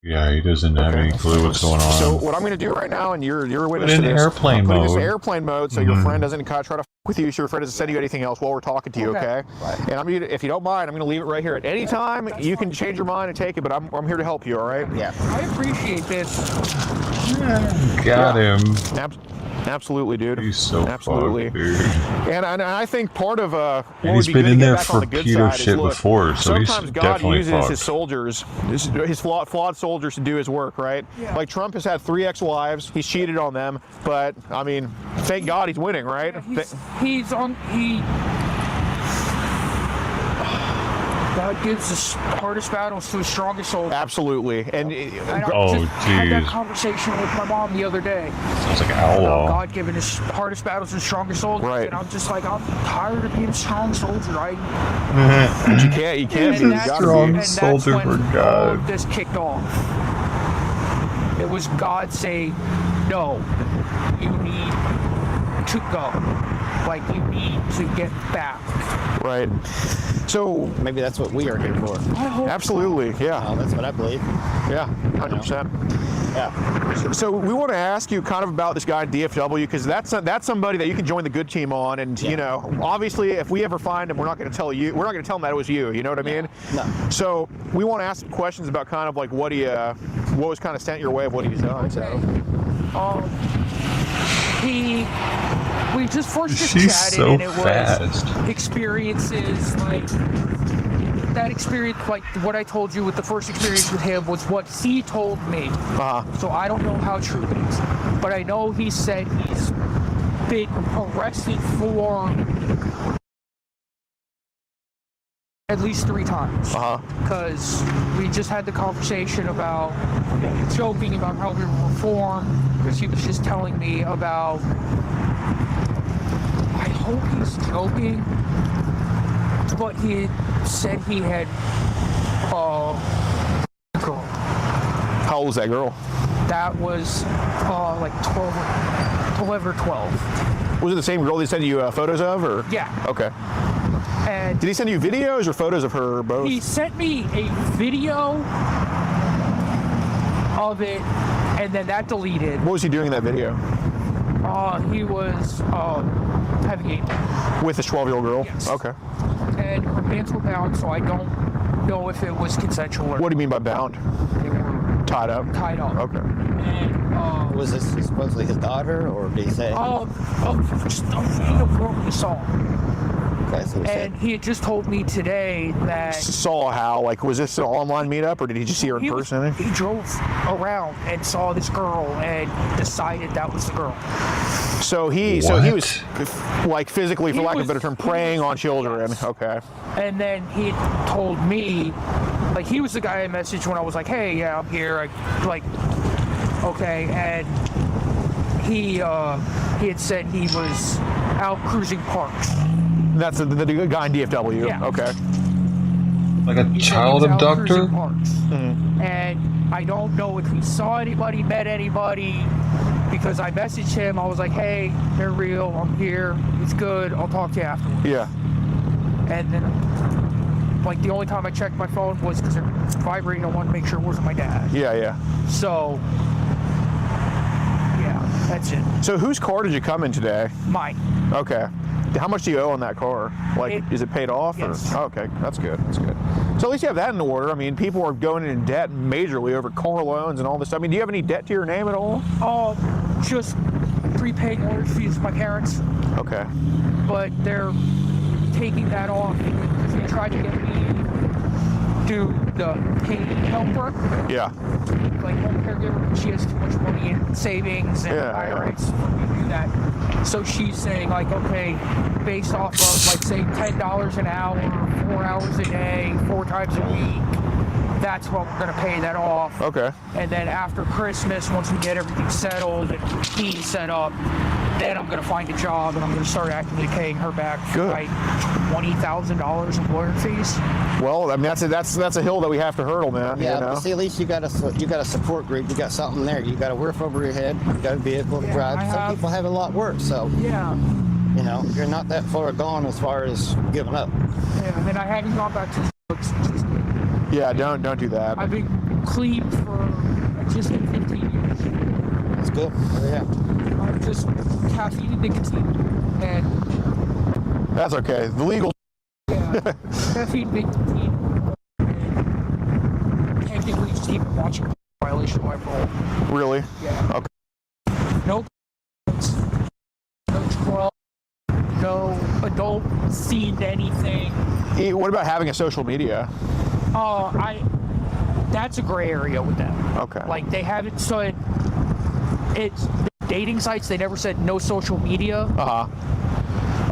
Yeah, he doesn't have any clue what's going on. So what I'm going to do right now, and you're a witness Put to in this. airplane I'm putting this in mode. airplane mode, so your friend doesn't try to f with you. So your friend doesn't send you anything else while we're talking to you, okay? And I'm gonna, if you don't mind, I'm going to leave it right here. At any time, you can change your mind and take it, but I'm here to help you, all right? Yeah. I appreciate this. Got him. Absolutely, dude. He's so absolutely. fucked, dude. And I think part of And he's been in there for pedo shit before, so he's sometimes God definitely uses fucked. his soldiers, his flawed soldiers, to do his work, right? Yeah. Like Trump has had 3 ex-wives. He's cheated on them, but I mean, thank God he's winning, right? God gives the hardest battles to his strongest soldiers. Absolutely. And I just had that conversation with my mom the other day. Sounds like an outlaw. God giving his hardest battles to his strongest soldiers. Right. And I'm just like, I'm tired of being a strong soldier. But you can't be. You gotta be. Soldier for God. All of this kicked off. It was God saying, no, you need to go. Like, you need to get back. Right. So maybe that's what we are here for. Absolutely, yeah. That's what I believe. Yeah, 100%. Yeah. So we want to ask you kind of about this guy DFW, because that's somebody that you can join the good team on, and you know, obviously, if we ever find him, we're not going to tell you. We're not going to tell him that it was you. You know what I mean? No. So we want to ask some questions about kind of like what was kind of sent your way of what he's done. So. We just first She's chatted, so and it was fast. experiences like that experience, like what I told you with the first experience with him was what he told me. So I don't know how true it is, but I know he said he's been arrested for at least 3 times. Because we just had the conversation about joking about how we reform, because he was just telling me about, I hope he's joking, but he said he had a girl. How old was that girl? That was like 11 or 12. Was it the same girl they sent you photos of, or? Yeah. Okay. And did he send you videos or photos of her, or both? He sent me a video of it, and then that deleted. What was he doing in that video? He was having a with this 12-year-old girl? Yes. Okay. And her pants were bound, so I don't know if it was consensual or What do you mean by bound? They were tied up. Tied up. Okay. And was this supposedly his daughter, or did he say? Just a video girl we saw. Okay, and he had just told me today that Saw how? Like, was this an online meetup, or did he just see her in person? He drove around and saw this girl and decided that was the girl. So he was like physically, for lack of a better term, preying on children. Okay. And then he told me, like, he was the guy I messaged when I was like, hey, yeah, I'm here. Okay, and he had said he was out cruising parks. That's the guy in DFW. Yeah. Okay. Like a child abductor? And I don't know if he saw anybody, met anybody, because I messaged him. I was like, hey, they're real. I'm here. It's good. I'll talk to you afterwards. Yeah. And then, like, the only time I checked my phone was because it was vibrating. I wanted to make sure it wasn't my dad. Yeah. So, yeah, that's it. So whose car did you come in today? Mine. Okay. How much do you owe on that car? Like, is it paid off? Yes. Or? Oh, okay, that's good. That's good. So at least you have that in order. I mean, people are going in debt majorly over car loans and all this. I mean, do you have any debt to your name at all? Just prepaid mortgage fees to my parents. Okay. But they're taking that off because they tried to get me to do the paid helper. Yeah. Like home caregiver, she has too much money in savings and IRAs for me to do that. So she's saying, like, okay, based off of, like, say $10 an hour, 4 hours a day, 4 times a week, that's what we're going to pay that off. Okay. And then after Christmas, once we get everything settled and the key set up, then I'm going to find a job and I'm going to start actively paying her back for like $20,000 in lawyer fees. Well, I mean, that's a hill that we have to hurdle, man. Yeah, you know? but see, at least you got a support group. You got something there. You got a roof over your head. You got a vehicle to drive. Some people have a lot worse, so yeah, you know, you're not that far gone as far as giving up. Yeah, and then I haven't gone back to drugs. Yeah, don't do that. I've been clean for just 15 years. That's good. Yeah. I'm just caffeine and nicotine, and that's okay. The legal. Yeah, caffeine, nicotine, and technically just even watching violation of my parole. Really? Yeah. Okay. No drugs, no adult seen anything. What about having a social media? That's a gray area with them. Okay. Like they haven't said it's dating sites. They never said no social media.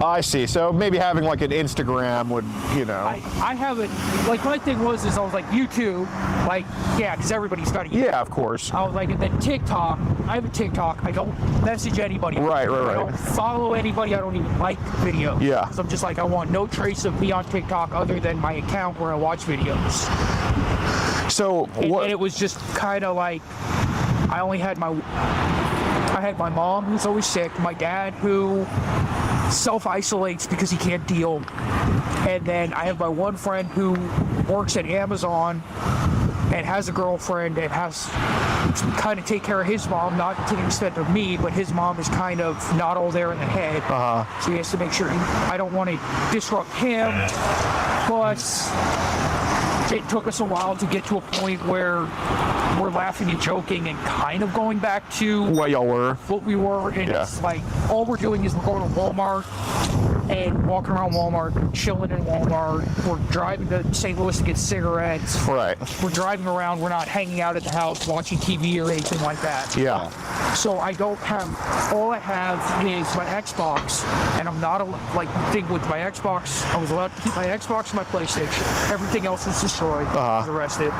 I see. So maybe having like an Instagram would, you know. I haven't. Like my thing was I was like YouTube, like yeah, because everybody's got a YouTube. Yeah, of course. I was like, and then TikTok. I have a TikTok. I don't message anybody. Right. I don't follow anybody. I don't even like videos. Yeah. So I'm just like, I want no trace of me on TikTok other than my account where I watch videos. So what? And it was just kind of like I had my mom who's always sick, my dad who self-isolates because he can't deal, and then I have my one friend who works at Amazon and has a girlfriend and has to kind of take care of his mom, not to the extent of me, but his mom is kind of not all there in the head. So he has to make sure I don't want to disrupt him. Plus, it took us a while to get to a point where we're laughing and joking and kind of going back to what y'all were. What we were. And it's like all we're doing is we're going to Walmart and walking around Walmart, chilling in Walmart. We're driving to St. Louis to get cigarettes. Right. We're driving around. We're not hanging out at the house watching TV or anything like that. Yeah. So I don't have, all I have is my Xbox, and I'm not, like, the thing with my Xbox, I was allowed to keep my Xbox and my PlayStation. Everything else was destroyed. I was arrested.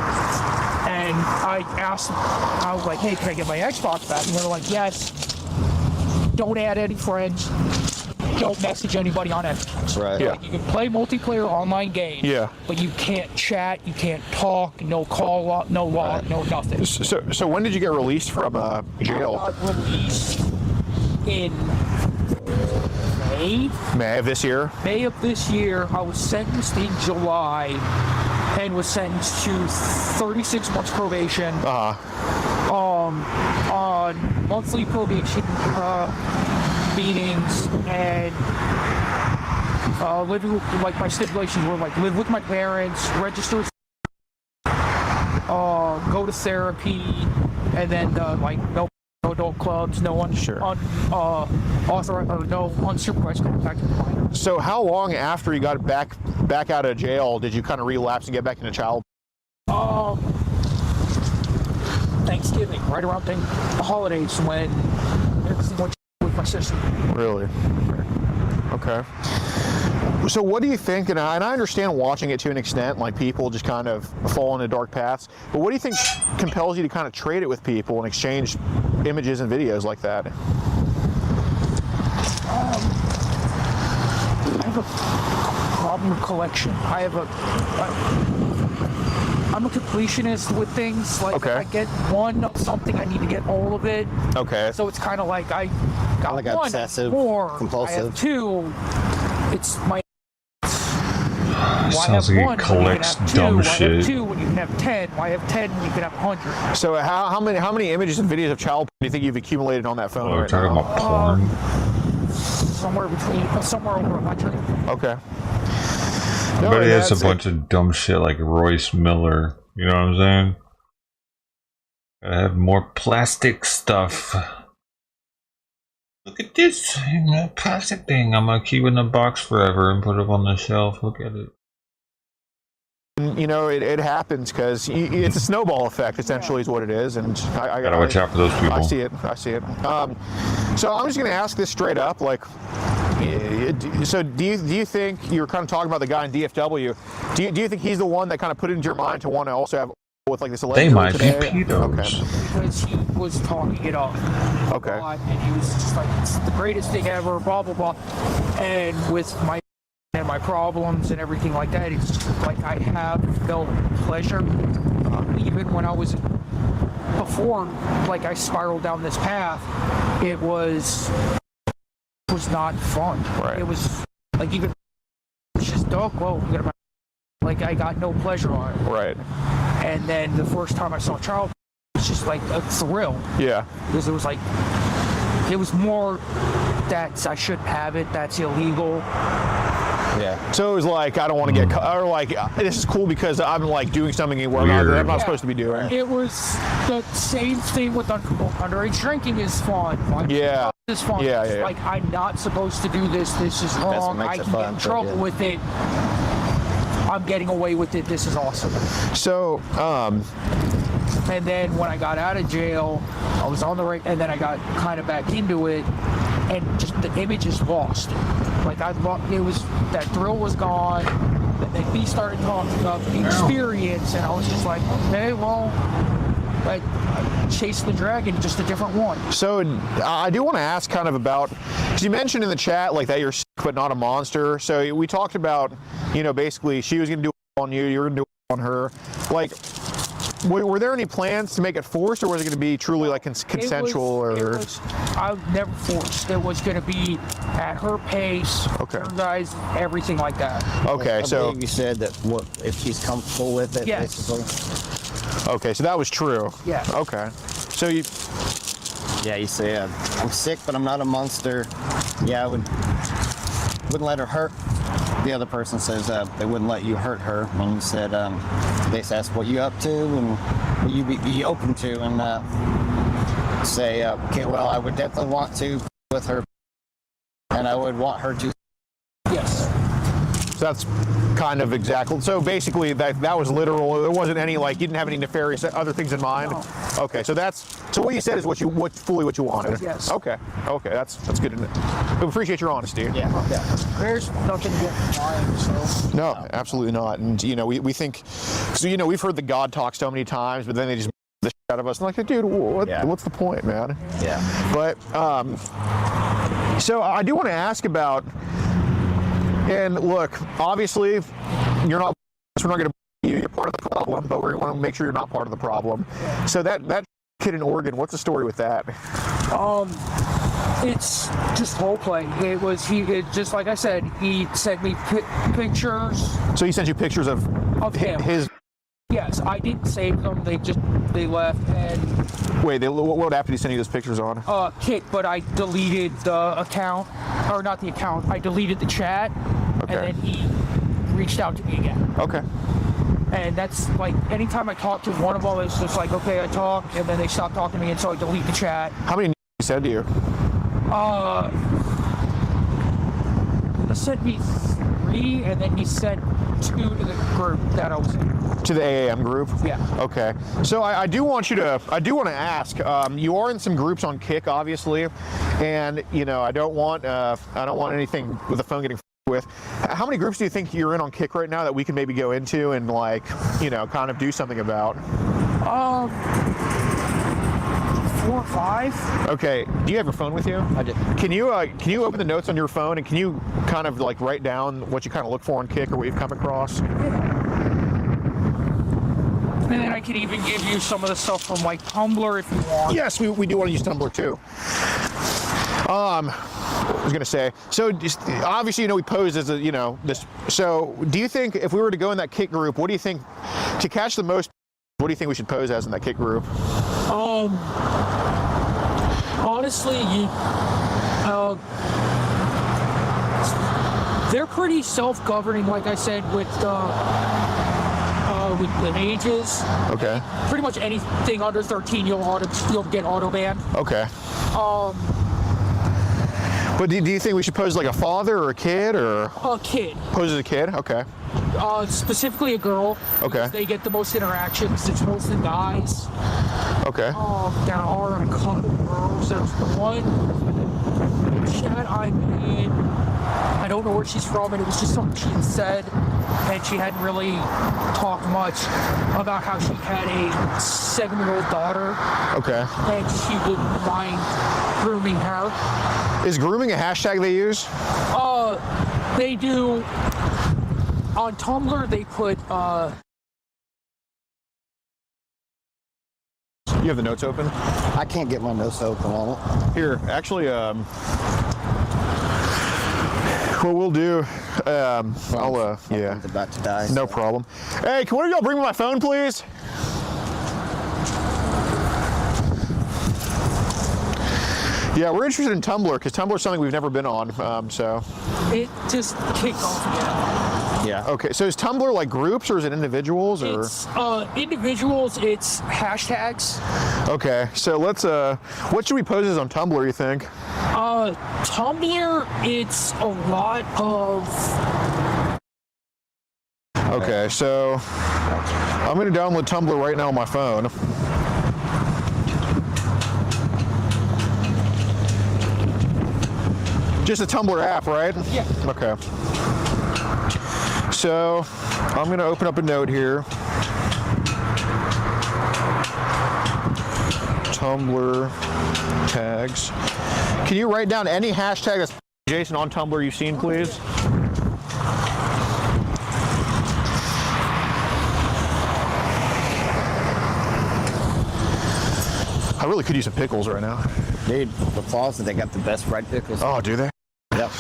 And I asked them, I was like, hey, can I get my Xbox back? And they were like, yes. Don't add any friends. Don't message anybody on Xbox. Right. Yeah. Like, you can play multiplayer online games. Yeah. But you can't chat, you can't talk, no call log, no log, no nothing. So when did you get released from jail? I got released in May of this year? May of this year. I was sentenced in July and was sentenced to 36 months probation. On monthly probation meetings, and living with, like, my stipulations were like live with my parents, register, go to therapy, and then like no adult clubs, no authorized or no unsupervised contact. So how long after you got back out of jail did you kind of relapse and get back into child? Thanksgiving, right around the holidays, when everything went with my sister. Really? Okay. So what do you think, and I understand watching it to an extent, like people just kind of fall into dark paths, but what do you think compels you to kind of trade it with people and exchange images and videos like that? I have a problem with collection. I'm a completionist with things. Like, if I get one of something, I need to get all of it. Okay. So it's kind of like I got like one, obsessive, more, compulsive. I have two. It's my. Sounds like it collects dumb Why shit. have two when you can have 10? Why have 10 when you can have 100? So how many images and videos of child porn do you think you've accumulated on that phone? We're talking about porn. Somewhere over 100. Okay. But he has a bunch of dumb shit like Royce Miller. You know what I'm saying? Gotta have more plastic stuff. Look at this plastic thing. I'm gonna keep it in a box forever and put it on the shelf. Look at it. You know, it happens because it's a snowball effect, essentially, is what it is. And I gotta watch out for those people. I see it. So I'm just going to ask this straight up. Like, so do you think, you're kind of talking about the guy in DFW, do you think he's the one that kind of put it into your mind to want to also have with like this They alleged might be today? pedos. Because he was talking it up. Okay. And he was just like, it's the greatest thing ever, blah, blah, blah. And with my problems and everything like that, it's just like I have felt pleasure. Even when I was before, like I spiraled down this path, it was not fun. Right. It was like even it's just dog. Whoa, like I got no pleasure on it. Right. And then the first time I saw child, it's just like a thrill. Yeah. Because it was like it was more that I shouldn't have it. That's illegal. Yeah. So it was like I don't want to get or like this is cool because I'm like doing something where I'm not supposed to be doing. It was the same thing with underage drinking is fun. Like, yeah. It's fun. Yeah, It's yeah. like I'm not supposed to do this. This is wrong. I can get in trouble with it. I'm getting away with it. This is awesome. So, and then when I got out of jail, I was on the right, and then I got kind of back into it, and just the image is lost. Like it was that thrill was gone. And then we started talking about the experience, and I was just like, okay, well, I chased the dragon, just a different one. So I do want to ask kind of about, because you mentioned in the chat like that you're sick but not a monster. So we talked about, basically she was going to do it on you, you were going to do it on her. Like, were there any plans to make it forced, or was it going to be truly like consensual? I was never forced. It was going to be at her pace. Okay. Her guys, everything like that. Okay, so you said that if she's comfortable with it, yes. basically. Okay, so that was true. Yeah. Okay. So you. Yeah, you say I'm sick, but I'm not a monster. Yeah, I wouldn't let her hurt. The other person says they wouldn't let you hurt her. And you said they asked what you up to and what you be open to, and say, okay, well, I would definitely want to with her, and I would want her to. Yes. So that's kind of exactly. So basically, that was literal. There wasn't any like you didn't have any nefarious other things in mind. No. Okay, so what you said is what you wanted. Yes. Okay, that's good to know. We appreciate your honesty. Yeah. There's nothing to get lying. So. No, absolutely not. And we think, so we've heard the God talk so many times, but then they just the shit out of us. I'm like, dude, what's the point, man? Yeah. But so I do want to ask about. And look, obviously, you're not. We're not going to. You're part of the problem, but we want to make sure you're not part of the problem. So that kid in Oregon, what's the story with that? It's just role play. Just like I said, he sent me pictures. So he sent you pictures of him. His. Yes, I didn't save them. They left and. Wait, what app did he send you those pictures on? Kit, but I deleted the account, or not the account. I deleted the chat, Okay. and then he reached out to me again. Okay. And that's like anytime I talk to one of them, it's just like, okay, I talk, and then they stop talking to me, and so I delete the chat. How many he said to you? He sent me 3, and then he sent 2 to the group that I was in. To the AAM group? Yeah. Okay. So I do want to ask. You are in some groups on Kick, obviously, and I don't want anything with the phone getting with. How many groups do you think you're in on Kick right now that we can maybe go into and kind of do something about? 4 or 5. Okay. Do you have your phone with you? I do. Can you open the notes on your phone and can you kind of like write down what you kind of look for on Kick or what you've come across? And then I could even give you some of the stuff from like Tumblr if you want. Yes, we do want to use Tumblr too. I was gonna say. So just, obviously, we pose as this. So do you think if we were to go in that Kick group, what do you think to catch the most? What do you think we should pose as in that Kick group? Honestly, they're pretty self-governing, like I said, with ages. Okay. Pretty much anything under 13, you'll get auto banned. Okay. But do you think we should pose like a father or a kid or? A kid. Pose as a kid? Okay. Specifically a girl. Okay. They get the most interactions. It's mostly guys. Okay. There are a couple girls. There's one chat I'm in. I don't know where she's from, and it was just something she had said, and she hadn't really talked much about how she had a 7-year-old daughter. Okay. And she wouldn't mind grooming her. Is grooming a hashtag they use? They do. On Tumblr, they put, You have the notes open? I can't get my notes open on it. Here, actually, what we'll do, I'll, yeah. About to die. No problem. Hey, can one of y'all bring me my phone, please? Yeah, we're interested in Tumblr because Tumblr is something we've never been on. So it just kicked off again. Yeah. Okay. So is Tumblr like groups or is it individuals or? It's individuals. It's hashtags. Okay. So let's. What should we post this on Tumblr? You think? Tumblr. It's a lot of. Okay. So I'm gonna download Tumblr right now on my phone. Just a Tumblr app, right? Yeah. Okay. So I'm going to open up a note here. Tumblr tags. Can you write down any hashtag that's Jason on Tumblr you've seen, please? I really could use some pickles right now. Dude, the Plaza, they got the best fried pickles. Oh, do they? Yep.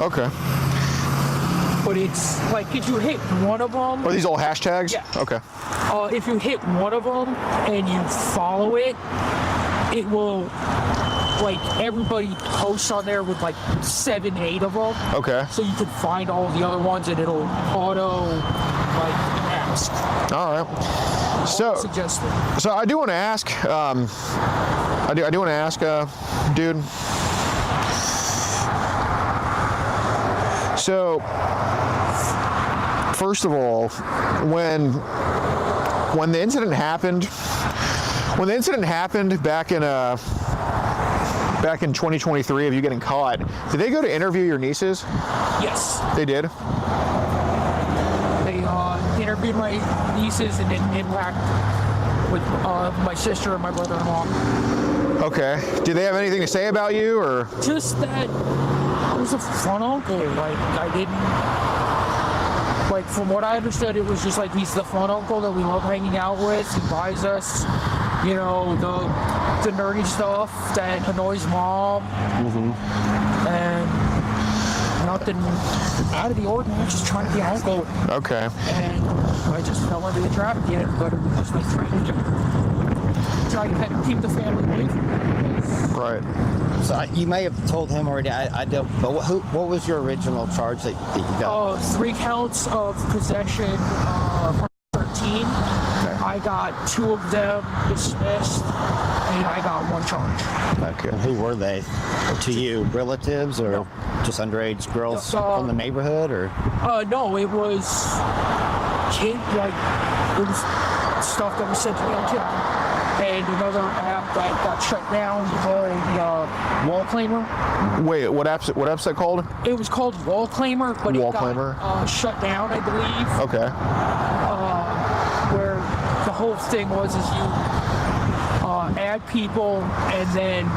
Okay. But it's like if you hit one of them. Are these all hashtags? Yeah. Okay. If you hit one of them and you follow it, it will, like, everybody posts on there with like 7, 8 of them. Okay. So you can find all the other ones and it'll auto, like, ask. All right. So I do want to ask. I do want to ask, dude. So, first of all, when the incident happened, back in 2023 of you getting caught, did they go to interview your nieces? Yes. They did? They interviewed my nieces and didn't interact with my sister and my brother-in-law. Okay. Did they have anything to say about you, or? Just that I was a fun uncle. Like, I didn't... Like, from what I understood, it was just like he's the fun uncle that we love hanging out with. He buys us, you know, the nerdy stuff that annoys Mom. Mm-hmm. And nothing out of the ordinary, just trying to be an uncle. Okay. And I just fell into the trap again, but it was like trying to keep the family away from that. Right. So you may have told him already. I don't. But what was your original charge that you got? 3 counts of possession from 13. Okay. I got 2 of them dismissed, and I got 1 charge. Okay. And who were they? To you, relatives or just underage girls from the neighborhood, or? No, it was it was stuff that was sent to me on TikTok. And another app that got shut down called Wall Claimer. Wait, what app's that called? It was called Wall Claimer, but Wall it got Claimer? Shut down, I believe. Okay. Where the whole thing was is you add people and then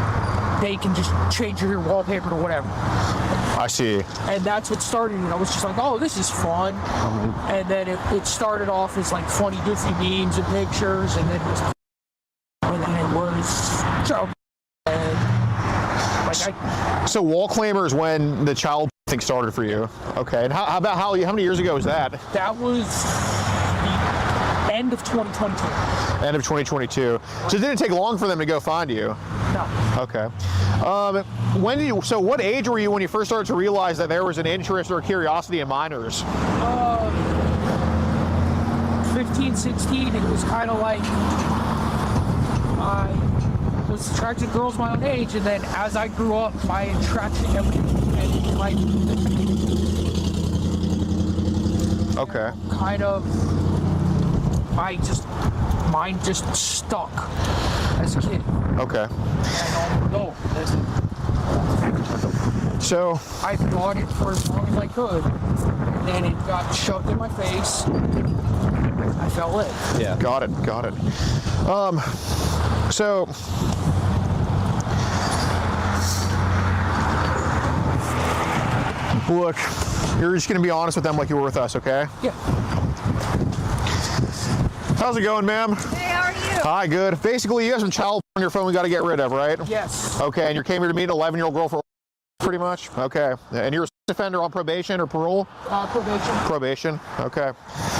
they can just change your wallpaper to whatever. I see. And that's what started it. I was just like, oh, this is fun. Mm-hmm. And then it started off as like funny, goofy memes and pictures, and then it was so Wall Claimer is when the child thing started for you. Okay. And how many years ago was that? That was the end of 2022. End of 2022. So it didn't take long for them to go find you. No. Okay. So what age were you when you first started to realize that there was an interest or curiosity in minors? 15. 15, 16, it was kind of like I was attracted to girls my own age, and then as I grew up, my attraction to everything like Okay. kind of mine just stuck as a kid. Okay. And no, So I fought it for as long as I could, and then it got shoved in my face. I fell in. yeah. Got it. So look, you're just gonna be honest with them like you were with us, okay? Yeah. How's it going, ma'am? Hey, how are you? Hi, good. Basically, you have some child on your phone we got to get rid of, right? Yes. Okay, and you came here to meet an 11-year-old girl for pretty much? Okay. And you're a sex offender on probation or parole? Probation. Probation, okay.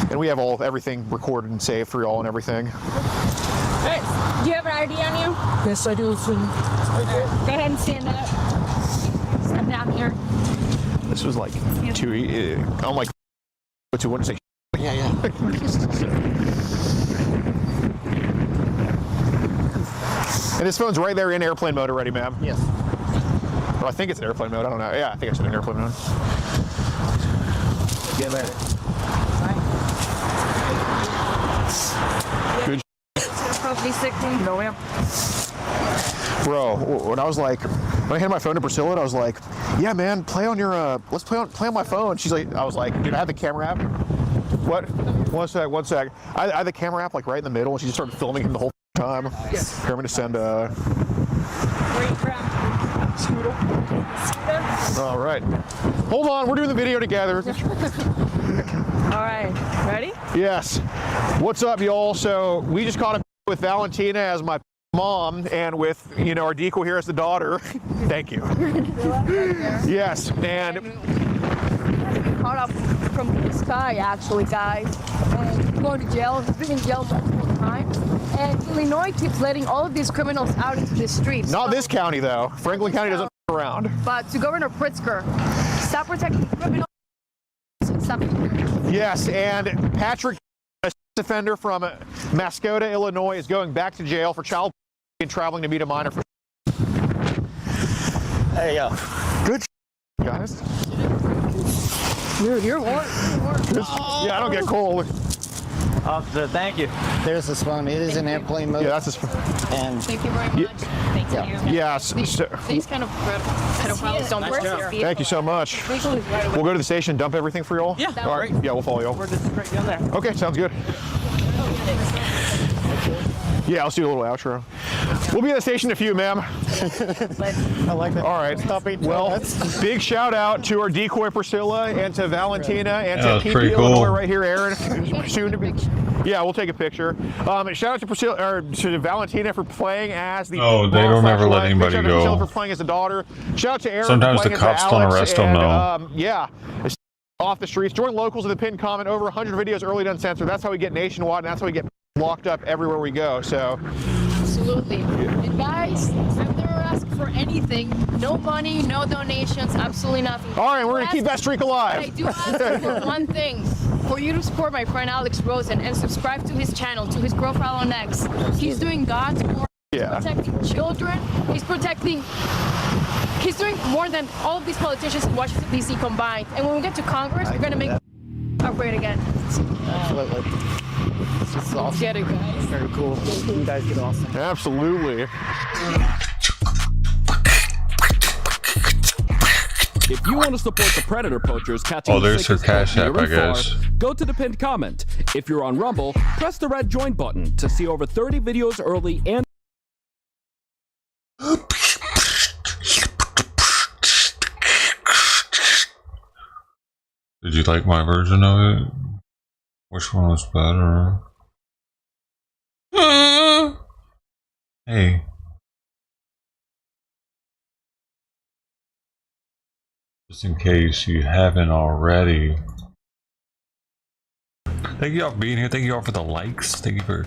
And we have everything recorded and saved for y'all and everything. Hey, do you have an ID on you? Yes, I do. Go ahead and stand up. Step down here. This was like I'm like, what you want to say? Yeah. And this phone's right there in airplane mode already, ma'am. Yes. Or I think it's in airplane mode. I don't know. Yeah, I think it's in airplane mode. Get ready. Good. Probably sick. No, ma'am. Bro, when I handed my phone to Priscilla, I was like, yeah, man, play on let's play on my phone. She's like, I was like, dude, I have the camera app. What? One sec. I had the camera app like right in the middle, and she just started filming him the whole time. Yes. Here, I'm gonna send Where are you from? Scooter. All right. Hold on, we're doing the video together. All right, ready? Yes. What's up, y'all? So we just caught up with Valentina as my mom, and with our decoy here as the daughter. Thank you. Yes, and Caught up from the sky, actually, guys. And going to jail. He's been in jail multiple times. And Illinois keeps letting all of these criminals out into the streets. not this county though. Franklin County doesn't around. But to Governor Pritzker, stop protecting criminals. Stop. Yes, and Patrick, a sex offender from Mascota, Illinois, is going back to jail for child and traveling to meet a minor. Hey, yo. Good guys. You're warm. Yeah, I don't get cold. Officer, thank you. There's his phone. It is in airplane mode. Yeah, that's his phone. And Thank you very much. Thank you. Yes. These kind of pedophiles don't work here. Thank you so much. We'll go to the station, dump everything for y'all. Yeah. All right. Yeah, we'll follow y'all. We're just right down there. Okay, sounds good. Yeah, I'll see you a little outro. We'll be at the station in a few, ma'am. I like that. All right. Well, big shout out to our decoy Priscilla and to Valentina and to Pete Illinois right here, Aaron. Soon to be. Yeah, we'll take a picture. Shout out to Priscilla or to Valentina for playing as the. Oh, they don't ever let anybody shout out to Priscilla go. for playing as the daughter. Shout out to Aaron. Sometimes for the playing as cops don't Alex, arrest them, and, though. Yeah. Off the streets. Join locals in the pinned comment. Over 100 videos early and uncensored. That's how we get nationwide, and that's how we get locked up everywhere we go. So. Absolutely. And guys, I've never asked for anything. No money, no donations, absolutely nothing. All right, we're going to keep that streak alive. I do ask for one thing. For you to support my friend Alex Rosen and subscribe to his channel, to his profile on X. He's doing God's work. Yeah. He's protecting children. He's doing more than all of these politicians in Washington, D.C. combined. And when we get to Congress, we're going to make upgrade again. Absolutely. This is awesome. Get it, guys. Very cool. You guys did awesome. Absolutely. If you want to support the predator poachers catching there's her Cash App, near I and far, guess. go to the pinned comment. If you're on Rumble, press the red join button to see over 30 videos early and Did you like my version of it? Which one was better? Hey. Just in case you haven't already. Thank you all for being here. Thank you all for the likes. Thank you for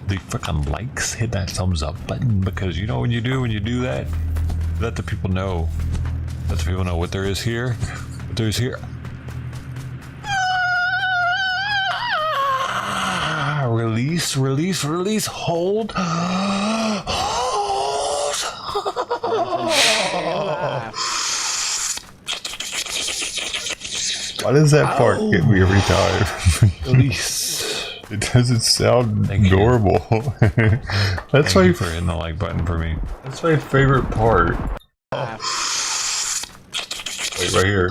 the freaking likes. Hit that thumbs up button, because you know when you do that, let the people know. Let the people know what there is here. What there is here. Release, release, release. Hold. Why does that part get me every time? Release. It doesn't sound adorable. That's Thank you for hitting the like button for me. That's my favorite part. Wait, right here.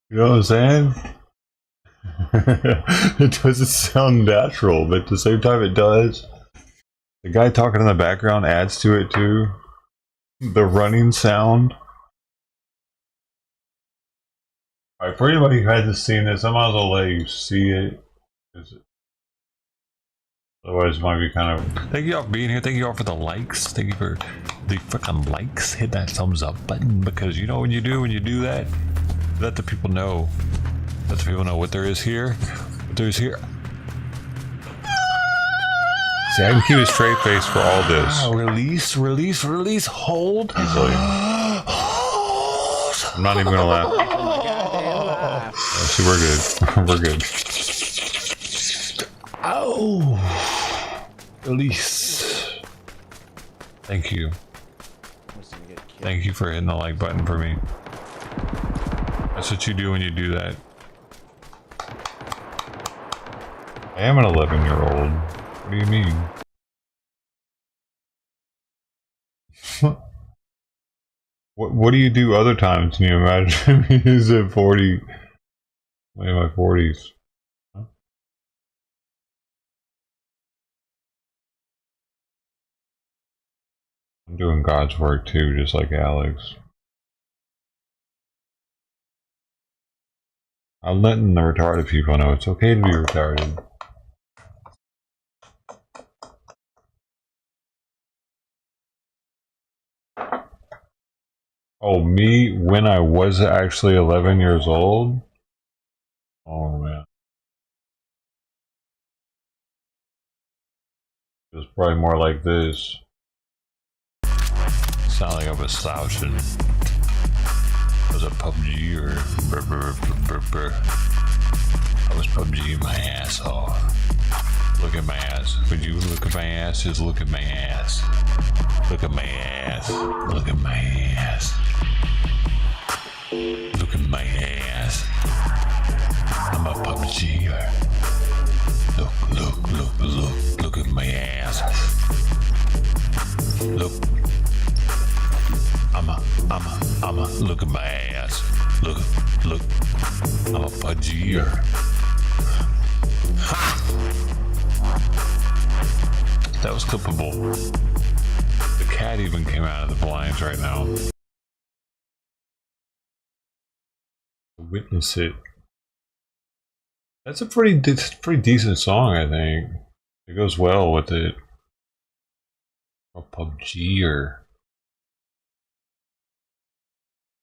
You know what I'm saying? It doesn't sound natural, but at the same time it does. The guy talking in the background adds to it too. The running sound. Alright, for anybody who hasn't seen this, I might as well let you see it. Otherwise it might be kind of... Thank you all for being here. Thank you all for the likes. Thank you for the freaking likes. Hit that thumbs up button, because you know when you do that, let the people know. Let the people know what there is here. What there is here. See, I can keep a straight face for all this. Release, release, release, hold. Easily. I'm not even gonna laugh. See, we're good. We're good. Oh. Release. Thank you. Thank you for hitting the like button for me. That's what you do when you do that. I am an 11-year-old. What do you mean? What do you do other times? Can you imagine me as a 40? I'm in my 40s. Huh? I'm doing God's work too, just like Alex. I'm letting the retarded people know it's okay to be retarded. Oh, me when I was actually 11 years old? Oh, man. It was probably more like this. Sound like I was slouching. Was it PUBG or I was PUBG my ass off. Look at my ass. Would you look at my ass? Just look at my ass. Look at my ass. Look at my ass. Look at my ass. I'm a PUBGer. Look at my ass. Look. I'm a, look at my ass. Look, I'm a PUBGer. Ha! That was clippable. The cat even came out of the blinds right now. Witness it. That's a pretty decent song, I think. It goes well with it. A PUBGer.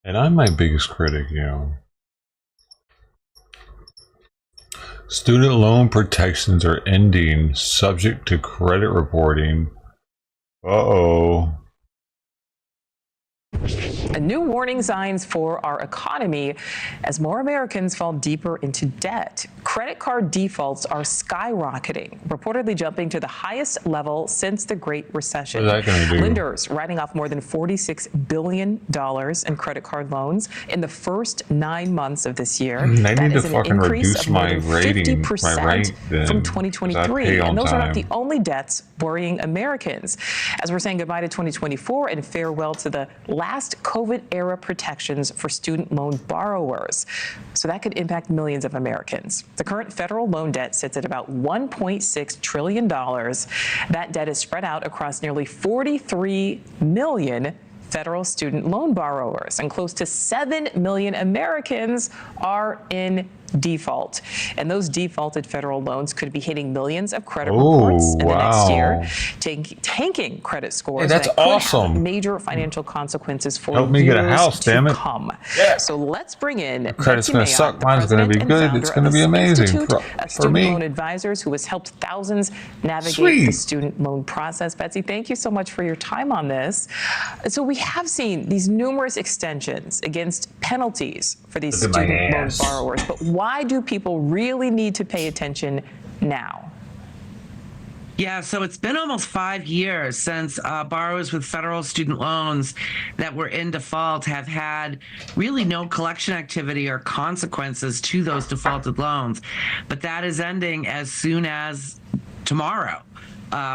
And I'm my biggest critic, you know. Student loan protections are ending, subject to credit reporting. Uh-oh. New warning signs for our economy as more Americans fall deeper into debt. Credit card defaults are skyrocketing, reportedly jumping to the highest level since the Great Recession. What is that gonna do? Lenders writing off more than $46 billion in credit card loans in the first 9 months of this year. They That need is to an fucking increase reduce of more my than rating, 50% my rate then, from 'cause I 2023. pay on And those are not time. the only debts worrying Americans. As we're saying goodbye to 2024 and farewell to the last COVID-era protections for student loan borrowers. So that could impact millions of Americans. The current federal loan debt sits at about $1.6 trillion. That debt is spread out across nearly 43 million federal student loan borrowers, and close to 7 million Americans are in default. And those defaulted federal loans could be hitting millions of credit reports in the next year, tanking credit scores. Hey, that's that could awesome. have major financial consequences for Help me years get a house, to damn it. come. Yeah. So let's bring in The credit's Betsy gonna Mayotte, suck. the Mine's gonna be president and good. founder It's of gonna the be amazing Institute for of Student me. Loan Advisors, who has helped thousands navigate Sweet. the student loan process. Betsy, thank you so much for your time on this. So we have seen these numerous extensions against penalties for these Look at my student loan ass. borrowers, but why do people really need to pay attention now? Yeah, so it's been almost 5 years since borrowers with federal student loans that were in default have had really no collection activity or consequences to those defaulted loans. But that is ending as soon as tomorrow.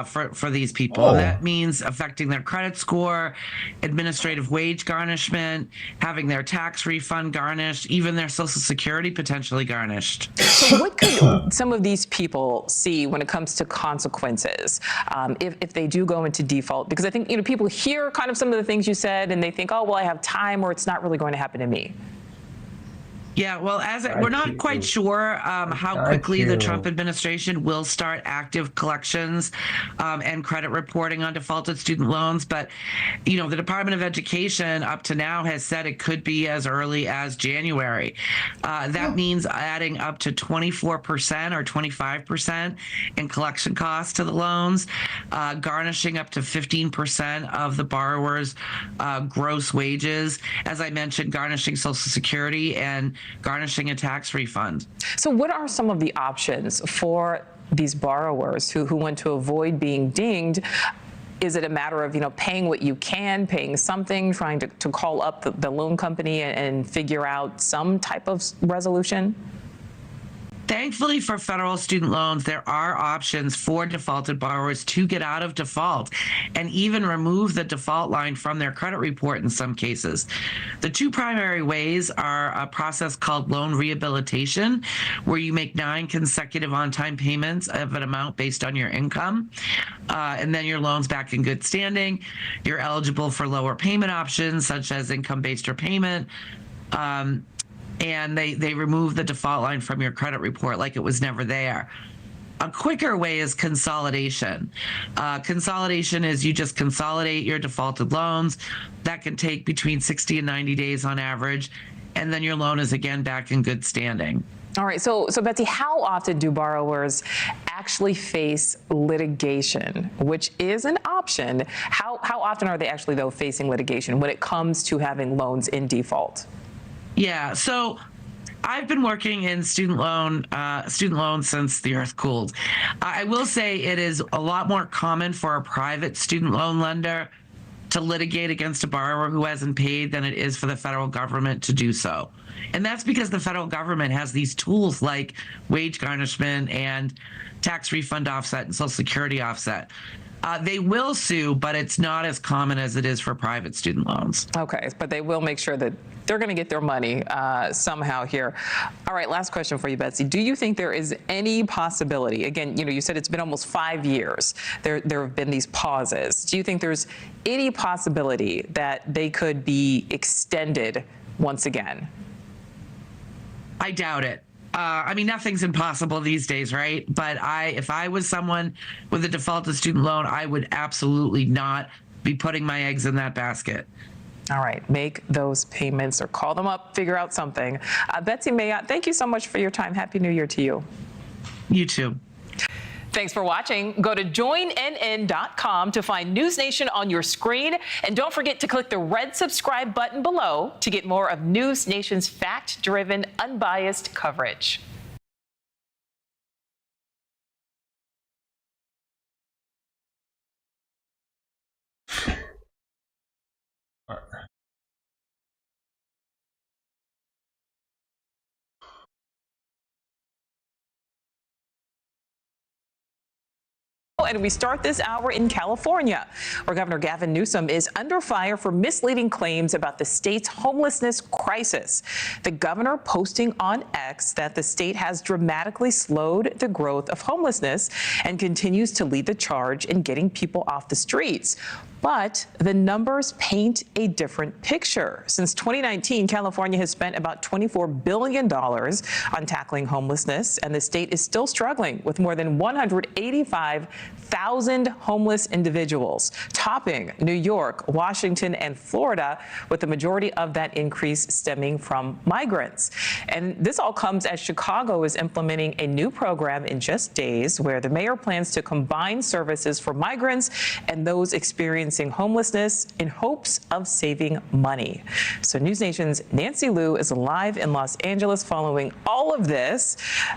For these people. Oh. That means affecting their credit score, administrative wage garnishment, having their tax refund garnished, even their Social Security potentially garnished. So what could some of these people see when it comes to consequences if they do go into default? Because I think people hear kind of some of the things you said and they think, oh, well, I have time, or it's not really going to happen to me. Yeah, well, we're not quite sure how quickly the Trump administration will start active collections and credit reporting on defaulted student loans. But, the Department of Education up to now has said it could be as early as January. That means adding up to 24% or 25% in collection costs to the loans, garnishing up to 15% of the borrower's gross wages. As I mentioned, garnishing Social Security and garnishing a tax refund. So what are some of the options for these borrowers who want to avoid being dinged? Is it a matter of, paying what you can, paying something, trying to call up the loan company and figure out some type of resolution? Thankfully for federal student loans, there are options for defaulted borrowers to get out of default and even remove the default line from their credit report in some cases. The two primary ways are a process called loan rehabilitation, where you make 9 consecutive on-time payments of an amount based on your income, and then your loan's back in good standing. You're eligible for lower payment options, such as income-based repayment, and they remove the default line from your credit report like it was never there. A quicker way is consolidation. Consolidation is you just consolidate your defaulted loans. That can take between 60 and 90 days on average, and then your loan is again back in good standing. All right, so Betsy, how often do borrowers actually face litigation, which is an option? How often are they actually, though, facing litigation when it comes to having loans in default? Yeah, so I've been working in student loans since the earth cooled. I will say it is a lot more common for a private student loan lender to litigate against a borrower who hasn't paid than it is for the federal government to do so. And that's because the federal government has these tools like wage garnishment and tax refund offset and Social Security offset. They will sue, but it's not as common as it is for private student loans. Okay, but they will make sure that they're going to get their money somehow here. All right, last question for you, Betsy. Do you think there is any possibility, again, you said it's been almost 5 years, there have been these pauses. Do you think there's any possibility that they could be extended once again? I doubt it. Nothing's impossible these days, right? But if I was someone with a defaulted student loan, I would absolutely not be putting my eggs in that basket. All right, make those payments or call them up, figure out something. Betsy Mayotte, thank you so much for your time. Happy New Year to you. You too. Thanks for watching. Go to joinnn.com to find News Nation on your screen. And don't forget to click the red subscribe button below to get more of News Nation's fact-driven, unbiased coverage. and we start this hour in California, where Governor Gavin Newsom is under fire for misleading claims about the state's homelessness crisis. The governor posting on X that the state has dramatically slowed the growth of homelessness and continues to lead the charge in getting people off the streets. But the numbers paint a different picture. Since 2019, California has spent about $24 billion on tackling homelessness, and the state is still struggling with more than 185,000 homeless individuals, topping New York, Washington, and Florida, with the majority of that increase stemming from migrants. And this all comes as Chicago is implementing a new program in just days where the mayor plans to combine services for migrants and those experiencing homelessness in hopes of saving money. So News Nation's Nancy Liu is live in Los Angeles following all of this.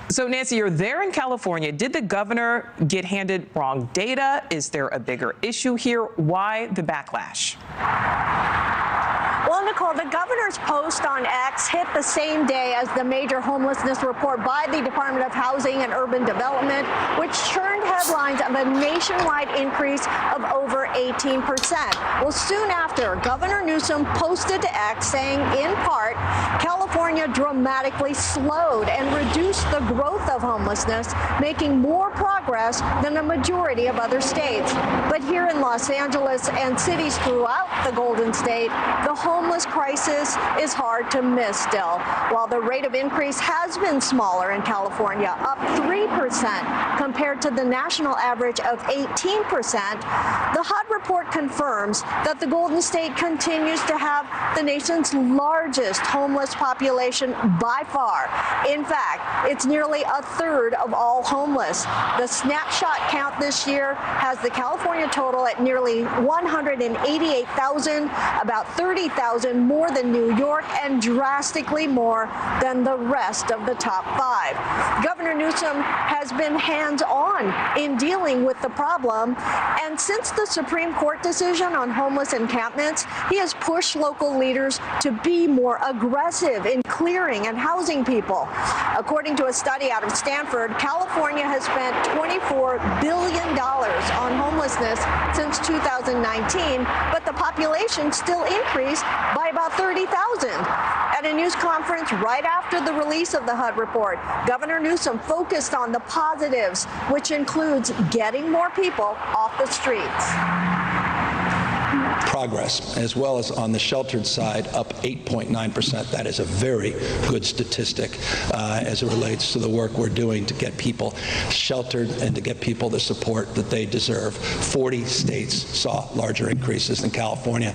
So Nancy, you're there in California. Did the governor get handed wrong data? Is there a bigger issue here? Why the backlash? Well, Nicole, the governor's post on X hit the same day as the major homelessness report by the Department of Housing and Urban Development, which churned headlines of a nationwide increase of over 18%. Well, soon after, Governor Newsom posted to X saying, in part, California dramatically slowed and reduced the growth of homelessness, making more progress than a majority of other states. But here in Los Angeles and cities throughout the Golden State, the homeless crisis is hard to miss still. While the rate of increase has been smaller in California, up 3% compared to the national average of 18%, the HUD report confirms that the Golden State continues to have the nation's largest homeless population by far. In fact, it's nearly a third of all homeless. The snapshot count this year has the California total at nearly 188,000, about 30,000 more than New York, and drastically more than the rest of the top five. Governor Newsom has been hands-on in dealing with the problem, and since the Supreme Court decision on homeless encampments, he has pushed local leaders to be more aggressive in clearing and housing people. According to a study out of Stanford, California has spent $24 billion on homelessness since 2019, but the population still increased by about 30,000. At a news conference right after the release of the HUD report, Governor Newsom focused on the positives, which includes getting more people off the streets. Progress, as well as on the sheltered side, up 8.9%. That is a very good statistic as it relates to the work we're doing to get people sheltered and to get people the support that they deserve. 40 states saw larger increases than California.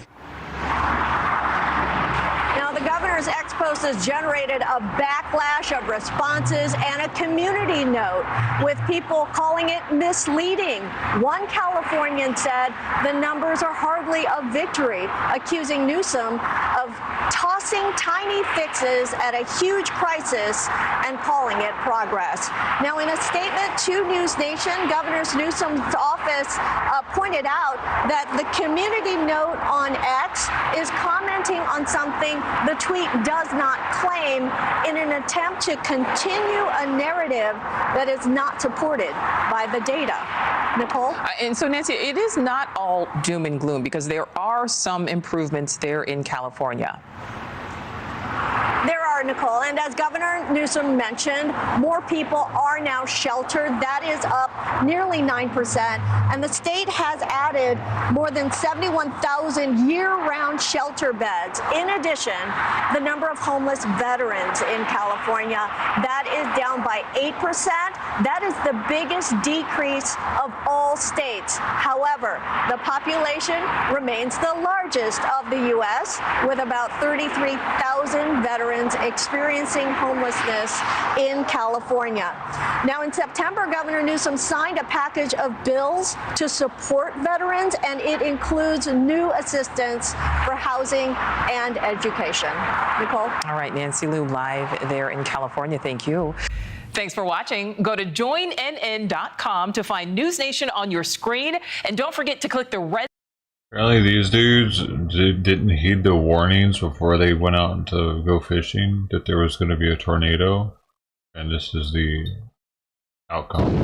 Governor's X post has generated a backlash of responses and a community note, with people calling it misleading. One Californian said the numbers are hardly a victory, accusing Newsom of tossing tiny fixes at a huge crisis and calling it progress. Now, in a statement to News Nation, Governor Newsom's office pointed out that the community note on X is commenting on something the tweet does not claim, in an attempt to continue a narrative that is not supported by the data. Nicole? And so, Nancy, it is not all doom and gloom, because there are some improvements there in California. There are, Nicole, and as Governor Newsom mentioned, more people are now sheltered. That is up nearly 9%, and the state has added more than 71,000 year-round shelter beds. In addition, the number of homeless veterans in California, that is down by 8%. That is the biggest decrease of all states. However, the population remains the largest of the U.S., with about 33,000 veterans experiencing homelessness in California. Now, in September, Governor Newsom signed a package of bills to support veterans, and it includes new assistance for housing and education. Nicole? All right, Nancy Liu, live there in California. Thank you. Thanks for watching. Go to joinnn.com to find News Nation on your screen, and don't forget to click the red. Apparently these dudes didn't heed the warnings before they went out to go fishing that there was going to be a tornado, and this is the outcome.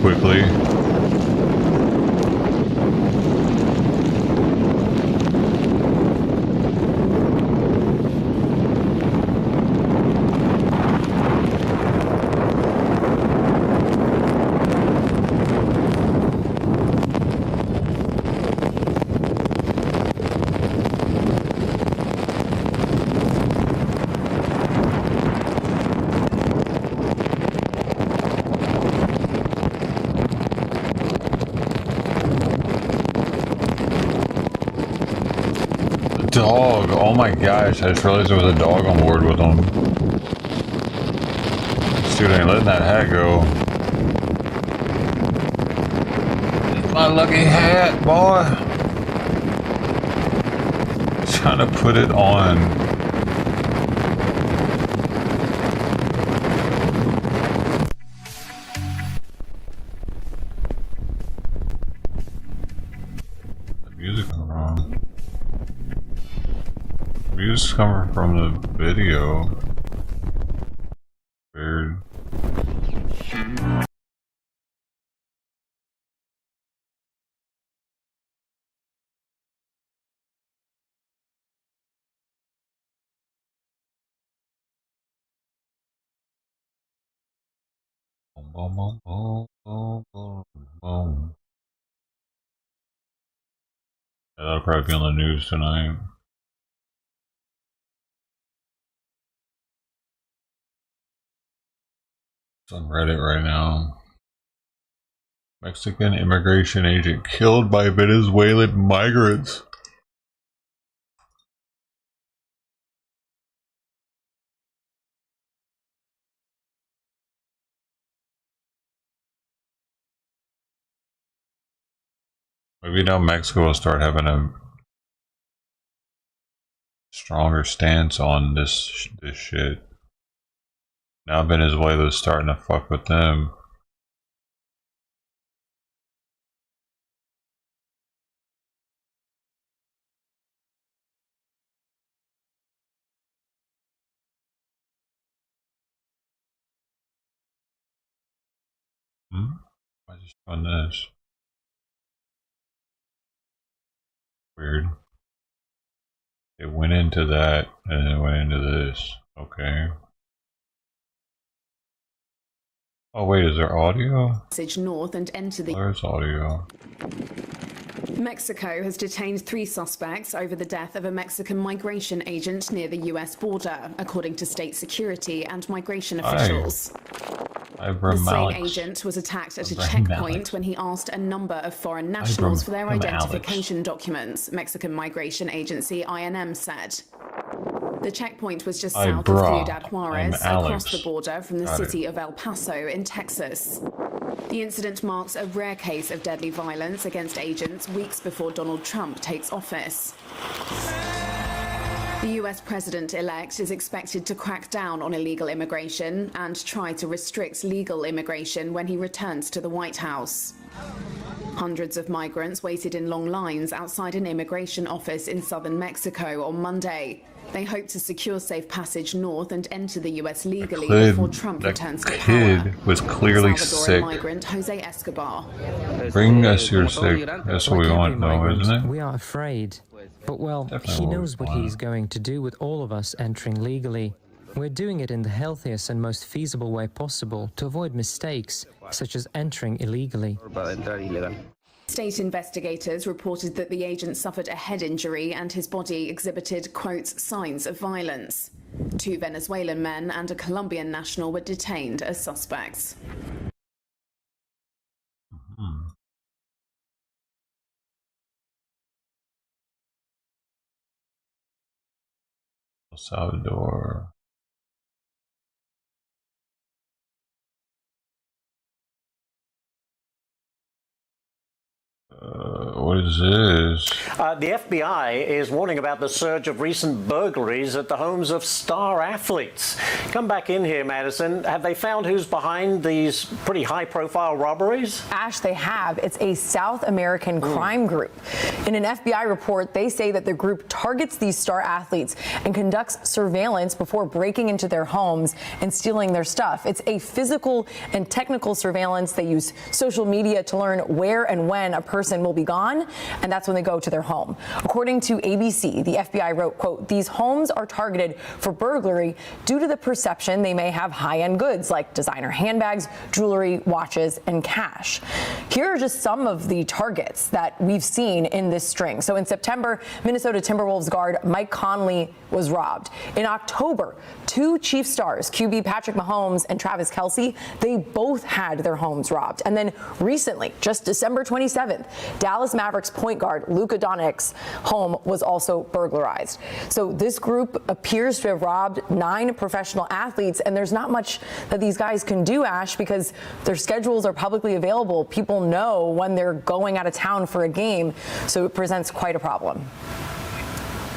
quickly. Dog, oh my gosh, I just realized there was a dog on board with him. This dude ain't letting that hat go. My lucky hat, boy. Trying to put it on. The music is wrong. Music's coming from the video. Weird. Boom, boom, boom, boom, boom, boom. Yeah, that'll probably be on the news tonight. It's on Reddit right now. Mexican immigration agent killed by Venezuelan migrants. Maybe now Mexico will start having a stronger stance on this shit. Now Venezuela's starting to fuck with them. I just done this. Weird. It went into that and then it went into this. Okay. Oh wait, is there audio? North and enter the There's audio. Mexico has detained 3 suspects over the death of a Mexican migration agent near the US border, according to state security and migration officials. The slain agent was attacked at a checkpoint when he asked a number of foreign nationals for their identification documents, Mexican Migration Agency INM said. The checkpoint was just south of Ciudad Juarez, across the border from the city of El Paso in Texas. The incident marks a rare case of deadly violence against agents weeks before Donald Trump takes office. The US president-elect is expected to crack down on illegal immigration and try to restrict legal immigration when he returns to the White House. Hundreds of migrants waited in long lines outside an immigration office in southern Mexico on Monday. They hope to secure safe passage north and enter the US legally before Trump returns to power. The kid was clearly sick. Migrant Jose Escobar. Bring us your sick. That's what we want, though, isn't it? We are afraid. But well, he knows what he's going to do with all of us entering legally. We're doing it in the healthiest and most feasible way possible to avoid mistakes, such as entering illegally. State investigators reported that the agent suffered a head injury and his body exhibited, quote, signs of violence. 2 Venezuelan men and a Colombian national were detained as suspects. El Salvador. What is this? The FBI is warning about the surge of recent burglaries at the homes of star athletes. Come back in here, Madison. Have they found who's behind these pretty high-profile robberies? Ash, they have. It's a South American crime group. In an FBI report, they say that the group targets these star athletes and conducts surveillance before breaking into their homes and stealing their stuff. It's a physical and technical surveillance. They use social media to learn where and when a person will be gone, and that's when they go to their home. According to ABC, the FBI wrote, quote, "These homes are targeted for burglary due to the perception they may have high-end goods like designer handbags, jewelry, watches, and cash." Here are just some of the targets that we've seen in this string. So in September, Minnesota Timberwolves guard Mike Conley was robbed. In October, two Chiefs stars, QB Patrick Mahomes and Travis Kelce, they both had their homes robbed. And then recently, just December 27th, Dallas Mavericks point guard Luka Doncic's home was also burglarized. So this group appears to have robbed 9 professional athletes, and there's not much that these guys can do, Ash, because their schedules are publicly available. People know when they're going out of town for a game, so it presents quite a problem.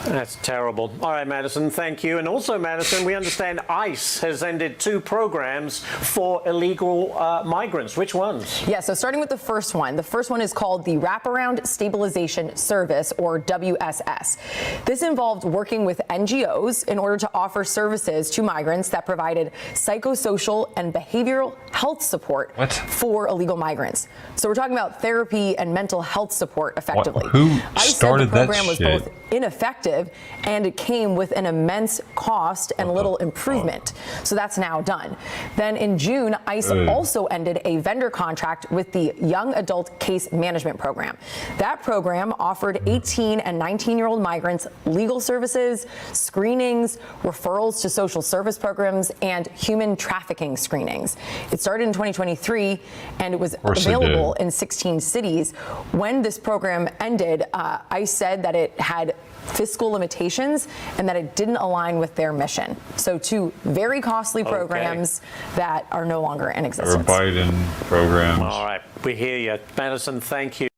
That's terrible. All right, Madison, thank you. And also, Madison, we understand ICE has ended 2 programs for illegal migrants. Which ones? Yeah, so starting with the first one. The first one is called the Wraparound Stabilization Service, or WSS. This involved working with NGOs in order to offer services to migrants that provided psychosocial and behavioral health support for illegal migrants. So we're talking about therapy and mental health support, effectively. Who ICE started said the that program was shit? both ineffective and it came with an immense cost and little improvement. So that's now done. Then in June, ICE also ended a vendor contract with the Young Adult Case Management Program. That program offered 18 and 19-year-old migrants legal services, screenings, referrals to social service programs, and human trafficking screenings. It started in 2023 and it was available in 16 cities. When this program ended, ICE said that it had fiscal limitations and that it didn't align with their mission. So 2 very costly programs that are no longer in existence. Or Biden programs. All right, we hear you. Madison, thank you.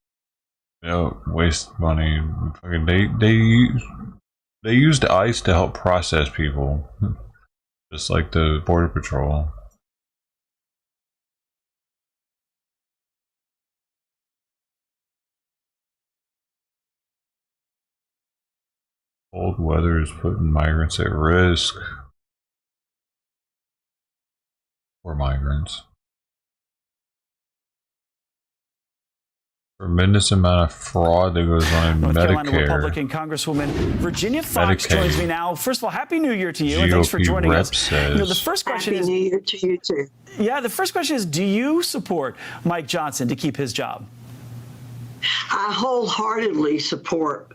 Waste money. They used ICE to help process people, just like the Border Patrol. Cold weather is putting migrants at risk. For migrants. Tremendous amount of fraud that goes on in North Carolina Medicare. Republican Congresswoman Virginia Fox joins me now. First of all, Happy New Year to you, and thanks for joining us. The first question is, Happy New Year to you too. Yeah, the first question is, do you support Mike Johnson to keep his job? I wholeheartedly support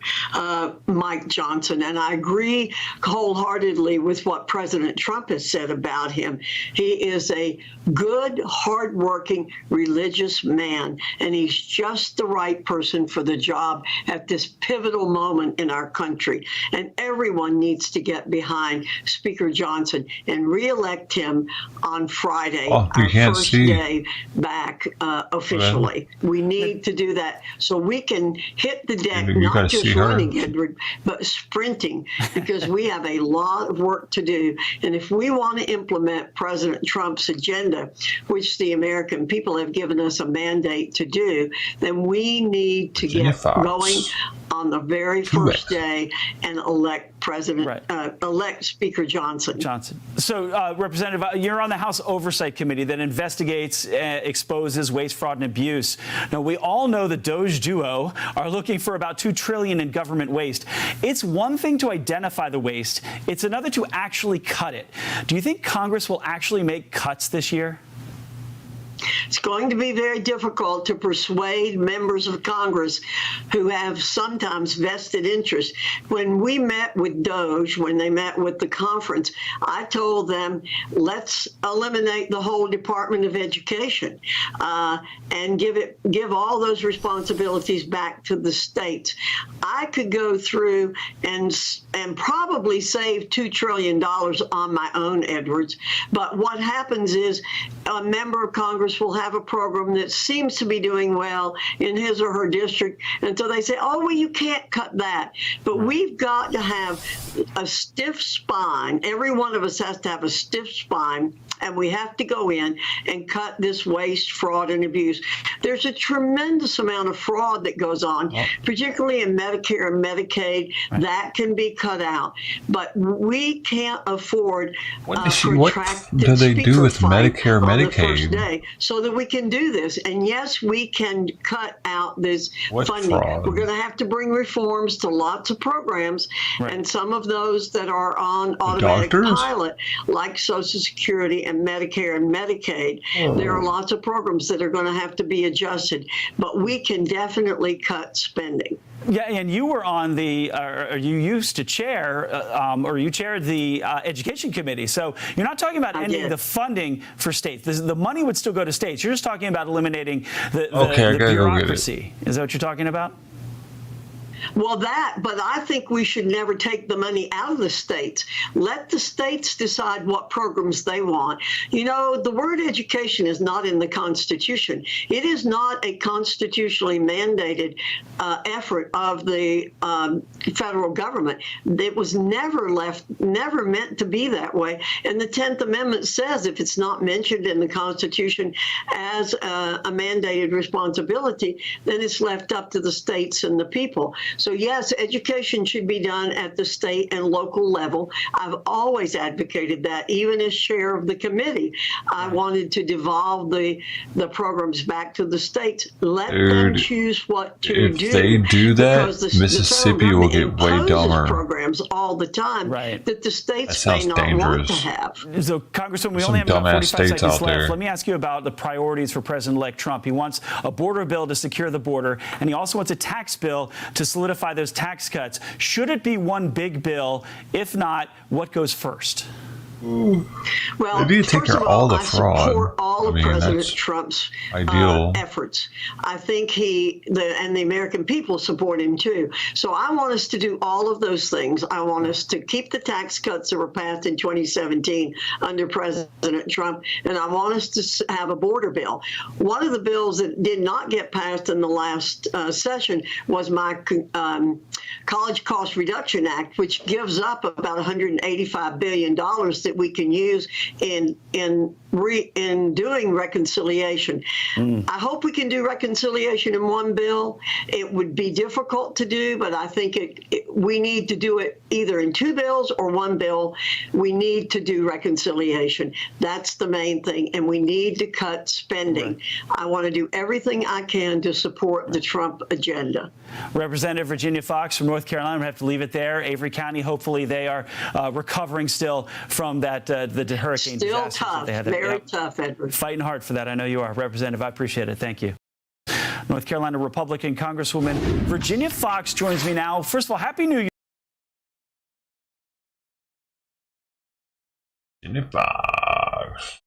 Mike Johnson, and I agree wholeheartedly with what President Trump has said about him. He is a good, hardworking, religious man, and he's just the right person for the job at this pivotal moment in our country. And everyone needs to get behind Speaker Johnson and reelect him on Friday, our first day back officially. We need to do that so we can hit the deck, not just running, Edward, but sprinting, because we have a lot of work to do. And if we want to implement President Trump's agenda, which the American people have given us a mandate to do, then we need to get going on the very first day and elect elect Speaker Johnson. So, Representative, you're on the House Oversight Committee that investigates, exposes waste, fraud, and abuse. Now, we all know the DOJ duo are looking for about $2 trillion in government waste. It's one thing to identify the waste. It's another to actually cut it. Do you think Congress will actually make cuts this year? It's going to be very difficult to persuade members of Congress who have sometimes vested interest. When we met with DOJ, when they met with the conference, I told them, let's eliminate the whole Department of Education and give all those responsibilities back to the states. I could go through and probably save $2 trillion on my own, Edwards. But what happens is a member of Congress Congress will have a program that seems to be doing well in his or her district. And so they say, oh, well, you can't cut that. But we've got to have a stiff spine. Every one of us has to have a stiff spine, and we have to go in and cut this waste, fraud, and abuse. There's a tremendous amount of fraud that goes on, particularly in Medicare and Medicaid. That can be cut out. But we can't afford what do they do with Medicare, Medicaid? So that we can do this. And yes, we can cut out this funding. Fraud? We're going to have to bring reforms to lots of programs, and some of those that are on automatic pilot, like Social Security and Medicare and Medicaid. There are lots of programs that are going to have to be adjusted, but we can definitely cut spending. Yeah, and you were on or you used to chair, or you chaired the Education Committee. So you're not talking about ending the funding for states. The money would still go to states. You're just talking about eliminating the bureaucracy. Is that what you're talking about? Well, but I think we should never take the money out of the states. Let the states decide what programs they want. You know, the word education is not in the Constitution. It is not a constitutionally mandated effort of the federal government. It was never meant to be that way. And the 10th Amendment says if it's not mentioned in the Constitution as a mandated responsibility, then it's left up to the states and the people. So yes, education should be done at the state and local level. I've always advocated that, even as chair of the committee. I wanted to devolve the programs back to the states. Let them choose what to do. If they do that, Mississippi will get way dumber. Programs all the time that the states that may not want to have. So, Congressman, we only have about 45 seconds left. Let me ask you about the priorities for President-elect Trump. He wants a border bill to secure the border, and he also wants a tax bill to solidify those tax cuts. Should it be one big bill? If not, what goes first? Well, maybe you take care of all the fraud. I support all of President Trump's efforts. I think and the American people support him too. So I want us to do all of those things. I want us to keep the tax cuts that were passed in 2017 under President Trump, and I want us to have a border bill. One of the bills that did not get passed in the last session was my College Cost Reduction Act, which gives up about $185 billion that we can use in doing reconciliation. I hope we can do reconciliation in one bill. It would be difficult to do, but I think we need to do it either in two bills or one bill. We need to do reconciliation. That's the main thing, and we need to cut spending. I want to do everything I can to support the Trump agenda. Representative Virginia Foxx from North Carolina. I'm going to have to leave it there. Avery County, hopefully they are recovering still from that the hurricane still disaster tough, they had. Very tough, Edward. Fighting hard for that. I know you are, Representative. I appreciate it. Thank you. North Carolina Republican Congresswoman Virginia Foxx joins me now. First of all, Happy New Year. Virginia Foxx.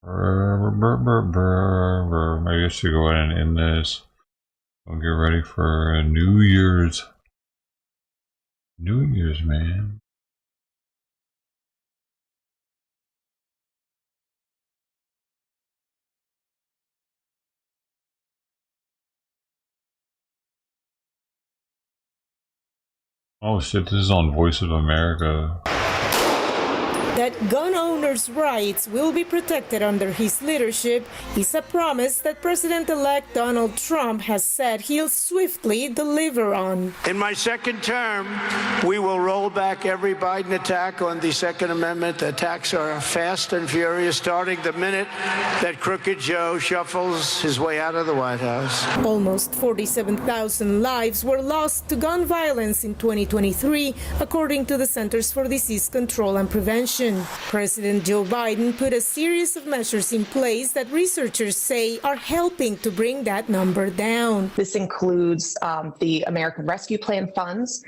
Maybe I should go ahead and end this. I'll get ready for New Year's. New Year's, man. Oh shit, this is on Voice of America. That gun owners' rights will be protected under his leadership is a promise that President-elect Donald Trump has said he'll swiftly deliver on. In my second term, we will roll back every Biden attack on the Second Amendment. The attacks are fast and furious, starting the minute that Crooked Joe shuffles his way out of the White House. Almost 47,000 lives were lost to gun violence in 2023, according to the Centers for Disease Control and Prevention. President Joe Biden put a series of measures in place that researchers say are helping to bring that number down. This includes the American Rescue Plan funds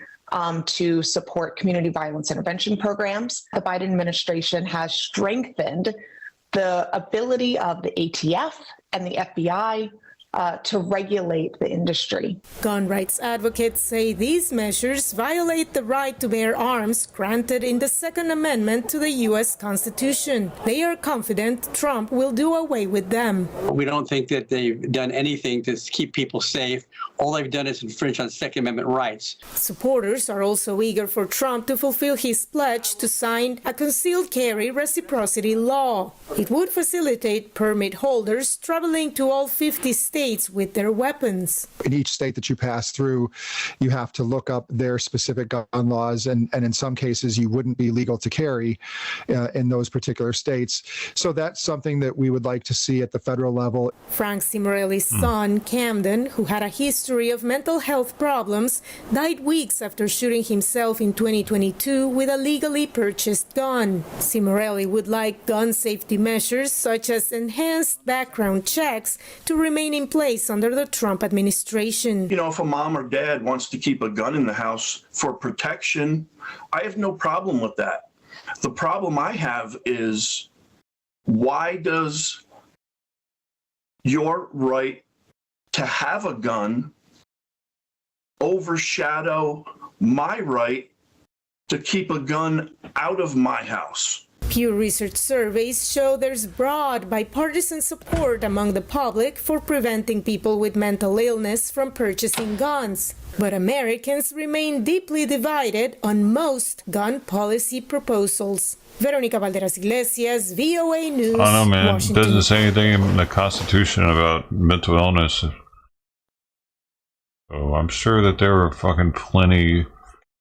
to support community violence intervention programs. The Biden administration has strengthened the ability of the ATF and the FBI to regulate the industry. Gun rights advocates say these measures violate the right to bear arms granted in the Second Amendment to the U.S. Constitution. They are confident Trump will do away with them. We don't think that they've done anything to keep people safe. All they've done is infringe on Second Amendment rights. Supporters are also eager for Trump to fulfill his pledge to sign a concealed carry reciprocity law. It would facilitate permit holders traveling to all 50 states with their weapons. In each state that you pass through, you have to look up their specific gun laws, and in some cases you wouldn't be legal to carry in those particular states. So that's something that we would like to see at the federal level. Frank Cimarelli's son, Camden, who had a history of mental health problems, died weeks after shooting himself in 2022 with a legally purchased gun. Cimarelli would like gun safety measures such as enhanced background checks to remain in place under the Trump administration. You know, if a mom or dad wants to keep a gun in the house for protection, I have no problem with that. The problem I have is, why does your right to have a gun overshadow my right to keep a gun out of my house? Pew Research surveys show there's broad bipartisan support among the public for preventing people with mental illness from purchasing guns. But Americans remain deeply divided on most gun policy proposals. Veronica Valderas Iglesias, VOA News, I don't know, man. Washington. It doesn't say anything in the Constitution about mental illness. So I'm sure that there were fucking plenty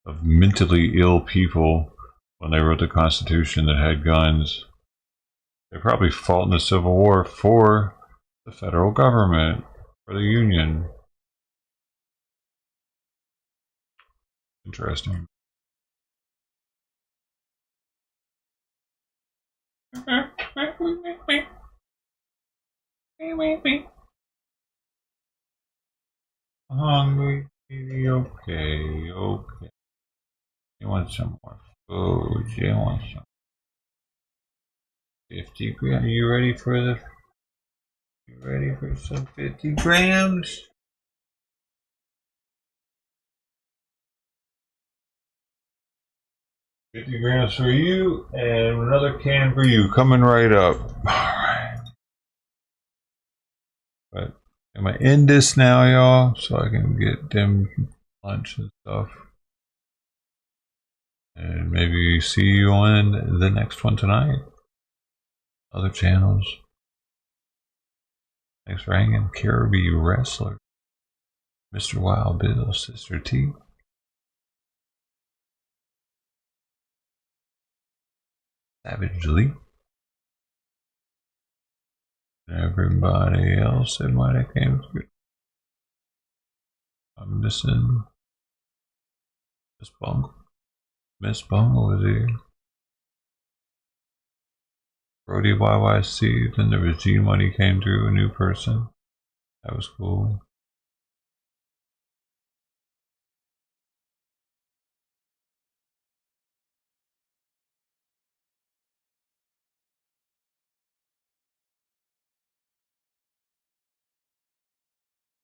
of mentally ill people when they wrote the Constitution that had guns. They probably fought in the Civil War for the federal government, for the Union. Interesting. Hungry, okay. You want some more food? You want some 50 grams? You ready for some 50 grams? 50 grams for you, and another can for you, coming right up. Alright. But I'm gonna end this now, y'all, so I can get them lunch and stuff. And maybe see you on the next one tonight. Other channels. Thanks for hanging. Caribbean Wrestler. Mr. Wild Bill, Sister T. Savage Lee. And everybody else that might have came through. I'm missing Miss Bungle. Miss Bungle is here. Brody YYC. Then there was G Money came through, a new person. That was cool.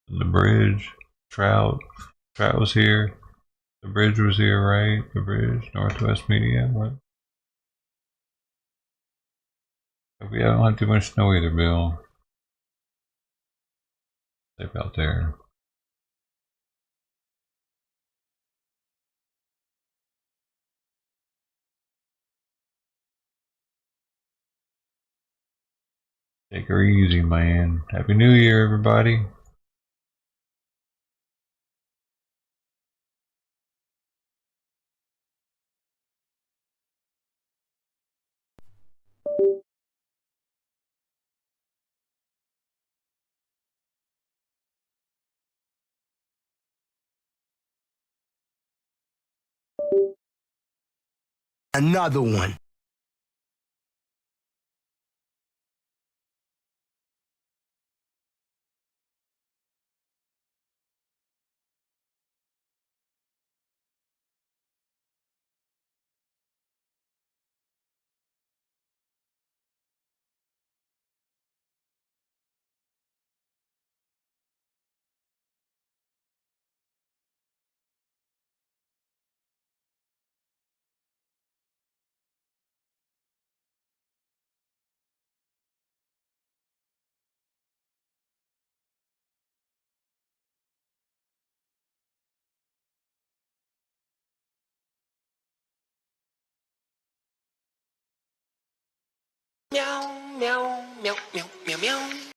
The bridge, Trout was here. The bridge was here, right? The bridge, Northwest Media. What? We don't have too much snow either, Bill. Safe out there. Take her easy, man. Happy New Year, everybody. Another one. Meow, meow, meow, meow, meow, meow.